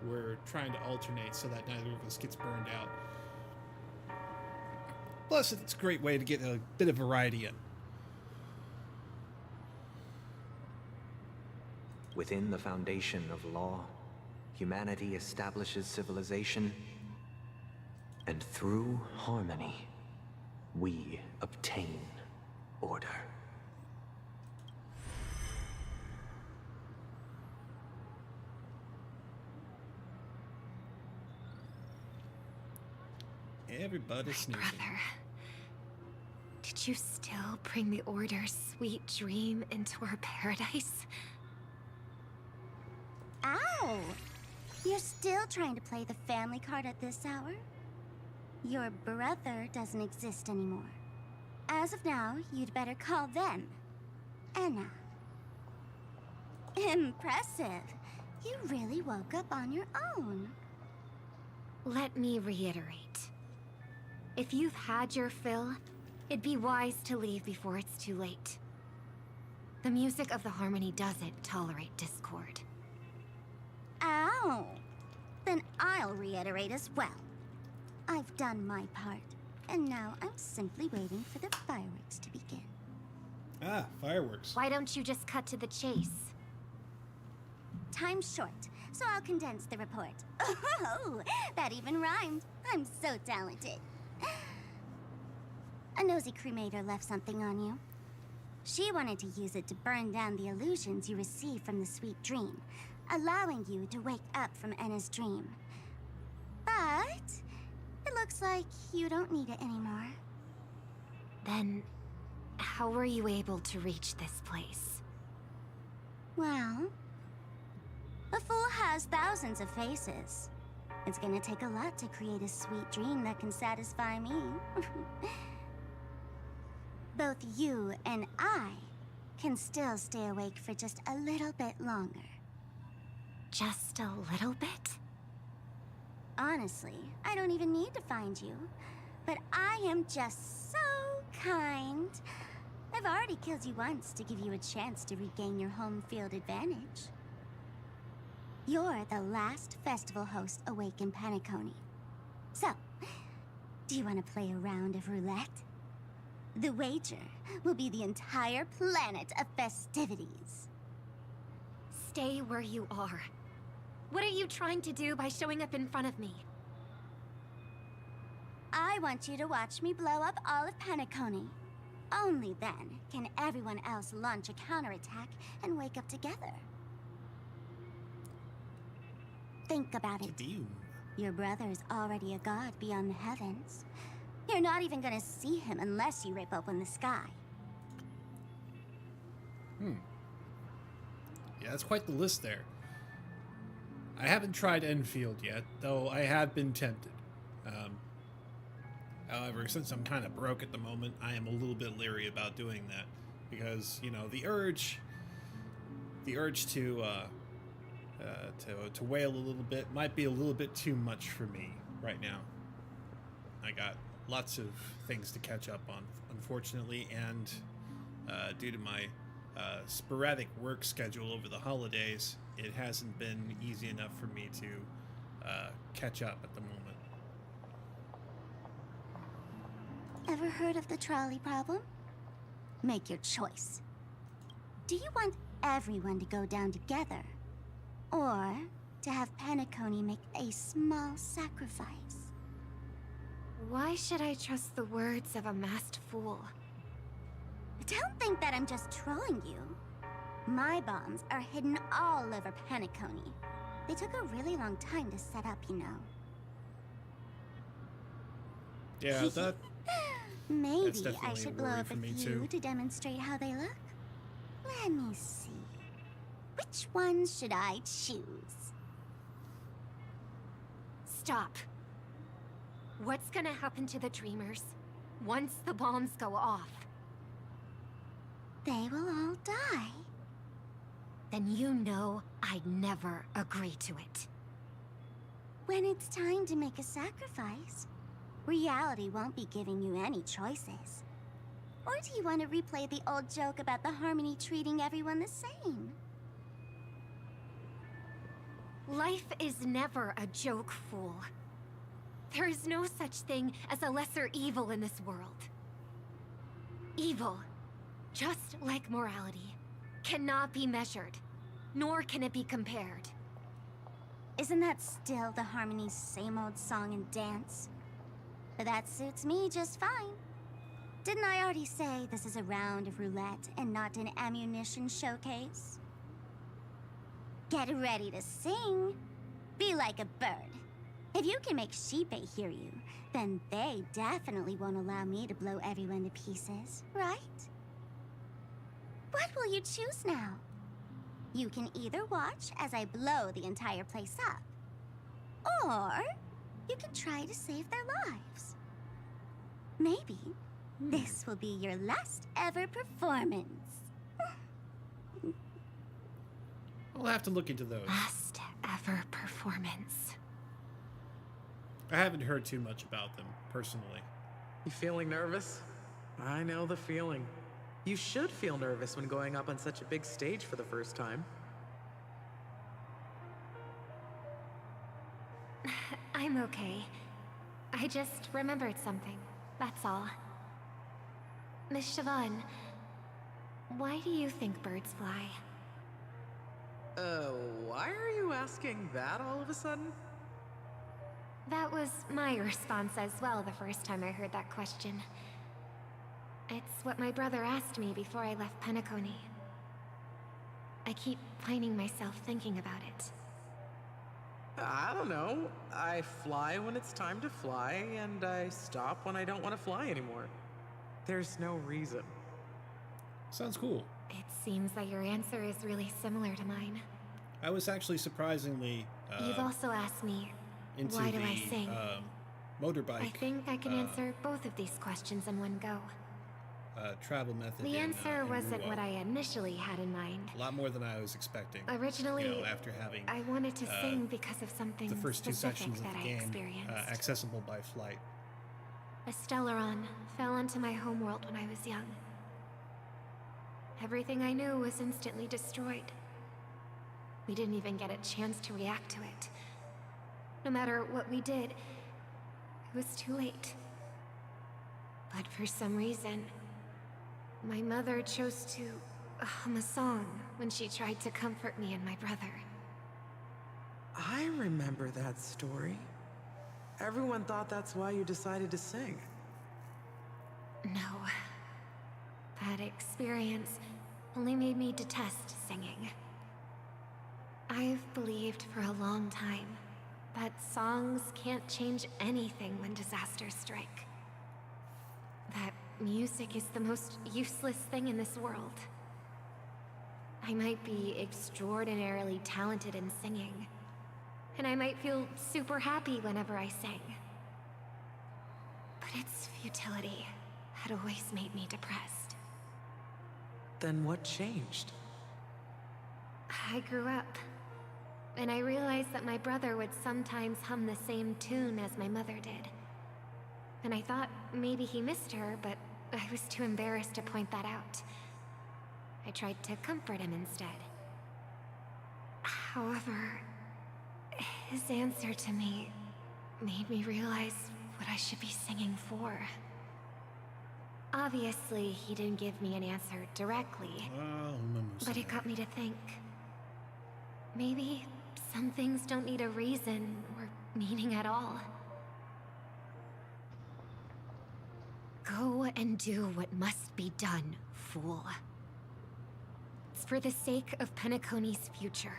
We're trying to alternate so that neither of us gets burned out. Plus, it's a great way to get a bit of variety in. Within the foundation of law, humanity establishes civilization, and through harmony, we obtain order. Everybody's snoozing. Brother, did you still bring the Order's sweet dream into our paradise? Ow! You're still trying to play the family card at this hour? Your brother doesn't exist anymore. As of now, you'd better call them Enna. Impressive. You really woke up on your own. Let me reiterate. If you've had your fill, it'd be wise to leave before it's too late. The music of the Harmony doesn't tolerate discord. Ow! Then I'll reiterate as well. I've done my part, and now I'm simply waiting for the fireworks to begin. Ah, fireworks. Why don't you just cut to the chase? Time's short, so I'll condense the report. Oh, that even rhymed. I'm so talented. A nosy cremator left something on you. She wanted to use it to burn down the illusions you received from the sweet dream, allowing you to wake up from Enna's dream. But it looks like you don't need it anymore. Then, how were you able to reach this place? Well, a fool has thousands of faces. It's gonna take a lot to create a sweet dream that can satisfy me. Both you and I can still stay awake for just a little bit longer. Just a little bit? Honestly, I don't even need to find you. But I am just so kind. I've already killed you once to give you a chance to regain your home field advantage. You're the last festival host awake in Penacony. So, do you want to play a round of roulette? The wager will be the entire planet of festivities. Stay where you are. What are you trying to do by showing up in front of me? I want you to watch me blow up all of Penacony. Only then can everyone else launch a counterattack and wake up together. Think about it. Your brother is already a god beyond the heavens. You're not even gonna see him unless you rip open the sky. Yeah, that's quite the list there. I haven't tried Enfield yet, though I have been tempted. However, since I'm kind of broke at the moment, I am a little bit leery about doing that. Because, you know, the urge to wail a little bit might be a little bit too much for me right now. I got lots of things to catch up on, unfortunately, and due to my sporadic work schedule over the holidays, it hasn't been easy enough for me to catch up at the moment. Ever heard of the trolley problem? Make your choice. Do you want everyone to go down together? Or to have Penacony make a small sacrifice? Why should I trust the words of a masked fool? Don't think that I'm just trolling you. My bombs are hidden all over Penacony. They took a really long time to set up, you know. Yeah, that... Maybe that's I should blow up a few to demonstrate how they look. Let me see. Which ones should I choose? Stop. What's gonna happen to the Dreamers once the bombs go off? They will all die. Then you know I'd never agree to it. When it's time to make a sacrifice, reality won't be giving you any choices. Or do you want to replay the old joke about the Harmony treating everyone the same? Life is never a joke, fool. There is no such thing as a lesser evil in this world. Evil, just like morality, cannot be measured, nor can it be compared. Isn't that still the Harmony's same old song and dance? But that suits me just fine. Didn't I already say this is a round of roulette and not an ammunition showcase? Get ready to sing. Be like a bird. If you can make Sheepei hear you, then they definitely won't allow me to blow everyone to pieces, right? What will you choose now? You can either watch as I blow the entire place up, or you can try to save their lives. Maybe this will be your last ever performance. I'll have to look into those. Last ever performance. I haven't heard too much about them, personally. You feeling nervous? I know the feeling. You should feel nervous when going up on such a big stage for the first time. I'm okay. I just remembered something, that's all. Miss Siobhan, why do you think birds fly? Why are you asking that all of a sudden? That was my response as well the first time I heard that question. It's what my brother asked me before I left Penacony. I keep finding myself thinking about it. I don't know. I fly when it's time to fly, and I stop when I don't want to fly anymore. There's no reason. Sounds cool. It seems that your answer is really similar to mine. I was actually surprisingly You've also asked me, into why do the I sing? Motorbike. I think I can answer both of these questions in one go. Travel method. The answer in wasn't Ruo. what I initially had in mind. A lot more than I was expecting. Originally, you know, after having I wanted to sing because of something the first two specific sections of that the I game experienced. accessible by flight. A Stellaron fell into my homeworld when I was young. Everything I knew was instantly destroyed. We didn't even get a chance to react to it. No matter what we did, it was too late. But for some reason, my mother chose to hum a song when she tried to comfort me and my brother. I remember that story. Everyone thought that's why you decided to sing. No. That experience only made me detest singing. I've believed for a long time that songs can't change anything when disasters strike. That music is the most useless thing in this world. I might be extraordinarily talented in singing, and I might feel super happy whenever I sing. But its futility had always made me depressed. Then what changed? I grew up, and I realized that my brother would sometimes hum the same tune as my mother did. And I thought maybe he missed her, but I was too embarrassed to point that out. I tried to comfort him instead. However, his answer to me made me realize what I should be singing for. Obviously, he didn't give me an answer directly, but it got me to think. Maybe some things don't need a reason or meaning at all. Go and do what must be done, fool. It's for the sake of Penacony's future.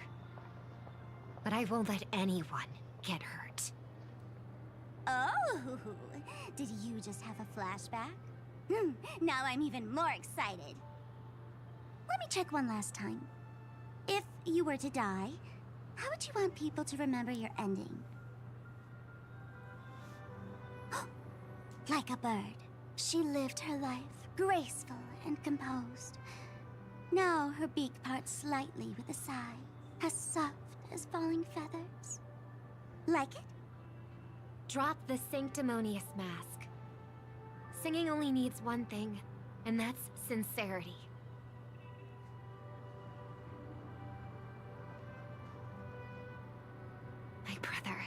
But I won't let anyone get hurt. Oh, did you just have a flashback? Now I'm even more excited. Let me check one last time. If you were to die, how would you want people to remember your ending? Like a bird, she lived her life, graceful and composed. Now her beak parts slightly with a sigh, as soft as falling feathers. Like it? Drop the sanctimonious mask. Singing only needs one thing, and that's sincerity. My brother.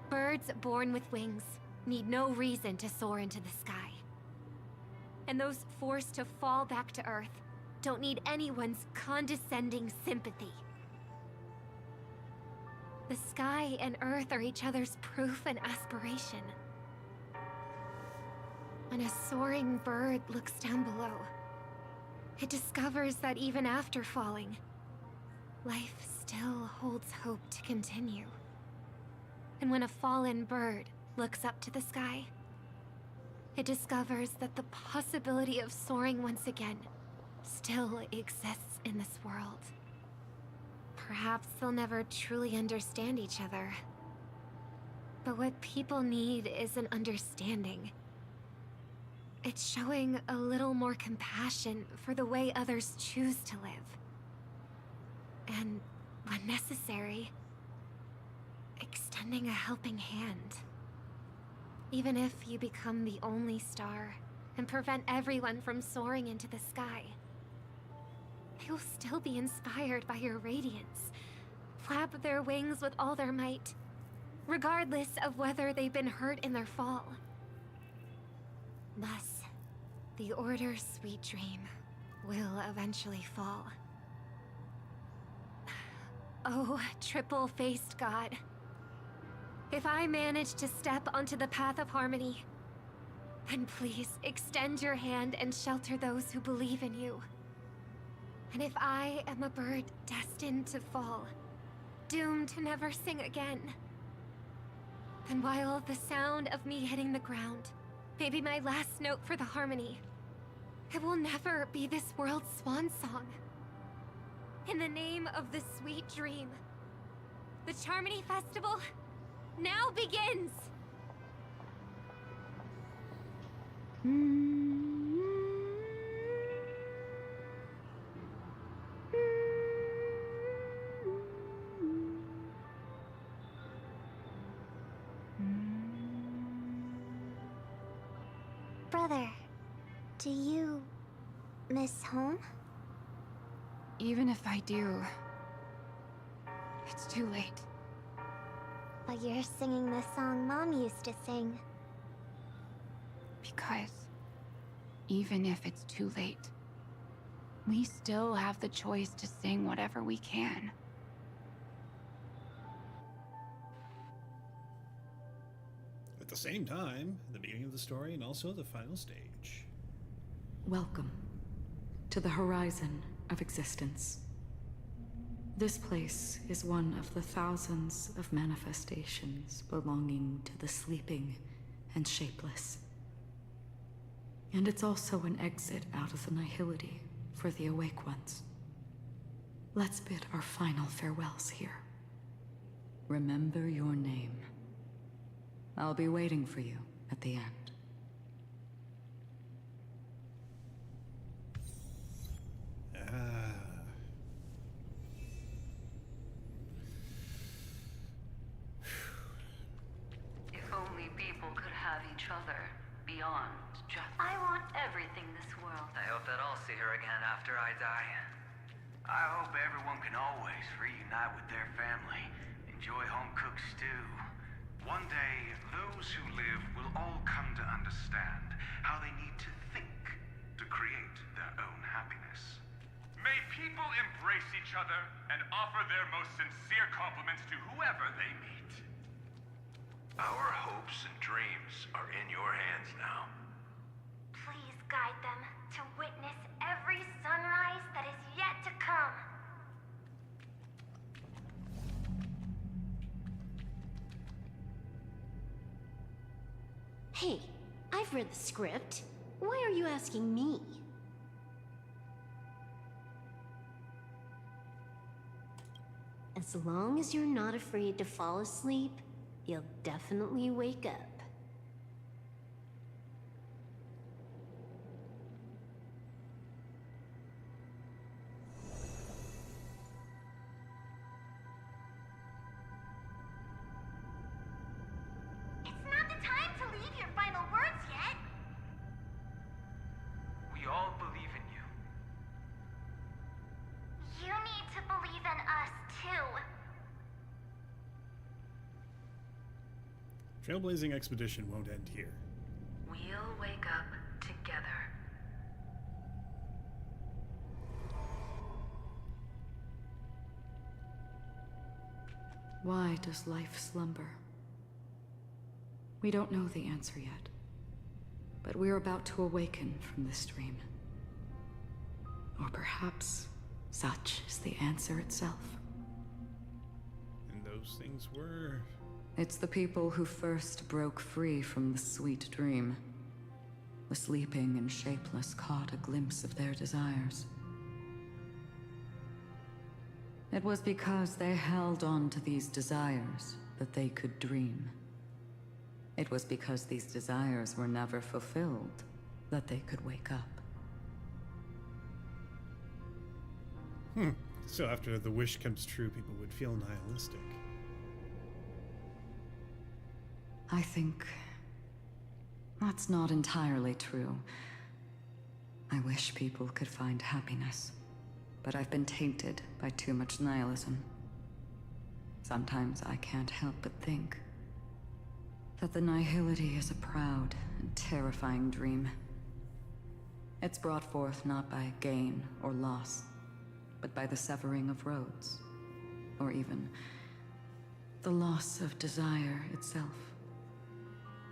Birds born with wings need no reason to soar into the sky. And those forced to fall back to Earth don't need anyone's condescending sympathy. The sky and Earth are each other's proof and aspiration. When a soaring bird looks down below, it discovers that even after falling, life still holds hope to continue. And when a fallen bird looks up to the sky, it discovers that the possibility of soaring once again still exists in this world. Perhaps they'll never truly understand each other. But what people need is an understanding. It's showing a little more compassion for the way others choose to live. And, when necessary, extending a helping hand. Even if you become the only star and prevent everyone from soaring into the sky, they will still be inspired by your radiance, flap their wings with all their might, regardless of whether they've been hurt in their fall. Thus, the Order's sweet dream will eventually fall. Oh, triple-faced god. If I manage to step onto the path of harmony, then please extend your hand and shelter those who believe in you. And if I am a bird destined to fall, doomed to never sing again, then while the sound of me hitting the ground may be my last note for the harmony, it will never be this world's swan song. In the name of the sweet dream, the Charmony Festival now begins! Brother, do you miss home? Even if I do, it's too late. But you're singing the song Mom used to sing. Because even if it's too late, we still have the choice to sing whatever we can. At the same time, the beginning of the story and also the final stage. Welcome to the horizon of existence. This place is one of the thousands of manifestations belonging to the sleeping and shapeless. And it's also an exit out of the nihility for the awake ones. Let's bid our final farewells here. Remember your name. I'll be waiting for you at the end. If only people could have each other beyond just... I want everything this world. I hope that I'll see her again after I die. I hope everyone can always reunite with their family, enjoy home-cooked stew. One day, those who live will all come to understand how they need to think to create their own happiness. May people embrace each other and offer their most sincere compliments to whoever they meet. Our hopes and dreams are in your hands now. Please guide them to witness every sunrise that is yet to come. Hey, I've read the script. Why are you asking me? As long as you're not afraid to fall asleep, you'll definitely wake up. It's not the time to leave your final words yet. We all believe in you. You need to believe in us, too. Trailblazing Expedition won't end here. We'll wake up together. Why does life slumber? We don't know the answer yet, but we're about to awaken from this dream. Or perhaps such is the answer itself. And those things were... It's the people who first broke free from the sweet dream. The sleeping and shapeless caught a glimpse of their desires. It was because they held on to these desires that they could dream. It was because these desires were never fulfilled that they could wake up. So after the wish comes true, people would feel nihilistic. I think that's not entirely true. I wish people could find happiness, but I've been tainted by too much nihilism. Sometimes I can't help but think that the nihility is a proud and terrifying dream. It's brought forth not by gain or loss, but by the severing of roads, or even the loss of desire itself.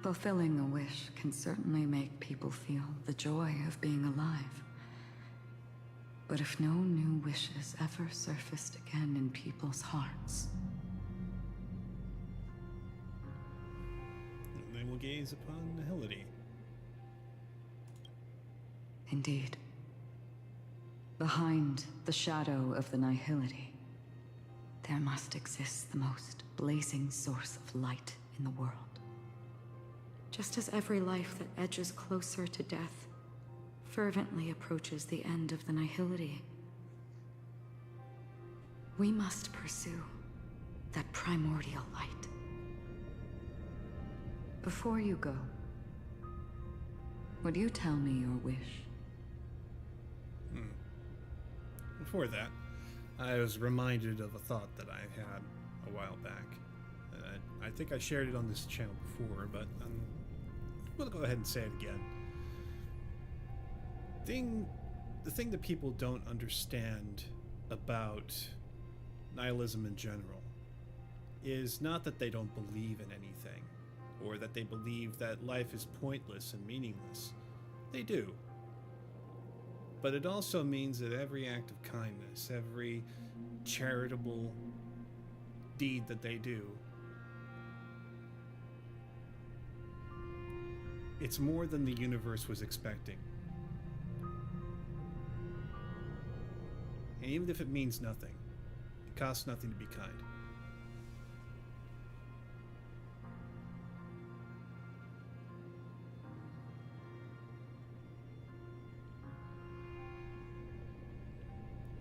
Fulfilling a wish can certainly make people feel the joy of being alive. But if no new wishes ever surfaced again in people's hearts, they will gaze upon nihility. indeed, behind the shadow of the nihility, there must exist the most blazing source of light in the world. Just as every life that edges closer to death fervently approaches the end of the nihility, we must pursue that primordial light. Before you go, would you tell me your wish? Before that, I was reminded of a thought that I had a while back. I think I shared it on this channel before, but I'm going to go ahead and say it again. The thing that people don't understand about nihilism in general is not that they don't believe in anything, or that they believe that life is pointless and meaningless. They do. But it also means that every act of kindness, every charitable deed that they do, it's more than the universe was expecting. And even if it means nothing, it costs nothing to be kind.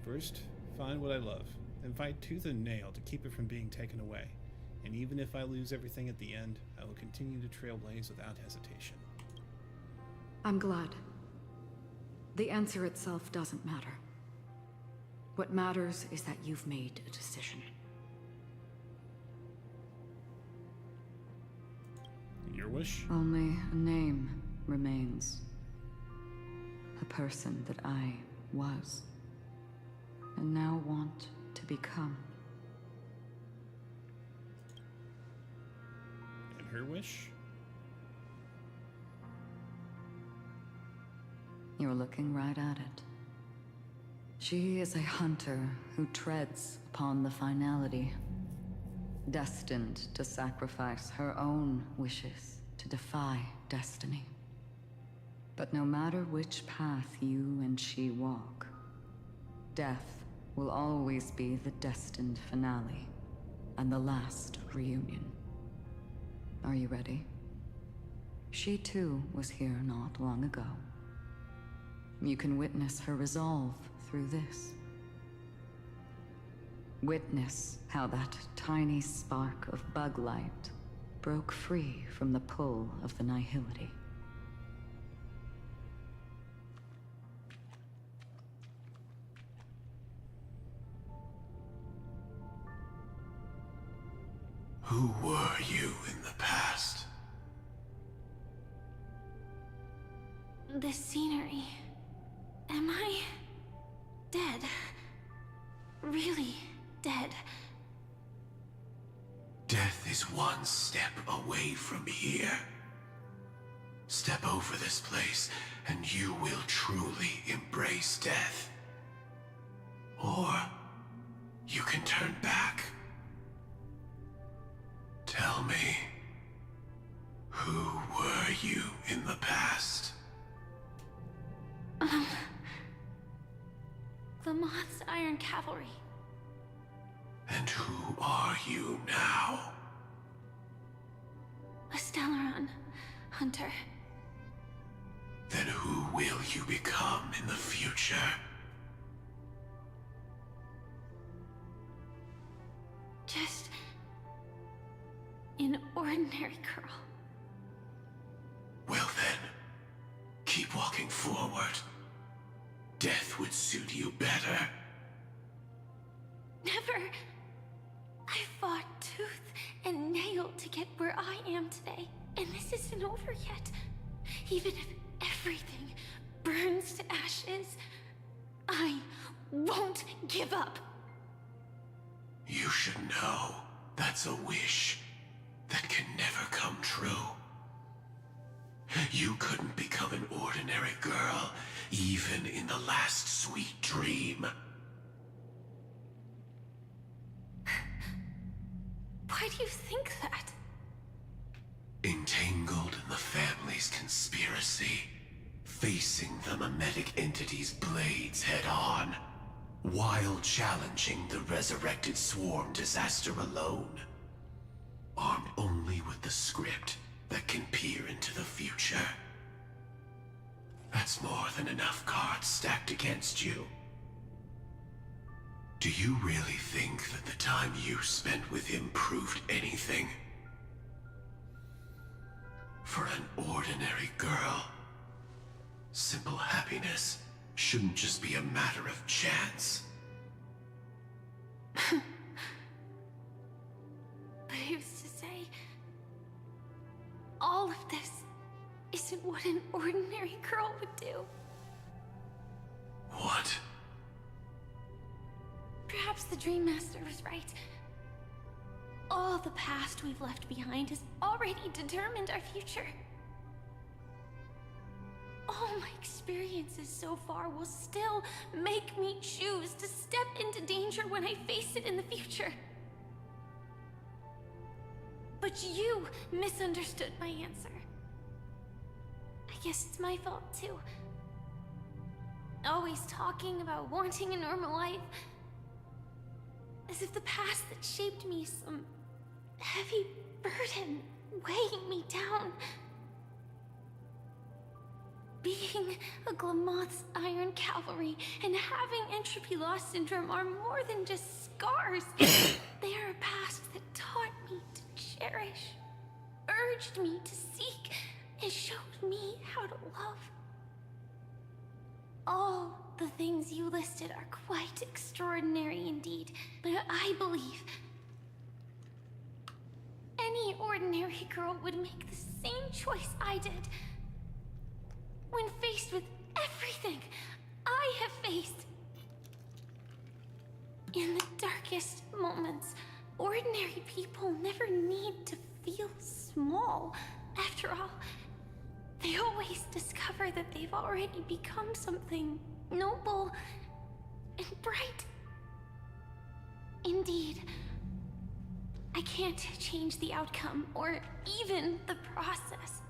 First, find what I love, then fight tooth and nail to keep it from being taken away. And even if I lose everything at the end, I will continue to trailblaze without hesitation. I'm glad. The answer itself doesn't matter. What matters is that you've made a decision. Your wish? Only a name remains. A person that I was, and now want to become. And her wish? You're looking right at it. She is a hunter who treads upon the finality, destined to sacrifice her own wishes to defy destiny. But no matter which path you and she walk, death will always be the destined finale and the last reunion. Are you ready? She too was here not long ago. You can witness her resolve through this. Witness how that tiny spark of bug light broke free from the pull of the nihility. Who were you in the past? The scenery. Am I dead? Really dead? Death is one step away from here. Step over this place, and you will truly embrace death. Or you can turn back. Tell me, who were you in the past? The Moth's Iron Cavalry. And who are you now? A Stellaron hunter. Then who will you become in the future? Just an ordinary girl. Well then, keep walking forward. Death would suit you better. Never. I fought tooth and nail to get where I am today, and this isn't over yet. Even if everything burns to ashes, I won't give up. You should know that's a wish that can never come true. You couldn't become an ordinary girl, even in the last sweet dream. Why do you think that? Entangled in the family's conspiracy, facing the mimetic entity's blades head-on, while challenging the resurrected swarm disaster alone. Armed only with the script that can peer into the future. That's more than enough cards stacked against you. Do you really think that the time you spent with him proved anything? For an ordinary girl, simple happiness shouldn't just be a matter of chance. But who's to say all of this isn't what an ordinary girl would do? What? Perhaps the Dream Master was right. All All the past we've left behind has already determined our future. All my experiences so far will still make me choose to step into danger when I face it in the future. But you misunderstood my answer. I guess it's my fault too. Always talking about wanting a normal life. As if the past that shaped me is some heavy burden weighing me down. Being a Glamoth's Iron Cavalry and having entropy loss syndrome are more than just scars. They are a past that taught me to cherish, urged me to seek, and showed me how to love. All the things you listed are quite extraordinary indeed, but I believe any ordinary girl would make the same choice I did. When faced with everything I have faced. In the darkest moments, ordinary people never need to feel small. After all, they always discover that they've already become something noble and bright. Indeed, I can't change the outcome or even the process.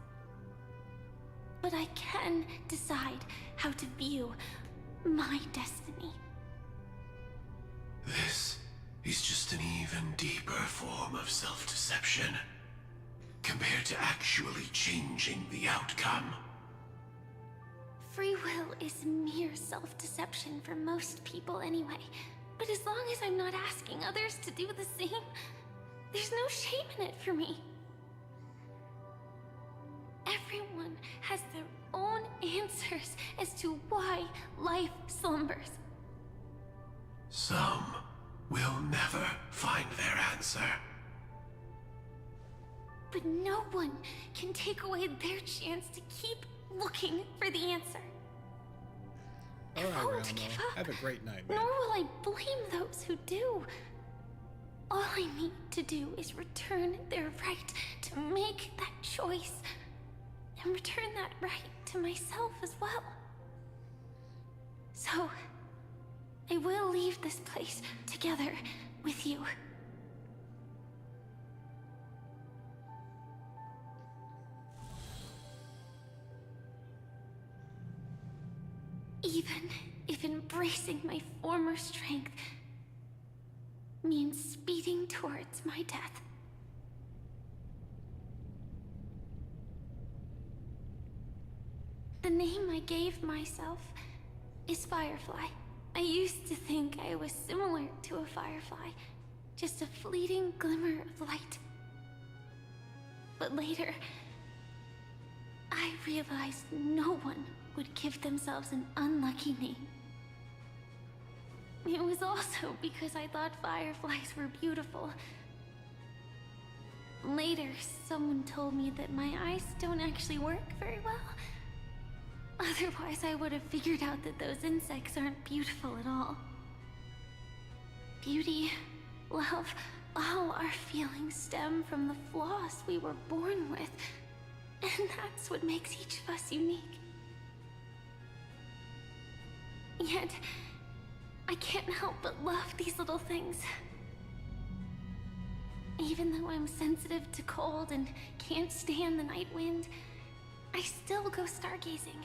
But I can decide how to view my destiny. This is just an even deeper form of self-deception, compared to actually changing the outcome. Free will is mere self-deception for most people anyway. But as long as I'm not asking others to do the same, there's no shame in it for me. Everyone has their own answers as to why life slumbers. Some will never find their answer. But no one can take away their chance to keep looking for the answer. All right, Roundel. Have a great night, man. Nor will I blame those who do. All I need to do is return their right to make that choice. And return that right to myself as well. So, I will leave this place together with you. Even if embracing my former strength means speeding towards my death. The name I gave myself is Firefly. I used to think I was similar to a firefly, just a fleeting glimmer of light. But later, I realized no one would give themselves an unlucky name. It was also because I thought fireflies were beautiful. Later, someone told me that my eyes don't actually work very well. Otherwise, I would have figured out that those insects aren't beautiful at all. Beauty, love, all our feelings stem from the flaws we were born with. And that's what makes each of us unique. Yet, I can't help but love these little things. Even though I'm sensitive to cold and can't stand the night wind, I still go stargazing.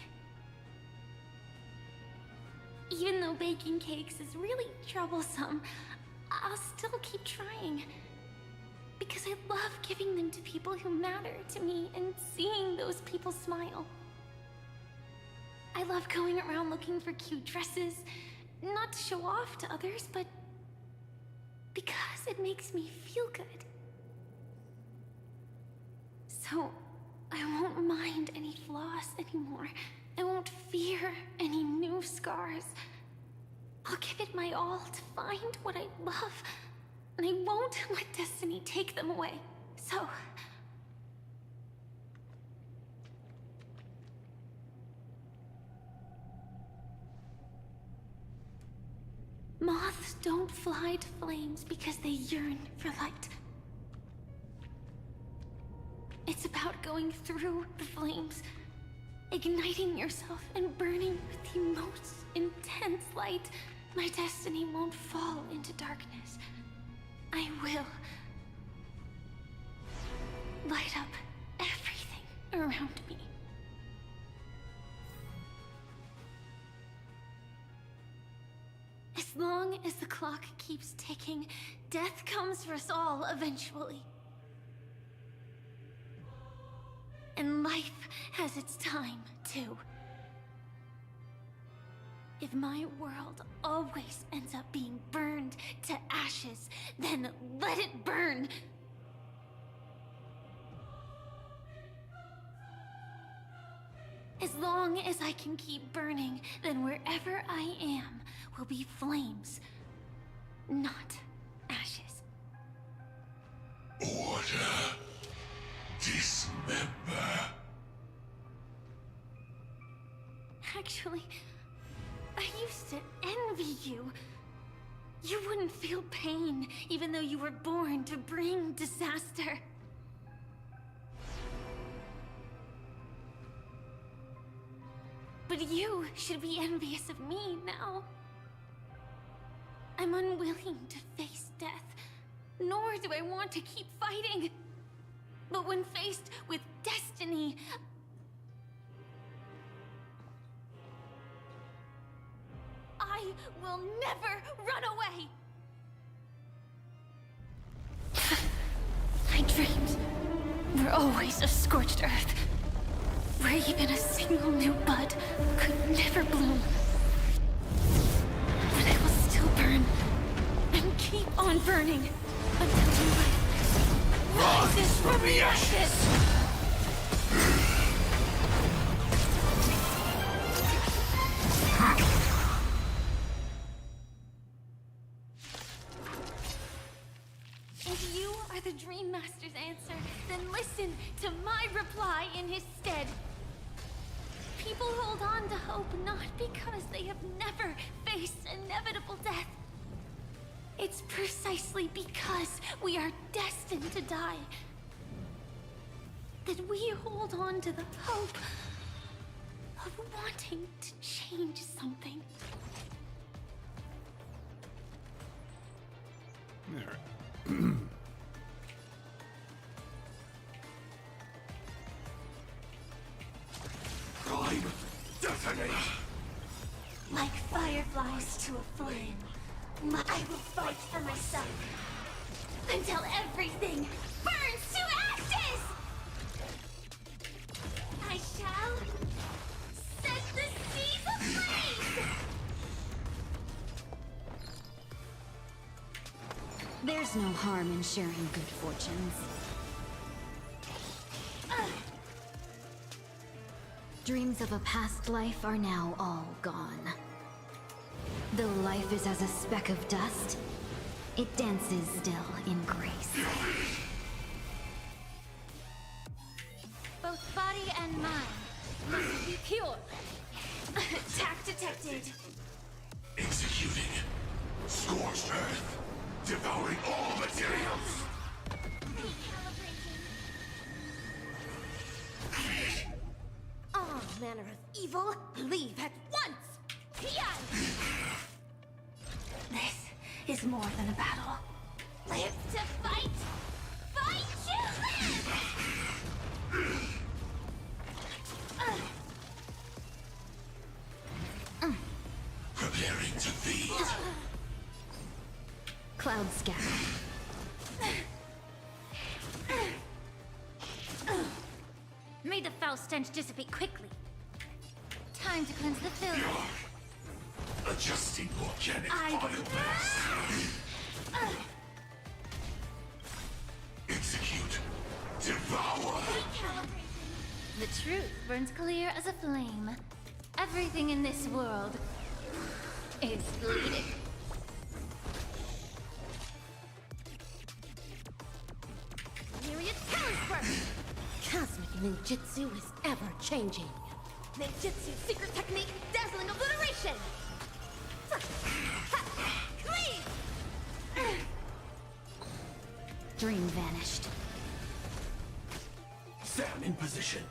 Even though baking cakes is really troublesome, I'll still keep trying. Because I love giving them to people who matter to me and seeing those people smile. I love going around looking for cute dresses, not to show off to others, but because it makes me feel good. So, I won't mind any flaws anymore. I won't fear any new scars. I'll give it my all to find what I love, and I won't let destiny take them away. So... moths don't fly to flames because they yearn for light. It's about going through the flames, igniting yourself and burning with the most intense light. My destiny won't fall into darkness. I will light up everything around me. As long as the clock keeps ticking, death comes for us all eventually. And life has its time, too. If my world always ends up being burned to ashes, then let it burn! As long as I can keep burning, then wherever I am will be flames, not ashes. Order. Dismember. Actually, I used to envy you. You wouldn't feel pain, even though you were born to bring disaster. But you should be envious of me now. I'm unwilling to face death, nor do I want to keep fighting. But when faced with destiny, I will never run away! My dreams were always of scorched earth, where even a single new bud could never bloom. But I will still burn, and keep on burning, until life rises from the ashes! If you are the Dream Master's answer, then listen to my reply in his stead. People hold on to hope not because they have never faced inevitable death. It's precisely because we are destined to die that we hold on to the hope of wanting to change something. All right. Prime, detonate! Like fireflies to a flame, I will fight for myself until everything burns to ashes! I shall set the seas ablaze! There's no harm in sharing good fortunes. Dreams of a past life are now all gone. Though life is as a speck of dust, it dances still in grace. Both body and mind must be pure. Attack detected. Executing. Scorched earth. Devouring all materials. All manner of evil, leave at once! This is more than a battle. Live to fight! Fight to live! Preparing to feed. Cloud scatter. May the foul stench dissipate quickly. Time to cleanse the filth. Adjusting organic biomass. Execute. Devour. The truth burns clear as a flame. Everything in this world is bleeding. Myriad talent burst! Cosmic ninjutsu is ever changing. Ninjutsu secret technique, dazzling obliteration! Cleave! Dream vanished. Sam, in position.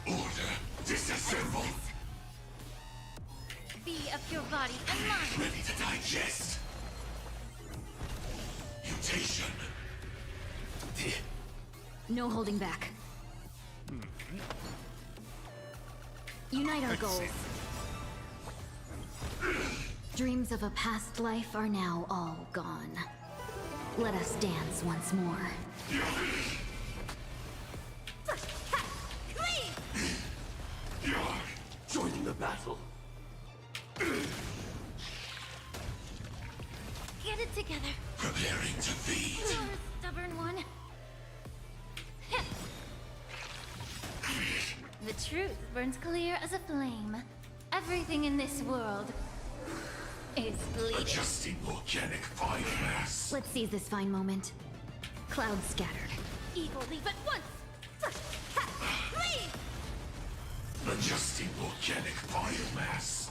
Order, disassemble. Be of your body and mind. Ready to digest. Mutation. No holding back. Unite our goals. Dreams of a past life are now all gone. Let us dance once more. Joining the battle. Get it together. Preparing to feed. Stubborn one. The truth burns clear as a flame. Everything in this world is bleeding. Adjusting organic biomass. Let's seize this fine moment. Clouds scattered. Evil, leave at once. Leave! Adjusting organic biomass.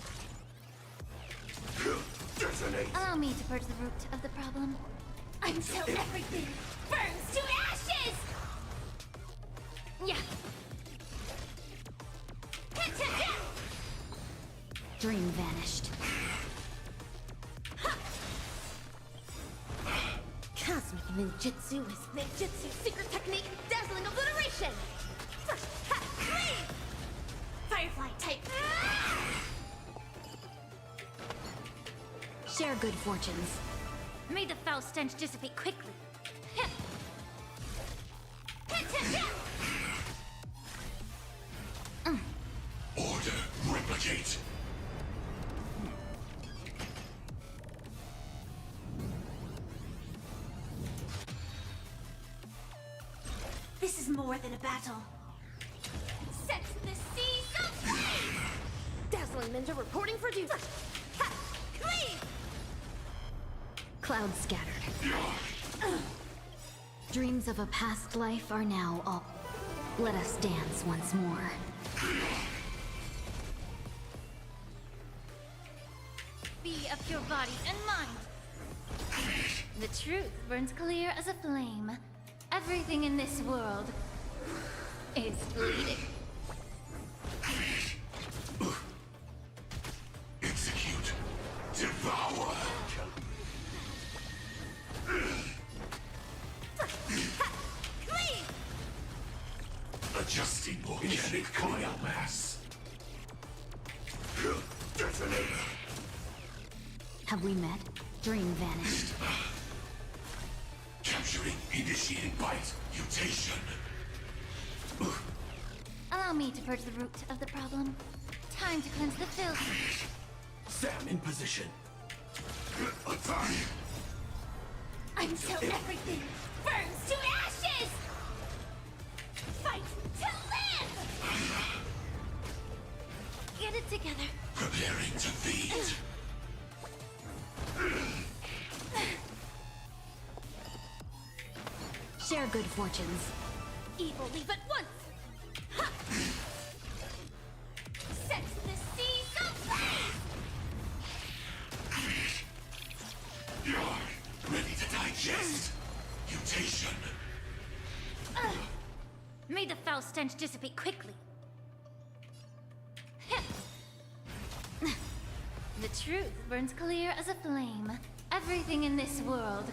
Detonate. Allow me to purge the root of the problem. Until everything burns to ashes! Yeah. Dream vanished. Cosmic ninjutsu is ninjutsu secret technique, dazzling obliteration! Firefly type! Share good fortunes. May the foul stench dissipate quickly. Order, replicate. This is more than a battle. Set the seas aflame! Dazzling ninja reporting for duty. Cleave! Clouds scattered. Dreams of a past life are now all. Let us dance once more. Be of your body and mind. The truth burns clear as a flame. Everything in this world is bleeding. Execute. Devour. Adjusting organic biomass. Detonate. Have we met? Dream vanished. Capturing initiating bite. Mutation. Allow me to purge the root of the problem. Time to cleanse the filth. Sam, in position. Attack. Until everything burns to ashes! Fight to live! Get it together. Preparing to feed. Share good fortunes. Evil, leave at once! Ha! Set the seas aflame! Ready to digest. Mutation. May the foul stench dissipate quickly. The truth burns clear as a flame. Everything in this world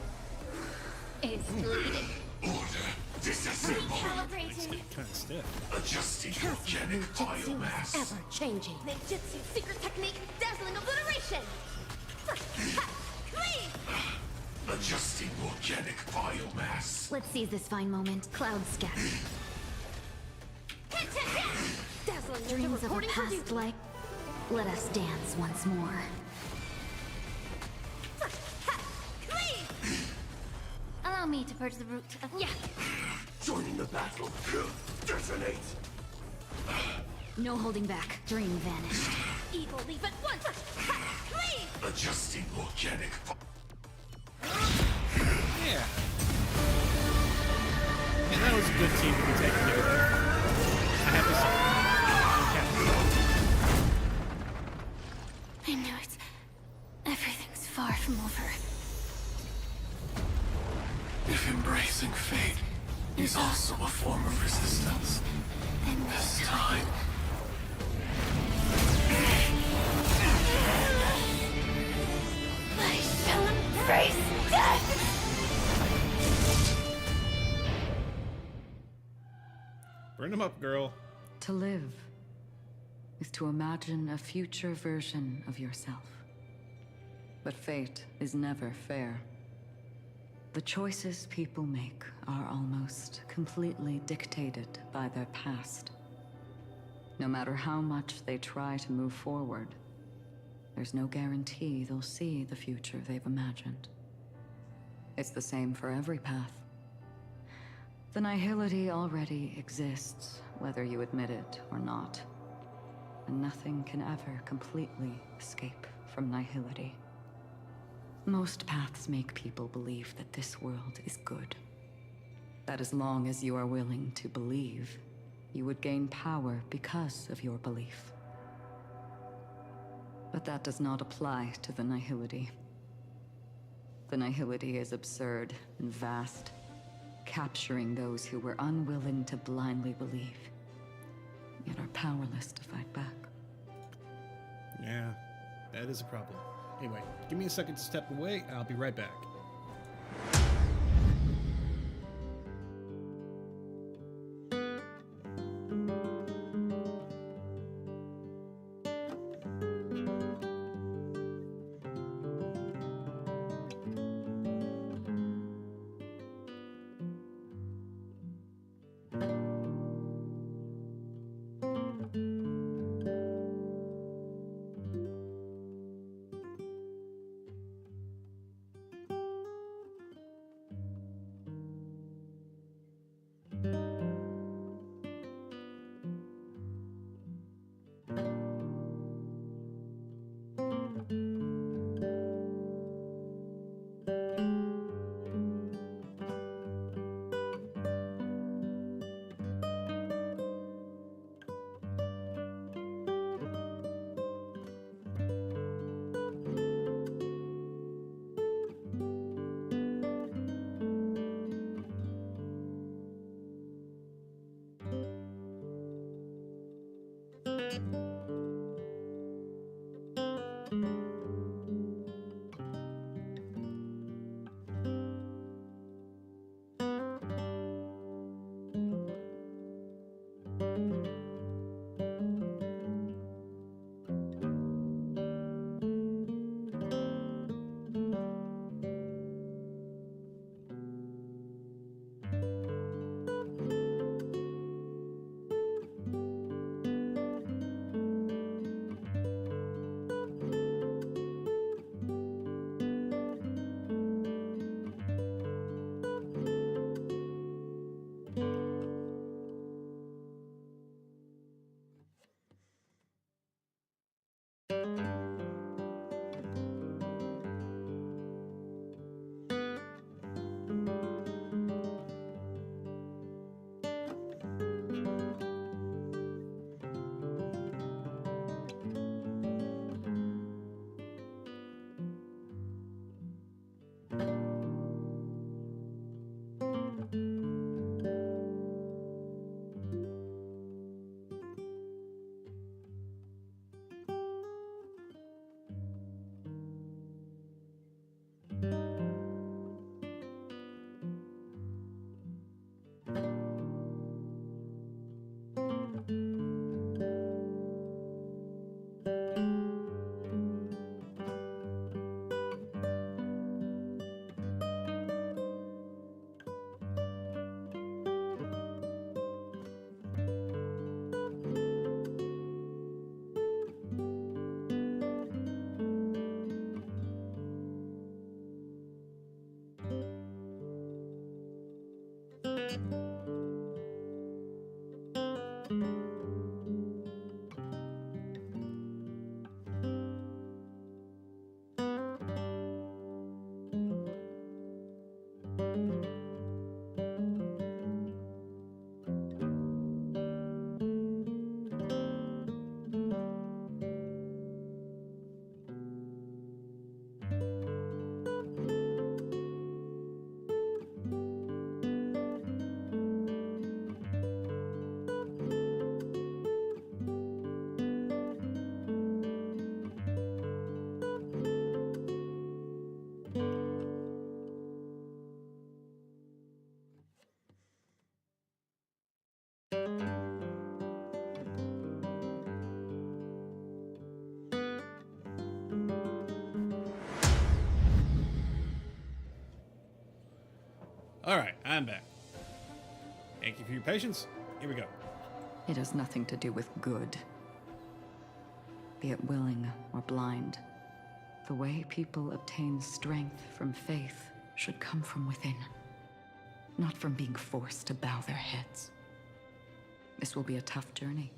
is bleeding. Order. Disassemble. Recalibrating. Kind of stiff. Adjusting organic biomass. Ever changing. Ninjutsu secret technique, dazzling obliteration. Cleave! Adjusting organic biomass. Let's seize this fine moment. Clouds scattered. Dazzling Dreams of a reporting for past duty. life. Let us dance once more. Cleave! Allow me to purge the root of... Yeah. Joining the battle. Detonate. No holding back. Dream vanished. Evil, leave at once! Cleave! Adjusting organic. Yeah. And that was a good team to be taking over there. I have to say. I know it's... Everything's far from over. If embracing fate is also a form of resistance, this time... I shall embrace death! Burn him up, girl. To live is to imagine a future version of yourself. But fate is never fair. The choices people make are almost completely dictated by their past. No matter how much they try to move forward, there's no guarantee they'll see the future they've imagined. It's the same for every path. The nihility already exists, whether you admit it or not. And nothing can ever completely escape from nihility. Most paths make people believe that this world is good. That as long as you are willing to believe, you would gain power because of your belief. But that does not apply to the nihility. The nihility is absurd and vast, capturing those who were unwilling to blindly believe, yet are powerless to fight back. Yeah, that is a problem. Anyway, give me a second to step away. I'll be right back. All right, I'm back. Thank you for your patience. Here we go. It has nothing to do with good. Be it willing or blind, the way people obtain strength from faith should come from within, not from being forced to bow their heads. This will be a tough journey.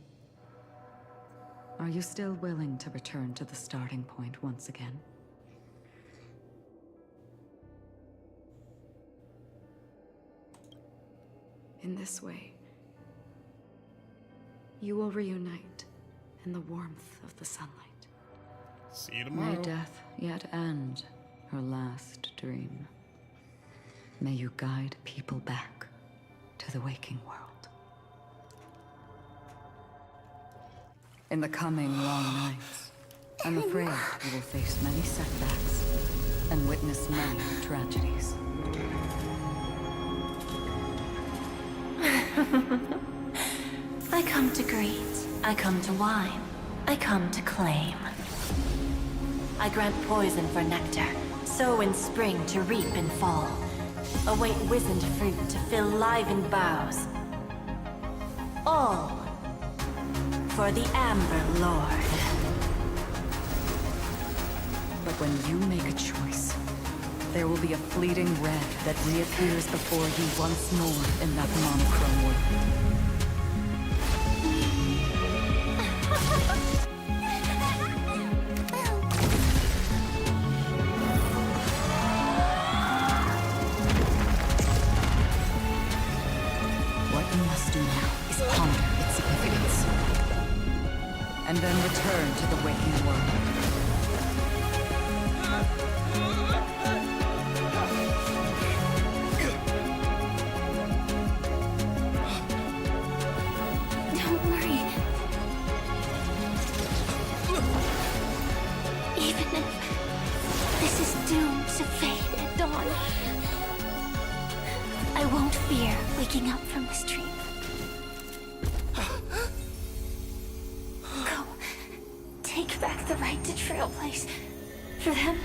Are you still willing to return to the starting point once again? In this way, you will reunite in the warmth of the sunlight. See you tomorrow. May death yet end her last dream. May you guide people back to the waking world. In the coming long nights, I'm afraid you will face many setbacks and witness many tragedies. I come to greet, I come to wine, I come to claim. I grant poison for nectar, sow in spring to reap in fall. Await wizened fruit to fill livened boughs. All for the Amber Lord. But when you make a choice, there will be a fleeting red that reappears before you once more in that monochrome world. What you must do now is ponder its significance, and then return to the waking world. Don't worry. Even if this is doomed to fade at dawn, I won't fear waking up from this dream. Go. Take back the right to Trailblaze. For them,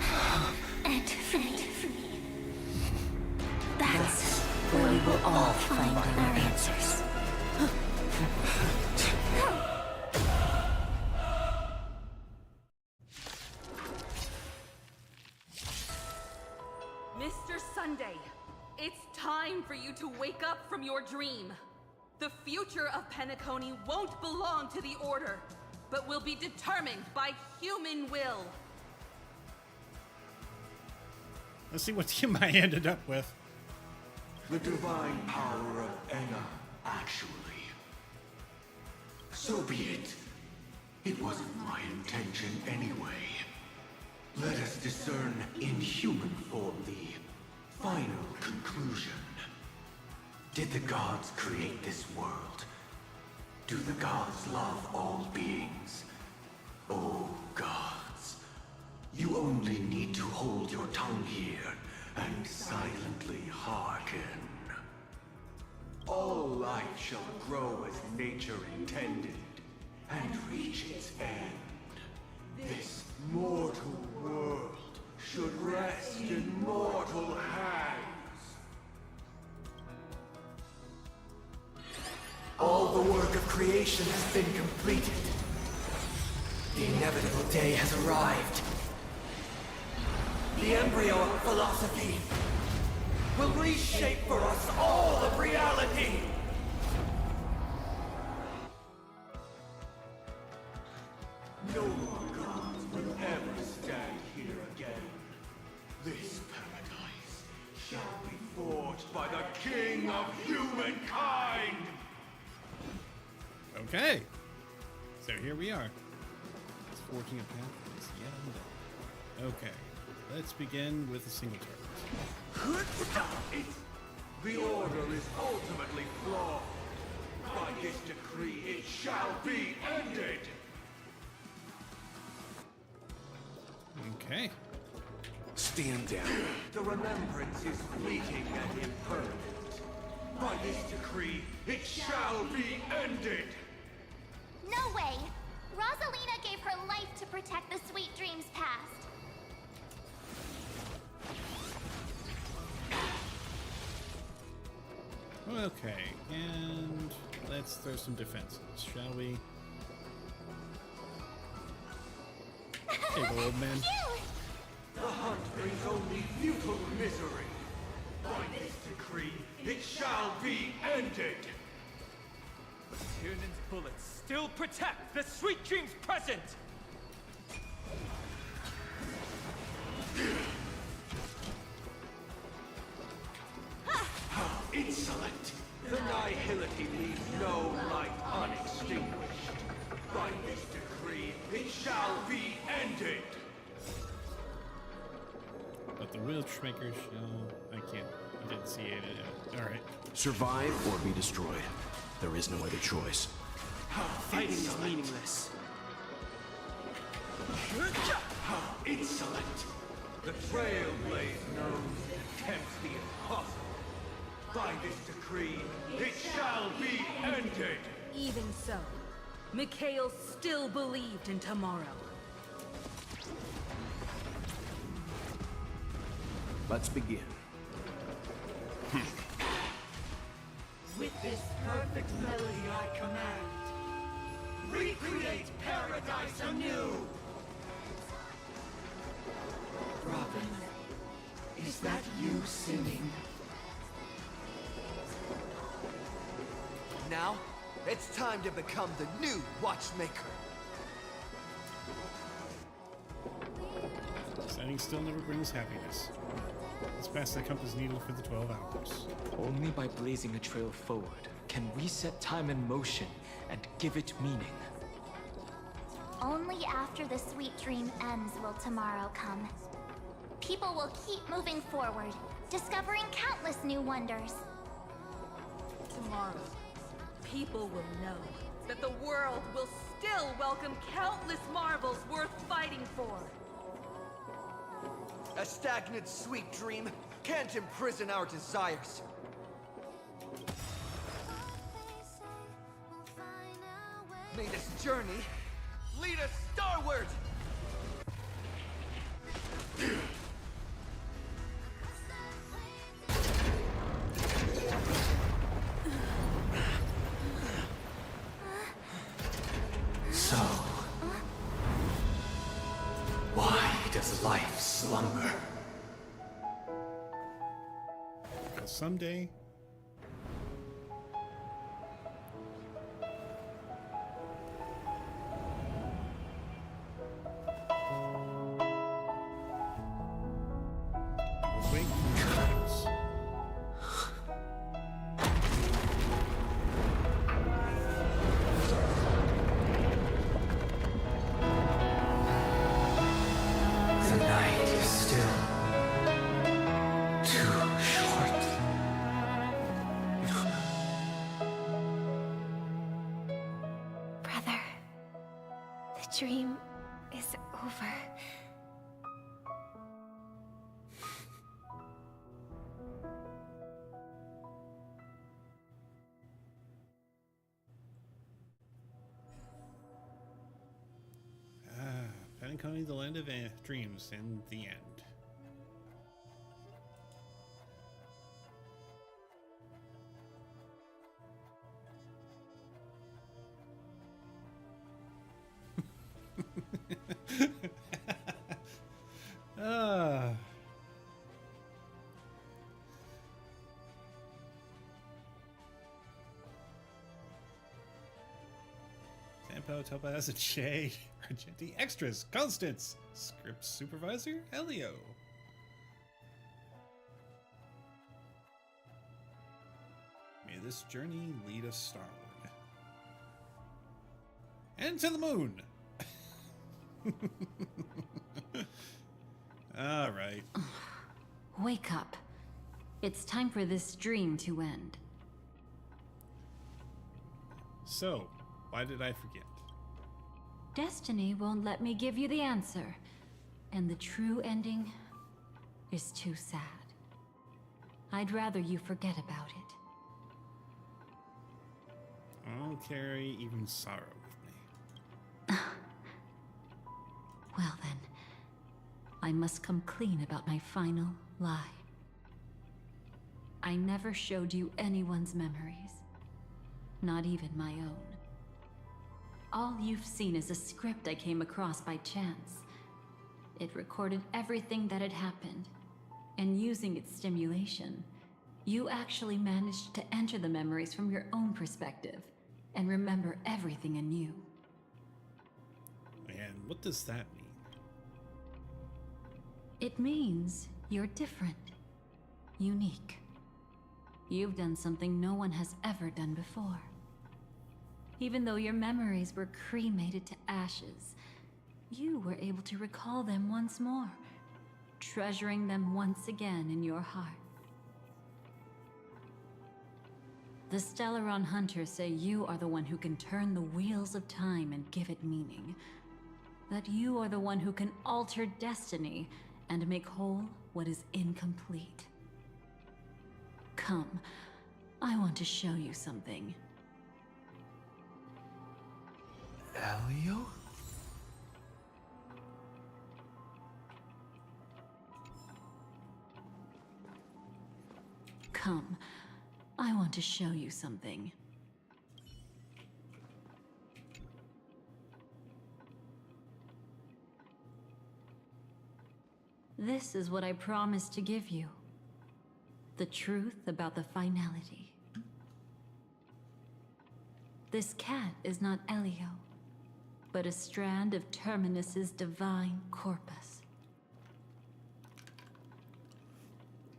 and for me. That's Where we will all find our answers. Mr. Sunday, it's time for you to wake up from your dream. The future of Penacony won't belong to the Order, but will be determined by human will. Let's see what team I ended up with. The divine power of Enna, actually. So be it. It wasn't my intention anyway. Let us discern in human form the final conclusion. Did the gods create this world? Do the gods love all beings? Oh, gods. You only need to hold your tongue here and silently hearken. All life shall grow as nature intended and reach its end. This mortal world should rest in mortal hands. All the work of creation has been completed. The inevitable day has arrived. The embryo of philosophy will reshape for us all of reality. No more gods will ever stand here again. This paradise shall be forged by the King of Humankind! Okay. So here we are. It's forging a path for us yet another. Okay. Let's begin with a single target. The order is ultimately flawed. By this decree, it shall be ended! Okay. Stand down. The remembrance is fleeting and impermanent. By this decree, it shall be ended! No way! Rosalina gave her life to protect the sweet dreams past. Okay, and let's throw some defenses, shall we? Hey, old man. The hunt brings only futile misery. By this decree, it shall be ended. Tiernan's bullets still protect the Sweet Dreams present! How insolent! The nihility leaves no light unextinguished. By this decree, it shall be ended. But the Witchmaker shall... I can't... I didn't see it. Alright. Survive or be destroyed. There is no other choice. Fighting is meaningless. How insolent! The Trailblaze knows and attempts the impossible. By this decree, it shall be ended! Even so, Mikhail still believed in tomorrow. Let's begin. With this perfect melody I command, recreate paradise anew! Robin, is that you singing? Now, it's time to become the new Watchmaker. Standing still never brings happiness. Let's pass the compass needle for the 12 hours. Only by blazing a trail forward can we set time in motion and give it meaning. Only after the sweet dream ends will tomorrow come. People will keep moving forward, discovering countless new wonders. Tomorrow, people will know that the world will still welcome countless marvels worth fighting for. A stagnant sweet dream can't imprison our desires. May this journey lead us starward! So, why does life slumber? Because someday... Wait, times. The night is still too short. Brother, the dream is over. Penacony, the land of dreams, in the end. Ah. Sampo, Topaz, and Shay. Argenti Extras, Constance, Script Supervisor, Helio. May this journey lead us starward. And to the moon! Alright. Wake up. It's time for this dream to end. So, why did I forget? Destiny won't let me give you the answer. And the true ending is too sad. I'd rather you forget about it. I'll carry even sorrow with me. Well then, I must come clean about my final lie. I never showed you anyone's memories. Not even my own. All you've seen is a script I came across by chance. It recorded everything that had happened, and using its stimulation, you actually managed to enter the memories from your own perspective and remember everything anew. And what does that mean? It means you're different, unique. You've done something no one has ever done before. Even though your memories were cremated to ashes, you were able to recall them once more, treasuring them once again in your heart. The Stellaron Hunters say you are the one who can turn the wheels of time and give it meaning. That you are the one who can alter destiny and make whole what is incomplete. Come, I want to show you something. Elio? Come, I want to show you something. This is what I promised to give you. The truth about the finality. This cat is not Elio, but a strand of Terminus's divine corpus.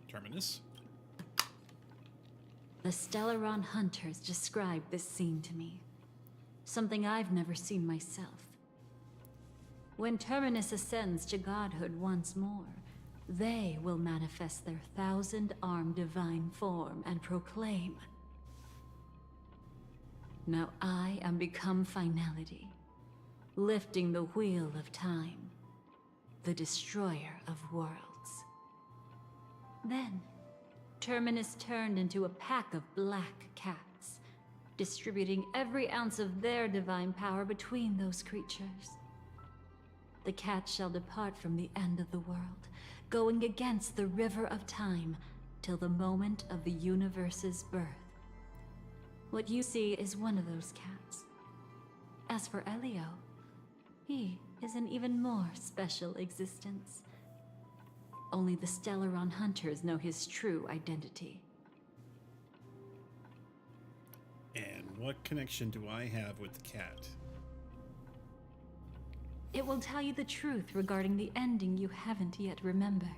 Terminus? The Stellaron Hunters described this scene to me. Something I've never seen myself. When Terminus ascends to godhood once more, they will manifest their 1,000-armed divine form and proclaim, "Now I am become finality, lifting the wheel of time, the destroyer of worlds." Then, Terminus turned into a pack of black cats, distributing every ounce of their divine power between those creatures. The cats shall depart from the end of the world, going against the river of time till the moment of the universe's birth. What you see is one of those cats. As for Elio, he is an even more special existence. Only the Stellaron Hunters know his true identity. And what connection do I have with the cat? It will tell you the truth regarding the ending you haven't yet remembered.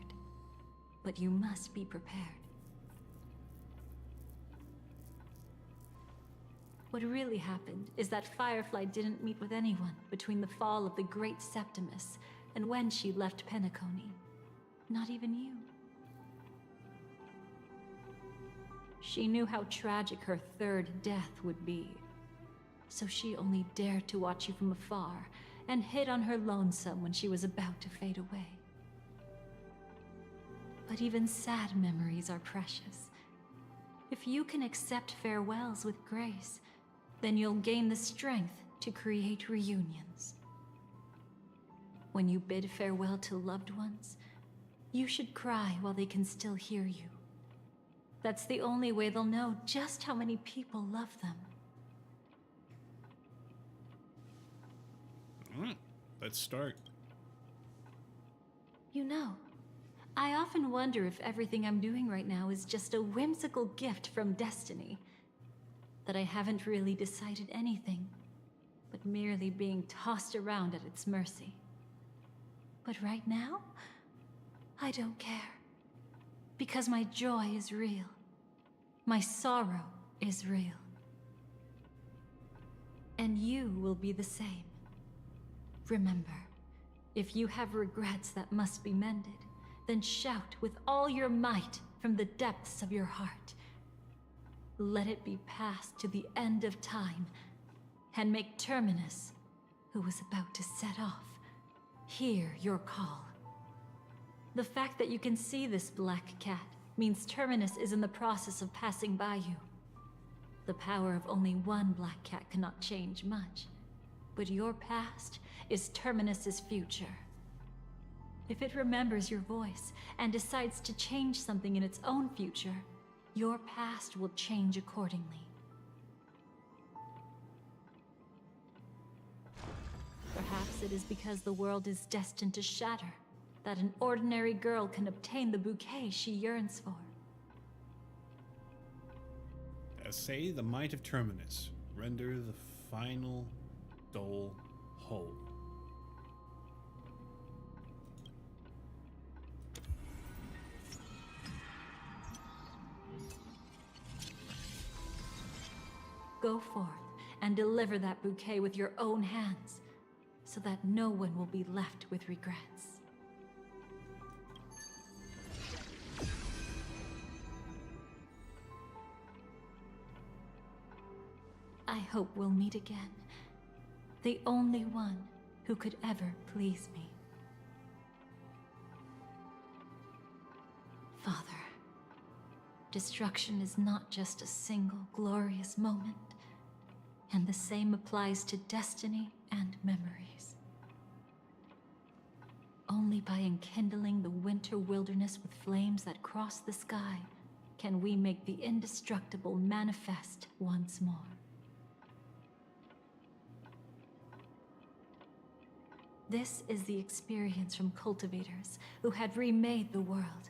But you must be prepared. What really happened is that Firefly didn't meet with anyone between the fall of the Great Septimus and when she left Penacony. Not even you. She knew how tragic her third death would be. So she only dared to watch you from afar and hid on her lonesome when she was about to fade away. But even sad memories are precious. If you can accept farewells with grace, then you'll gain the strength to create reunions. When you bid farewell to loved ones, you should cry while they can still hear you. That's the only way they'll know just how many people love them. Alright, let's start. You know, I often wonder if everything I'm doing right now is just a whimsical gift from destiny. That I haven't really decided anything, but merely being tossed around at its mercy. But right now, I don't care. Because my joy is real. My sorrow is real. And you will be the same. Remember, if you have regrets that must be mended, then shout with all your might from the depths of your heart. Let it be passed to the end of time, and make Terminus, who is about to set off, hear your call. The fact that you can see this black cat means Terminus is in the process of passing by you. The power of only one black cat cannot change much, but your past is Terminus's future. If it remembers your voice and decides to change something in its own future, your past will change accordingly. Perhaps it is because the world is destined to shatter that an ordinary girl can obtain the bouquet she yearns for. As say the might of Terminus, render the final soul whole. Go forth and deliver that bouquet with your own hands, so that no one will be left with regrets. I hope we'll meet again. The only one who could ever please me. Father, destruction is not just a single glorious moment, and the same applies to destiny and memories. Only by enkindling the winter wilderness with flames that cross the sky can we make the indestructible manifest once more. This is the experience from cultivators who had remade the world,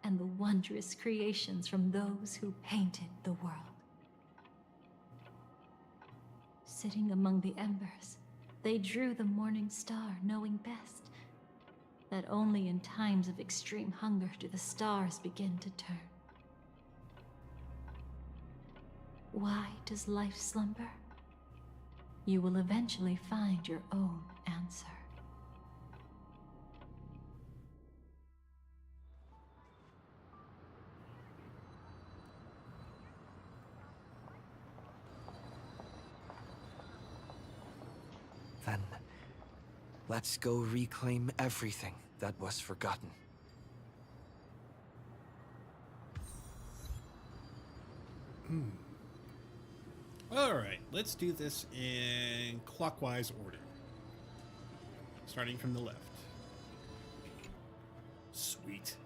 and the wondrous creations from those who painted the world. Sitting among the embers, they drew the morning star, knowing best that only in times of extreme hunger do the stars begin to turn. Why does life slumber? You will eventually find your own answer. Then, let's go reclaim everything that was forgotten. Alright, let's do this in clockwise order. Starting from the left. Sweet.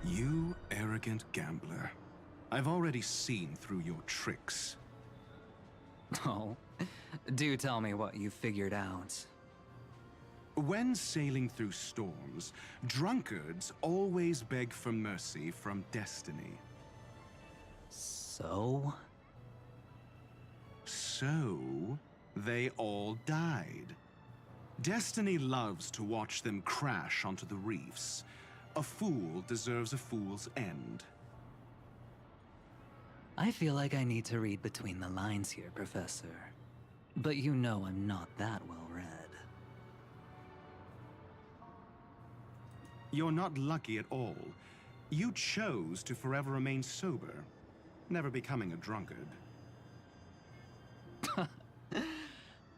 You arrogant gambler. I've already seen through your tricks. Oh, do tell me what you figured out. When sailing through storms, drunkards always beg for mercy from destiny. So? So, they all died. Destiny loves to watch them crash onto the reefs. A fool deserves a fool's end. I feel like I need to read between the lines here, Professor. But you know I'm not that well read. You're not lucky at all. You chose to forever remain sober, never becoming a drunkard.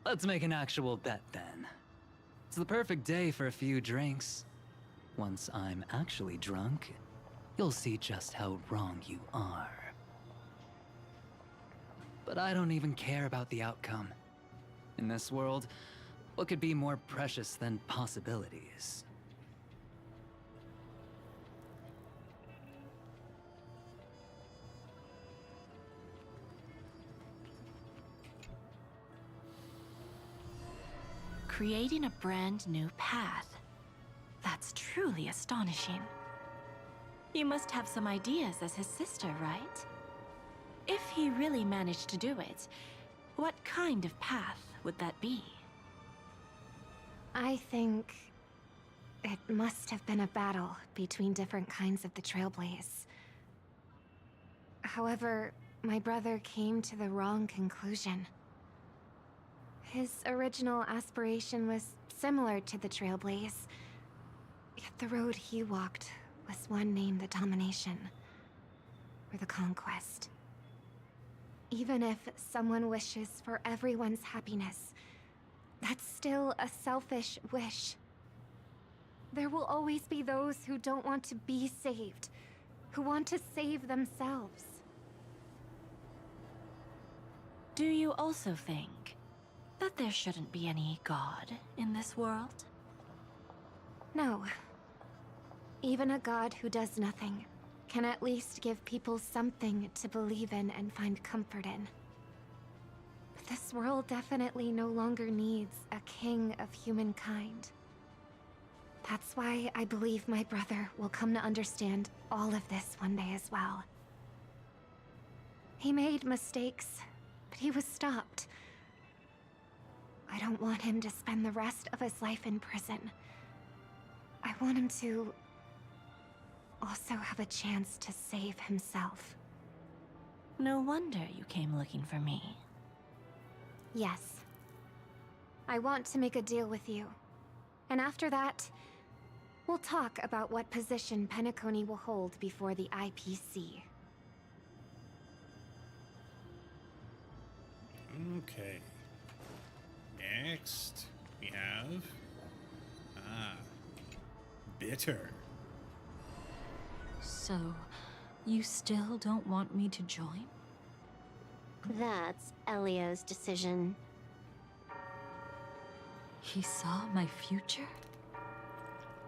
Let's make an actual bet then. It's the perfect day for a few drinks. Once I'm actually drunk, you'll see just how wrong you are. But I don't even care about the outcome. In this world, what could be more precious than possibilities? Creating a brand new path. That's truly astonishing. You must have some ideas as his sister, right? If he really managed to do it, what kind of path would that be? I think it must have been a battle between different kinds of the Trailblaze. However, my brother came to the wrong conclusion. His original aspiration was similar to the Trailblaze, yet the road he walked was one named the Domination, or the Conquest. Even if someone wishes for everyone's happiness, that's still a selfish wish. There will always be those who don't want to be saved, who want to save themselves. Do you also think that there shouldn't be any god in this world? No. Even a god who does nothing can at least give people something to believe in and find comfort in. But this world definitely no longer needs a king of humankind. That's why I believe my brother will come to understand all of this one day as well. He made mistakes, but he was stopped. I don't want him to spend the rest of his life in prison. I want him to also have a chance to save himself. No wonder you came looking for me. Yes. I want to make a deal with you. And after that, we'll talk about what position Penacony will hold before the IPC. Okay. Next, we have... Bitter. So, you still don't want me to join? That's Elio's decision. He saw my future?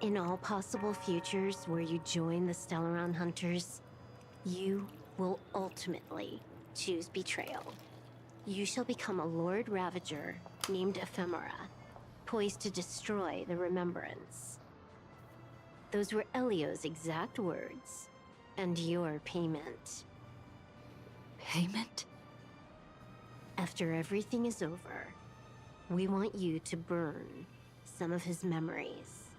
In all possible futures where you join the Stellaron Hunters, you will ultimately choose betrayal. You shall become a Lord Ravager named Ephemera, poised to destroy the Remembrance. Those were Elio's exact words, and your payment. Payment? After everything is over, we want you to burn some of his memories.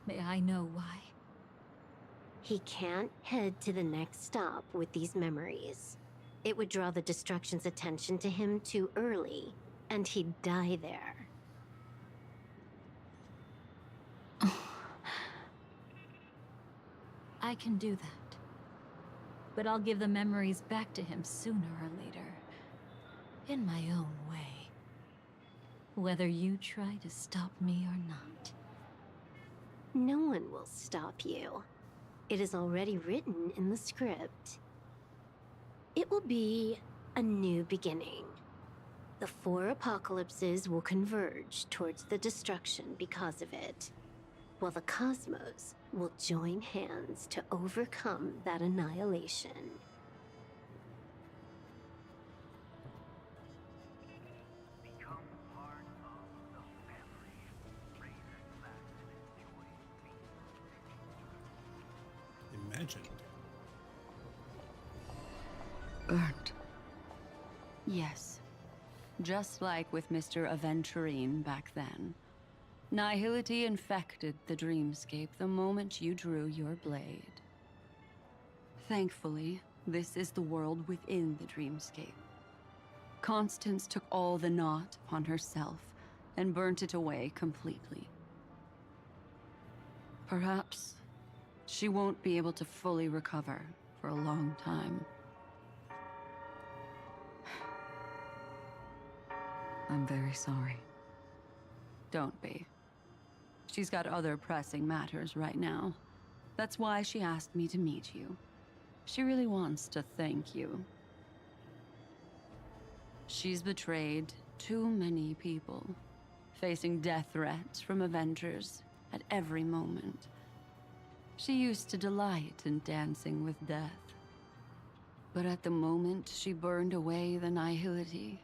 May I know why? He can't head to the next stop with these memories. It would draw the Destruction's attention to him too early, and he'd die there. I can do that. But I'll give the memories back to him sooner or later. In my own way. Whether you try to stop me or not. No one will stop you. It is already written in the script. It will be a new beginning. The 4 apocalypses will converge towards the destruction because of it, while the cosmos will join hands to overcome that annihilation. Imagined. Burnt. Yes. Just like with Mr. Aventurine back then. Nihility infected the dreamscape the moment you drew your blade. Thankfully, this is the world within the dreamscape. Constance took all the knot upon herself and burnt it away completely. Perhaps she won't be able to fully recover for a long time. I'm very sorry. Don't be. She's got other pressing matters right now. That's why she asked me to meet you. She really wants to thank you. She's betrayed too many people, facing death threats from Avengers at every moment. She used to delight in dancing with death. But at the moment she burned away the nihility,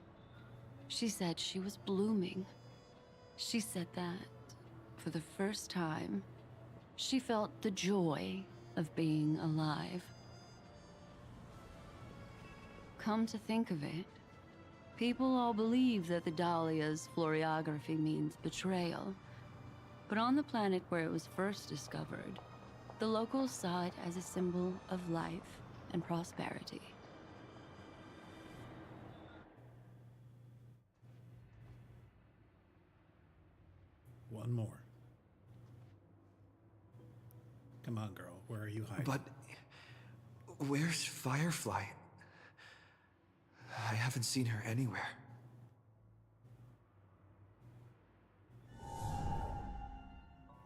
she said she was blooming. She said that, for the first time, she felt the joy of being alive. Come to think of it, people all believe that the Dahlia's floriography means betrayal. But on the planet where it was first discovered, the locals saw it as a symbol of life and prosperity. One more. Come on, girl. Where are you hiding? But where's Firefly? I haven't seen her anywhere.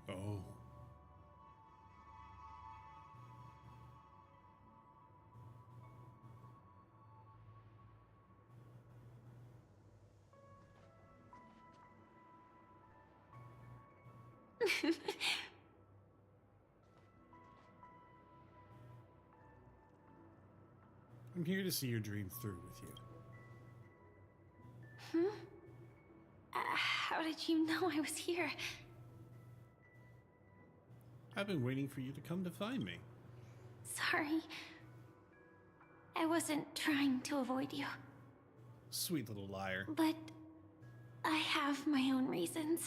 Oh. I'm here to see your dream through with you. How did you know I was here? I've been waiting for you to come to find me. Sorry. I wasn't trying to avoid you. Sweet little liar. But I have my own reasons.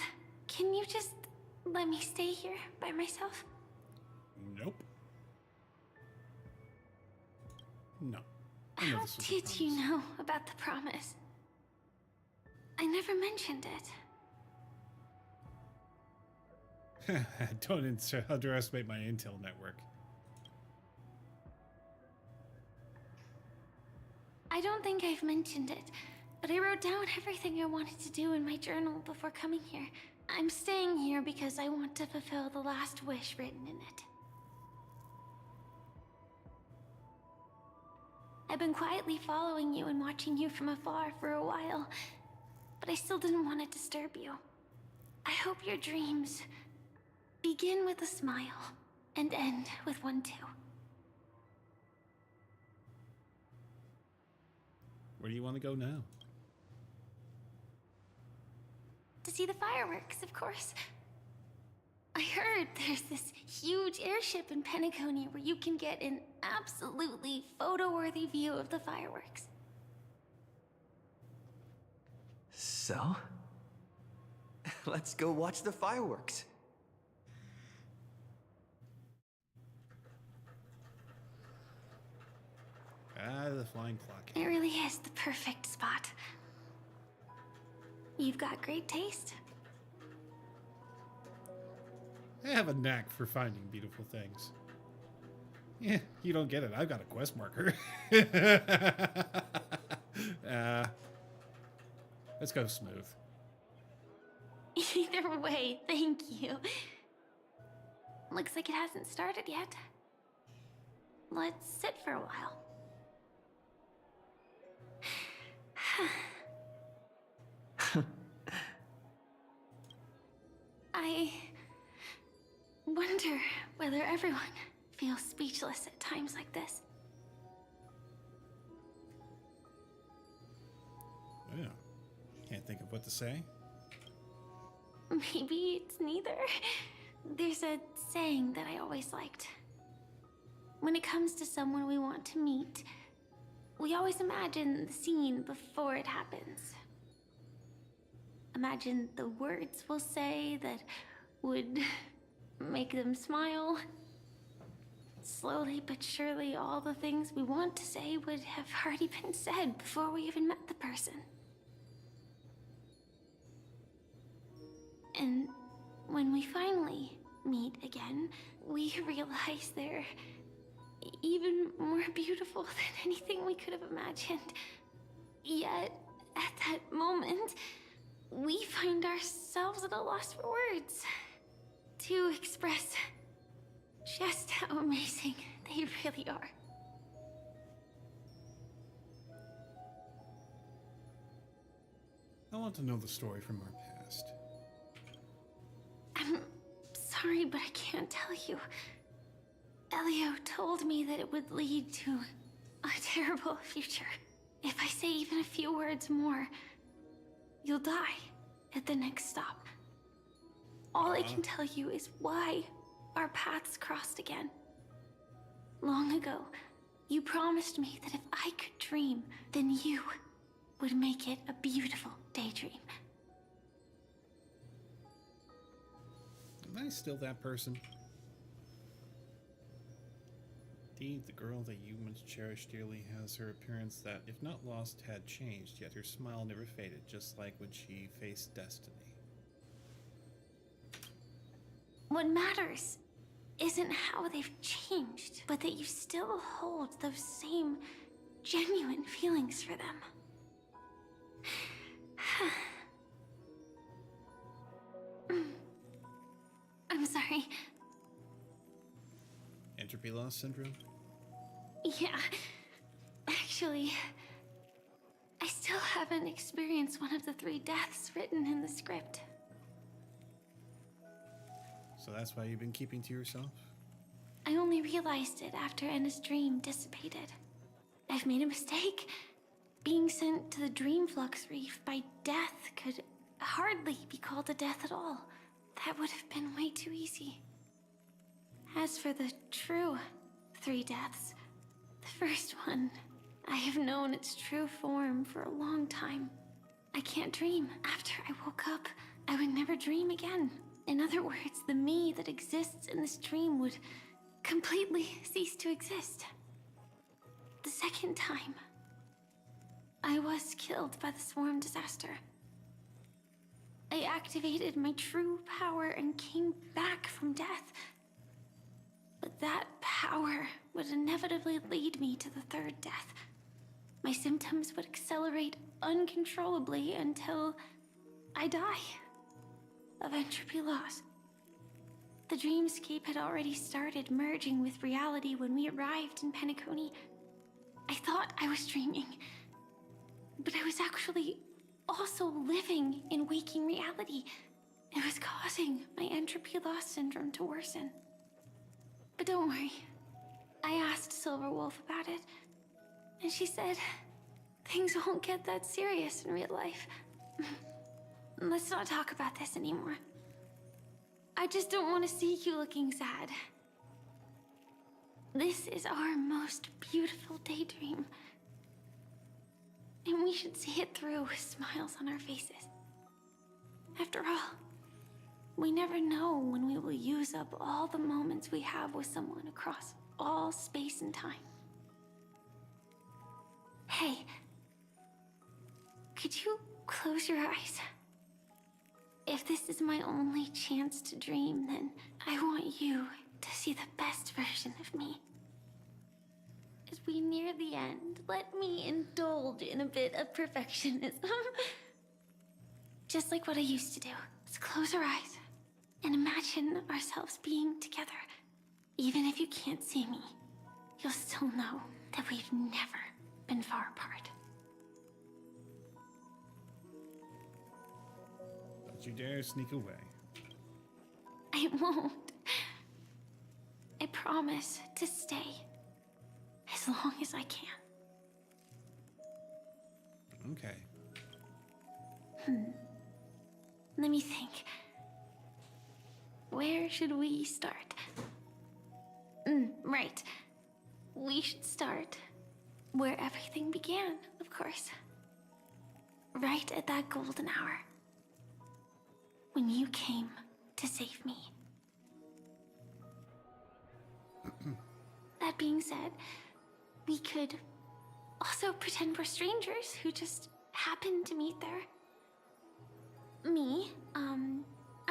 Can you just let me stay here by myself? Nope. No. How did you know about the promise? I never mentioned it. Don't underestimate my intel network. I don't think I've mentioned it, but I wrote down everything I wanted to do in my journal before coming here. I'm staying here because I want to fulfill the last wish written in it. I've been quietly following you and watching you from afar for a while, but I still didn't want to disturb you. I hope your dreams begin with a smile and end with one too. Where do you want to go now? To see the fireworks, of course. I heard there's this huge airship in Penacony where you can get an absolutely photo-worthy view of the fireworks. So? Let's go watch the fireworks. Ah, the flying clock. It really is the perfect spot. You've got great taste. I have a knack for finding beautiful things. Yeah, you don't get it. I've got a quest marker. Let's go smooth. Either way, thank you. Looks like it hasn't started yet. Let's sit for a while. I wonder whether everyone feels speechless at times like this. Yeah. Can't think of what to say. Maybe it's neither. There's a saying that I always liked. When it comes to someone we want to meet, we always imagine the scene before it happens. Imagine the words we'll say that would make them smile. Slowly but surely, all the things we want to say would have already been said before we even met the person. And when we finally meet again, we realize they're even more beautiful than anything we could have imagined. Yet, at that moment, we find ourselves at a loss for words to express just how amazing they really are. I want to know the story from our past. I'm sorry, but I can't tell you. Elio told me that it would lead to a terrible future. If I say even a few words more, you'll die at the next stop. All I can tell you is why our paths crossed again. Long ago, you promised me that if I could dream, then you would make it a beautiful daydream. Am I still that person? Indeed, the girl that you once cherished dearly has her appearance that, if not lost, had changed, yet her smile never faded, just like when she faced destiny. What matters isn't how they've changed, but that you still hold those same genuine feelings for them. I'm sorry. Entropy loss syndrome? Yeah. Actually, I still haven't experienced one of the 3 deaths written in the script. So that's why you've been keeping to yourself? I only realized it after Anna's dream dissipated. I've made a mistake. Being sent to the Dream Flux Reef by death could hardly be called a death at all. That would have been way too easy. As for the true 3 deaths, the first one, I have known its true form for a long time. I can't dream. After I woke up, I would never dream again. In other words, the me that exists in this dream would completely cease to exist. The second time, I was killed by the swarm disaster. I activated my true power and came back from death. But that power would inevitably lead me to the 3rd death. My symptoms would accelerate uncontrollably until I die of entropy loss. The dreamscape had already started merging with reality when we arrived in Penacony. I thought I was dreaming, but I was actually also living in waking reality. It was causing my entropy loss syndrome to worsen. But don't worry, I asked Silverwolf about it, and she said things won't get that serious in real life. Let's not talk about this anymore. I just don't want to see you looking sad. This is our most beautiful daydream, and we should see it through with smiles on our faces. After all, we never know when we will use up all the moments we have with someone across all space and time. Hey, could you close your eyes? If this is my only chance to dream, then I want you to see the best version of me. As we near the end, let me indulge in a bit of perfectionism. Just like what I used to do. Let's close our eyes and imagine ourselves being together. Even if you can't see me, you'll still know that we've never been far apart. Don't you dare sneak away. I won't. I promise to stay as long as I can. Okay. Let me think. Where should we start? Right. We should start where everything began, of course. Right at that golden hour. When you came to save me. That being said, we could also pretend we're strangers who just happened to meet there. Me, I'm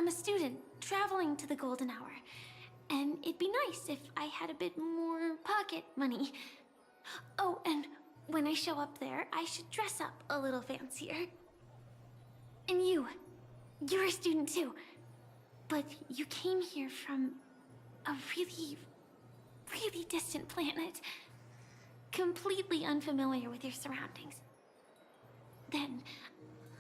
a student traveling to the golden hour, and it'd be nice if I had a bit more pocket money. Oh, and when I show up there, I should dress up a little fancier. And you're a student too, but you came here from a really distant planet, completely unfamiliar with your surroundings. Then,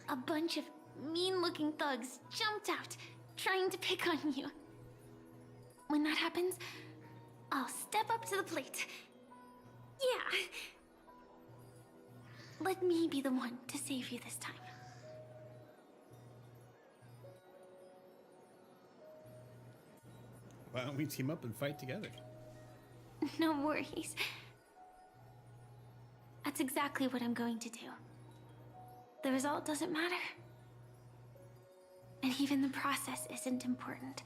a bunch of mean-looking thugs jumped out, trying to pick on you. When that happens, I'll step up to the plate. Yeah. Let me be the one to save you this time. Why don't we team up and fight together? No worries. That's exactly what I'm going to do. The result doesn't matter. And even the process isn't important.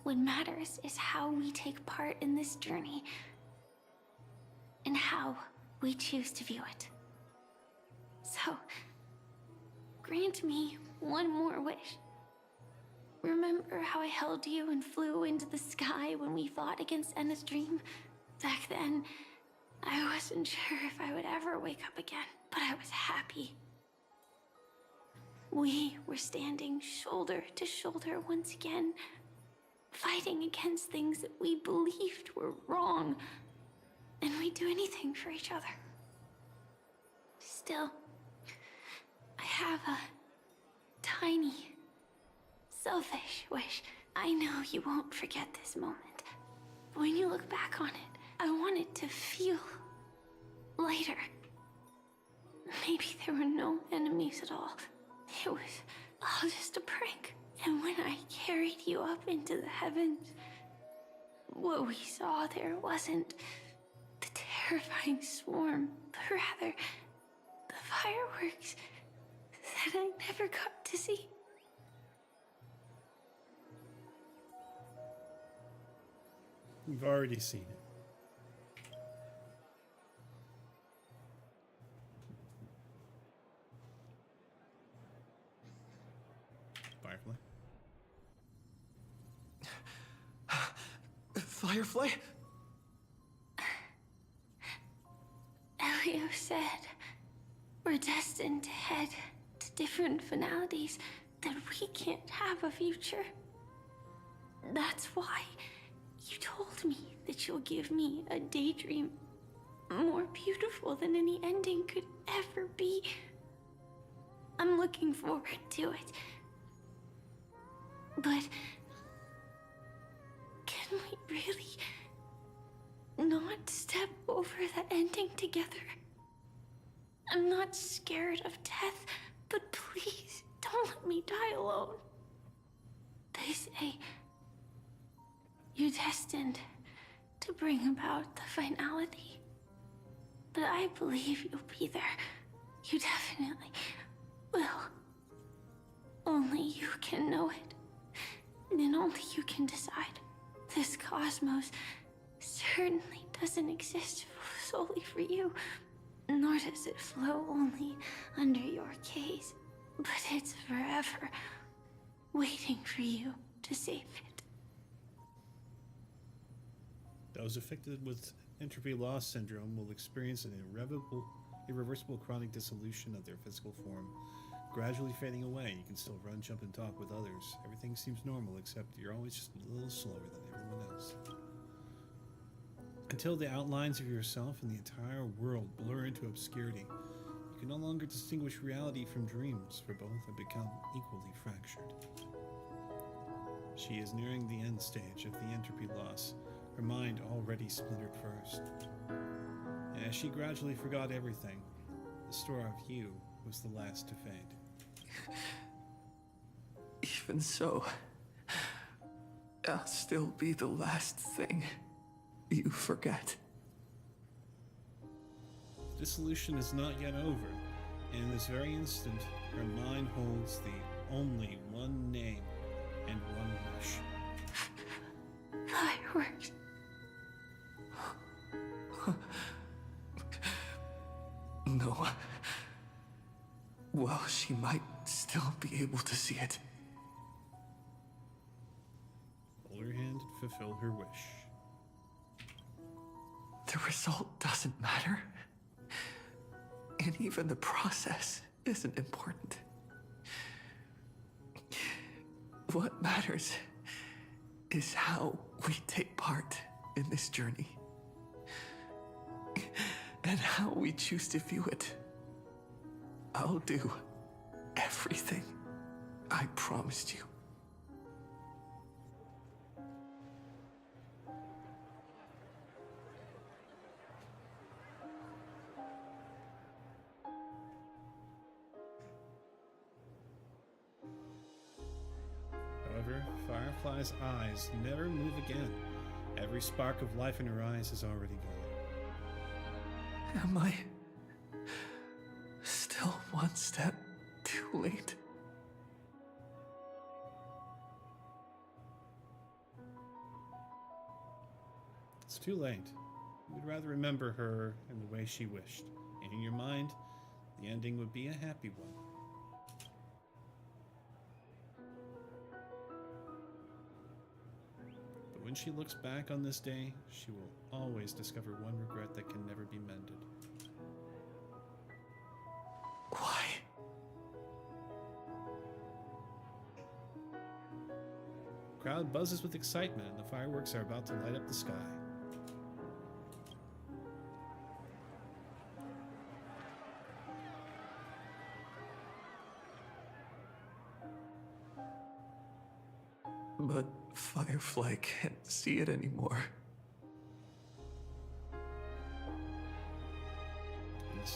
What matters is how we take part in this journey. And how we choose to view it. So, grant me one more wish. Remember how I held you and flew into the sky when we fought against Enna's dream? Back then, I wasn't sure if I would ever wake up again, but I was happy. We were standing shoulder to shoulder once again, fighting against things that we believed were wrong, and we'd do anything for each other. Still, I have a tiny, selfish wish. I know you won't forget this moment. But when you look back on it, I want it to feel later. Maybe there were no enemies at all. It was all just a prank. And when I carried you up into the heavens, what we saw there wasn't the terrifying swarm, but rather the fireworks that I never got to see. We've already seen it. Firefly? Firefly? Elio said we're destined to head to different finalities, that we can't have a future. That's why you told me that you'll give me a daydream more beautiful than any ending could ever be. I'm looking forward to it. But can we really not step over the ending together? I'm not scared of death, but please don't let me die alone. They say you're destined to bring about the finality, but I believe you'll be there. You definitely will. Only you can know it, and only you can decide. This cosmos certainly doesn't exist solely for you, nor does it flow only under your gaze, but it's forever waiting for you to save it. Those affected with entropy loss syndrome will experience an irreversible chronic dissolution of their physical form, gradually fading away. You can still run, jump, and talk with others. Everything seems normal, except you're always just a little slower than everyone else. Until the outlines of yourself and the entire world blur into obscurity, you can no longer distinguish reality from dreams, for both have become equally fractured. She is nearing the end stage of the entropy loss, her mind already splintered first. And as she gradually forgot everything, the store of you was the last to fade. Even so, I'll still be the last thing you forget. Dissolution is not yet over, and in this very instant, her mind holds the only one name and one wish. Fireworks. No. Well, she might still be able to see it. Hold her hand and fulfill her wish. The result doesn't matter. And even the process isn't important. What matters is how we take part in this journey. And how we choose to view it. I'll do everything I promised you. However, Firefly's eyes never move again. Every spark of life in her eyes is already gone. Am I still one step too late? It's too late. You would rather remember her in the way she wished. And in your mind, the ending would be a happy one. But when she looks back on this day, she will always discover one regret that can never be mended. Why? Crowd buzzes with excitement, and the fireworks are about to light up the sky. But Firefly can't see it anymore.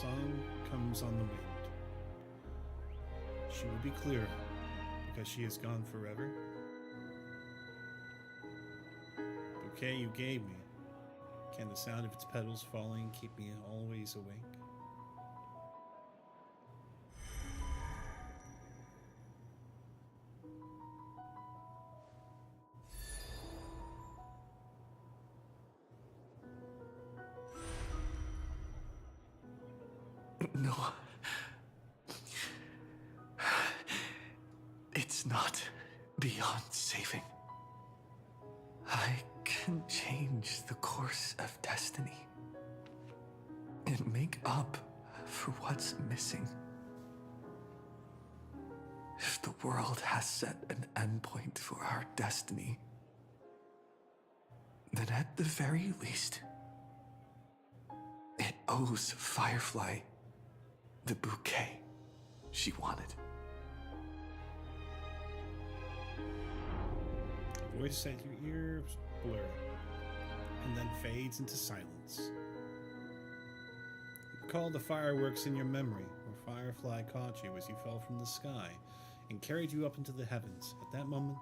song comes on the wind. She will be clear, because she is gone forever. Bouquet you gave me, can the sound of its petals falling keep me always awake? No. It's not beyond saving. I can change the course of destiny and make up for what's missing. If the world has set an endpoint for our destiny, then at the very least, it owes Firefly the bouquet she wanted. Voice at your ears blur, and then fades into silence. Recall the fireworks in your memory, where Firefly caught you as you fell from the sky and carried you up into the heavens. At that moment,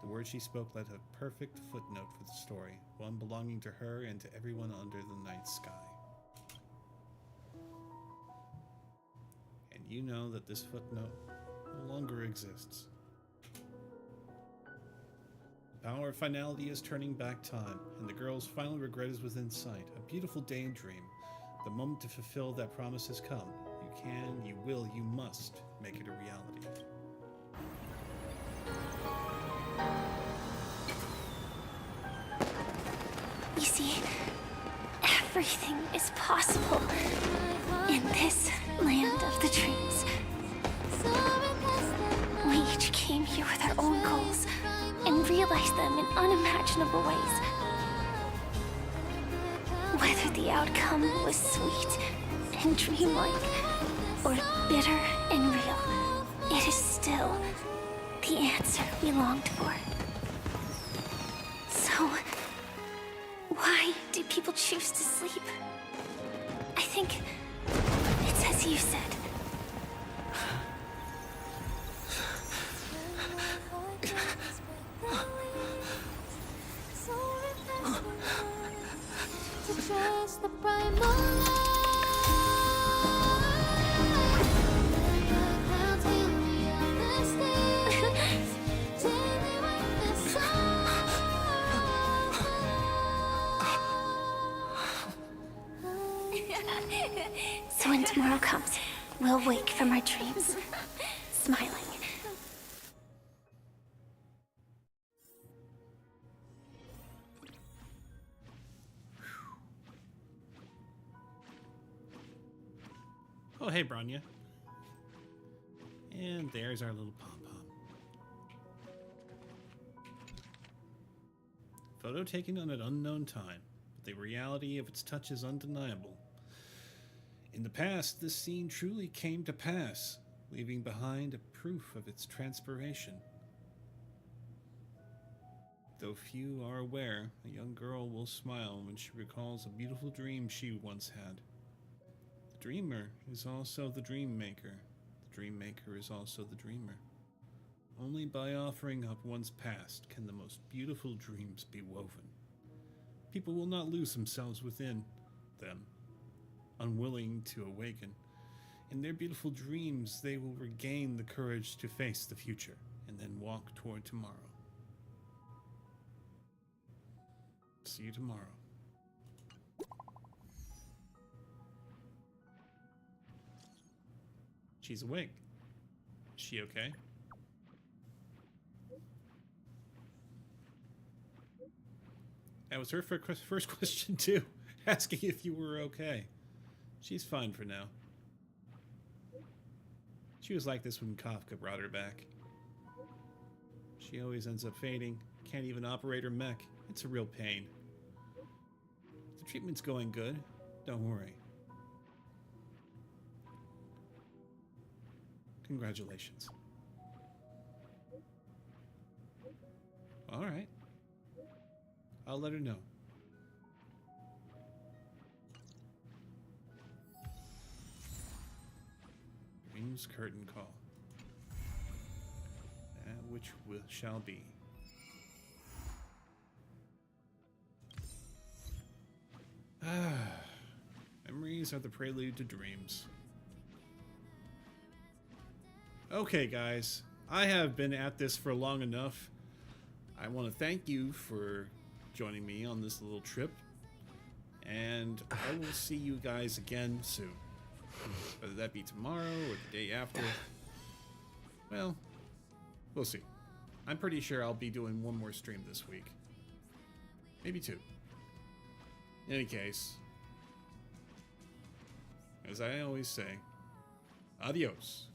the words she spoke led a perfect footnote for the story, one belonging to her and to everyone under the night sky. And you know that this footnote no longer exists. The power of finality is turning back time, and the girl's final regret is within sight. A beautiful daydream. The moment to fulfill that promise has come. You can, you will, you must make it a reality. You see, everything is possible in this land of the dreams. We each came here with our own goals and realized them in unimaginable ways. Whether the outcome was sweet and dreamlike or bitter and real, it is still the answer we longed for. So, why do people choose to sleep? I think it's as you said. So when tomorrow comes, we'll wake from our dreams, smiling. Oh, hey, Bronya. And there's our little pom-pom. Photo taken on an unknown time, but the reality of its touch is undeniable. In the past, this scene truly came to pass, leaving behind a proof of its transpiration. Though few are aware, a young girl will smile when she recalls a beautiful dream she once had. The dreamer is also the dream maker. The dream maker is also the dreamer. Only by offering up one's past can the most beautiful dreams be woven. People will not lose themselves within them, unwilling to awaken. In their beautiful dreams, they will regain the courage to face the future and then walk toward tomorrow. See you tomorrow. She's awake. Is she okay? That was her first question too, asking if you were okay. She's fine for now. She was like this when Kafka brought her back. She always ends up fading, can't even operate her mech. It's a real pain. The treatment's going good, don't worry. Congratulations. All right. I'll let her know. dreams curtain call. That which shall be. Memories are the prelude to dreams. Okay, guys. I have been at this for long enough. I want to thank you for joining me on this little trip. And I will see you guys again soon. Whether that be tomorrow or the day after. Well, we'll see. I'm pretty sure I'll be doing one more stream this week. Maybe two. In any case, as I always say, adios.